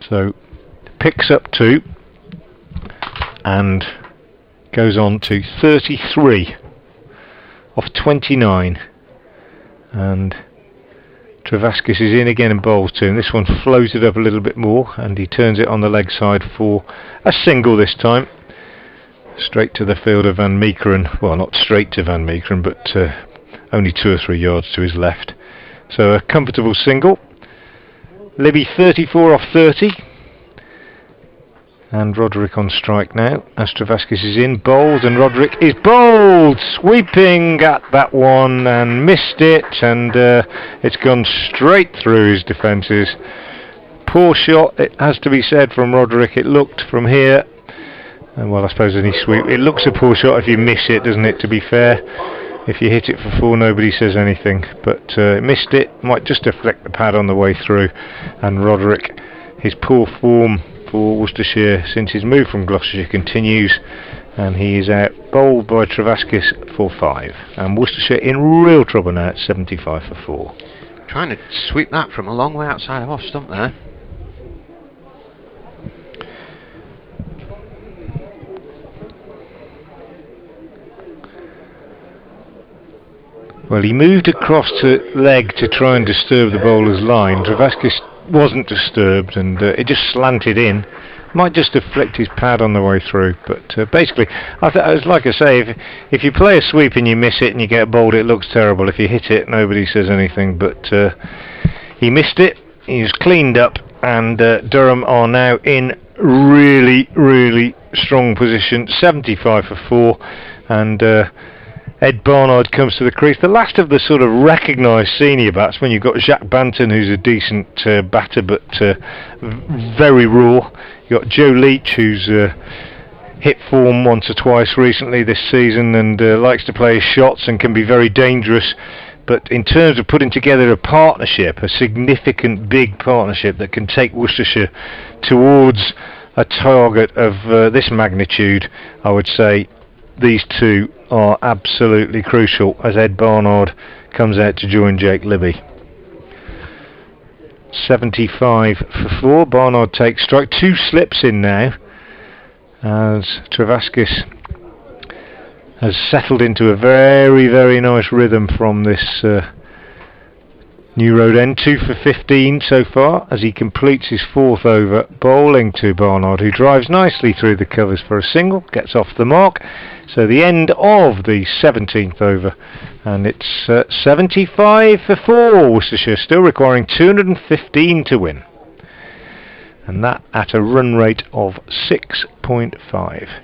So picks up 2 and goes on to 33 off 29, and Travaskis is in again and bowls 2, and this one floated up a little bit more, and he turns it on the leg side for a single this time, straight to the fielder Van Meekeren. Well, not straight to Van Meekeren, but only 2 or 3 yards to his left. So a comfortable single. Libby 34 off 30, and Roderick on strike now as Travaskis is in, bowled, and Roderick is bowled, sweeping at that one and missed it, and it's gone straight through his defences. Poor shot, it has to be said, from Roderick. It looked from here, and well, I suppose any sweep, it looks a poor shot if you miss it, doesn't it, to be fair? If you hit it for 4, nobody says anything, but missed it, might just deflect the pad on the way through, and Roderick, his poor form for Worcestershire since his move from Gloucestershire continues, and he is out bowled by Travaskis for 5, and Worcestershire in real trouble now at 75 for 4. Trying to sweep that from a long way outside of off stump there. Well, he moved across to leg to try and disturb the bowler's line. Travaskis wasn't disturbed, and it just slanted in. Might just have flicked his pad on the way through, but basically, like I say, if you play a sweep and you miss it and you get bowled, it looks terrible. If you hit it, nobody says anything, but he missed it. He's cleaned up, and Durham are now in really, really strong position, 75 for 4, and Ed Barnard comes to the crease. The last of the sort of recognised senior batsmen. You've got Jacques Banton, who's a decent batter, but very raw. You've got Joe Leach, who's hit form once or twice recently this season, and likes to play his shots and can be very dangerous. But in terms of putting together a partnership, a significant big partnership that can take Worcestershire towards a target of this magnitude, I would say these two are absolutely crucial as Ed Barnard comes out to join Jake Libby. 75 for 4. Barnard takes strike. 2 slips in now as Travaskis has settled into a very, very nice rhythm from this New Road end. 2 for 15 so far as he completes his 4th over, bowling to Barnard, who drives nicely through the covers for a single, gets off the mark. So the end of the 17th over, and it's 75 for 4. Worcestershire still requiring 215 to win, and that at a run rate of 6.5.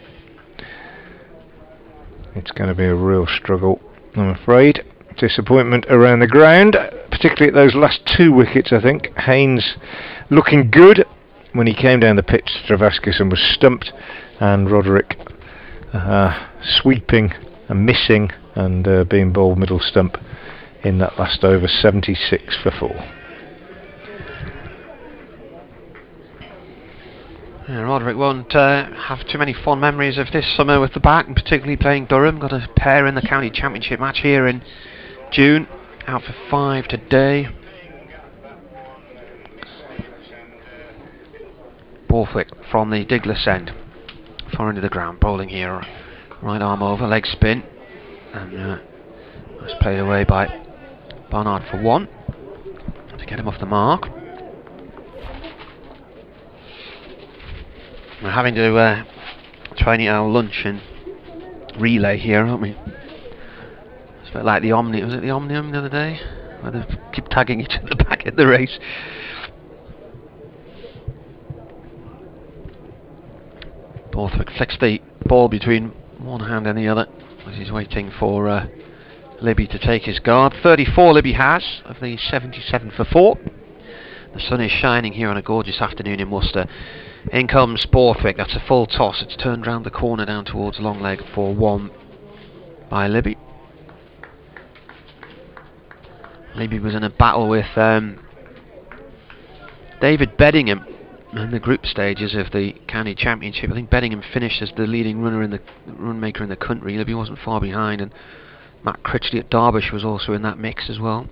It's going to be a real struggle, I'm afraid. Disappointment around the ground, particularly at those last 2 wickets. I think Haynes looking good when he came down the pitch to Travaskis and was stumped, and Roderick sweeping and missing and being bowled middle stump in that last over. 76 for 4. Yeah, Roderick won't have too many fond memories of this summer with the bat, and particularly playing Durham. Got a pair in the county championship match here in June. Out for 5 today. Borthwick from the Diglas end, far into the ground, bowling here. Right arm over, leg spin, and that's played away by Barnard for 1 to get him off the mark. We're having to try and eat our lunch and relay here, aren't we? It's a bit like the Omni. Was it the Omnium the other day? Where they keep tagging each other back at the race. Borthwick flicks the ball between one hand and the other as he's waiting for Libby to take his guard. 34 Libby has of the 77 for 4. The sun is shining here on a gorgeous afternoon in Worcester. In comes Borthwick. That's a full toss. It's turned round the corner down towards long leg for 1 by Libby. Libby was in a battle with David Bethingham in the group stages of the county championship. I think Bettingham finished as the leading run maker in the country. Libby wasn't far behind, and Matt Critchley at Derbyshire was also in that mix as well.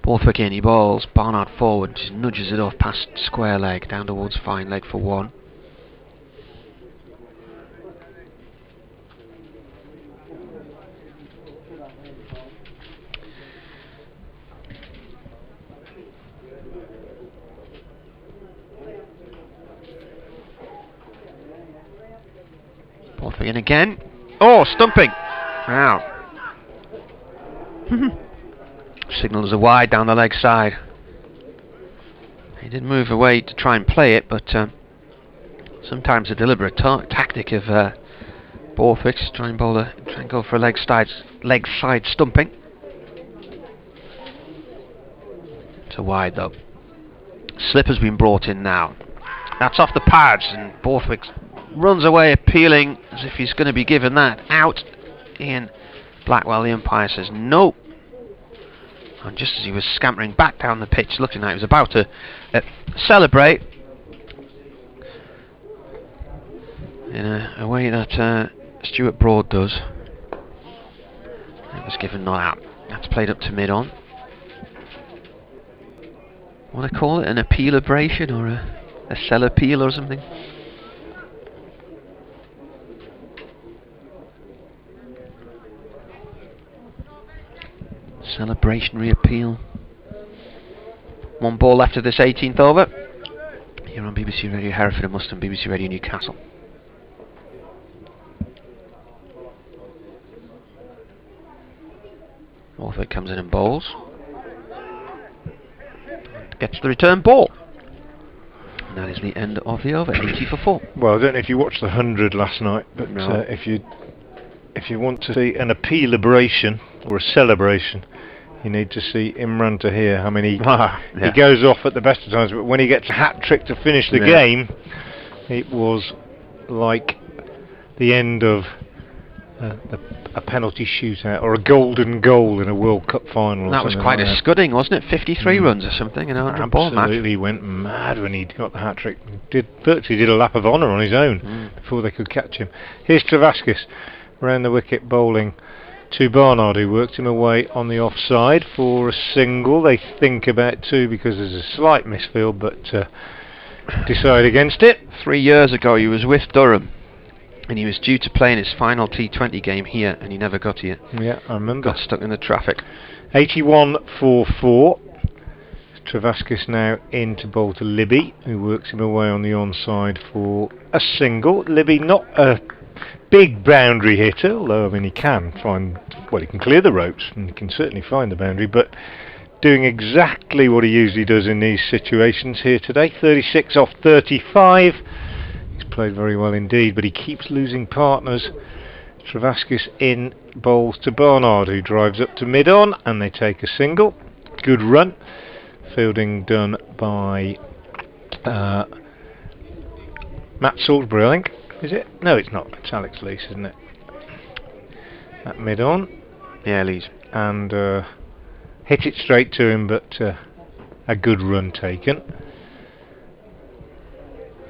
Borthwick in, he bowls, Barnard forward, just nudges it off past square leg, down towards fine leg for one. Borthwick in again. Oh, stumping! Wow. Signal as a wide down the leg side. He did move away to try and play it, but sometimes a deliberate tactic of Borthwick's try and go for a leg side stumping. It's a wide though. Slip has been brought in now. That's off the pads, and Borthwick runs away appealing as if he's going to be given that out. Ian Blackwell, the umpire, says no. And just as he was scampering back down the pitch, looking like he was about to celebrate in a way that Stuart Broad does, it was given not out. That's played up to mid-on. What do I call it? An appealabration or a cell appeal or something? Celebrationary appeal. One ball left of this 18th over. Here on BBC Radio Hereford and Must and BBC Radio Newcastle. Borthwick comes in and bowls. Gets the return ball. And that is the end of the over. 80 for 4. Well, I don't know if you watched the 100 last night, but no. if you want to see an appealabration or a celebration, you need to see Imran Tahir. I mean, he goes off at the best of times, but when he gets a hat-trick to finish the game, it was like the end of a penalty shootout or a golden goal in a World Cup final. That was quite a scudding, wasn't it? 53 runs or something in a 100 ball match. Absolutely went mad when he got the hat-trick. Virtually did a lap of honour on his own before they could catch him. Here's Travaskis round the wicket bowling to Barnard, who worked him away on the offside for a single. They think about two because there's a slight misfield, but decide against it. 3 years ago he was with Durham and he was due to play in his final T20 game here, and he never got here. Yeah, I remember. Got stuck in the traffic. 81 for 4. Travaskis now in to bowl to Libby, who works him away on the onside for a single. Libby not a big boundary hitter, although I mean he can clear the ropes and he can certainly find the boundary, but doing exactly what he usually does in these situations here today. 36 off 35. He's played very well indeed, but he keeps losing partners. Travaskis in bowls to Barnard, who drives up to mid-on, and they take a single. Good run. Fielding done by Matt Salisbury, I think. Is it? No, it's not. It's Alex Lees, isn't it? At mid-on. Yeah, Lees. And hit it straight to him, but a good run taken.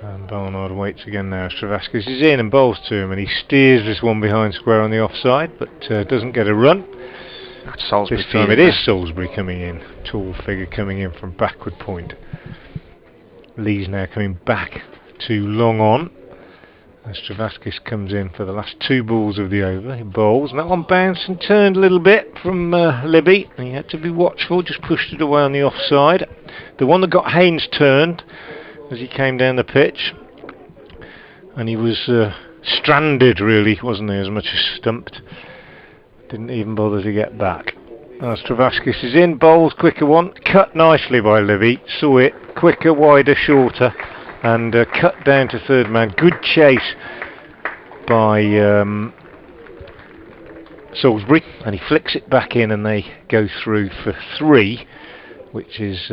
And Barnard waits again now as Travaskis is in and bowls to him, and he steers this one behind square on the offside, but doesn't get a run. That's Salisbury. This time it is Salisbury coming in. Tall figure coming in from backward point. Lee's now coming back to long on as Travaskis comes in for the last 2 balls of the over. He bowls, and that one bounced and turned a little bit from Libby, and he had to be watchful, just pushed it away on the offside. The one that got Haynes turned as he came down the pitch, and he was stranded really, wasn't he, as much as stumped. Didn't even bother to get back. As Travaskis is in, bowls, quicker one, cut nicely by Libby, saw it, quicker, wider, shorter, and cut down to third man. Good chase by Salisbury, and he flicks it back in, and they go through for 3, which is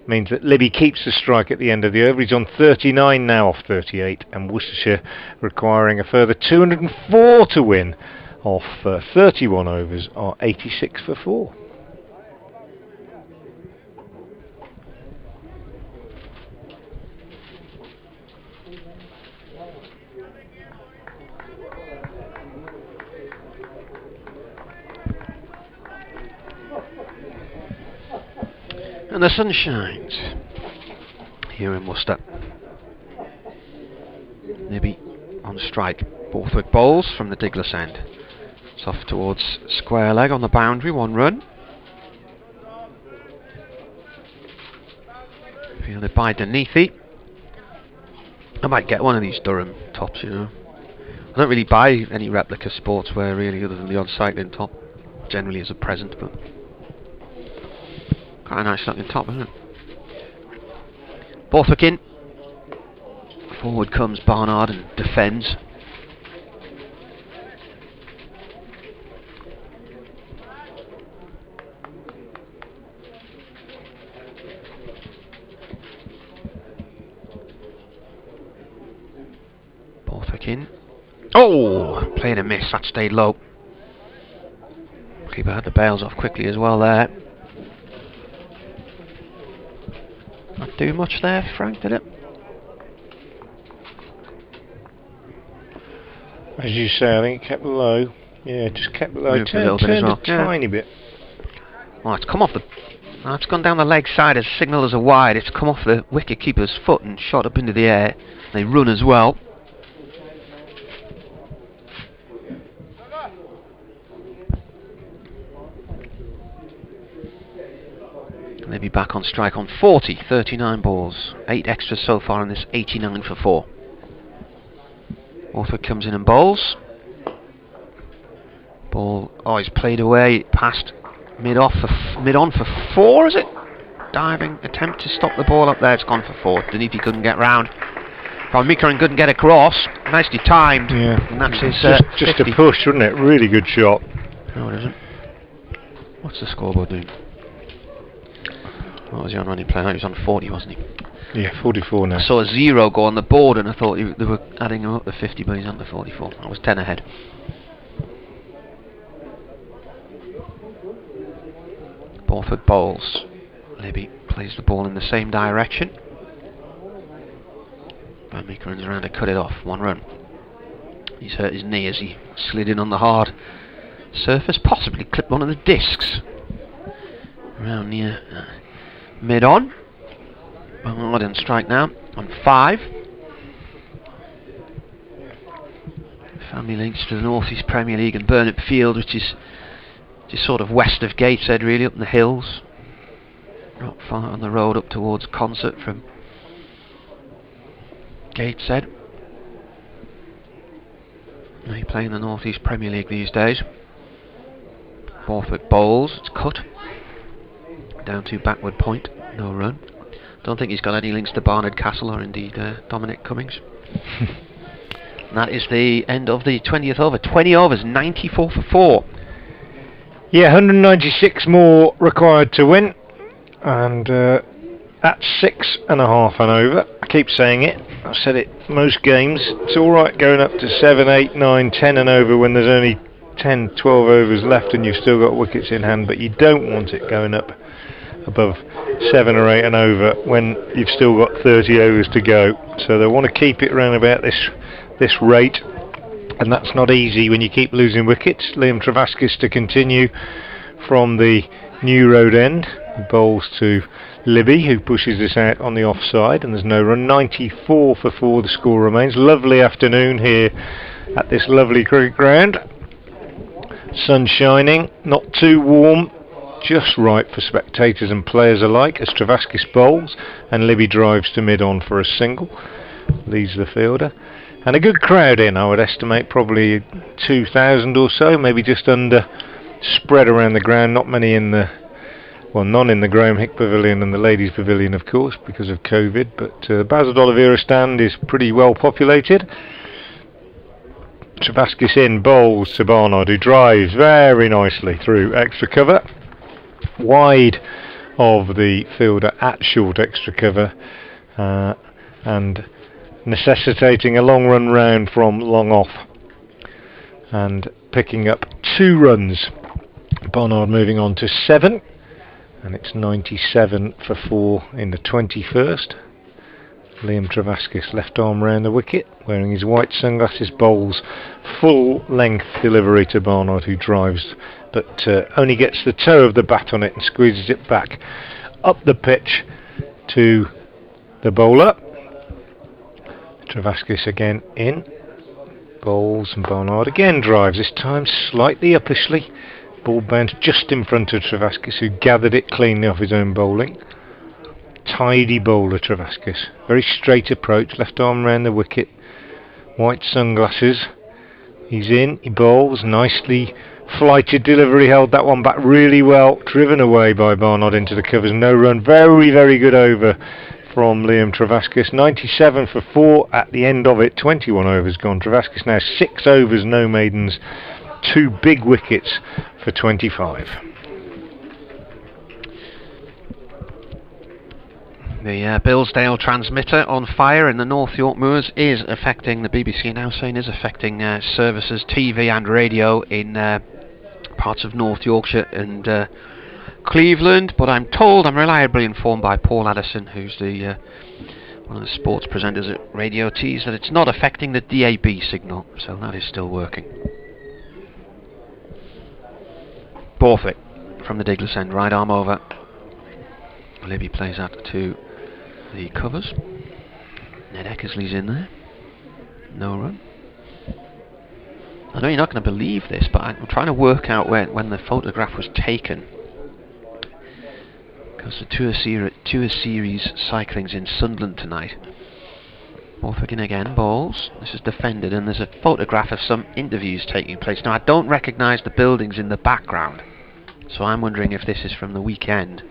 means that Libby keeps the strike at the end of the over. He's on 39 now off 38, and Worcestershire requiring a further 204 to win off 31 overs are 86 for 4. And the sun shines here in Worcester. Maybe on strike. Borthwick bowls from the Diglas end. It's off towards square leg on the boundary, 1 run. Fielded by Denethy. I might get one of these Durham tops, you know. I don't really buy any replica sportswear really, other than the odd cycling top, generally as a present, but quite a nice looking top, isn't it? Borthwick in. Forward comes Barnard and defends. Borthwick in. Oh! Playing a miss, that stayed low. Keeper had the bails off quickly as well there. Not do much there, Frank, did it? As you say, I think it kept low. Yeah, just kept low. Moved a little bit as well. A tiny bit. Oh, it's come off the... Oh, it's gone down the leg side as signal as a wide. It's come off the wicket keeper's foot and shot up into the air. They run as well. They'll be back on strike on 40, 39 balls. 8 extras so far in this 89 for 4. Borthwick comes in and bowls. Ball, oh, he's played away past mid-on for 4, is it? Diving attempt to stop the ball up there. It's gone for 4. Denethy couldn't get round. Van Meekeren couldn't get across. Nicely timed. Yeah. And that's his just 50. a push, wasn't it? Really good shot. No, it isn't. What's the scoreboard doing? What was he on when he played? He was on 40, wasn't he? Yeah, 44 now. I saw a 0 go on the board and I thought they were adding him up to 50, but he's on the 44. I was 10 ahead. Borthwick bowls. Libby plays the ball in the same direction. Van Meekeren's around to cut it off. 1 run. He's hurt his knee as he slid in on the hard surface. Possibly clipped one of the discs. Around near mid-on. Barnard on strike now on 5. Family links to the North East Premier League and Burnett Field, which is just sort of west of Gateshead, really, up in the hills. Not far on the road up towards Concert from Gateshead. They play in the North East Premier League these days. Borthwick bowls, it's cut. Down to backward point, no run. Don't think he's got any links to Barnard Castle or indeed Dominic Cummings. And that is the end of the 20th over. 20 overs, 94 for 4. Yeah, 196 more required to win. And that's 6.5 and over. I keep saying it. I've said it most games. It's alright going up to 7, 8, 9, 10 and over when there's only 10, 12 overs left and you've still got wickets in hand, but you don't want it going up above 7 or 8 and over when you've still got 30 overs to go. So they want to keep it around about this rate, and that's not easy when you keep losing wickets. Liam Travaskis to continue from the New Road end. He bowls to Libby, who pushes this out on the offside, and there's no run. 94 for 4 the score remains. Lovely afternoon here at this lovely cricket ground. Sun shining, not too warm, just right for spectators and players alike as Travaskis bowls and Libby drives to mid-on for a single. Leads the fielder. And a good crowd in, I would estimate, probably 2,000 or so, maybe just under, spread around the ground. Not many in the, well, none in the Graham Hick Pavilion and the Ladies Pavilion, of course, because of COVID, but the Basil D'Oliveira stand is pretty well populated. Travaskis in, bowls to Barnard, who drives very nicely through extra cover. Wide of the fielder at short extra cover, and necessitating a long run round from long off and picking up 2 runs. Barnard moving on to 7, and it's 97 for 4 in the 21st. Liam Travaskis left arm round the wicket, wearing his white sunglasses, bowls full length delivery to Barnard, who drives but only gets the toe of the bat on it and squeezes it back up the pitch to the bowler. Travaskis again in. Bowls, and Barnard again drives, this time slightly uppishly. Ball bounced just in front of Travaskis, who gathered it cleanly off his own bowling. Tidy bowler, Travaskis. Very straight approach, left arm round the wicket. White sunglasses. He's in, he bowls, nicely flighted delivery, held that one back really well. Driven away by Barnard into the covers, no run. Very, very good over from Liam Travaskis. 97 for 4 at the end of it. 21 overs gone. Travaskis now 6 overs, no maidens. 2 big wickets for 25. The Billsdale transmitter on fire in the North York Moors is affecting, the BBC now saying, is affecting services, TV and radio in parts of North Yorkshire and Cleveland, but I'm told, I'm reliably informed by Paul Addison, who's the one of the sports presenters at Radio Tees, that it's not affecting the DAB signal, so that is still working. Borthwick from the Diglas end, right arm over. Libby plays that to the covers. Ned Eckersley's in there. No run. I know you're not going to believe this, but I'm trying to work out when the photograph was taken. Because the Tour Series cycling's in Sunderland tonight. Borthwick in again, balls. This is defended, and there's a photograph of some interviews taking place. Now, I don't recognise the buildings in the background, so I'm wondering if this is from the weekend.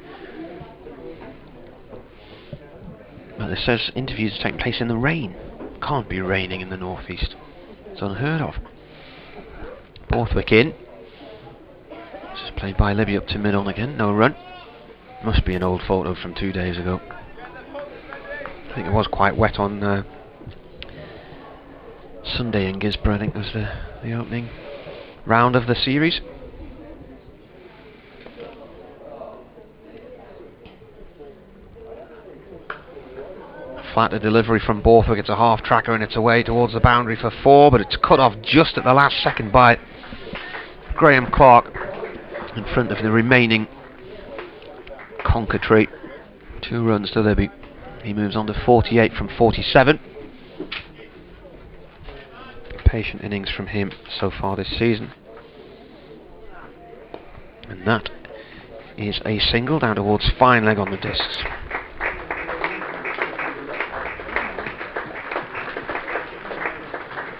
Well, it says interviews taking place in the rain. Can't be raining in the northeast. It's unheard of. Borthwick in. This is played by Libby up to mid-on again. No run. Must be an old photo from 2 days ago. I think it was quite wet on Sunday in Gisborne. I think was the opening round of the series. Flatter delivery from Borthwick. It's a half tracker and it's away towards the boundary for 4, but it's cut off just at the last second by Graham Clark in front of the remaining conker tree. 2 runs to Libby. He moves on to 48 from 47. Patient innings from him so far this season. And that is a single down towards fine leg on the discs.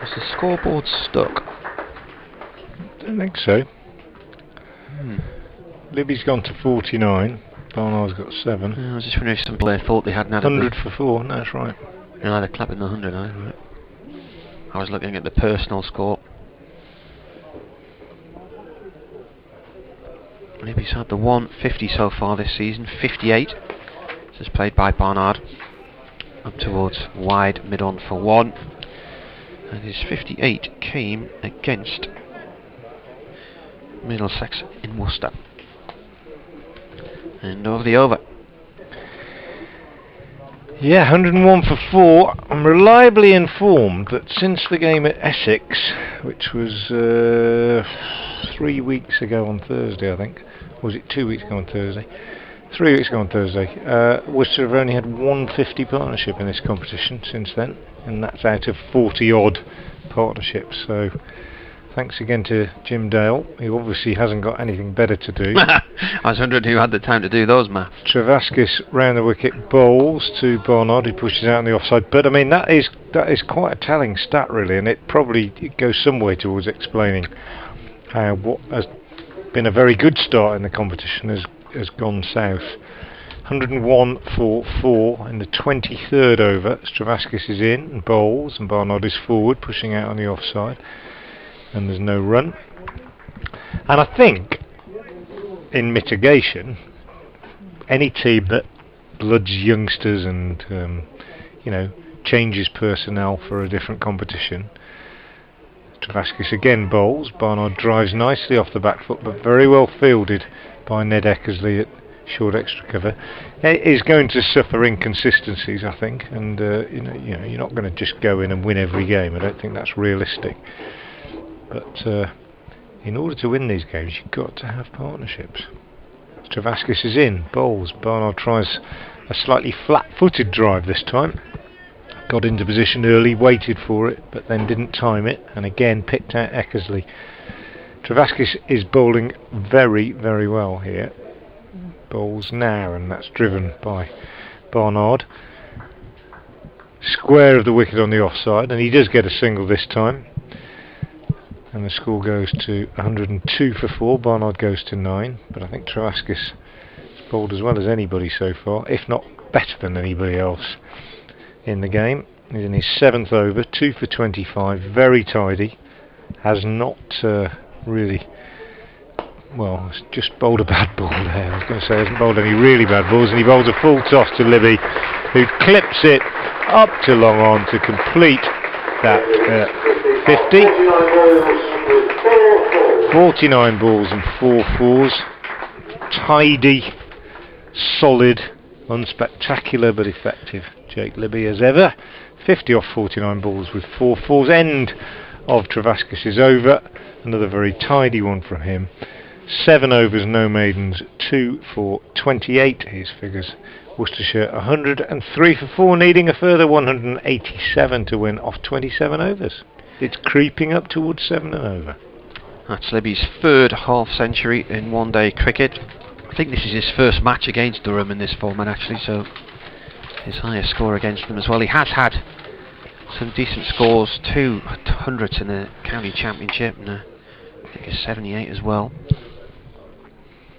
Is the scoreboard stuck? Don't think so. Libby's gone to 49. Barnard's got 7. I was just wondering if some player thought they hadn't had 100 for 4, no, that's right. No, they're clapping the 100, right. I was looking at the personal score. Libby's had the 150 so far this season, 58. This is played by Barnard. Up towards wide, mid-on for 1. And his 58 came against Middlesex in Worcester. And over the over. Yeah, 101 for 4. I'm reliably informed that since the game at Essex, which was 3 weeks ago on Thursday, I think. Was it 2 weeks ago on Thursday? 3 weeks ago on Thursday. Worcester have only had 150 partnership in this competition since then, and that's out of 40 odd partnerships. So thanks again to Jim Dale, who obviously hasn't got anything better to do. I was wondering who had the time to do those maths. Travaskis round the wicket, bowls to Barnard, who pushes out on the offside. But I mean, that is quite a telling stat, really, and it goes some way towards explaining how what has been a very good start in the competition has gone south. 101 for 4 in the 23rd over. Travaskis is in and bowls, and Barnard is forward, pushing out on the offside. And there's no run. And I think, in mitigation, any team that bloods youngsters and changes personnel for a different competition. Travaskis again bowls. Barnard drives nicely off the back foot, but very well fielded by Ned Eckersley at short extra cover. It is going to suffer inconsistencies, I think, and you're not going to just go in and win every game. I don't think that's realistic. But in order to win these games, you've got to have partnerships. Travaskis is in, bowls. Barnard tries a slightly flat-footed drive this time. Got into position early, waited for it, but then didn't time it, and again picked out Eckersley. Travaskis is bowling very, very well here. Bowls now, and that's driven by Barnard. Square of the wicket on the offside, and he does get a single this time. And the score goes to 102 for 4. Barnard goes to 9, but I think Travaskis has bowled as well as anybody so far, if not better than anybody else in the game. He's in his 7th over, 2 for 25, very tidy. Has not really, well, he's just bowled a bad ball there. I was going to say, hasn't bowled any really bad balls, and he bowls a full toss to Libby, who clips it up to long on to complete that 50. 49 balls and 4 fours. Tidy, solid, unspectacular but effective Jake Libby as ever. 50 off 49 balls with 4 fours. End of Travaskis' over. Another very tidy one from him. 7 overs, no maidens, 2 for 28 his figures. Worcestershire 103 for 4, needing a further 187 to win off 27 overs. It's creeping up towards 7 and over. That's Libby's 3rd half century in one-day cricket. I think this is his first match against Durham in this format actually, so his highest score against them as well. He has had some decent scores, 2 hundreds in the county championship, and I think a 78 as well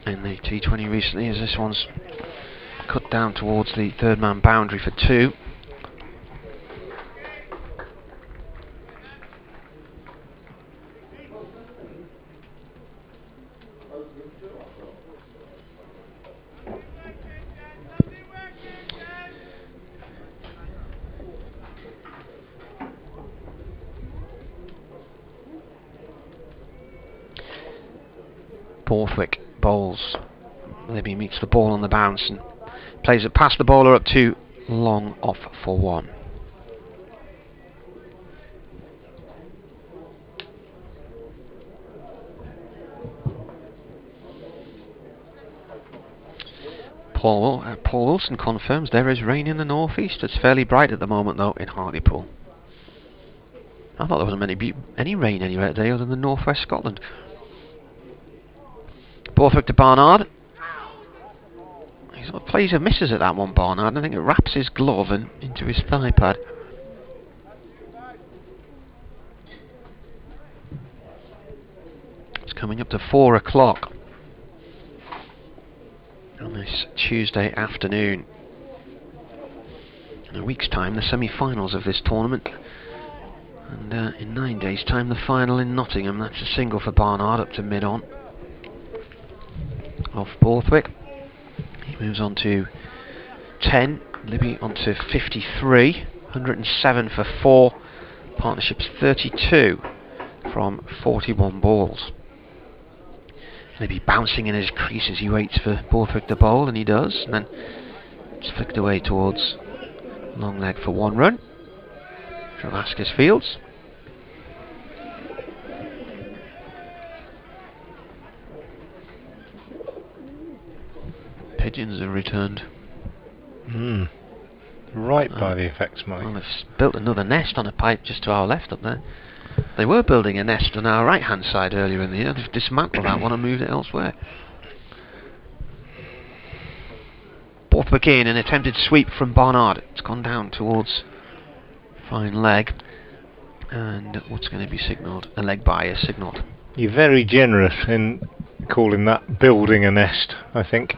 in the T20 recently, as this one's cut down towards the 3rd man boundary for 2. Borthwick bowls. Libby meets the ball on the bounce and plays it past the bowler up to long off for 1. Paul Wilson confirms there is rain in the northeast. It's fairly bright at the moment though in Hartlepool. I thought there wasn't any rain anywhere today other than northwest Scotland. Borthwick to Barnard. He sort of plays and misses at that one, Barnard. I think it wraps his glove and into his thigh pad. It's coming up to 4 o'clock on this Tuesday afternoon. In a week's time, the semi-finals of this tournament. And in 9 days' time, the final in Nottingham. That's a single for Barnard up to mid-on. Off Borthwick. He moves on to 10. Libby on to 53. 107 for 4. Partnership's 32 from 41 balls. Libby bouncing in his crease as he waits for Borthwick to bowl, and he does. And then it's flicked away towards long leg for 1 run. Travaskis fields. Pigeons have returned. Right by the effects, Mike. Well, they've built another nest on a pipe just to our left up there. They were building a nest on our right hand side earlier in the year. They've dismantled that one and moved it elsewhere. Borthwick in, an attempted sweep from Barnard. It's gone down towards fine leg. And what's going to be signalled? A leg bias signalled. You're very generous in calling that building a nest, I think.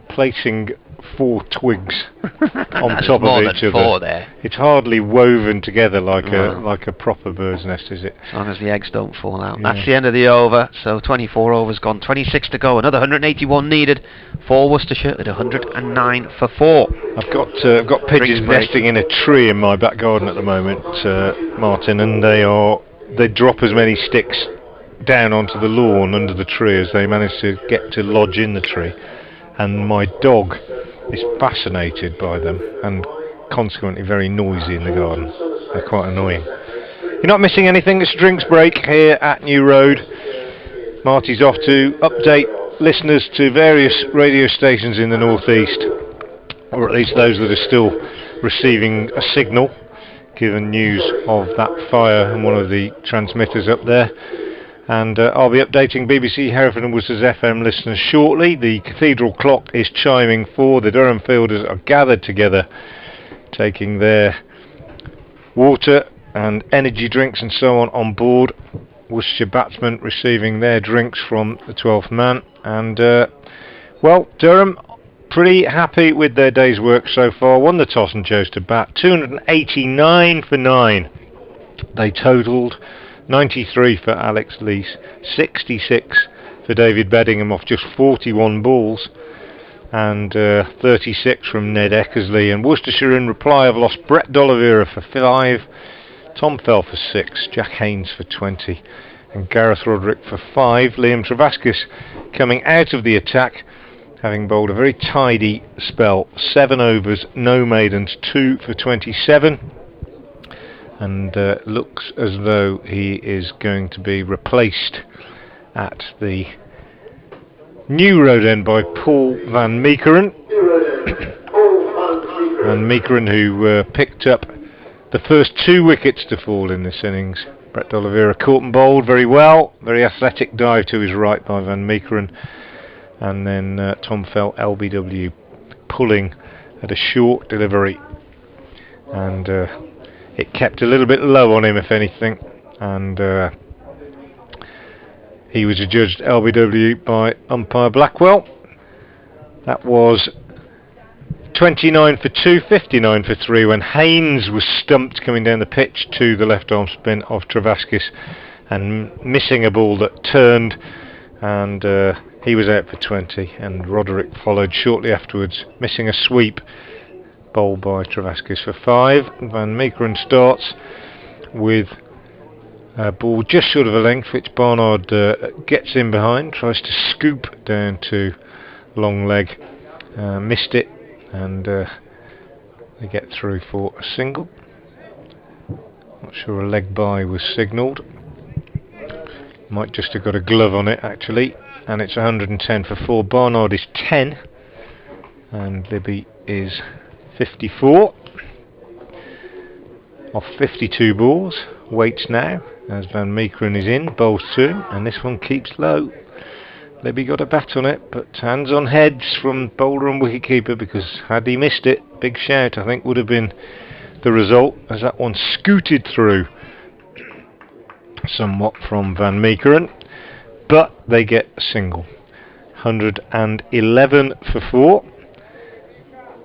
Placing 4 twigs on top of each other. There. It's hardly woven together like a proper bird's nest, is it? As long as the eggs don't fall out. Yeah. That's the end of the over. So 24 overs gone, 26 to go. Another 181 needed for Worcestershire at 109 for 4. I've got pigeons nesting in a tree in my back garden at the moment, Martin, and they drop as many sticks down onto the lawn under the tree as they manage to get to lodge in the tree. And my dog is fascinated by them and consequently very noisy in the garden. They're quite annoying. You're not missing anything. It's a drinks break here at New Road. Marty's off to update listeners to various radio stations in the northeast, or at least those that are still receiving a signal, given news of that fire in one of the transmitters up there. And I'll be updating BBC Hereford and Worcester's FM listeners shortly. The cathedral clock is chiming 4. The Durham fielders are gathered together, taking their water and energy drinks and so on board. Worcestershire batsmen receiving their drinks from the 12th man. And, well, Durham pretty happy with their day's work so far. Won the toss and chose to bat. 289 for 9. They totalled 93 for Alex Lees, 66 for David Bethingham off just 41 balls, and 36 from Ned Eckersley. And Worcestershire in reply have lost Brett D'Oliveira for 5, Tom Fell for 6, Jack Haynes for 20, and Gareth Roderick for 5. Liam Travaskis coming out of the attack, having bowled a very tidy spell, 7 overs, no maidens, 2 for 27. And looks as though he is going to be replaced at the New Road end by Paul Van Meekeren. Van Meekeren, who picked up the first 2 wickets to fall in this innings. Brett D'Oliveira caught and bowled very well. Very athletic dive to his right by Van Meekeren. And then Tom Fell, LBW, pulling at a short delivery. And it kept a little bit low on him, if anything, and he was adjudged LBW by umpire Blackwell. That was 29 for 2, 59 for 3, when Haynes was stumped coming down the pitch to the left arm spin of Travaskis and missing a ball that turned, and he was out for 20, and Roderick followed shortly afterwards, missing a sweep bowled by Travaskis for 5. Van Meekeren starts with a ball just short of a length, which Barnard gets in behind, tries to scoop down to long leg, missed it, and they get through for a single. Not sure a leg by was signalled. Might just have got a glove on it actually, and it's 110 for 4. Barnard is 10, and Libby is 54 off 52 balls. Waits now as Van Meekeren is in, bowls to him, and this one keeps low. Libby got a bat on it, but hands on heads from bowler and wicketkeeper, because had he missed it, big shout I think would have been the result, as that one scooted through somewhat from Van Meekeren, but they get a single. 111 for 4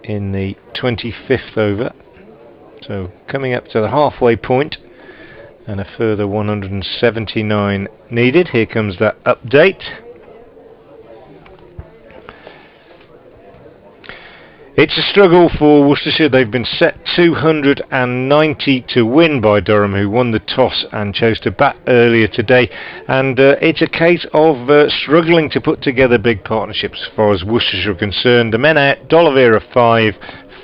in the 25th over, so coming up to the halfway point, and a further 179 needed. Here comes that update. It's a struggle for Worcestershire. They've been set 290 to win by Durham, who won the toss and chose to bat earlier today. And it's a case of struggling to put together big partnerships as far as Worcestershire are concerned. The men out, D'Oliveira 5,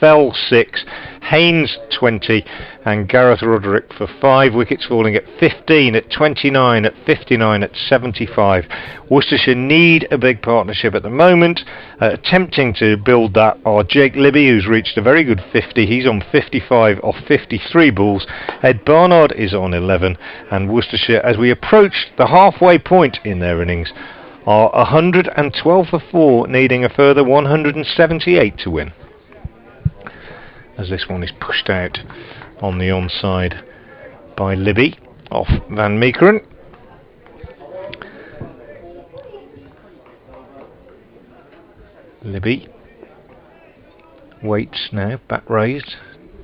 Fell 6, Haynes 20, and Gareth Roderick for 5. Wickets falling at 15, at 29, at 59, at 75. Worcestershire need a big partnership at the moment. Attempting to build that are Jake Libby, who's reached a very good 50. He's on 55 off 53 balls. Ed Barnard is on 11, and Worcestershire, as we approach the halfway point in their innings, are 112 for 4, needing a further 178 to win. As this one is pushed out on the onside by Libby off Van Meekeren. Libby waits now, bat raised,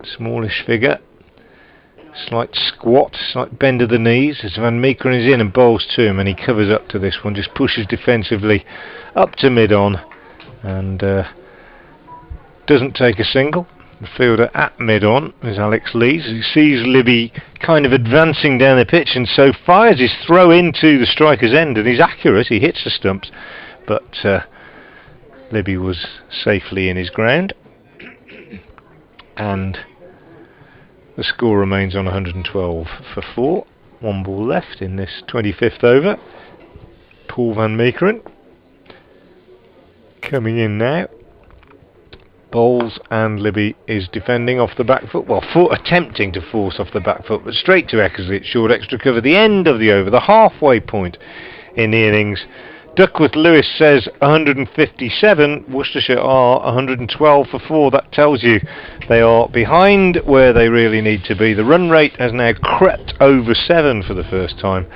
smallish figure, slight squat, slight bend of the knees as Van Meekeren is in and bowls to him, and he covers up to this one, just pushes defensively up to mid-on, and doesn't take a single. The fielder at mid-on is Alex Lees, who sees Libby kind of advancing down the pitch, and so fires his throw into the striker's end, and he's accurate, he hits the stumps, but Libby was safely in his ground, and the score remains on 112 for 4. 1 ball left in this 25th over. Paul Van Meekeren Coming in now. Bowles and Libby is defending off the back foot. Well, attempting to force off the back foot, but straight to Eckersley. It's short extra cover. The end of the over, the halfway point in the innings. Duckworth Lewis says 157. Worcestershire are 112 for 4. That tells you they are behind where they really need to be. The run rate has now crept over 7 for the first time.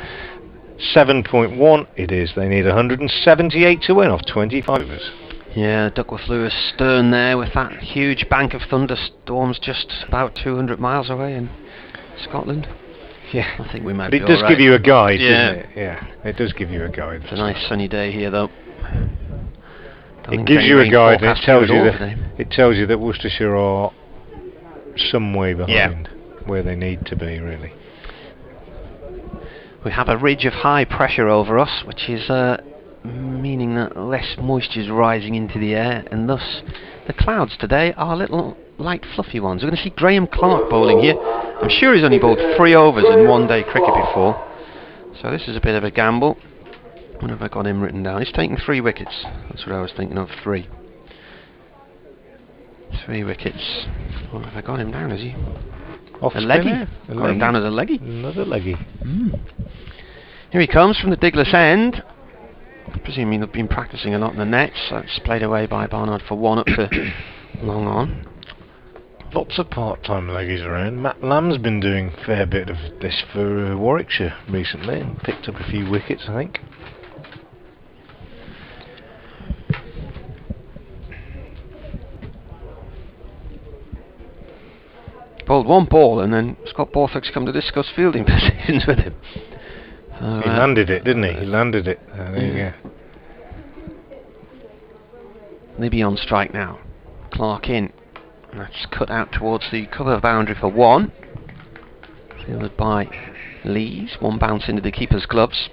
7.1 it is. They need 178 to win off 25 overs. Yeah, Duckworth Lewis stern there with that huge bank of thunderstorms just about 200 miles away in Scotland. Yeah, I think we might but be it does all give right. you a guide, Yeah. doesn't it? Yeah, it does give you a guide. It's a nice sunny day here, though. It gives you a guide, and it tells you that Worcestershire are some way behind where they need to be, really. We have a ridge of high pressure over us, which is meaning that less moisture is rising into the air, and thus the clouds today are little light fluffy ones. We're going to see Graham Clark bowling here. I'm sure he's only bowled 3 overs in one-day cricket before, so this is a bit of a gamble. What have I got him written down? He's taking 3 wickets. That's what I was thinking of. 3 wickets. What have I got him down? Is he Off a leggy? Got him down as a leggy. Another leggy. Here he comes from the Diglas end. I presume he'll been practicing a lot in the nets. That's played away by Barnard for 1 up to long on. Lots of part-time leggies around. Matt Lamb's been doing a fair bit of this for Warwickshire recently and picked up a few wickets, I think. Bowled 1 ball and then Scott Borthwick's come to discuss fielding positions with him. So, he landed it, didn't he? He landed it. There you go. Libby on strike now. Clark in. And that's cut out towards the cover boundary for 1. Fielded by Lees. 1 bounce into the keeper's gloves.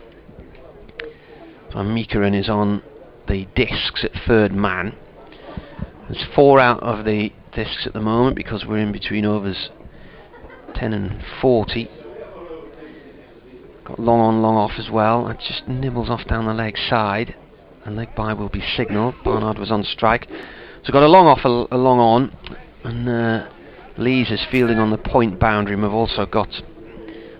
Van Meekeren is on the discs at 3rd man. There's 4 out of the discs at the moment because we're in between overs 10 and 40. Got long on, long off as well. That just nibbles off down the leg side. And leg by will be signalled. Barnard was on strike. So got a long off, a long on. And Lees is fielding on the point boundary. And we've also got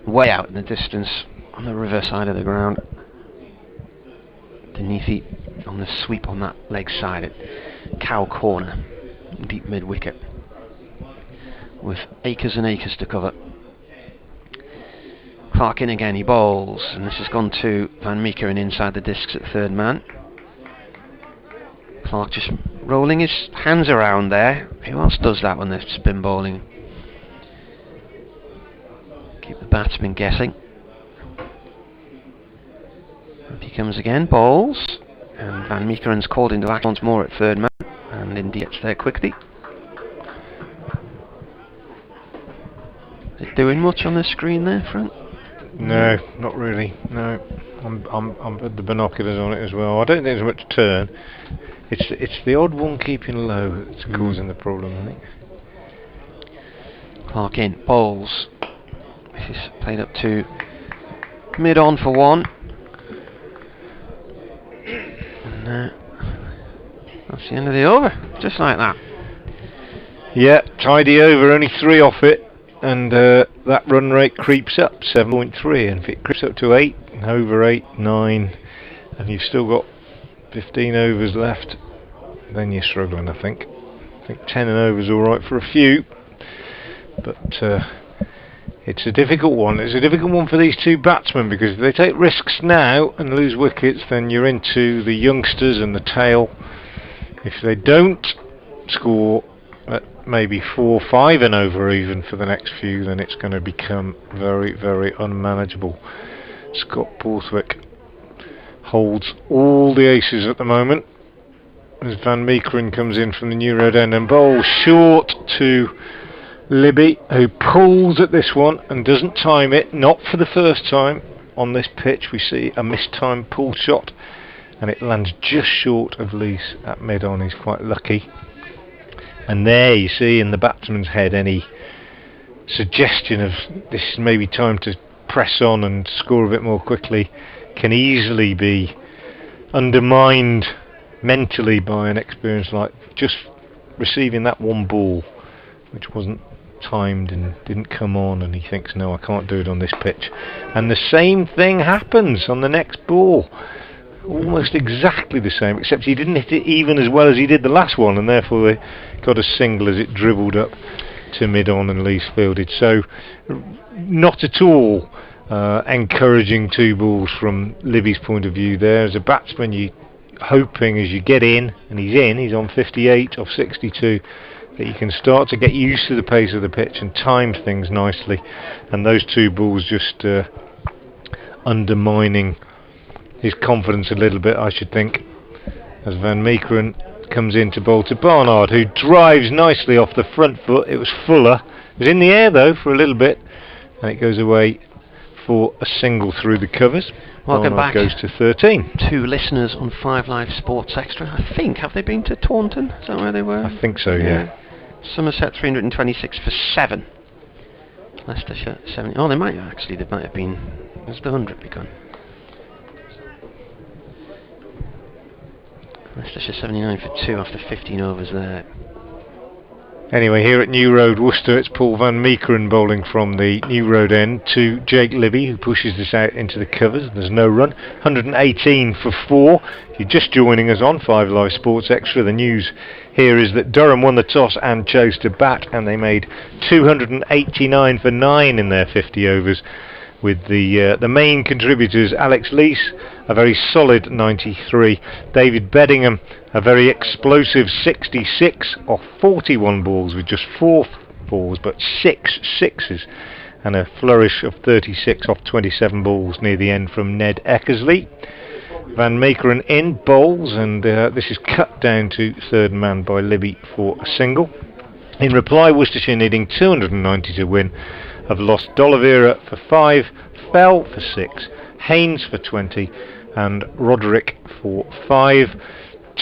way out in the distance on the river side of the ground. Deneath on the sweep on that leg side at Cow Corner. Deep mid wicket. With acres and acres to cover. Clark in again, he bowls. And this has gone to Van Meekeren inside the discs at 3rd man. Clark just rolling his hands around there. Who else does that when they're spin bowling? Keep the batsman guessing. Up he comes again, bowls. And Van Meekeren's called into action once more at 3rd man. And Indy gets there quickly. Is it doing much on the screen there, Frank? No, not really. No, I'm with the binoculars on it as well. I don't think there's much turn. It's the odd one keeping low that's causing the problem, I think. Clark in, bowls. This is played up to mid on for 1. And that's the end of the over, just like that. Yeah, tidy over, only 3 off it. And that run rate creeps up 7.3, and if it creeps up to 8, over 8, 9, and you've still got 15 overs left, then you're struggling, I think. I think 10 and over is alright for a few, but it's a difficult one. It's a difficult one for these 2 batsmen, because if they take risks now and lose wickets, then you're into the youngsters and the tail. If they don't score at maybe 4, 5 and over even for the next few, then it's going to become very, very unmanageable. Scott Borthwick holds all the aces at the moment as Van Meekeren comes in from the New Road end and bowls short to Libby, who pulls at this one and doesn't time it. Not for the first time on this pitch. We see a mistimed pull shot and it lands just short of Lees at mid on. He's quite lucky. And there you see in the batsman's head any suggestion of this is maybe time to press on and score a bit more quickly can easily be undermined mentally by an experience like just receiving that one ball, which wasn't timed and didn't come on, and he thinks, no, I can't do it on this pitch. And the same thing happens on the next ball. Almost exactly the same, except he didn't hit it even as well as he did the last one, and therefore they got a single as it dribbled up to mid-on and Lees fielded. So not at all encouraging two balls from Libby's point of view there. As a batsman, you hoping as you get in, and he's on 58 off 62, that you can start to get used to the pace of the pitch and time things nicely, and those two balls just undermining his confidence a little bit, I should think, as Van Meekeren comes in to bowl to Barnard, who drives nicely off the front foot. It was Fuller. It was in the air though for a little bit, and it goes away for a single through the covers. Welcome back. Goes to 13. Two listeners on 5 Live Sports Extra. I think, have they been to Taunton? Is that where they were? I think so, yeah. Somerset 326 for 7. Leicestershire 70. Oh, they might have been. Has the 100 begun? Leicestershire 79 for 2 after 15 overs there. Anyway, here at New Road, Worcester, it's Paul Van Meekeren bowling from the New Road end to Jake Libby, who pushes this out into the covers. There's no run. 118 for 4. If you're just joining us on 5 Live Sports Extra, the news here is that Durham won the toss and chose to bat, and they made 289 for 9 in their 50 overs, with the main contributors: Alex Lees, a very solid 93, David Bethingham, a very explosive 66 off 41 balls with just 4 fours but 6 sixes, and a flourish of 36 off 27 balls near the end from Ned Eckersley. Van Meekeren in bowls, and this is cut down to third man by Libby for a single. In reply, Worcestershire, needing 290 to win, have lost D'Oliveira for 5, Fell for 6, Haynes for 20, and Roderick for 5.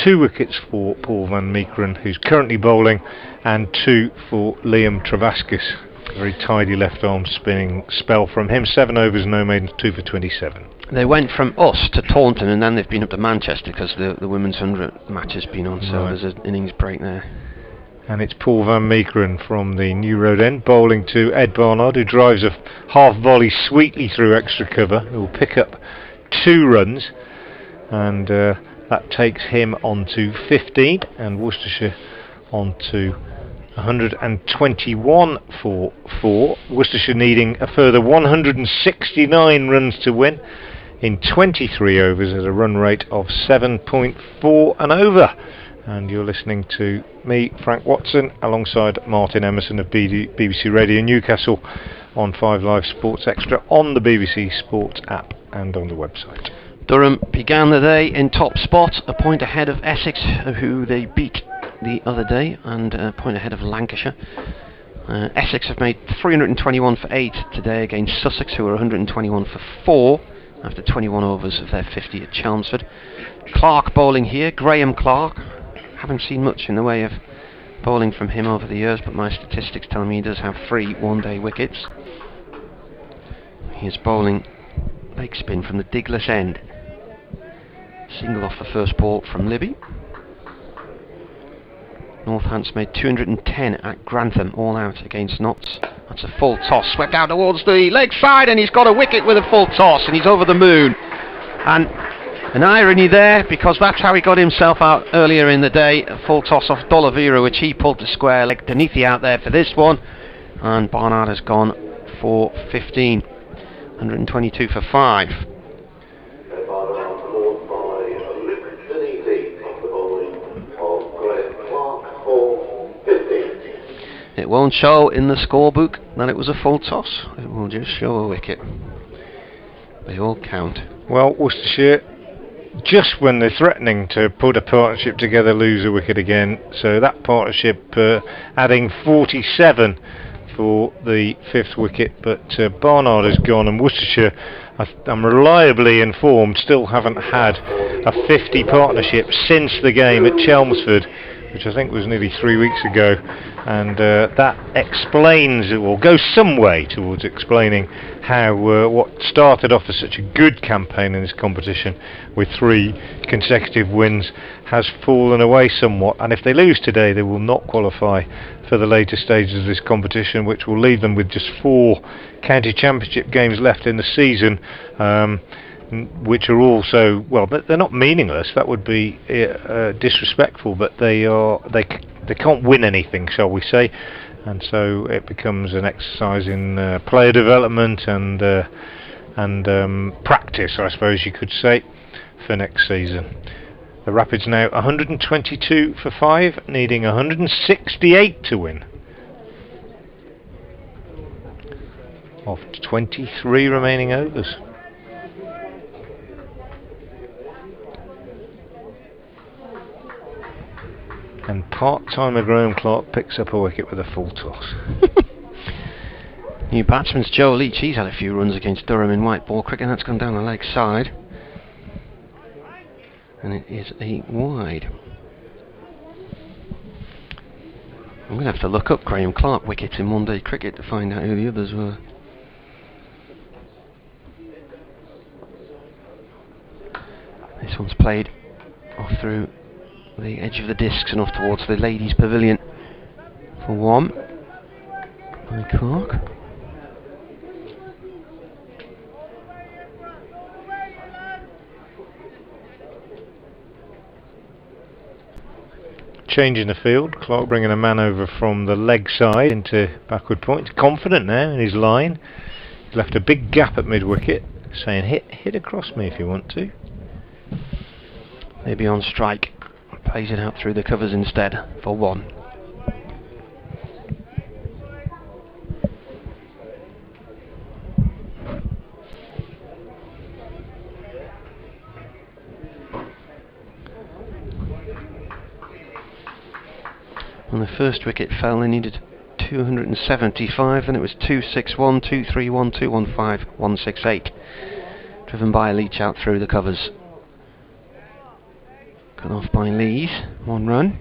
2 wickets for Paul Van Meekeren, who's currently bowling, and 2 for Liam Travaskis. A very tidy left arm spinning spell from him. 7 overs, no maidens, 2 for 27. They went from us to Taunton, and then they've been up to Manchester because the women's 100 match has been on, so there's an innings break there. And it's Paul Van Meekeren from the New Road end bowling to Ed Barnard, who drives a half volley sweetly through extra cover. Who will pick up 2 runs, and that takes him on to 15, and Worcestershire on to 121 for 4. Worcestershire needing a further 169 runs to win in 23 overs at a run rate of 7.4 and over. And you're listening to me, Frank Watson, alongside Martin Emerson of BBC Radio Newcastle on 5 Live Sports Extra on the BBC Sports app and on the website. Durham began the day in top spot, a point ahead of Essex, who they beat the other day, and a point ahead of Lancashire. Essex have made 321 for 8 today against Sussex, who are 121 for 4 after 21 overs of their 50 at Chelmsford. Clark bowling here, Graham Clark. Haven't seen much in the way of bowling from him over the years, but my statistics tell me he does have 3 one-day wickets. He is bowling leg spin from the Digless end. Single off the first ball from Libby. Northants made 210 at Grantham, all out against Notts. That's a full toss, swept out towards the leg side, and he's got a wicket with a full toss, and he's over the moon. And an irony there, because that's how he got himself out earlier in the day. A full toss off D'Oliveira, which he pulled to square leg. Danithi out there for this one, and Barnard has gone for 15. 122 for 5. It won't show in the scorebook that it was a full toss. It will just show a wicket. They all count. Well, Worcestershire, just when they're threatening to put a partnership together, lose a wicket again. So that partnership adding 47 for the 5th wicket, but Barnard is gone, and Worcestershire, I'm reliably informed, still haven't had a 50 partnership since the game at Chelmsford, which I think was nearly 3 weeks ago, and that explains, or goes some way towards explaining how what started off as such a good campaign in this competition with 3 consecutive wins has fallen away somewhat, and if they lose today they will not qualify for the later stages of this competition, which will leave them with just 4 county championship games left in the season, which are also, well, they're not meaningless, that would be disrespectful, but they can't win anything, shall we say, and so it becomes an exercise in player development and practice, I suppose you could say, for next season. The Rapids now 122 for 5, needing 168 to win, of 23 remaining overs. And part-timer Graham Clark picks up a wicket with a full toss. New batsman's Joe Leach. He's had a few runs against Durham in white ball cricket, and that's gone down the leg side. And it is a wide. I'm going to have to look up Graham Clark wickets in one-day cricket to find out who the others were. This one's played off through the edge of the discs and off towards the ladies' pavilion for 1 by Clark. Change in the field, Clark bringing a man over from the leg side into backward point. Confident now in his line. He's left a big gap at mid-wicket, saying hit across me if you want to. Maybe on strike. Plays it out through the covers instead for 1. When the first wicket fell, they needed 275, and it was 261, 231, 215, 168. Driven by Leach out through the covers. Cut off by Lees, 1 run.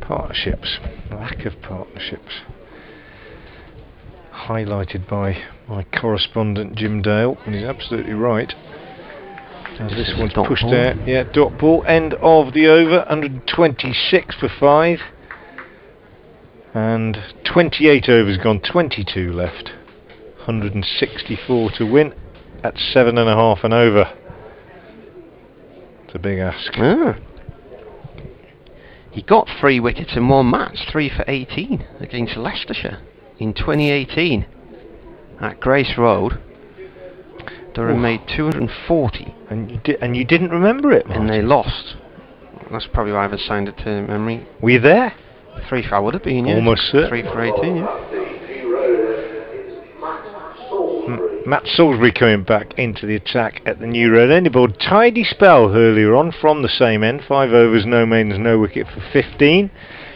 Partnerships, lack of partnerships, highlighted by my correspondent Jim Dale, and he's absolutely right. As this one's pushed out, yeah, dot ball, end of the over, 126 for 5, and 28 overs gone, 22 left. 164 to win at 7.5 and over. It's a big ask. He got 3 wickets in 1 match, 3 for 18 against Leicestershire in 2018 at Grace Road. Durham made 240, and you didn't remember it, Martin. And they lost. That's probably why I've assigned it to memory. Were you there? 3 for, I would have been, yeah. Almost certain. 3 for 18, yeah. Matt Salisbury coming back into the attack at the New Road. Only bowled tidy spell earlier on from the same end. 5 overs, no maidens, no wicket for 15.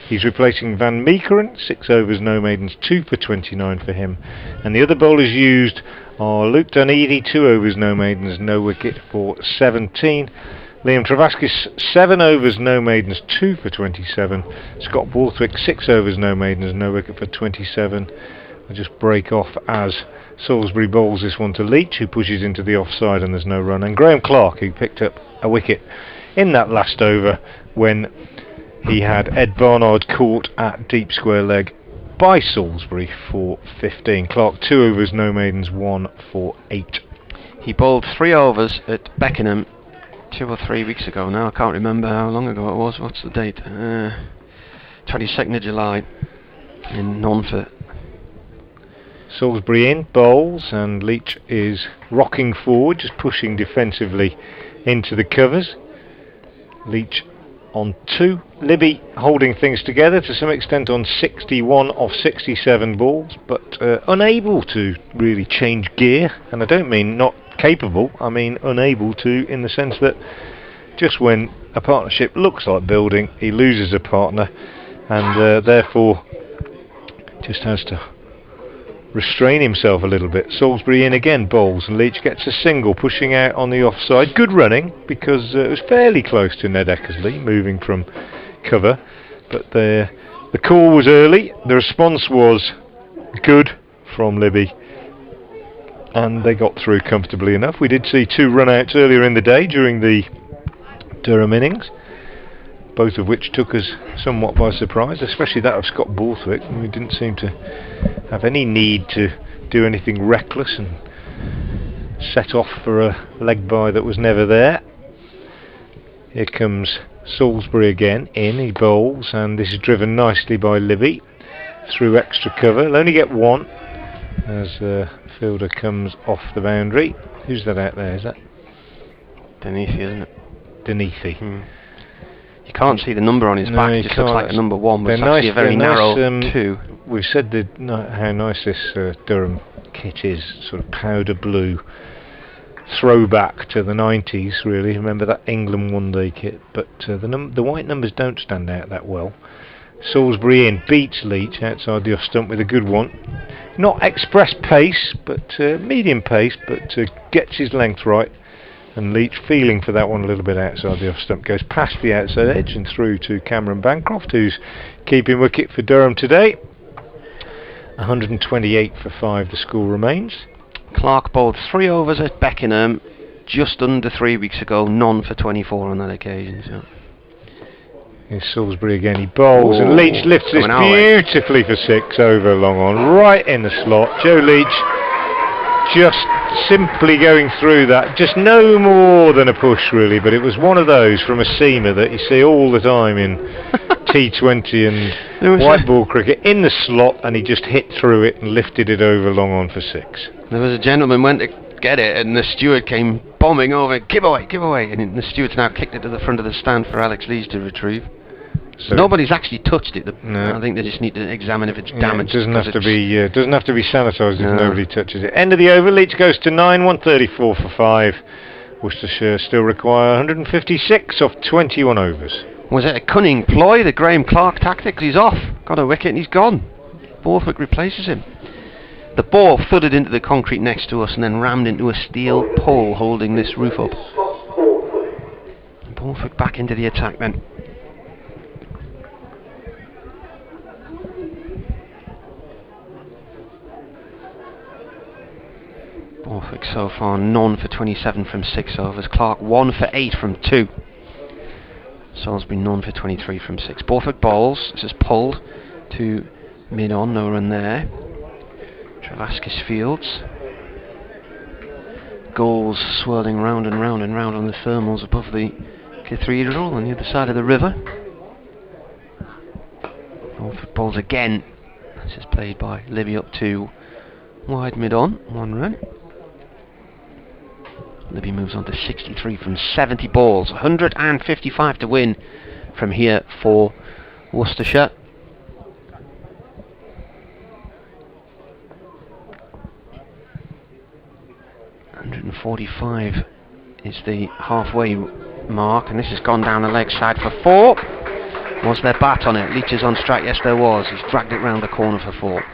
He's replacing Van Meekeren. 6 overs, no maidens, 2 for 29 for him. And the other bowlers used are Luke Dunedin, 2 overs, no maidens, no wicket for 17. Liam Travaskis, 7 overs, no maidens, 2 for 27. Scott Borthwick, 6 overs, no maidens, no wicket for 27. I'll just break off as Salisbury bowls this one to Leach, who pushes into the offside and there's no run. And Graham Clark, who picked up a wicket in that last over when he had Ed Barnard caught at deep square leg by Salisbury for 15. Clark, 2 overs, no maidens, 1 for 8. He bowled 3 overs at Bethingham 2 or 3 weeks ago now. I can't remember how long ago it was. What's the date? 22nd of July in Nonford. Salisbury in, bowls, and Leach is rocking forward, just pushing defensively into the covers. Leach on 2. Libby holding things together to some extent on 61 of 67 balls, but unable to really change gear. And I don't mean not capable, I mean unable to, in the sense that just when a partnership looks like building, he loses a partner, and therefore just has to restrain himself a little bit. Salisbury in again, bowls, and Leach gets a single, pushing out on the offside. Good running, because it was fairly close to Ned Eckersley, moving from cover. But the call was early, the response was good from Libby, and they got through comfortably enough. We did see 2 run-outs earlier in the day during the Durham innings, both of which took us somewhat by surprise, especially that of Scott Borthwick. We didn't seem to have any need to do anything reckless and set off for a leg bye that was never there. Here comes Salisbury again in, he bowls, and this is driven nicely by Libby through extra cover. He'll only get 1 as the fielder comes off the boundary. Who's that out there? Is that Deneathy, isn't it? Deneathy. You can't see the number on his back, it just looks like a number 1, but it's actually a very narrow 2. We've said how nice this Durham kit is, sort of powder blue, throwback to the 90s really. Remember that England one-day kit, but the white numbers don't stand out that well. Salisbury in, beats Leach outside the off stump with a good one. Not express pace, but medium pace, but gets his length right. And Leach feeling for that one a little bit outside the off stump, goes past the outside edge and through to Cameron Bancroft, who's keeping wicket for Durham today. 128 for 5 the score remains. Clark bowled 3 overs at Bethingham just under 3 weeks ago, none for 24 on that occasion. So. Here's Salisbury again, he bowls, and Leach lifts this beautifully for 6 over long on, right in the slot. Joe Leach just simply going through that, just no more than a push really, but it was one of those from a seamer that you see all the time in T20 and white ball cricket, in the slot, and he just hit through it and lifted it over long on for 6. There was a gentleman went to get it and the steward came bombing over, give away, and the steward's now kicked it to the front of the stand for Alex Lees to retrieve. So nobody's actually touched it. No. I think they just need to examine if it's damaged. It doesn't have to be sanitised if nobody touches it. End of the over. Leach goes to 9, 134 for 5. Worcestershire still require 156 off 21 overs. Was it a cunning ploy, the Graham Clark tactic? He's off, got a wicket and he's gone. Borthwick replaces him. The ball thudded into the concrete next to us and then rammed into a steel pole holding this roof up. Borthwick back into the attack then. Borthwick so far none for 27 from 6 overs. Clark 1 for 8 from 2. Salisbury none for 23 from 6. Borthwick bowls. This is pulled to mid-on, no run there. Travaskis fields. Goals swirling round and round and round on the thermals above the cathedral on the other side of the river. Borthwick bowls again. This is played by Libby up to wide mid-on, 1 run. Libby moves on to 63 from 70 balls. 155 to win from here for Worcestershire. .145 is the halfway mark, and this has gone down the leg side for 4. Was there bat on it? Leach is on strike. Yes, there was. He's dragged it round the corner for 4.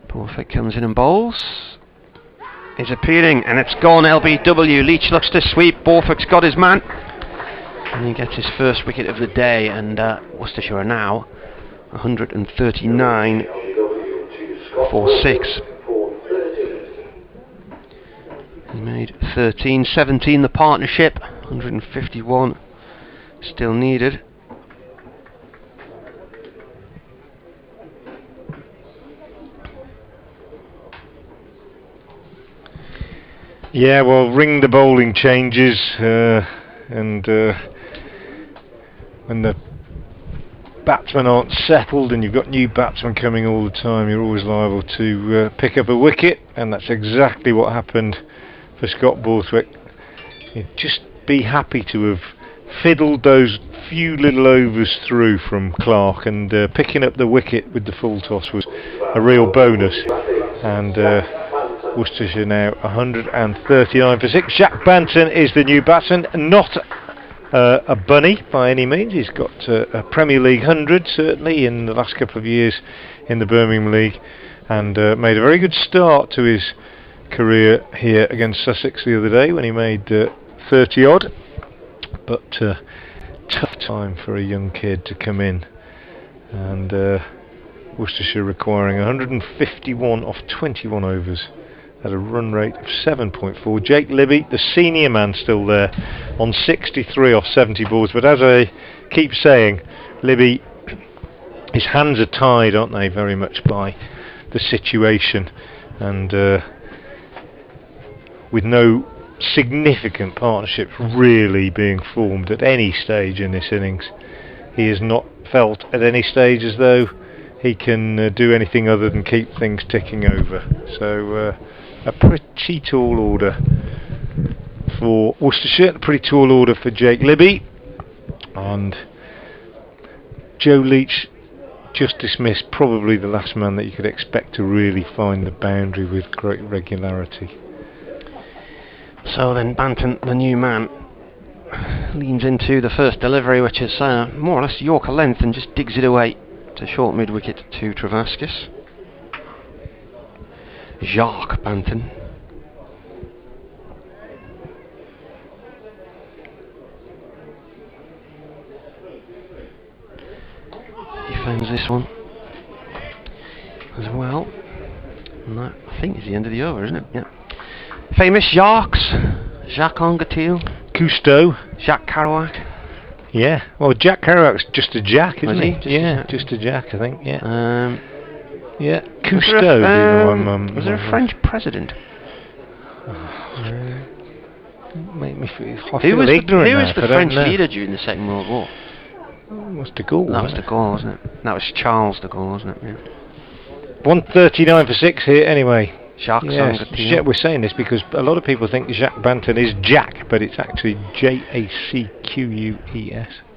Borthwick comes in and bowls. Is appealing and it's gone LBW. Leach looks to sweep. Borthwick's got his man. And he gets his first wicket of the day, and Worcestershire are now 139 for 6. He made 13, 17 the partnership, 151 still needed. Yeah, well, ring the bowling changes, and when the batsmen aren't settled and you've got new batsmen coming all the time, you're always liable to pick up a wicket, and that's exactly what happened for Scott Borthwick. You'd just be happy to have fiddled those few little overs through from Clark, and picking up the wicket with the full toss was a real bonus. And Worcestershire now 139 for 6. Jack Banton is the new batsman, not a bunny by any means. He's got a Premier League 100 certainly in the last couple of years in the Birmingham League, and made a very good start to his career here against Sussex the other day when he made 30 odd, but tough time for a young kid to come in, and Worcestershire requiring 151 off 21 overs at a run rate of 7.4. Jake Libby, the senior man, still there on 63 off 70 balls, but as I keep saying, Libby, his hands are tied, aren't they, very much by the situation, and with no significant partnerships really being formed at any stage in this innings, he has not felt at any stage as though he can do anything other than keep things ticking over. So a pretty tall order for Worcestershire, a pretty tall order for Jake Libby, and Joe Leach just dismissed probably the last man that you could expect to really find the boundary with great regularity. So then Banton, the new man, leans into the first delivery, which is more or less Yorker length, and just digs it away to short mid-wicket to Travaskis. Jacques Banton. He finds this one as well. And that, I think, is the end of the over, isn't it? Yeah. Famous Jacques. Jacques Anquetil. Cousteau. Jacques Kerouac. Yeah, well, Jack Kerouac's just a Jack, isn't he? Just Yeah, a just a Jack, I think. Yeah. Yeah. Cousteau. Was there a French president? Make me feel, Who was ignorant. the French leader during the Second World War? It was de Gaulle. That was de Gaulle, wasn't it? That was Charles de Gaulle, wasn't it? Yeah. 139 for 6 here, anyway. Jacques Anquetil. We're saying this because a lot of people think Jacques Banton is Jack, but it's actually Jacqueus.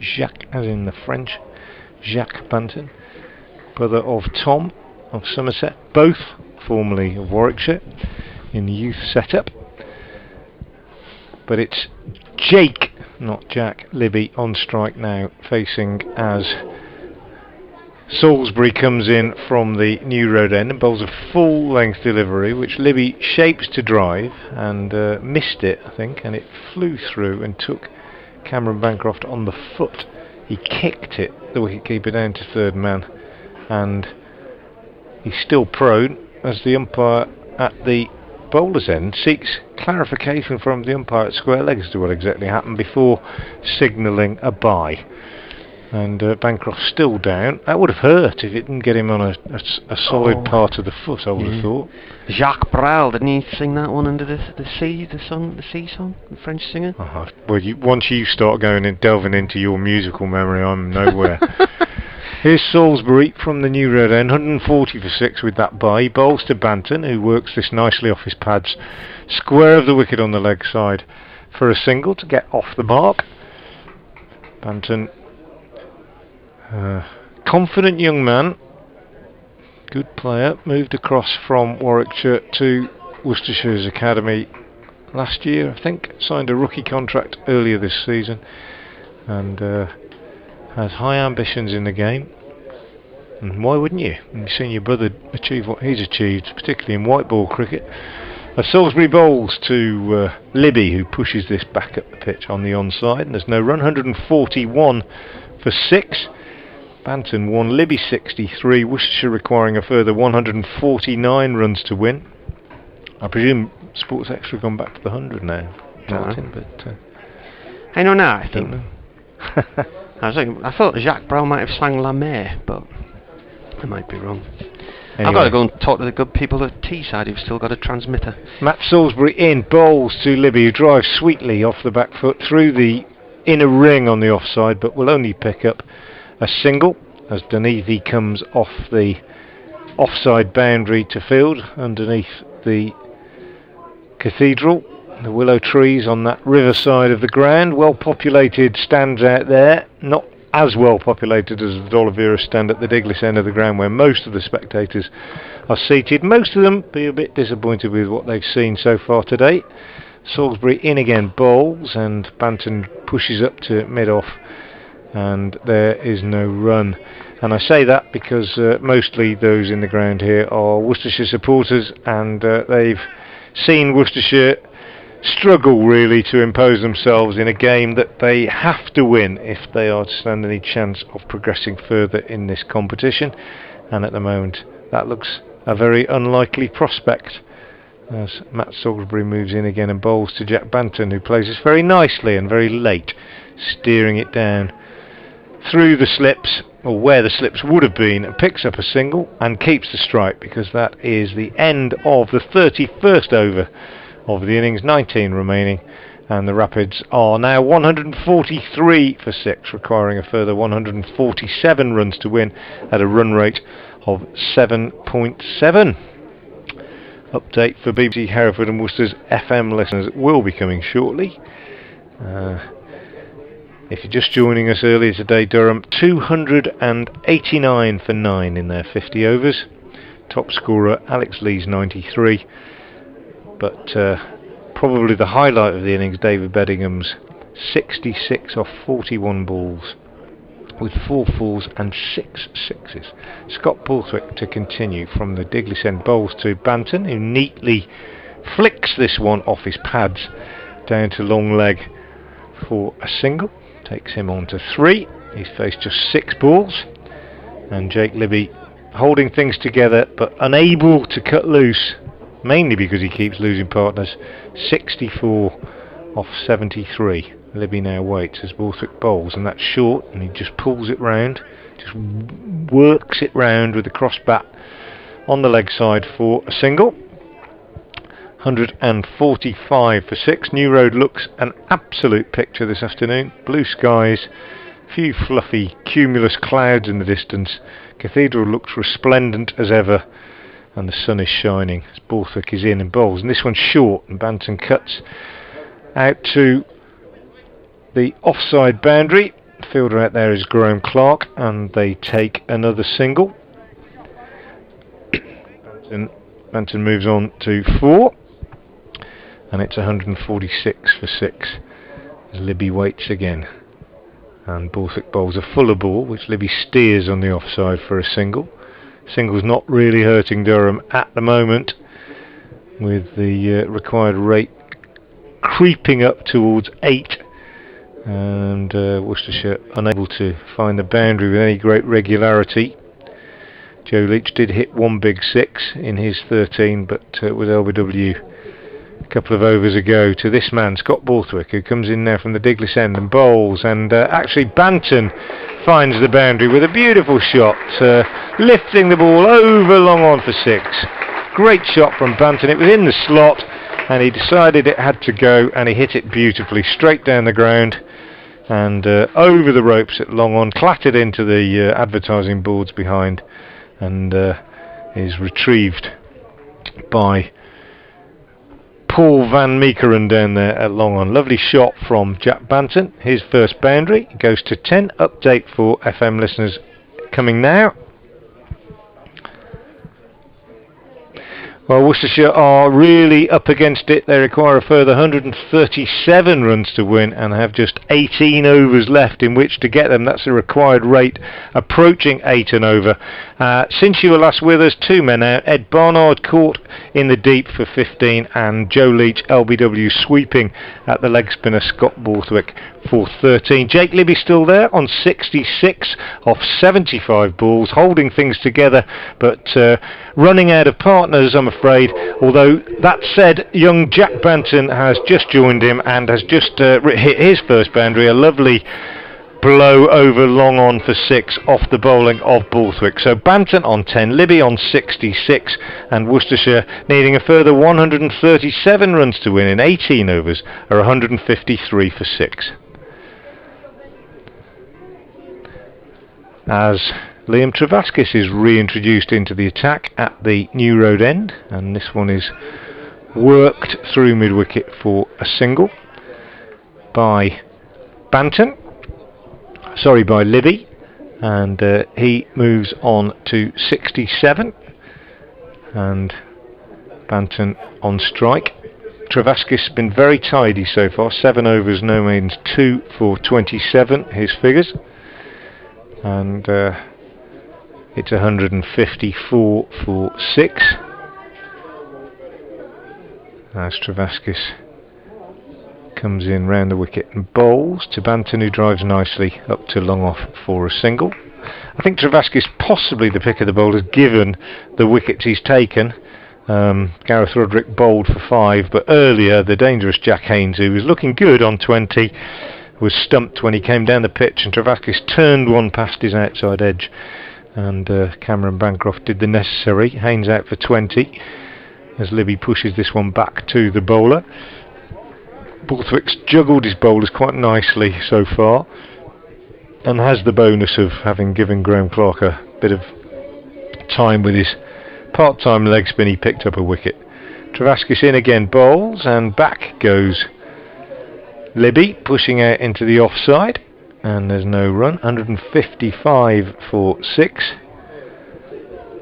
Jacques, as in the French. Jacques Banton, brother of Tom of Somerset, both formerly of Warwickshire in the youth setup. But it's Jake, not Jack, Libby on strike now, facing as Salisbury comes in from the New Road end and bowls a full length delivery, which Libby shapes to drive and missed it, I think, and it flew through and took Cameron Bancroft on the foot. He kicked it, the wicketkeeper, down to third man, and he's still prone as the umpire at the bowler's end seeks clarification from the umpire at square leg as to what exactly happened before signalling a bye. And Bancroft's still down. That would have hurt if it didn't get him on a solid part of the foot, I would have thought. Jacques Brel, didn't he sing that one under the sea song, the French singer? Well, once you start going and delving into your musical memory, I'm nowhere. Here's Salisbury from the New Road end, 140 for 6 with that bye. He bowls to Banton, who works this nicely off his pads, square of the wicket on the leg side for a single to get off the mark. Banton, confident young man, good player, moved across from Warwickshire to Worcestershire's academy last year, I think, signed a rookie contract earlier this season, and has high ambitions in the game. And why wouldn't you? When you've seen your brother achieve what he's achieved, particularly in white ball cricket. Salisbury bowls to Libby, who pushes this back up the pitch on the onside, and there's no run. 141 for 6. Banton won, Libby 63, Worcestershire requiring a further 149 runs to win. I presume Sports Extra gone back to the 100 now, Martin, but I know now, I think. Don't know. I thought Jacques Brel might have sang La Mer, but I might be wrong. Anyway. I've got to go and talk to the good people at Teesside who've still got a transmitter. Matt Salisbury in, bowls to Libby, who drives sweetly off the back foot through the inner ring on the offside, but will only pick up a single as Dunleavy comes off the offside boundary to field underneath the cathedral, The willow trees on that riverside of the ground, well populated stands out there, not as well populated as the D'Oliveira stand at the Diglis end of the ground where most of the spectators are seated. Most of them be a bit disappointed with what they've seen so far today. Salisbury in again, bowls, and Banton pushes up to mid-off, and there is no run. And I say that because mostly those in the ground here are Worcestershire supporters, and they've seen Worcestershire struggle really to impose themselves in a game that they have to win if they are to stand any chance of progressing further in this competition, and at the moment that looks a very unlikely prospect as Matt Salisbury moves in again and bowls to Jack Banton, who plays this very nicely and very late, steering it down through the slips, or where the slips would have been, and picks up a single and keeps the strike, because that is the end of the 31st over of the innings, 19 remaining, and the Rapids are now 143 for 6, requiring a further 147 runs to win at a run rate of 7.7. Update for BBC Hereford and Worcester's FM listeners will be coming shortly. If you're just joining us earlier today, Durham 289 for 9 in their 50 overs. Top scorer Alex Lee's 93. But probably the highlight of the innings, David Bethingham's 66 off 41 balls with 4 fours and 6 sixes. Scott Borthwick to continue from the Diglis end, bowls to Banton, who neatly flicks this one off his pads down to long leg for a single. Takes him on to 3. He's faced just 6 balls, and Jake Libby holding things together but unable to cut loose, mainly because he keeps losing partners. 64 off 73. Libby now waits as Borthwick bowls, and that's short, and he just pulls it round, just works it round with the cross bat on the leg side for a single. 145 for 6. New Road looks an absolute picture this afternoon. Blue skies, few fluffy cumulus clouds in the distance. Cathedral looks resplendent as ever, and the sun is shining as Borthwick is in and bowls, and this one's short, and Banton cuts out to the offside boundary. The fielder out there is Graham Clark, and they take another single. Banton moves on to 4, and it's 146 for 6 as Libby waits again, and Borthwick bowls a fuller ball which Libby steers on the offside for a single. Single's not really hurting Durham at the moment, with the required rate creeping up towards 8, and Worcestershire unable to find the boundary with any great regularity. Joe Leach did hit 1 big 6 in his 13, but with LBW a couple of overs ago to this man, Scott Borthwick, who comes in now from the Diglis end and bowls, and actually Banton finds the boundary with a beautiful shot, lifting the ball over long on for 6. Great shot from Banton. It was in the slot, and he decided it had to go, and he hit it beautifully straight down the ground and over the ropes at long on, clattered into the advertising boards behind, and is retrieved by Paul Van Meekeren down there at long on. Lovely shot from Jack Banton. His first boundary goes to 10. Update for FM listeners coming now. Well, Worcestershire are really up against it. They require a further 137 runs to win and have just 18 overs left in which to get them. That's the required rate, approaching 8 and over. Since you were last with us, 2 men out. Ed Barnard caught in the deep for 15, and Joe Leach, LBW, sweeping at the leg spinner Scott Borthwick for 13. Jake Libby still there on 66 off 75 balls, holding things together, but running out of partners, I'm afraid. Although that said, young Jack Banton has just joined him and has just hit his first boundary, a lovely blow over long on for 6 off the bowling of Borthwick. So Banton on 10, Libby on 66, and Worcestershire needing a further 137 runs to win in 18 overs are 153 for 6. As Liam Travaskis is reintroduced into the attack at the New Road end, and this one is worked through mid-wicket for a single by by Libby, and he moves on to 67, and Banton on strike. Travaskis been very tidy so far, 7 overs, no maidens, 2 for 27, his figures, and it's 154 for 6, as Travaskis comes in round the wicket and bowls to Banton, who drives nicely up to long off for a single. I think Travaskis possibly the pick of the bowlers given the wickets he's taken. Gareth Roderick bowled for 5, but earlier the dangerous Jack Haynes, who was looking good on 20, was stumped when he came down the pitch, and Travaskis turned one past his outside edge, and Cameron Bancroft did the necessary. Haynes out for 20 as Libby pushes this one back to the bowler. Borthwick's juggled his bowlers quite nicely so far, and has the bonus of having given Graham Clark a bit of time with his part-time leg spin. He picked up a wicket. Travaskis in again, bowls, and back goes Libby, pushing out into the offside, and there's no run. 155 for 6.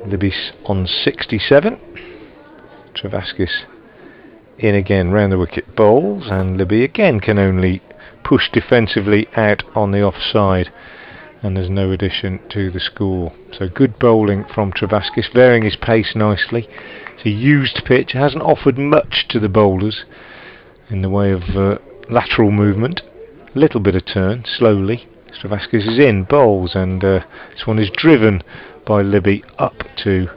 Libby's on 67. Travaskis in again round the wicket, bowls, and Libby again can only push defensively out on the offside, and there's no addition to the score. So good bowling from Travaskis, varying his pace nicely. It's a used pitch, hasn't offered much to the bowlers in the way of lateral movement. A little bit of turn, slowly. Travaskis is in, bowls, and this one is driven by Libby up to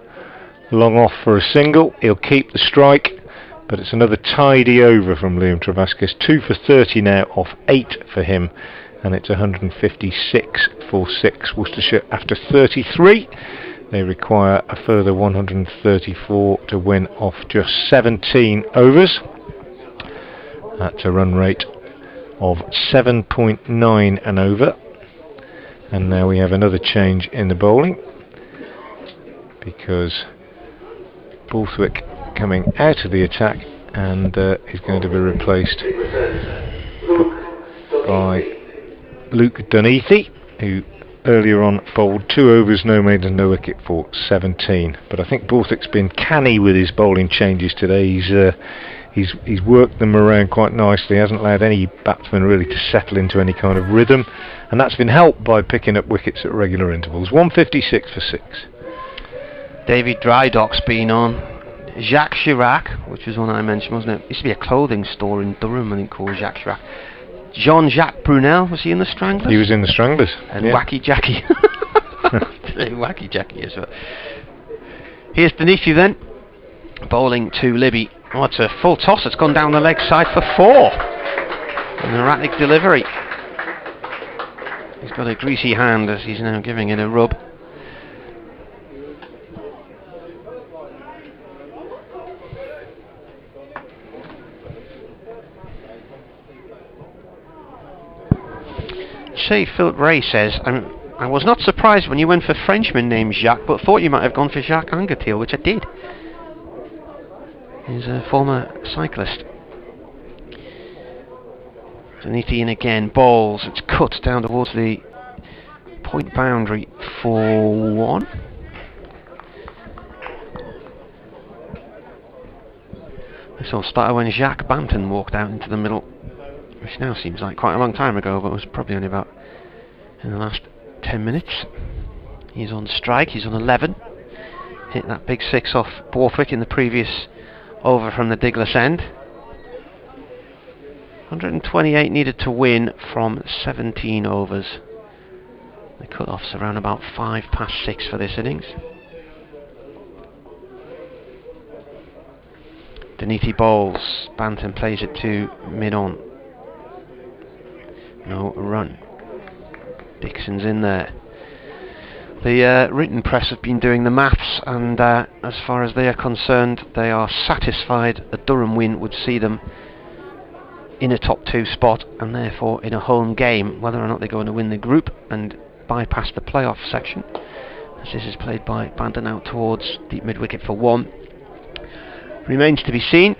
long off for a single. He'll keep the strike, but it's another tidy over from Liam Travaskis. 2 for 30 now off 8 for him, and it's 156 for 6. Worcestershire after 33. They require a further 134 to win off just 17 overs. That's a run rate of 7.9 an over. And now we have another change in the bowling, because Borthwick coming out of the attack, and is going to be replaced by Luke Dunleavy, who earlier on bowled 2 overs, no maidens, no wicket for 17. But I think Borthwick's been canny with his bowling changes today. He's worked them around quite nicely, hasn't allowed any batsman really to settle into any kind of rhythm, and that's been helped by picking up wickets at regular intervals. 156 for 6. David Drydock's been on. Jacques Chirac, which was one I mentioned, wasn't it? Used to be a clothing store in Durham, I think, called Jacques Chirac. Jean-Jacques Brunel, was he in the Stranglers? He was in the Stranglers. And yeah. Wacky Jackie. Wacky Jackie as well. Here's Dunleavy then, bowling to Libby. Oh, it's a full toss. It's gone down the leg side for 4. An erratic delivery. He's got a greasy hand as he's now giving it a rub. Say, Philip Ray says, I was not surprised when you went for a Frenchman named Jacques, but thought you might have gone for Jacques Anquetil, which I did. He's a former cyclist. Dunleavy in again, bowls, it's cut down towards the point boundary for 1. This all started when Jacques Banton walked out into the middle, which now seems like quite a long time ago, but it was probably only about in the last 10 minutes. He's on strike, he's on 11. Hit that big 6 off Borthwick in the previous over from the Diglas end. 128 needed to win from 17 overs. The cut-off's around about 5 past 6 for this innings. Dunleavy bowls, Banton plays it to mid-on. No run. Dixon's in there. The written press have been doing the maths, and as far as they are concerned, they are satisfied a Durham win would see them in a top 2 spot, and therefore in a home game. Whether or not they're going to win the group and bypass the playoff section, as this is played by Banton out towards deep mid-wicket for 1, remains to be seen.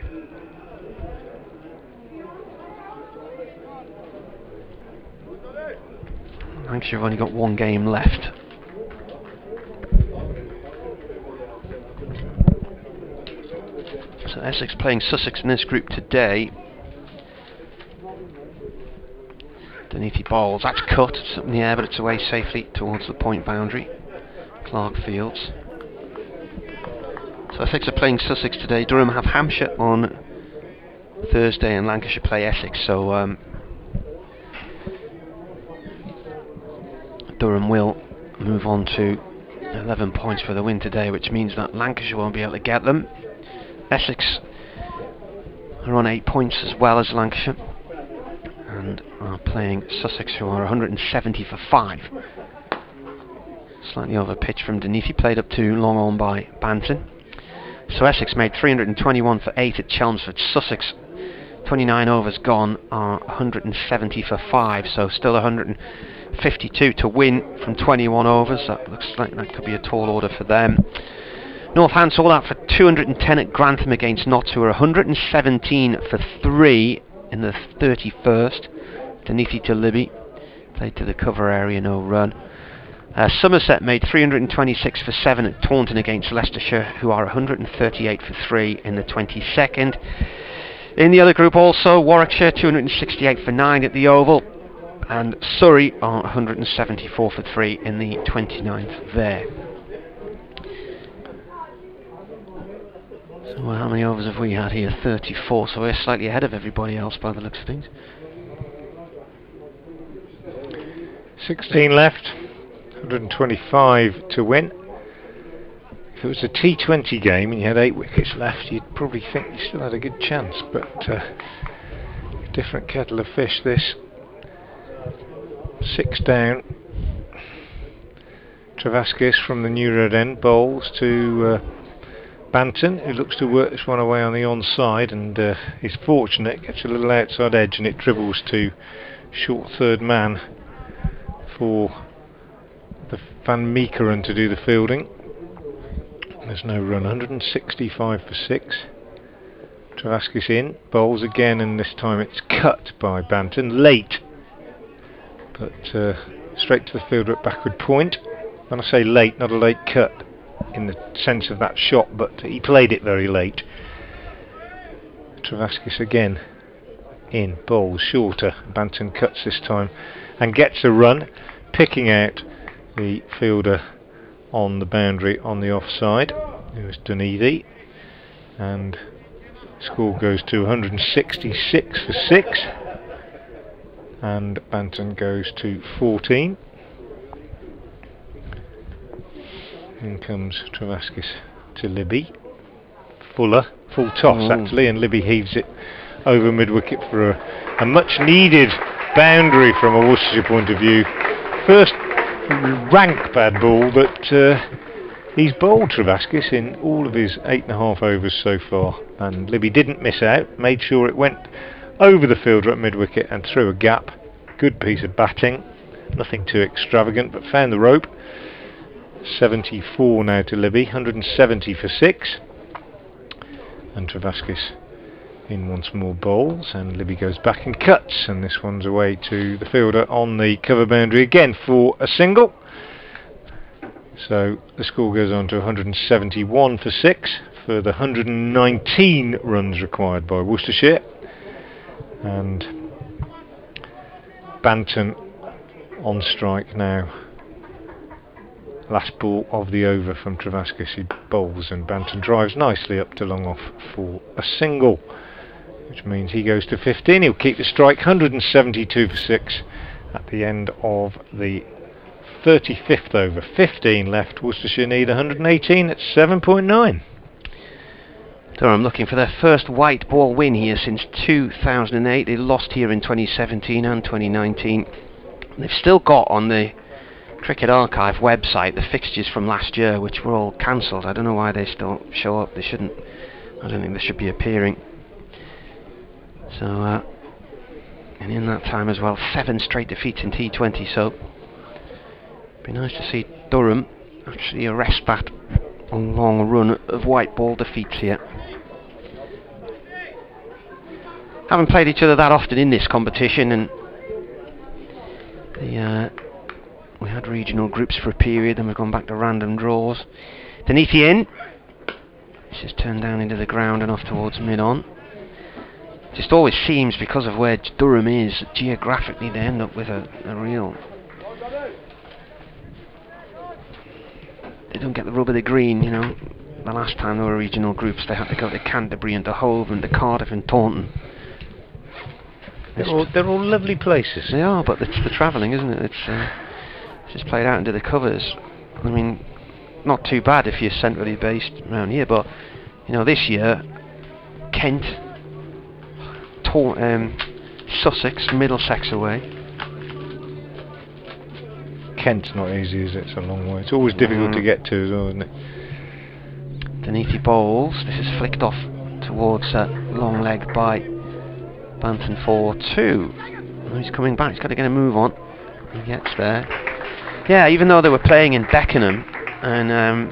Lancashire have only got one game left. So Essex playing Sussex in this group today. Dunithi bowls, that's cut, it's up in the air but it's away safely towards the point boundary. Clark Fields. So Essex are playing Sussex today. Durham have Hampshire on Thursday and Lancashire play Essex, so Durham will move on to 11 points for the win today, which means that Lancashire won't be able to get them. Essex are on 8 points as well as Lancashire and are playing Sussex, who are 170 for 5. Slightly over pitch from Dunithi, played up to long on by Banton. So Essex made 321 for 8 at Chelmsford. Sussex, 29 overs gone, are 170 for 5, so still 152 to win from 21 overs. That looks like that could be a tall order for them. Northants all out for 210 at Grantham against Notts, who are 117 for 3 in the 31st. Dunithi to Libby, played to the cover area, no run. Somerset made 326 for 7 at Taunton against Leicestershire, who are 138 for 3 in the 22nd. In the other group also, Warwickshire 268 for 9 at the Oval, and Surrey are 174 for 3 in the 29th there. So how many overs have we had here? 34, so we're slightly ahead of everybody else by the looks of things. 16 left, 125 to win. If it was a T20 game and you had 8 wickets left, you'd probably think you still had a good chance, but different kettle of fish this. 6 down. Travaskis from the New Road end bowls to Banton, who looks to work this one away on the onside, and is fortunate, gets a little outside edge and it dribbles to short third man for the Van Meekeren to do the fielding. There's no run, 165 for 6. Travaskis in, bowls again, and this time it's cut by Banton, late, but straight to the fielder at backward point. When I say late, not a late cut in the sense of that shot, but he played it very late. Travaskis again in, bowls shorter. Banton cuts this time and gets a run, picking out the fielder on the boundary on the offside. It was Dunithi, and score goes to 166 for 6, and Banton goes to 14. In comes Travaskis to Libby. Full toss actually, and Libby heaves it over mid-wicket for a much needed boundary from a Worcestershire point of view. First rank bad ball that he's bowled Travaskis in all of his 8.5 overs so far, and Libby didn't miss out, made sure it went over the fielder at mid-wicket and through a gap. Good piece of batting, nothing too extravagant, but found the rope. 74 now to Libby, 170 for 6, and Travaskis in once more bowls, and Libby goes back and cuts, and this one's away to the fielder on the cover boundary again for a single. So the score goes on to 171 for 6 for the 119 runs required by Worcestershire, and Banton on strike now. Last ball of the over from Travaskis, he bowls and Banton drives nicely up to long off for a single, which means he goes to 15. He'll keep the strike, 172 for 6 at the end of the 35th over. 15 left, Worcestershire need 118 at 7.9. Durham looking for their first white ball win here since 2008. They lost here in 2017 and 2019. They've still got on the Cricket Archive website the fixtures from last year, which were all cancelled. I don't know why they still show up. They shouldn't. I don't think they should be appearing. So and in that time as well, 7 straight defeats in T20, so it'd be nice to see Durham actually arrest that long run of white ball defeats here. Haven't played each other that often in this competition, and the regional groups for a period, then we've gone back to random draws. Denethy in. This is turned down into the ground and off towards mid-on. Just always seems, because of where Durham is, geographically they end up with a real... They don't get the rub of the green, you know. The last time there were regional groups, they had to go to Canterbury and to Hove and to Cardiff and Taunton. They're all lovely places. They are, but it's the travelling, isn't it? It's just played out into the covers. I mean, not too bad if you're centrally based around here, but you know, this year, Kent, Sussex, Middlesex away. Kent's not easy, is it? It's a long way. It's always difficult to get to as well, isn't it? Denethy bowls. This is flicked off towards long leg by Banton for 2. Oh, he's coming back. He's got to get a move on. He gets there. Yeah, even though they were playing in Bethingham, and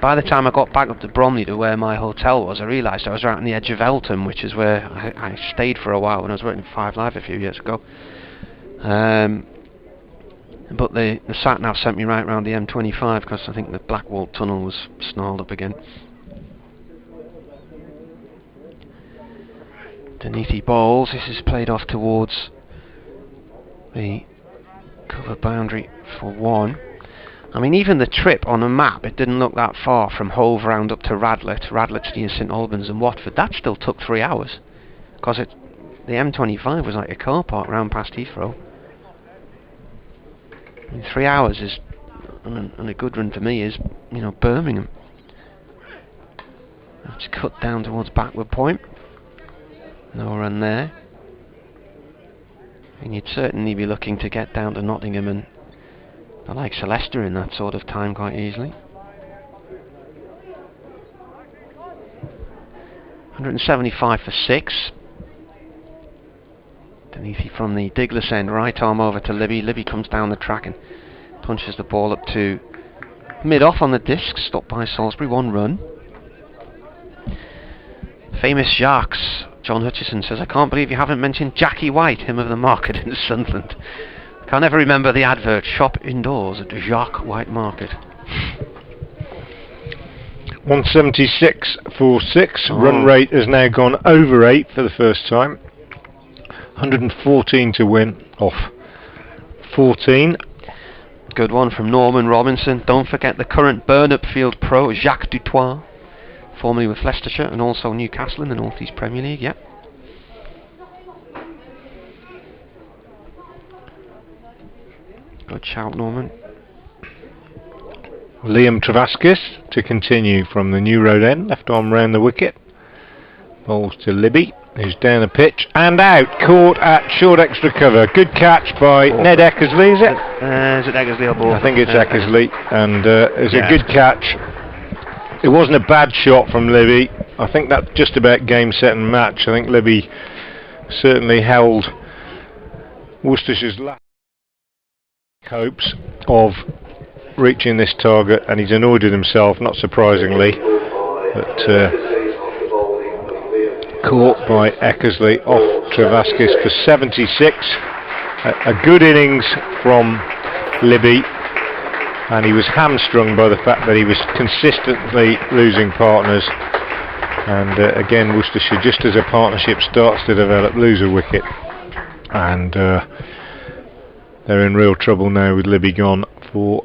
by the time I got back up to Bromley to where my hotel was, I realised I was right on the edge of Eltham, which is where I stayed for a while when I was working at 5 Live a few years ago. But the sat-nav sent me right round the M25 because I think the Blackwall tunnel was snarled up again. Denethy bowls. This is played off towards the cover boundary for 1. I mean, even the trip on a map, it didn't look that far from Hove round up to Radlett. Radlett's near St Albans and Watford. That still took 3 hours because the M25 was like a car park round past Heathrow. I mean, 3 hours is, and a good run for me is, you know, Birmingham. Let's cut down towards backward point. No run there. And you'd certainly be looking to get down to Nottingham and I like Leicester in that sort of time quite easily. 175 for 6. Denethy from the Diglas end, right arm over to Libby. Libby comes down the track and punches the ball up to mid-off on the disc, stopped by Salisbury, 1 run. Famous Jacques, John Hutchison says, I can't believe you haven't mentioned Jackie White, him of the market in Sunderland. Can't ever remember the advert, shop indoors at Jacques White Market. 176 for 6. Run rate has now gone over 8 for the first time. 114 to win off 14. Good one from Norman Robinson. Don't forget the current Burnup Field pro, Jacques Dutoit, formerly with Leicestershire and also Newcastle in the North East Premier League. Yep. Good shout, Norman. Liam Travaskis to continue from the New Road end, left arm round the wicket. Bowls to Libby, who's down the pitch and out, caught at short extra cover. Good catch by Ned Eckersley, is it? Is it Eckersley or Borthwick? I think it's Eckersley, and it's a good catch. It wasn't a bad shot from Libby. I think that's just about game, set and match. I think Libby certainly held Worcestershire's last hopes of reaching this target, and he's annoyed with himself, not surprisingly, but caught by Eckersley off Travaskis for 76. A good innings from Libby, and he was hamstrung by the fact that he was consistently losing partners, and again Worcestershire, just as a partnership starts to develop, lose a wicket, and they're in real trouble now with Libby gone for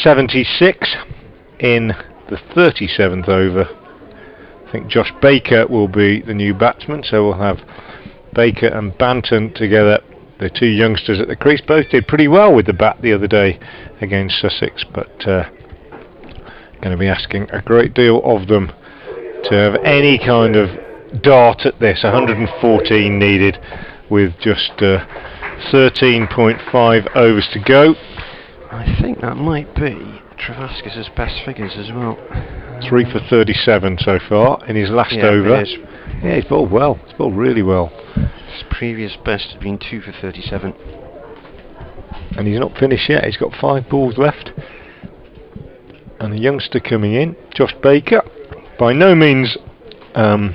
76 in the 37th over. I think Josh Baker will be the new batsman, so we'll have Baker and Banton together, the 2 youngsters at the crease. Both did pretty well with the bat the other day against Sussex, but going to be asking a great deal of them to have any kind of dart at this. 114 needed with just 13.5 overs to go. I think that might be Travaskis' best figures as well. 3 for 37 so far in his last over. Yeah, he's bowled well. He's bowled really well. His previous best has been 2 for 37. And he's not finished yet. He's got 5 balls left. And a youngster coming in, Josh Baker. By no means a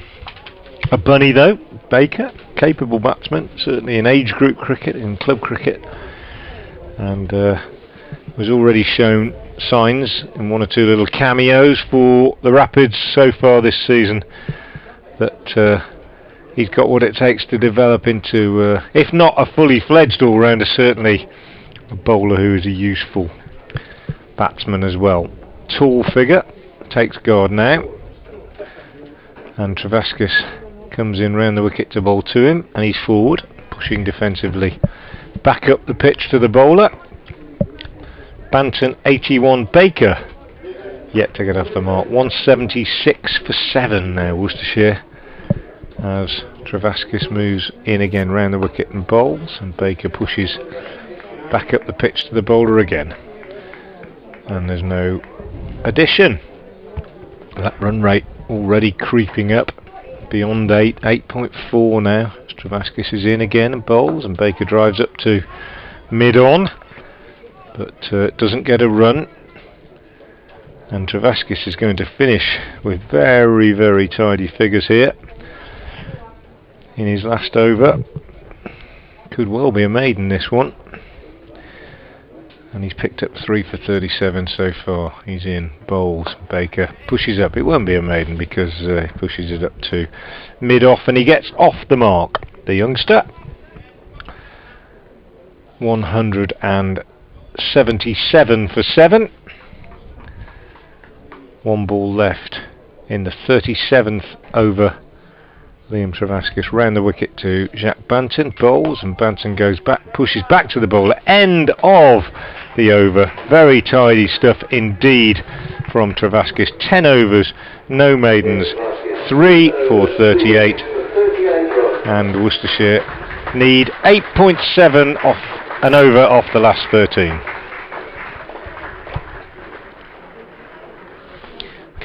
bunny though. Baker, capable batsman, certainly in age group cricket, in club cricket. and was already shown signs in one or two little cameos for the Rapids so far this season that he's got what it takes to develop into, if not a fully fledged all-rounder, certainly a bowler who is a useful batsman as well. Tall figure, takes guard now, and Travaskis comes in round the wicket to bowl to him, and he's forward, pushing defensively back up the pitch to the bowler. Banton 81, Baker yet to get off the mark. 176 for 7 now, Worcestershire, as Travaskis moves in again round the wicket and bowls, and Baker pushes back up the pitch to the bowler again, and there's no addition. That run rate already creeping up beyond 8.4 now. Travaskis is in again and bowls, and Baker drives up to mid-on, but doesn't get a run, and Travaskis is going to finish with very, very tidy figures here in his last over. Could well be a maiden, this one, and he's picked up 3 for 37 so far. He's in, bowls, Baker pushes up. It won't be a maiden because he pushes it up to mid-off, and he gets off the mark, the youngster. 177 for 7. One ball left in the 37th over. Liam Travaskis round the wicket to Jacques Banton, bowls, and Banton goes back, pushes back to the bowler. End of the over. Very tidy stuff indeed from Travaskis. 10 overs, no maidens, 3 for 38, and Worcestershire need 8.7 off an over off the last 13.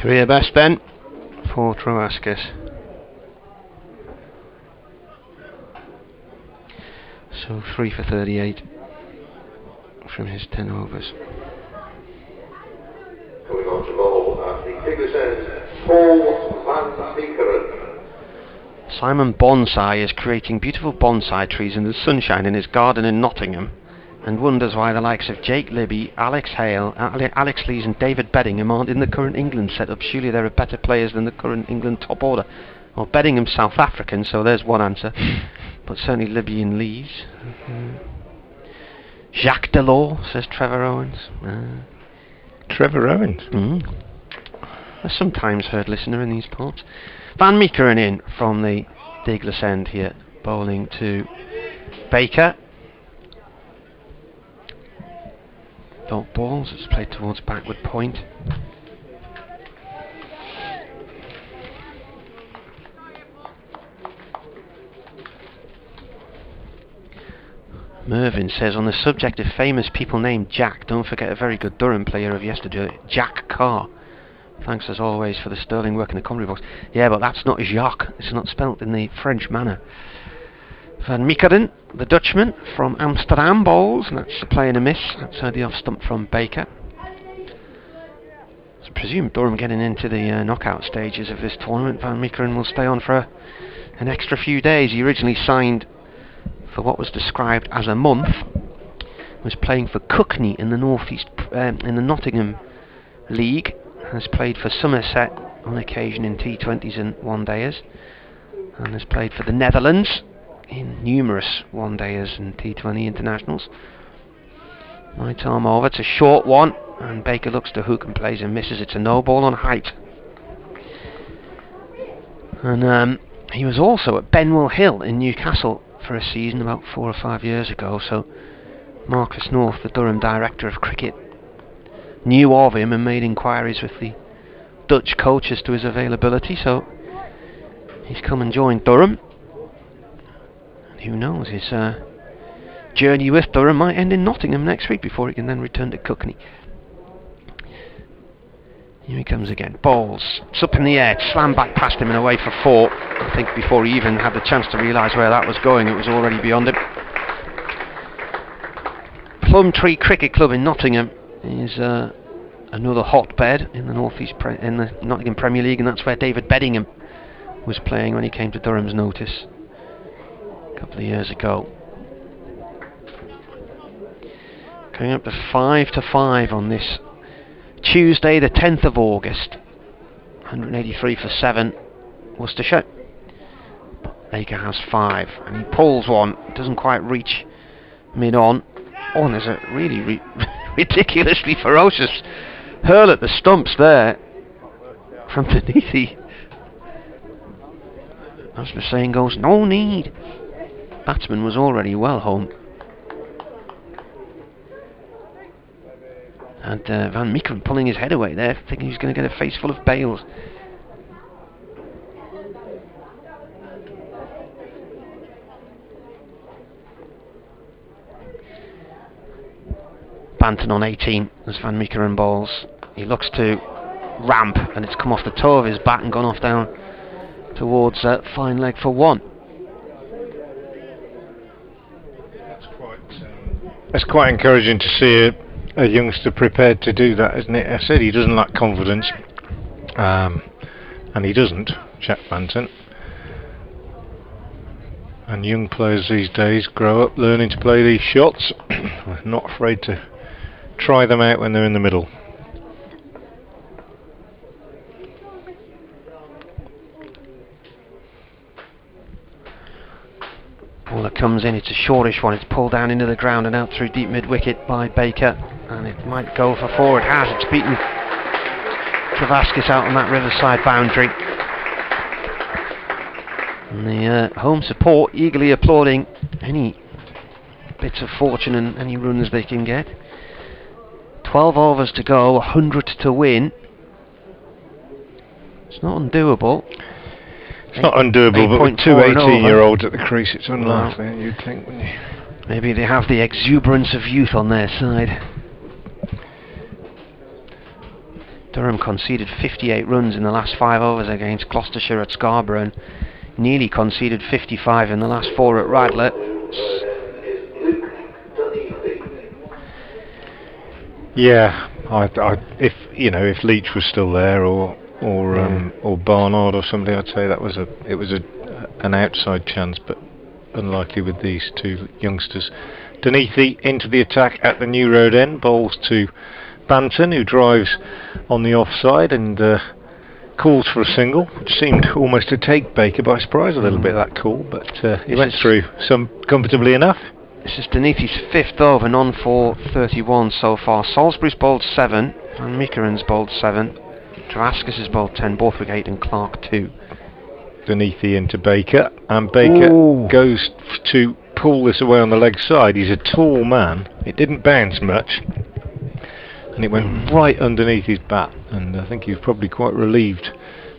Career best, Ben, for Travaskis. So 3 for 38 from his 10 overs. Coming on to bowl at the Tigris end, Paul Van Beekeren. Simon Bonsai is creating beautiful bonsai trees in the sunshine in his garden in Nottingham, and wonders why the likes of Jake Libby, Alex Hale, Alex Lees and David Bettingham aren't in the current England setup. Surely there are better players than the current England top order. Well, Bettingham's South African, so there's one answer. But certainly Libby and Lees. Jacques Delors, says Trevor Owens. Trevor Owens? A sometimes heard listener in these parts. Van Meekeren in from the Douglas end here, bowling to Baker. Dot balls, it's played towards backward point. Mervyn says, on the subject of famous people named Jack, don't forget a very good Durham player of yesterday, Jack Carr. Thanks as always for the sterling work in the commentary box. Yeah, but that's not Jacques. It's not spelt in the French manner. Van Meekeren, the Dutchman from Amsterdam, bowls, and that's a play and a miss. That's the off stump from Baker. So I presume Durham getting into the knockout stages of this tournament. Van Meekeren will stay on for an extra few days. He originally signed for what was described as a month. Was playing for Cookney in the northeast, in the Nottingham League. Has played for Somerset on occasion in T20s and one-dayers, and has played for the Netherlands in numerous one-dayers and T20 internationals. Right arm over, it's a short one, and Baker looks to hook and plays and misses. It's a no ball on height. And he was also at Benwell Hill in Newcastle for a season about 4 or 5 years ago, so Marcus North, the Durham Director of Cricket, knew of him and made inquiries with the Dutch coach as to his availability, so he's come and joined Durham. And who knows, his journey with Durham might end in Nottingham next week before he can then return to Cookney. Here he comes again. Balls. It's up in the air. It's slammed back past him and away for 4. I think before he even had the chance to realise where that was going, it was already beyond him. Plumtree Cricket Club in Nottingham is another hotbed in the in the Nottingham Premier League, and that's where David Bettingham was playing when he came to Durham's notice a couple of years ago. Going up to 5-5 on this Tuesday, the 10th of August. 183 for 7, Worcestershire. Baker has 5, and he pulls one. Doesn't quite reach mid-on. Oh, and there's a really ridiculously ferocious hurl at the stumps there from beneath. As the saying goes, no need. Batsman was already well home. And Van Meekeren pulling his head away there, thinking he's going to get a face full of bails. Banton on 18 as Van Meekeren bowls. He looks to ramp, and it's come off the toe of his bat and gone off down towards fine leg for 1. That's quite encouraging to see a youngster prepared to do that, isn't it? I said he doesn't lack confidence, and he doesn't, Jack Banton. And young players these days grow up learning to play these shots. We're not afraid to try them out when they're in the middle. Ball that comes in, it's a shortish one. It's pulled down into the ground and out through deep mid-wicket by Baker, and it might go for 4. It has. It's beaten Travaskis out on that riverside boundary. And the home support eagerly applauding any bits of fortune and any runs they can get. 12 overs to go, 100 to win. It's not undoable. It's not undoable, but with two 18-year-olds at the crease, it's unlikely, you'd think, wouldn't you? Maybe they have the exuberance of youth on their side. Durham conceded 58 runs in the last 5 overs against Gloucestershire at Scarborough, and nearly conceded 55 in the last 4 at Radlett. Yeah, if Leach was still there, or Barnard or somebody, I'd say it was an outside chance, but unlikely with these two youngsters. Duneathi into the attack at the New Road end, bowls to Banton, who drives on the offside and calls for a single, which seemed almost to take Baker by surprise a little bit, that call, but he went through some comfortably enough. This is Duneathi's 5th over, none for 31 so far. Salisbury's bowled 7, Van Meekeren's bowled 7, Travaskis has bowled 10, Borthwick 8 and Clark 2. Duneathi into Baker, and Baker goes to pull this away on the leg side. He's a tall man, it didn't bounce much, and it went right underneath his bat, and I think he was probably quite relieved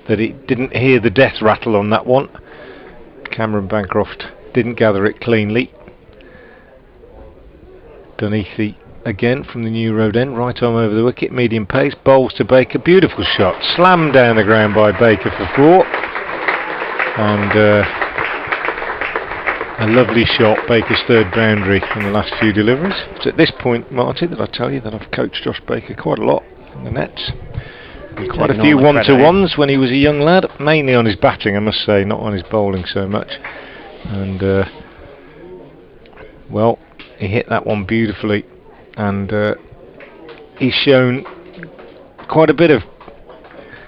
that he didn't hear the death rattle on that one. Cameron Bancroft didn't gather it cleanly. Duneathi again from the New Road end, right arm over the wicket, medium pace, bowls to Baker, beautiful shot, slammed down the ground by Baker for 4, and a lovely shot, Baker's 3rd boundary in the last few deliveries. It's at this point, Marty, that I tell you that I've coached Josh Baker quite a lot in the nets. Quite a few 1-to-1s when he was a young lad, mainly on his batting, I must say, not on his bowling so much. And well, he hit that one beautifully, and he's shown quite a bit of.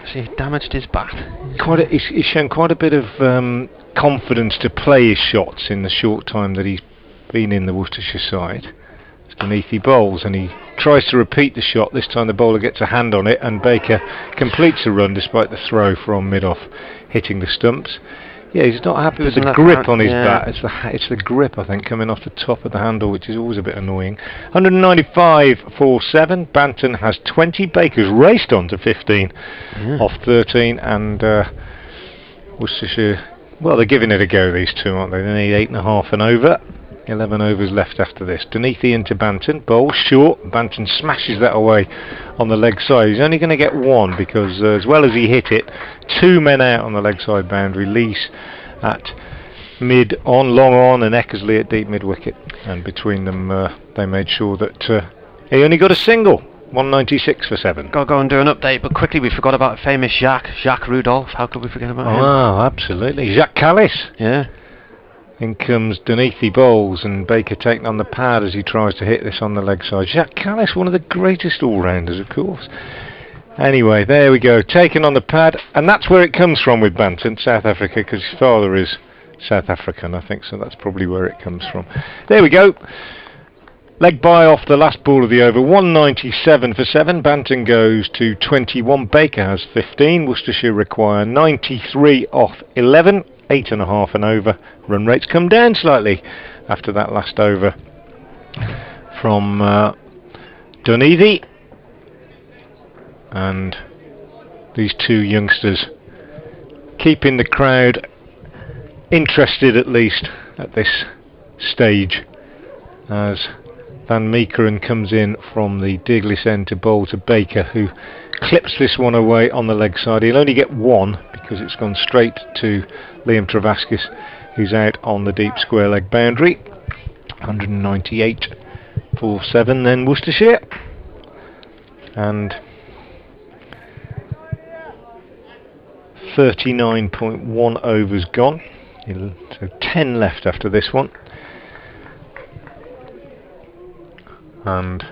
So he damaged his bat. He's shown quite a bit of confidence to play his shots in the short time that he's been in the Worcestershire side. Duneathi bowls, and he tries to repeat the shot. This time the bowler gets a hand on it, and Baker completes a run despite the throw from mid-off hitting the stumps. Yeah, he's not happy with the grip on his bat. It's the grip, I think, coming off the top of the handle, which is always a bit annoying. 195 for 7. Banton has 20. Baker's raced on to 15 off 13, and Worcestershire, well, they're giving it a go, these two, aren't they? They need 8.5 and over. 11 overs left after this. Duneathi into Banton, bowls short. Banton smashes that away on the leg side. He's only going to get 1 because as well as he hit it, 2 men out on the leg side boundary. Lease at mid on, long on, and Eckersley at deep mid wicket. And between them they made sure that he only got a single. 196 for 7. Got to go and do an update, but quickly we forgot about famous Jacques Rudolph. How could we forget about him? Oh, absolutely. Jacques Callis. Yeah. In comes Duneathi bowls, and Baker taking on the pad as he tries to hit this on the leg side. Jacques Kallis, one of the greatest all-rounders, of course. Anyway, there we go, taken on the pad, and that's where it comes from with Banton, South Africa, because his father is South African, I think, so that's probably where it comes from. There we go. Leg bye off the last ball of the over, 197 for 7. Banton goes to 21. Baker has 15. Worcestershire require 93 off 11. 8.5 and over. Run rates come down slightly after that last over from Duneathi. And these two youngsters keeping the crowd interested, at least at this stage, as Van Meekeren comes in from the Diglis end to bowl to Baker, who clips this one away on the leg side. He'll only get one because it's gone straight to Liam Travaskis, who's out on the deep square leg boundary. 198 for 7 then Worcestershire, and 39.1 overs gone, so 10 left after this one. And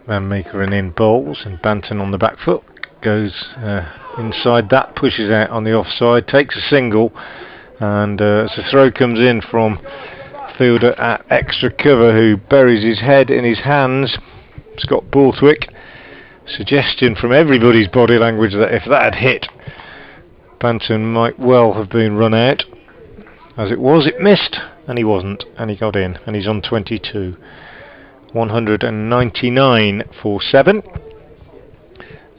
Van Meekeren in bowls, and Banton on the back foot goes inside that, pushes out on the offside, takes a single, and as the throw comes in from fielder at extra cover, who buries his head in his hands, Scott Borthwick. Suggestion from everybody's body language that if that had hit, Banton might well have been run out. As it was, it missed, and he wasn't, and he got in, and he's on 22. 199 for 7,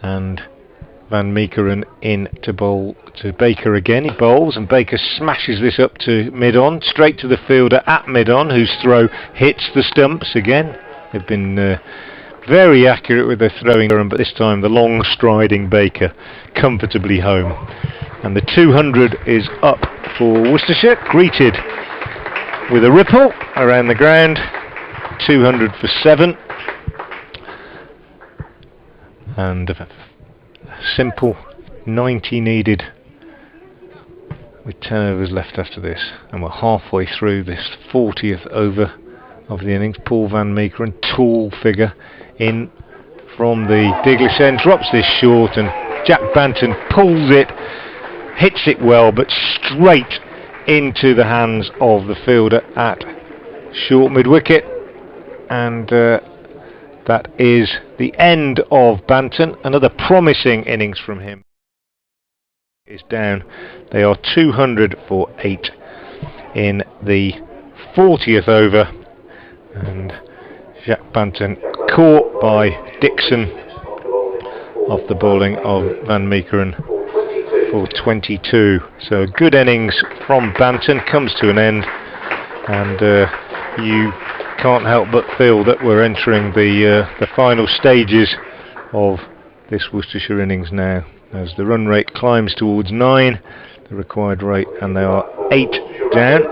and Van Meekeren in to bowl to Baker again. He bowls, and Baker smashes this up to mid-on, straight to the fielder at mid-on, whose throw hits the stumps again. They've been very accurate with their throwing, but this time the long striding Baker comfortably home. And the 200 is up for Worcestershire, greeted with a ripple around the ground. 200 for 7, and a simple 90 needed with 10 overs left after this, and we're halfway through this 40th over of the innings. Paul Van Meekeren, tall figure, in from the Diglis end, drops this short, and Jack Banton pulls it, hits it well, but straight into the hands of the fielder at short mid-wicket. And that is the end of Banton. Another promising innings from him is down. They are 200 for 8 in the 40th over, and Jack Banton caught by Dixon off the bowling of Van Meekeren for 22. So a good innings from Banton comes to an end, and you can't help but feel that we're entering the final stages of this Worcestershire innings now, as the run rate climbs towards 9, the required rate, and they are 8 down,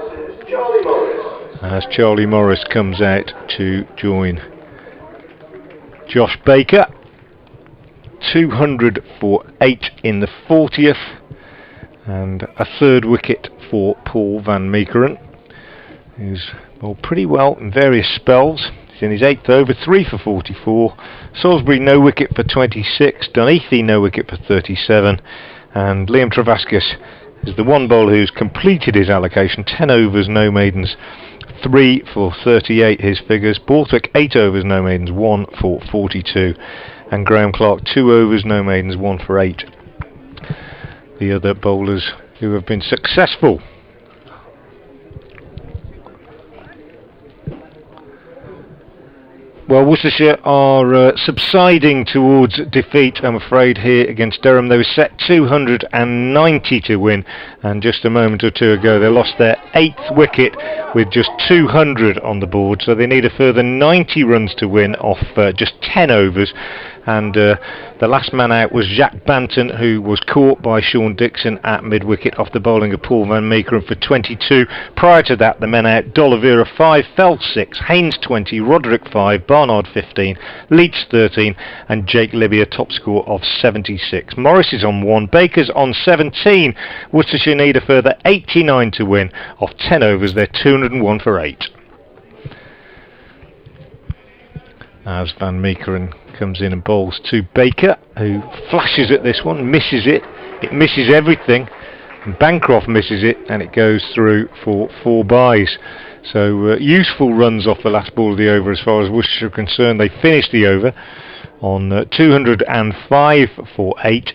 as Charlie Morris comes out to join Josh Baker. 200 for 8 in the 40th, and a third wicket for Paul Van Meekeren, who's bowled pretty well in various spells. He's in his 8th over, 3 for 44. Salisbury no wicket for 26. Duneathi no wicket for 37. And Liam Travaskis is the one bowler who's completed his allocation. 10 overs, no maidens, 3 for 38 his figures. Borthwick 8 overs, no maidens, 1 for 42. And Graham Clark 2 overs, no maidens, 1 for 8. The other bowlers who have been successful. Well, Worcestershire are subsiding towards defeat, I'm afraid, here against Durham. They were set 290 to win, and just a moment or two ago they lost their 8th wicket with just 200 on the board, so they need a further 90 runs to win off just 10 overs. and the last man out was Jack Banton, who was caught by Sean Dixon at mid-wicket off the bowling of Paul van Meekeren for 22. Prior to that, the men out: D'Oliveira 5, Feld 6, Haynes 20, Roderick 5, Barnard 15, Leach 13, and Jake Libby a top score of 76. Morris is on 1, Baker's on 17. Worcestershire need a further 89 to win. Off 10 overs, they're 201 for 8. As Van Meekeren comes in and bowls to Baker, who flashes at this one, misses it. It misses everything. And Bancroft misses it, and it goes through for 4 byes. So useful runs off the last ball of the over as far as Worcestershire are concerned. They finished the over on 205 for 8.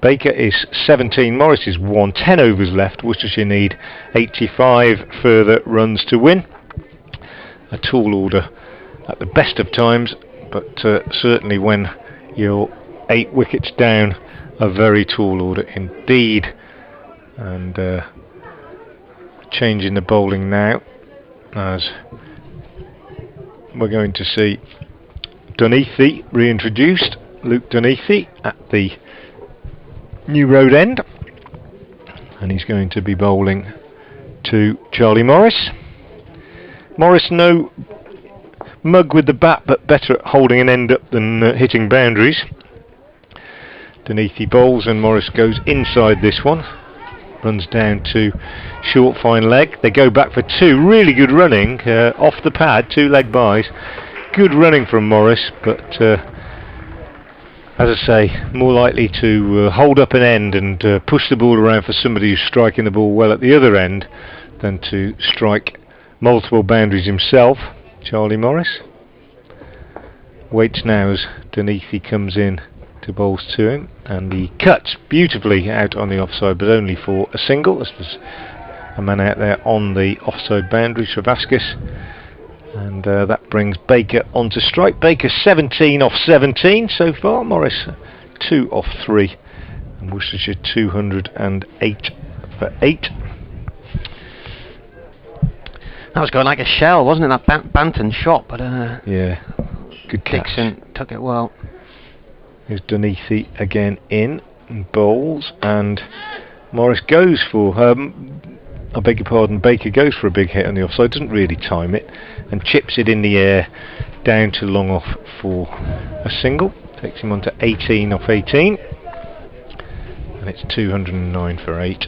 Baker is 17, Morris is 1, 10 overs left. Worcestershire need 85 further runs to win. A tall order at the best of times, but certainly when you're 8 wickets down, a very tall order indeed. And change in the bowling now, as we're going to see Dunethy reintroduced. Luke Dunethy at the New Road end, and he's going to be bowling to Charlie Morris. Morris, no mug with the bat, but better at holding an end up than hitting boundaries. Dunethy bowls, and Morris goes inside this one. Runs down to short fine leg. They go back for 2. Really good running off the pad, 2 leg byes. Good running from Morris, but as I say, more likely to hold up an end and push the ball around for somebody who's striking the ball well at the other end than to strike multiple boundaries himself. Charlie Morris waits now as Dunethy comes in to bowls to him, and he cuts beautifully out on the offside, but only for a single, as there's a man out there on the offside boundary, Travaskis, and that brings Baker onto strike. Baker 17 off 17 so far, Morris 2 off 3, and Worcestershire 208 for 8. That was going like a shell, wasn't it, that Banton shot? But yeah, good catch. Dixon took it well. Here's Dunethy again in and bowls, and Morris goes for I beg your pardon, Baker goes for a big hit on the offside, doesn't really time it, and chips it in the air down to long off for a single. Takes him on to 18 off 18, and it's 209 for 8.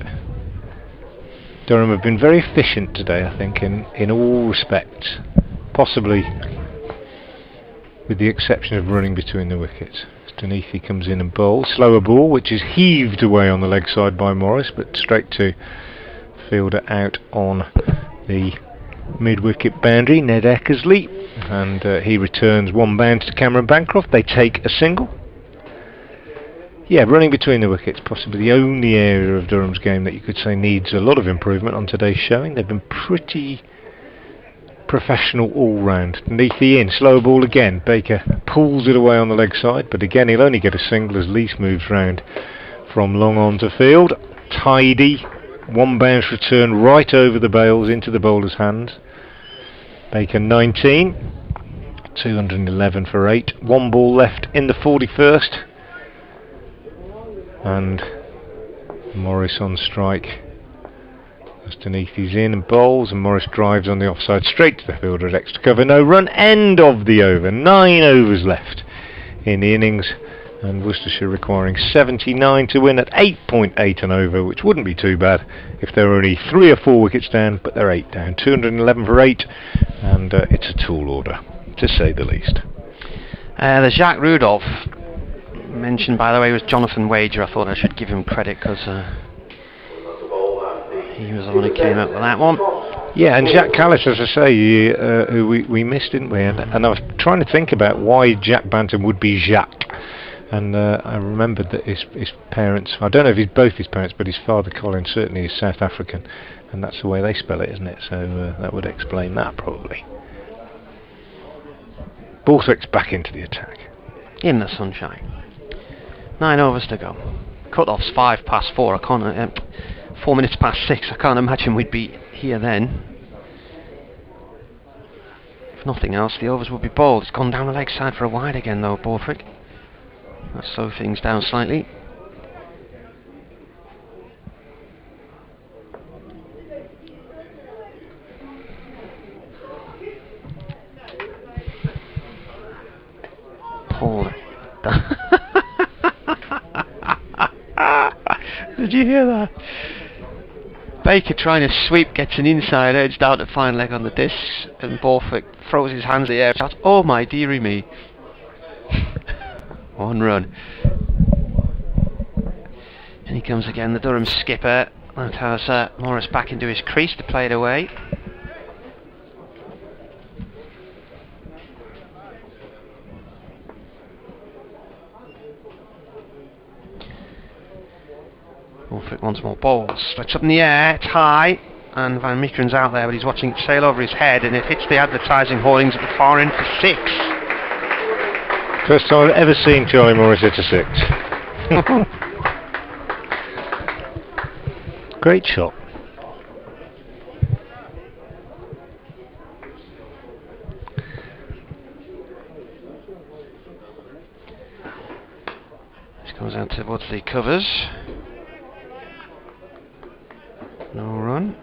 Durham have been very efficient today, I think, in all respects, possibly with the exception of running between the wickets. Dunethy comes in and bowls. Slower ball, which is heaved away on the leg side by Morris, but straight to fielder out on the mid-wicket boundary, Ned Eckersley, and he returns 1 bounce to Cameron Bancroft. They take a single. Yeah, running between the wickets, possibly the only area of Durham's game that you could say needs a lot of improvement on today's showing. They've been pretty professional all round. Dunethy in, slow ball again. Baker pulls it away on the leg side, but again he'll only get a single as Leach moves round from long on to field. Tidy 1 bounce return right over the bails into the bowler's hands. Baker 19, 211 for 8. 1 ball left in the 41st. And Morris on strike. As Dunethy's in and bowls, and Morris drives on the offside straight to the fielder at extra cover. No run, end of the over. 9 overs left in the innings, and Worcestershire requiring 79 to win at 8.8 an over, which wouldn't be too bad if there were only 3 or 4 wickets down, but they're 8 down. 211 for 8, and it's a tall order, to say the least. The Jacques Rudolph mentioned, by the way, was Jonathan Wager. I thought I should give him credit because he was the one who came up with that one. Yeah, and Jacques Callis, as I say, who we missed, didn't we? And I was trying to think about why Jack Banton would be Jacques. And I remembered that his parents, I don't know if he's both his parents, but his father, Colin, certainly is South African. And that's the way they spell it, isn't it? So that would explain that, probably. Borthwick's back into the attack. In the sunshine. 9 overs to go. Cut-off's 4 minutes past 6. I can't imagine we'd be here then. If nothing else, the overs would be bowled. It's gone down the leg side for a wide again though, Borthwick. That slowed things down slightly. Paul. Did you hear that? Baker trying to sweep, gets an inside edge down to fine leg on the disc, and Borthwick throws his hands in the air. Shouts, "Oh my dearie me!" 1 run. And he comes again, the Durham skipper. That has Morris back into his crease to play it away. Borthwick wants more balls. Stretch up in the air, it's high, and Van Meekeren's out there, but he's watching it sail over his head, and it hits the advertising hoardings at the far end for 6. First time I've ever seen Charlie Morris hit a 6. Great shot. This comes out towards the covers. No run.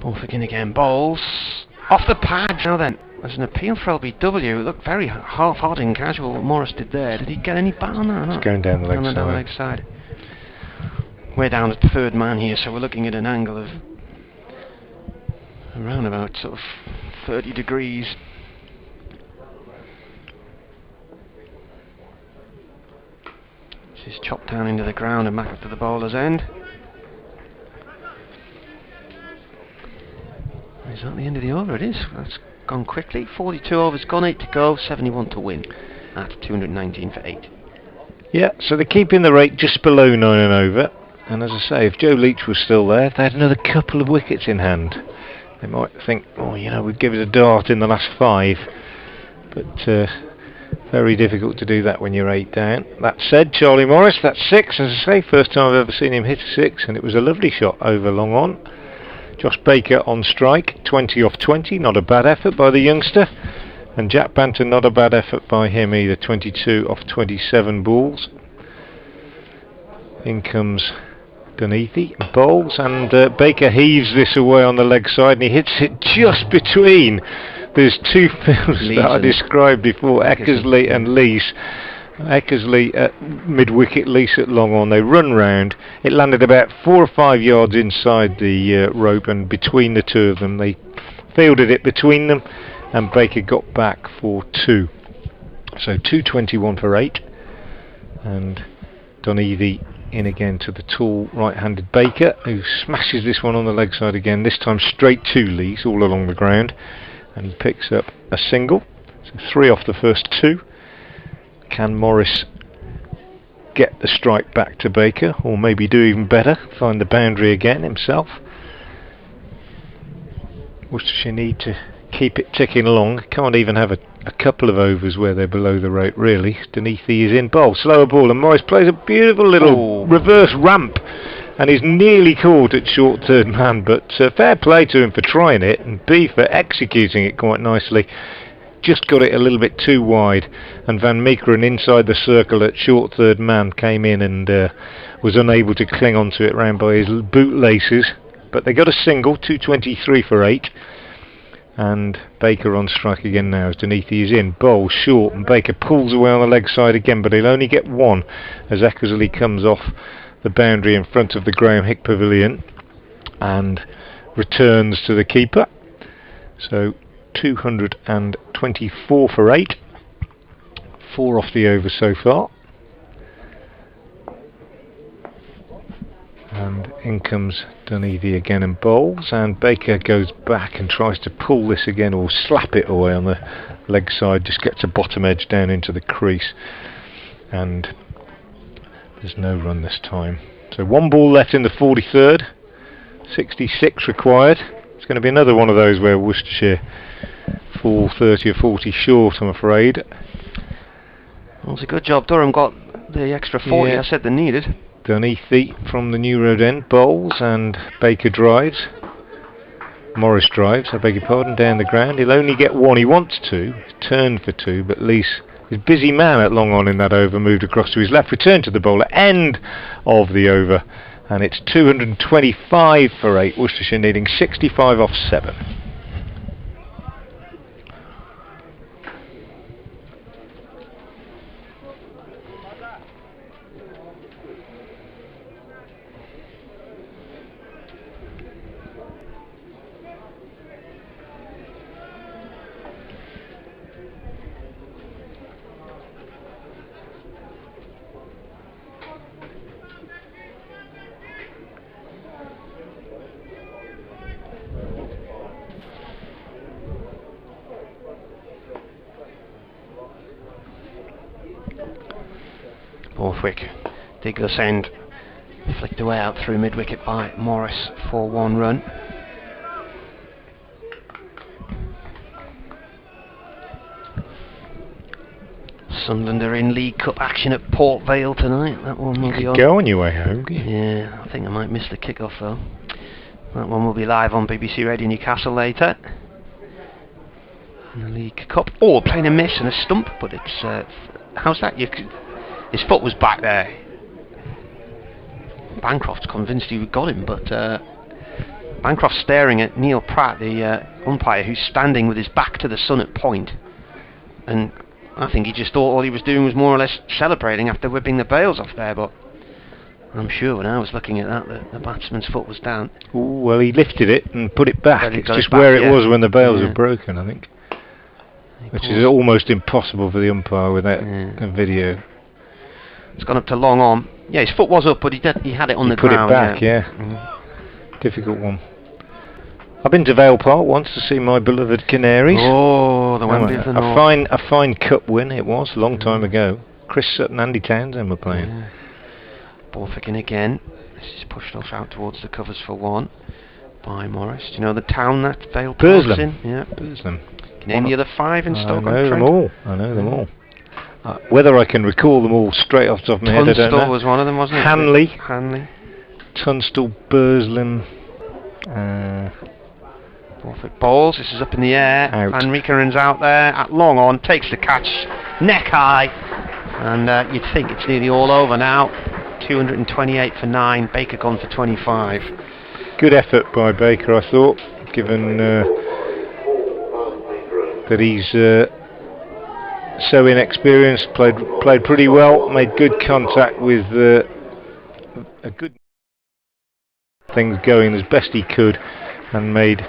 Borthwick in again, bowls. Off the pad now then. There's an appeal for LBW. It looked very half-hearted and casual what Morris did there. Did he get any bat on that? It's going down the leg side. Down the leg side. We're down at the third man here, so we're looking at an angle of around about sort of 30 degrees. This is chopped down into the ground and back up to the bowler's end. Is that the end of the over? It is. That's gone quickly. 42 overs gone, 8 to go, 71 to win at 219 for 8. Yeah, so they're keeping the rate just below 9 and over. And as I say, if Joe Leach was still there, if they had another couple of wickets in hand, they might think, oh, you know, we'd give it a dart in the last 5. But very difficult to do that when you're 8 down. That said, Charlie Morris, that's 6. As I say, first time I've ever seen him hit a 6, and it was a lovely shot over long on. Josh Baker on strike, 20 off 20, not a bad effort by the youngster. And Jack Banton, not a bad effort by him either, 22 off 27 balls. In comes Dunleavy, bowls, and Baker heaves this away on the leg side, and he hits it just between those two fields that I described before, Eckersley and Lees. Eckersley at mid-wicket, Lees at long on. They run round. It landed about 4 or 5 yards inside the rope, and between the two of them, they fielded it between them, and Baker got back for 2. So 221 for 8, and Dunleavy in again to the tall right-handed Baker, who smashes this one on the leg side again, this time straight to Lees all along the ground, and he picks up a single. So 3 off the first 2. Can Morris get the strike back to Baker, or maybe do even better, find the boundary again himself? Worcestershire need to keep it ticking along. Can't even have a couple of overs where they're below the rate, really. Dunleavy is in bowl, slower ball, and Morris plays a beautiful little reverse ramp, and he's nearly caught at short third man, but fair play to him for trying it, and B for executing it quite nicely. Just got it a little bit too wide, and Van Meekeren inside the circle at short third man came in and was unable to cling onto it round by his bootlaces, but they got a single, 223 for 8. And Baker on strike again now as Dunleavy is in, bowl short, and Baker pulls away on the leg side again, but he'll only get 1 as Eckersley comes off the boundary in front of the Graham Hick Pavilion and returns to the keeper. So 224 for 8, 4 off the over so far. And in comes Dunleavy again and bowls, and Baker goes back and tries to pull this again, or slap it away on the leg side, just gets a bottom edge down into the crease, and there's no run this time. So 1 ball left in the 43rd, 66 required. It's going to be another one of those where Worcestershire fall 30 or 40 short, I'm afraid. Well, it's a good job. Durham got the extra 40 I said they needed. Dunleavy from the New Road end bowls, and Baker drives. Morris drives, I beg your pardon, down the ground. He'll only get one. He wants two. He's turned for two, but Lees, his busy man at long on in that over, moved across to his left. Return to the bowler. End of the over. And it's 225 for 8. Worcestershire needing 65 off 7. Borthwick, dig this end, flicked away out through mid-wicket by Morris for 1 run. Sunderland are in League Cup action at Port Vale tonight. That one will be on. Go on your way home. Yeah, I think I might miss the kick-off though. That one will be live on BBC Radio Newcastle later. In the League Cup. Oh, playing a miss and a stump, but it's how's that? His foot was back there. Bancroft's convinced he got him, but Bancroft's staring at Neil Pratt, the umpire, who's standing with his back to the sun at point, and I think he just thought all he was doing was more or less celebrating after whipping the bails off there, but I'm sure when I was looking at that, the batsman's foot was down. Ooh, well, he lifted it and put it back. It's just where it was when the bails were broken, I think. Which is almost impossible for the umpire without a video. It's gone up to long on. Yeah, his foot was up, but he had it on the ground. Put it back, yeah. Difficult one. I've been to Vale Park once to see my beloved Canaries. Oh, the Wembley of the North. A fine cup win it was, a long time ago. Chris Sutton, Andy Townsend were playing. Yeah. Borthwick in again. This is pushed off out towards the covers for 1 by Morris. Do you know the town that Vale Park's in? Yeah, Burslem. Can you name the other 5 in Stoke-on-Trent? I know them all. I know them all. Whether I can recall them all straight off the top of my head, I don't know. Tunstall was one of them, wasn't it? Hanley. Tunstall, Burslem. Borthwick bowls. This is up in the air. Out. Van Reekeren's out there at long on. Takes the catch. Neck high. And you'd think it's nearly all over now. 228 for 9. Baker gone for 25. Good effort by Baker, I thought, given that he's so inexperienced. Played pretty well. Made good contact with a good things going as best he could, and made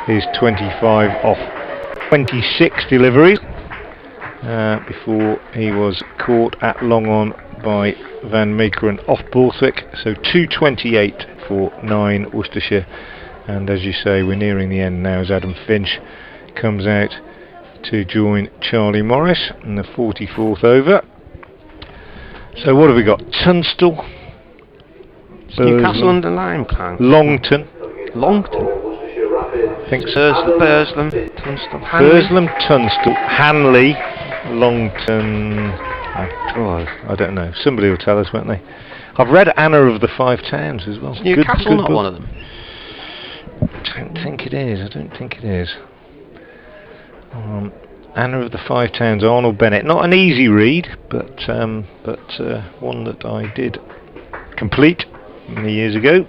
his 25 off 26 deliveries before he was caught at long on by Van Meekeren off Borthwick. So 228 for 9 Worcestershire, and as you say, we're nearing the end now as Adam Finch comes out to join Charlie Morris in the 44th over. So what have we got? Tunstall, Newcastle under Lime Clan. Longton. I think so. Burslem, Tunstall, Hanley. Burslem, Tunstall, Hanley, Longton. I don't know. Somebody will tell us, won't they? I've read Anna of the Five Towns as well. Newcastle, not book. one of them. I don't think it is. Anna of the Five Towns, Arnold Bennett. Not an easy read, but one that I did complete many years ago.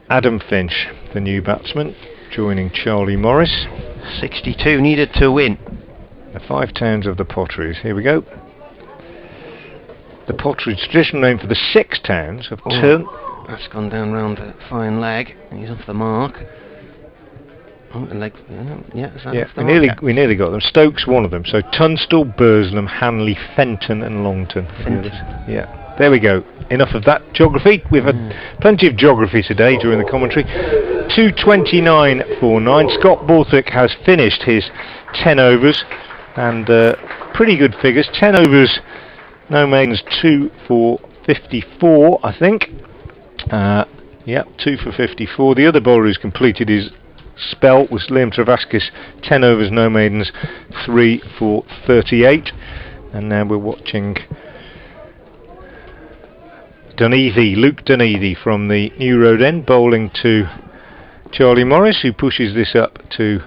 Adam Finch, the new batsman, joining Charlie Morris. 62 needed to win. The Five Towns of the Potteries. Here we go. The Potteries, traditional name for the 6 towns of Turn. That's gone down round the fine leg. He's off the mark. Oh, the leg. Yeah, is that off the mark? We nearly got them. Stoke's one of them. So Tunstall, Burslem, Hanley, Fenton, and Longton. Yeah. There we go. Enough of that geography. We've had plenty of geography today during the commentary. 229 for 9. Scott Borthwick has finished his 10 overs, and pretty good figures. 10 overs, no maidens, 2 for 54, I think. 2 for 54. The other bowler who's completed his spell was Liam Travaskis. 10 overs, no maidens, 3 for 38. And now we're watching Luke Dunedhy from the New Road end, bowling to Charlie Morris, who pushes this up to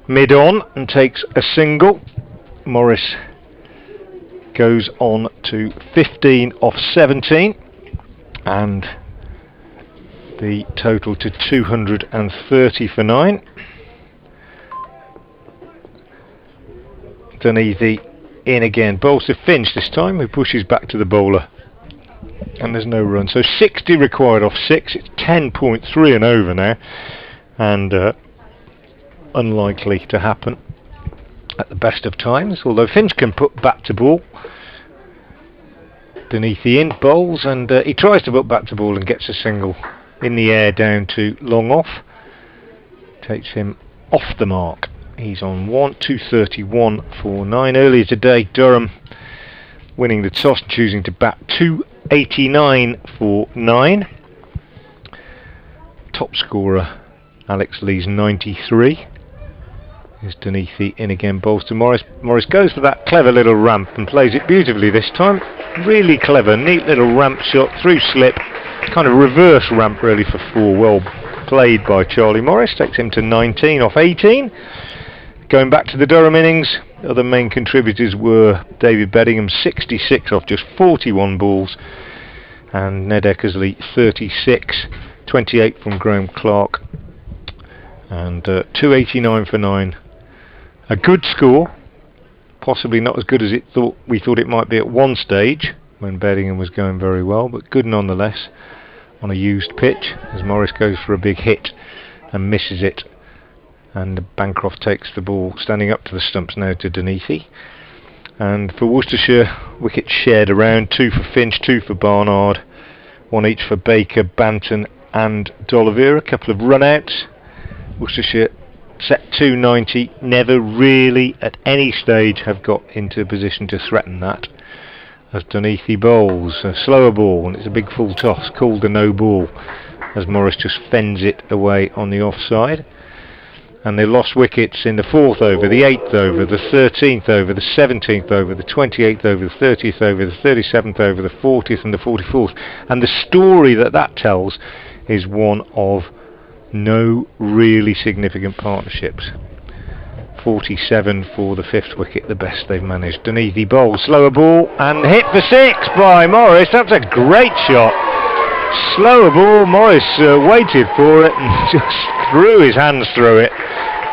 mid-on and takes a single. Morris goes on to 15 off 17, and the total to 230 for 9. Dunedhy in again, bowls to Finch this time, who pushes back to the bowler, and there's no run, so 60 required off 6. It's 10.3 and over now, and unlikely to happen at the best of times, although Finch can put bat to ball. Dunedhy in, bowls, and he tries to put bat to ball and gets a single in the air down to long off. Takes him off the mark. He's on 231 for 9. Earlier today, Durham winning the toss and choosing to bat 289 for 9. Top scorer Alex Lee's 93. Here's Dunedhy in again, bowls to Morris. Morris goes for that clever little ramp and plays it beautifully this time. Really clever, neat little ramp shot through slip. Kind of reverse ramp really for 4. Well played by Charlie Morris. Takes him to 19 off 18. Going back to the Durham innings, other main contributors were David Bethingham, 66 off just 41 balls, and Ned Eckersley, 36, 28 from Graham Clark, and 289 for 9. A good score, possibly not as good as we thought it might be at one stage when Bettingham was going very well, but good nonetheless on a used pitch, as Morris goes for a big hit and misses it. And Bancroft takes the ball, standing up to the stumps now to Dunedhy. And for Worcestershire, wickets shared around, 2 for Finch, 2 for Barnard, 1 each for Baker, Banton and D'Oliveira. A couple of run-outs. Worcestershire set 290, never really at any stage have got into a position to threaten that. As Dunedhy bowls, a slower ball, and it's a big full toss, called a no ball, as Morris just fends it away on the offside. And they lost wickets in the 4th over, the 8th over, the 13th over, the 17th over, the 28th over, the 30th over, the 37th over, the 40th and the 44th. And the story that tells is one of no really significant partnerships. 47 for the 5th wicket, the best they've managed. Dunedhy bowls, slower ball, and hit for 6 by Morris. That's a great shot. Slower ball, Morris waited for it and just threw his hands through it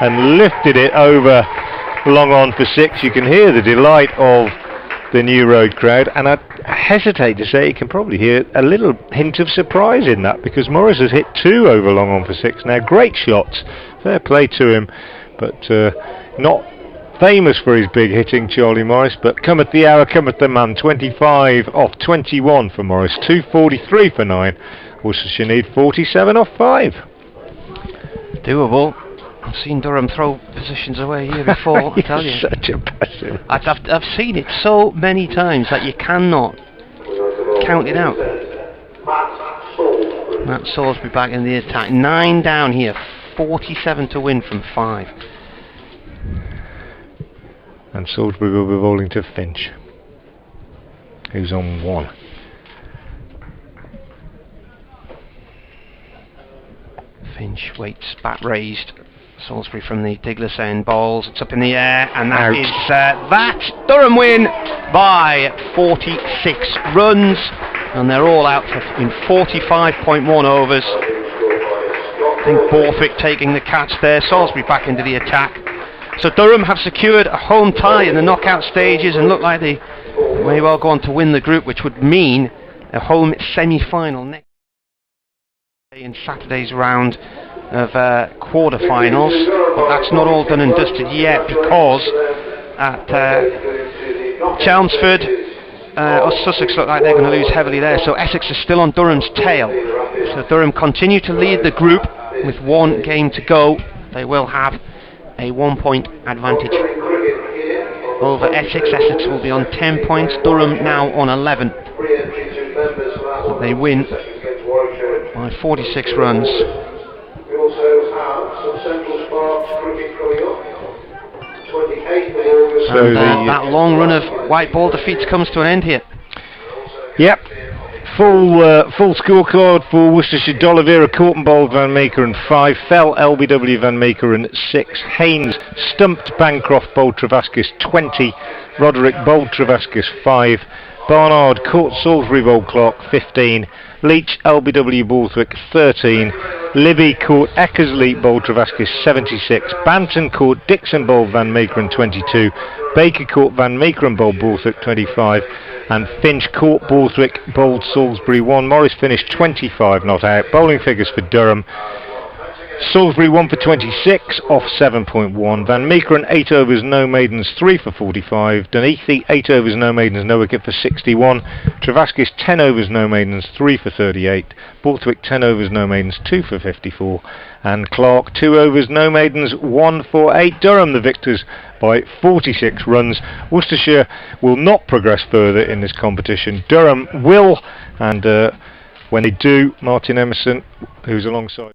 and lifted it over long on for 6. You can hear the delight of the New Road crowd, and I hesitate to say you can probably hear a little hint of surprise in that, because Morris has hit 2 over long on for 6 now. Great shots, fair play to him, but not famous for his big hitting, Charlie Morris, but cometh the hour, cometh the man. 25 off 21 for Morris, 243 for 9. Worcestershire need 47 off 5. Doable. I've seen Durham throw positions away here before, I tell you. Such a passive. I've seen it so many times that you cannot count it out. Matt Salisbury back in the attack. 9 down here, 47 to win from 5. And Salisbury will be bowling to Finch, who's on 1. Finch waits, bat raised. Salisbury from the Diglis end bowls. It's up in the air, and that is that. Durham win by 46 runs, and they're all out in 45.1 overs. I think Borthwick taking the catch there. Salisbury back into the attack. So Durham have secured a home tie in the knockout stages and look like they may well go on to win the group, which would mean a home semi-final next day in Saturday's round of quarter-finals. But that's not all done and dusted yet, because at Chelmsford, Sussex look like they're going to lose heavily there. So Essex is still on Durham's tail. So Durham continue to lead the group with 1 game to go. They will have a 1-point advantage over Essex. Essex will be on 10 points, Durham now on 11. They win by 46 runs. So that long run of white ball defeats comes to an end here. Yep, Full scorecard for Worcestershire: D'Oliveira caught and bowled Van Meekeren 5, fell LBW Van Meekeren 6, Haynes stumped Bancroft, bowled Travaskis 20, Roderick bowled Travaskis 5, Barnard caught Salisbury, bowled Clark 15, Leach LBW Borthwick 13, Libby caught Eckersley, bowled Travaskis 76, Banton caught Dixon, bowled Van Meekeren 22, Baker caught Van Meekeren, bowled Borthwick 25, and Finch caught Borthwick, bowled Salisbury 1. Morris finished 25 not out. Bowling figures for Durham: Salisbury 1 for 26 off 7.1, Van Meekeren 8 overs no maidens 3 for 45, Duneathi 8 overs no maidens no wicket for 61, Travaskis 10 overs no maidens 3 for 38, Borthwick 10 overs no maidens 2 for 54, and Clark 2 overs no maidens 1 for 8. Durham the victors by 46 runs. Worcestershire will not progress further in this competition. Durham will, and when they do, Martin Emerson, who's alongside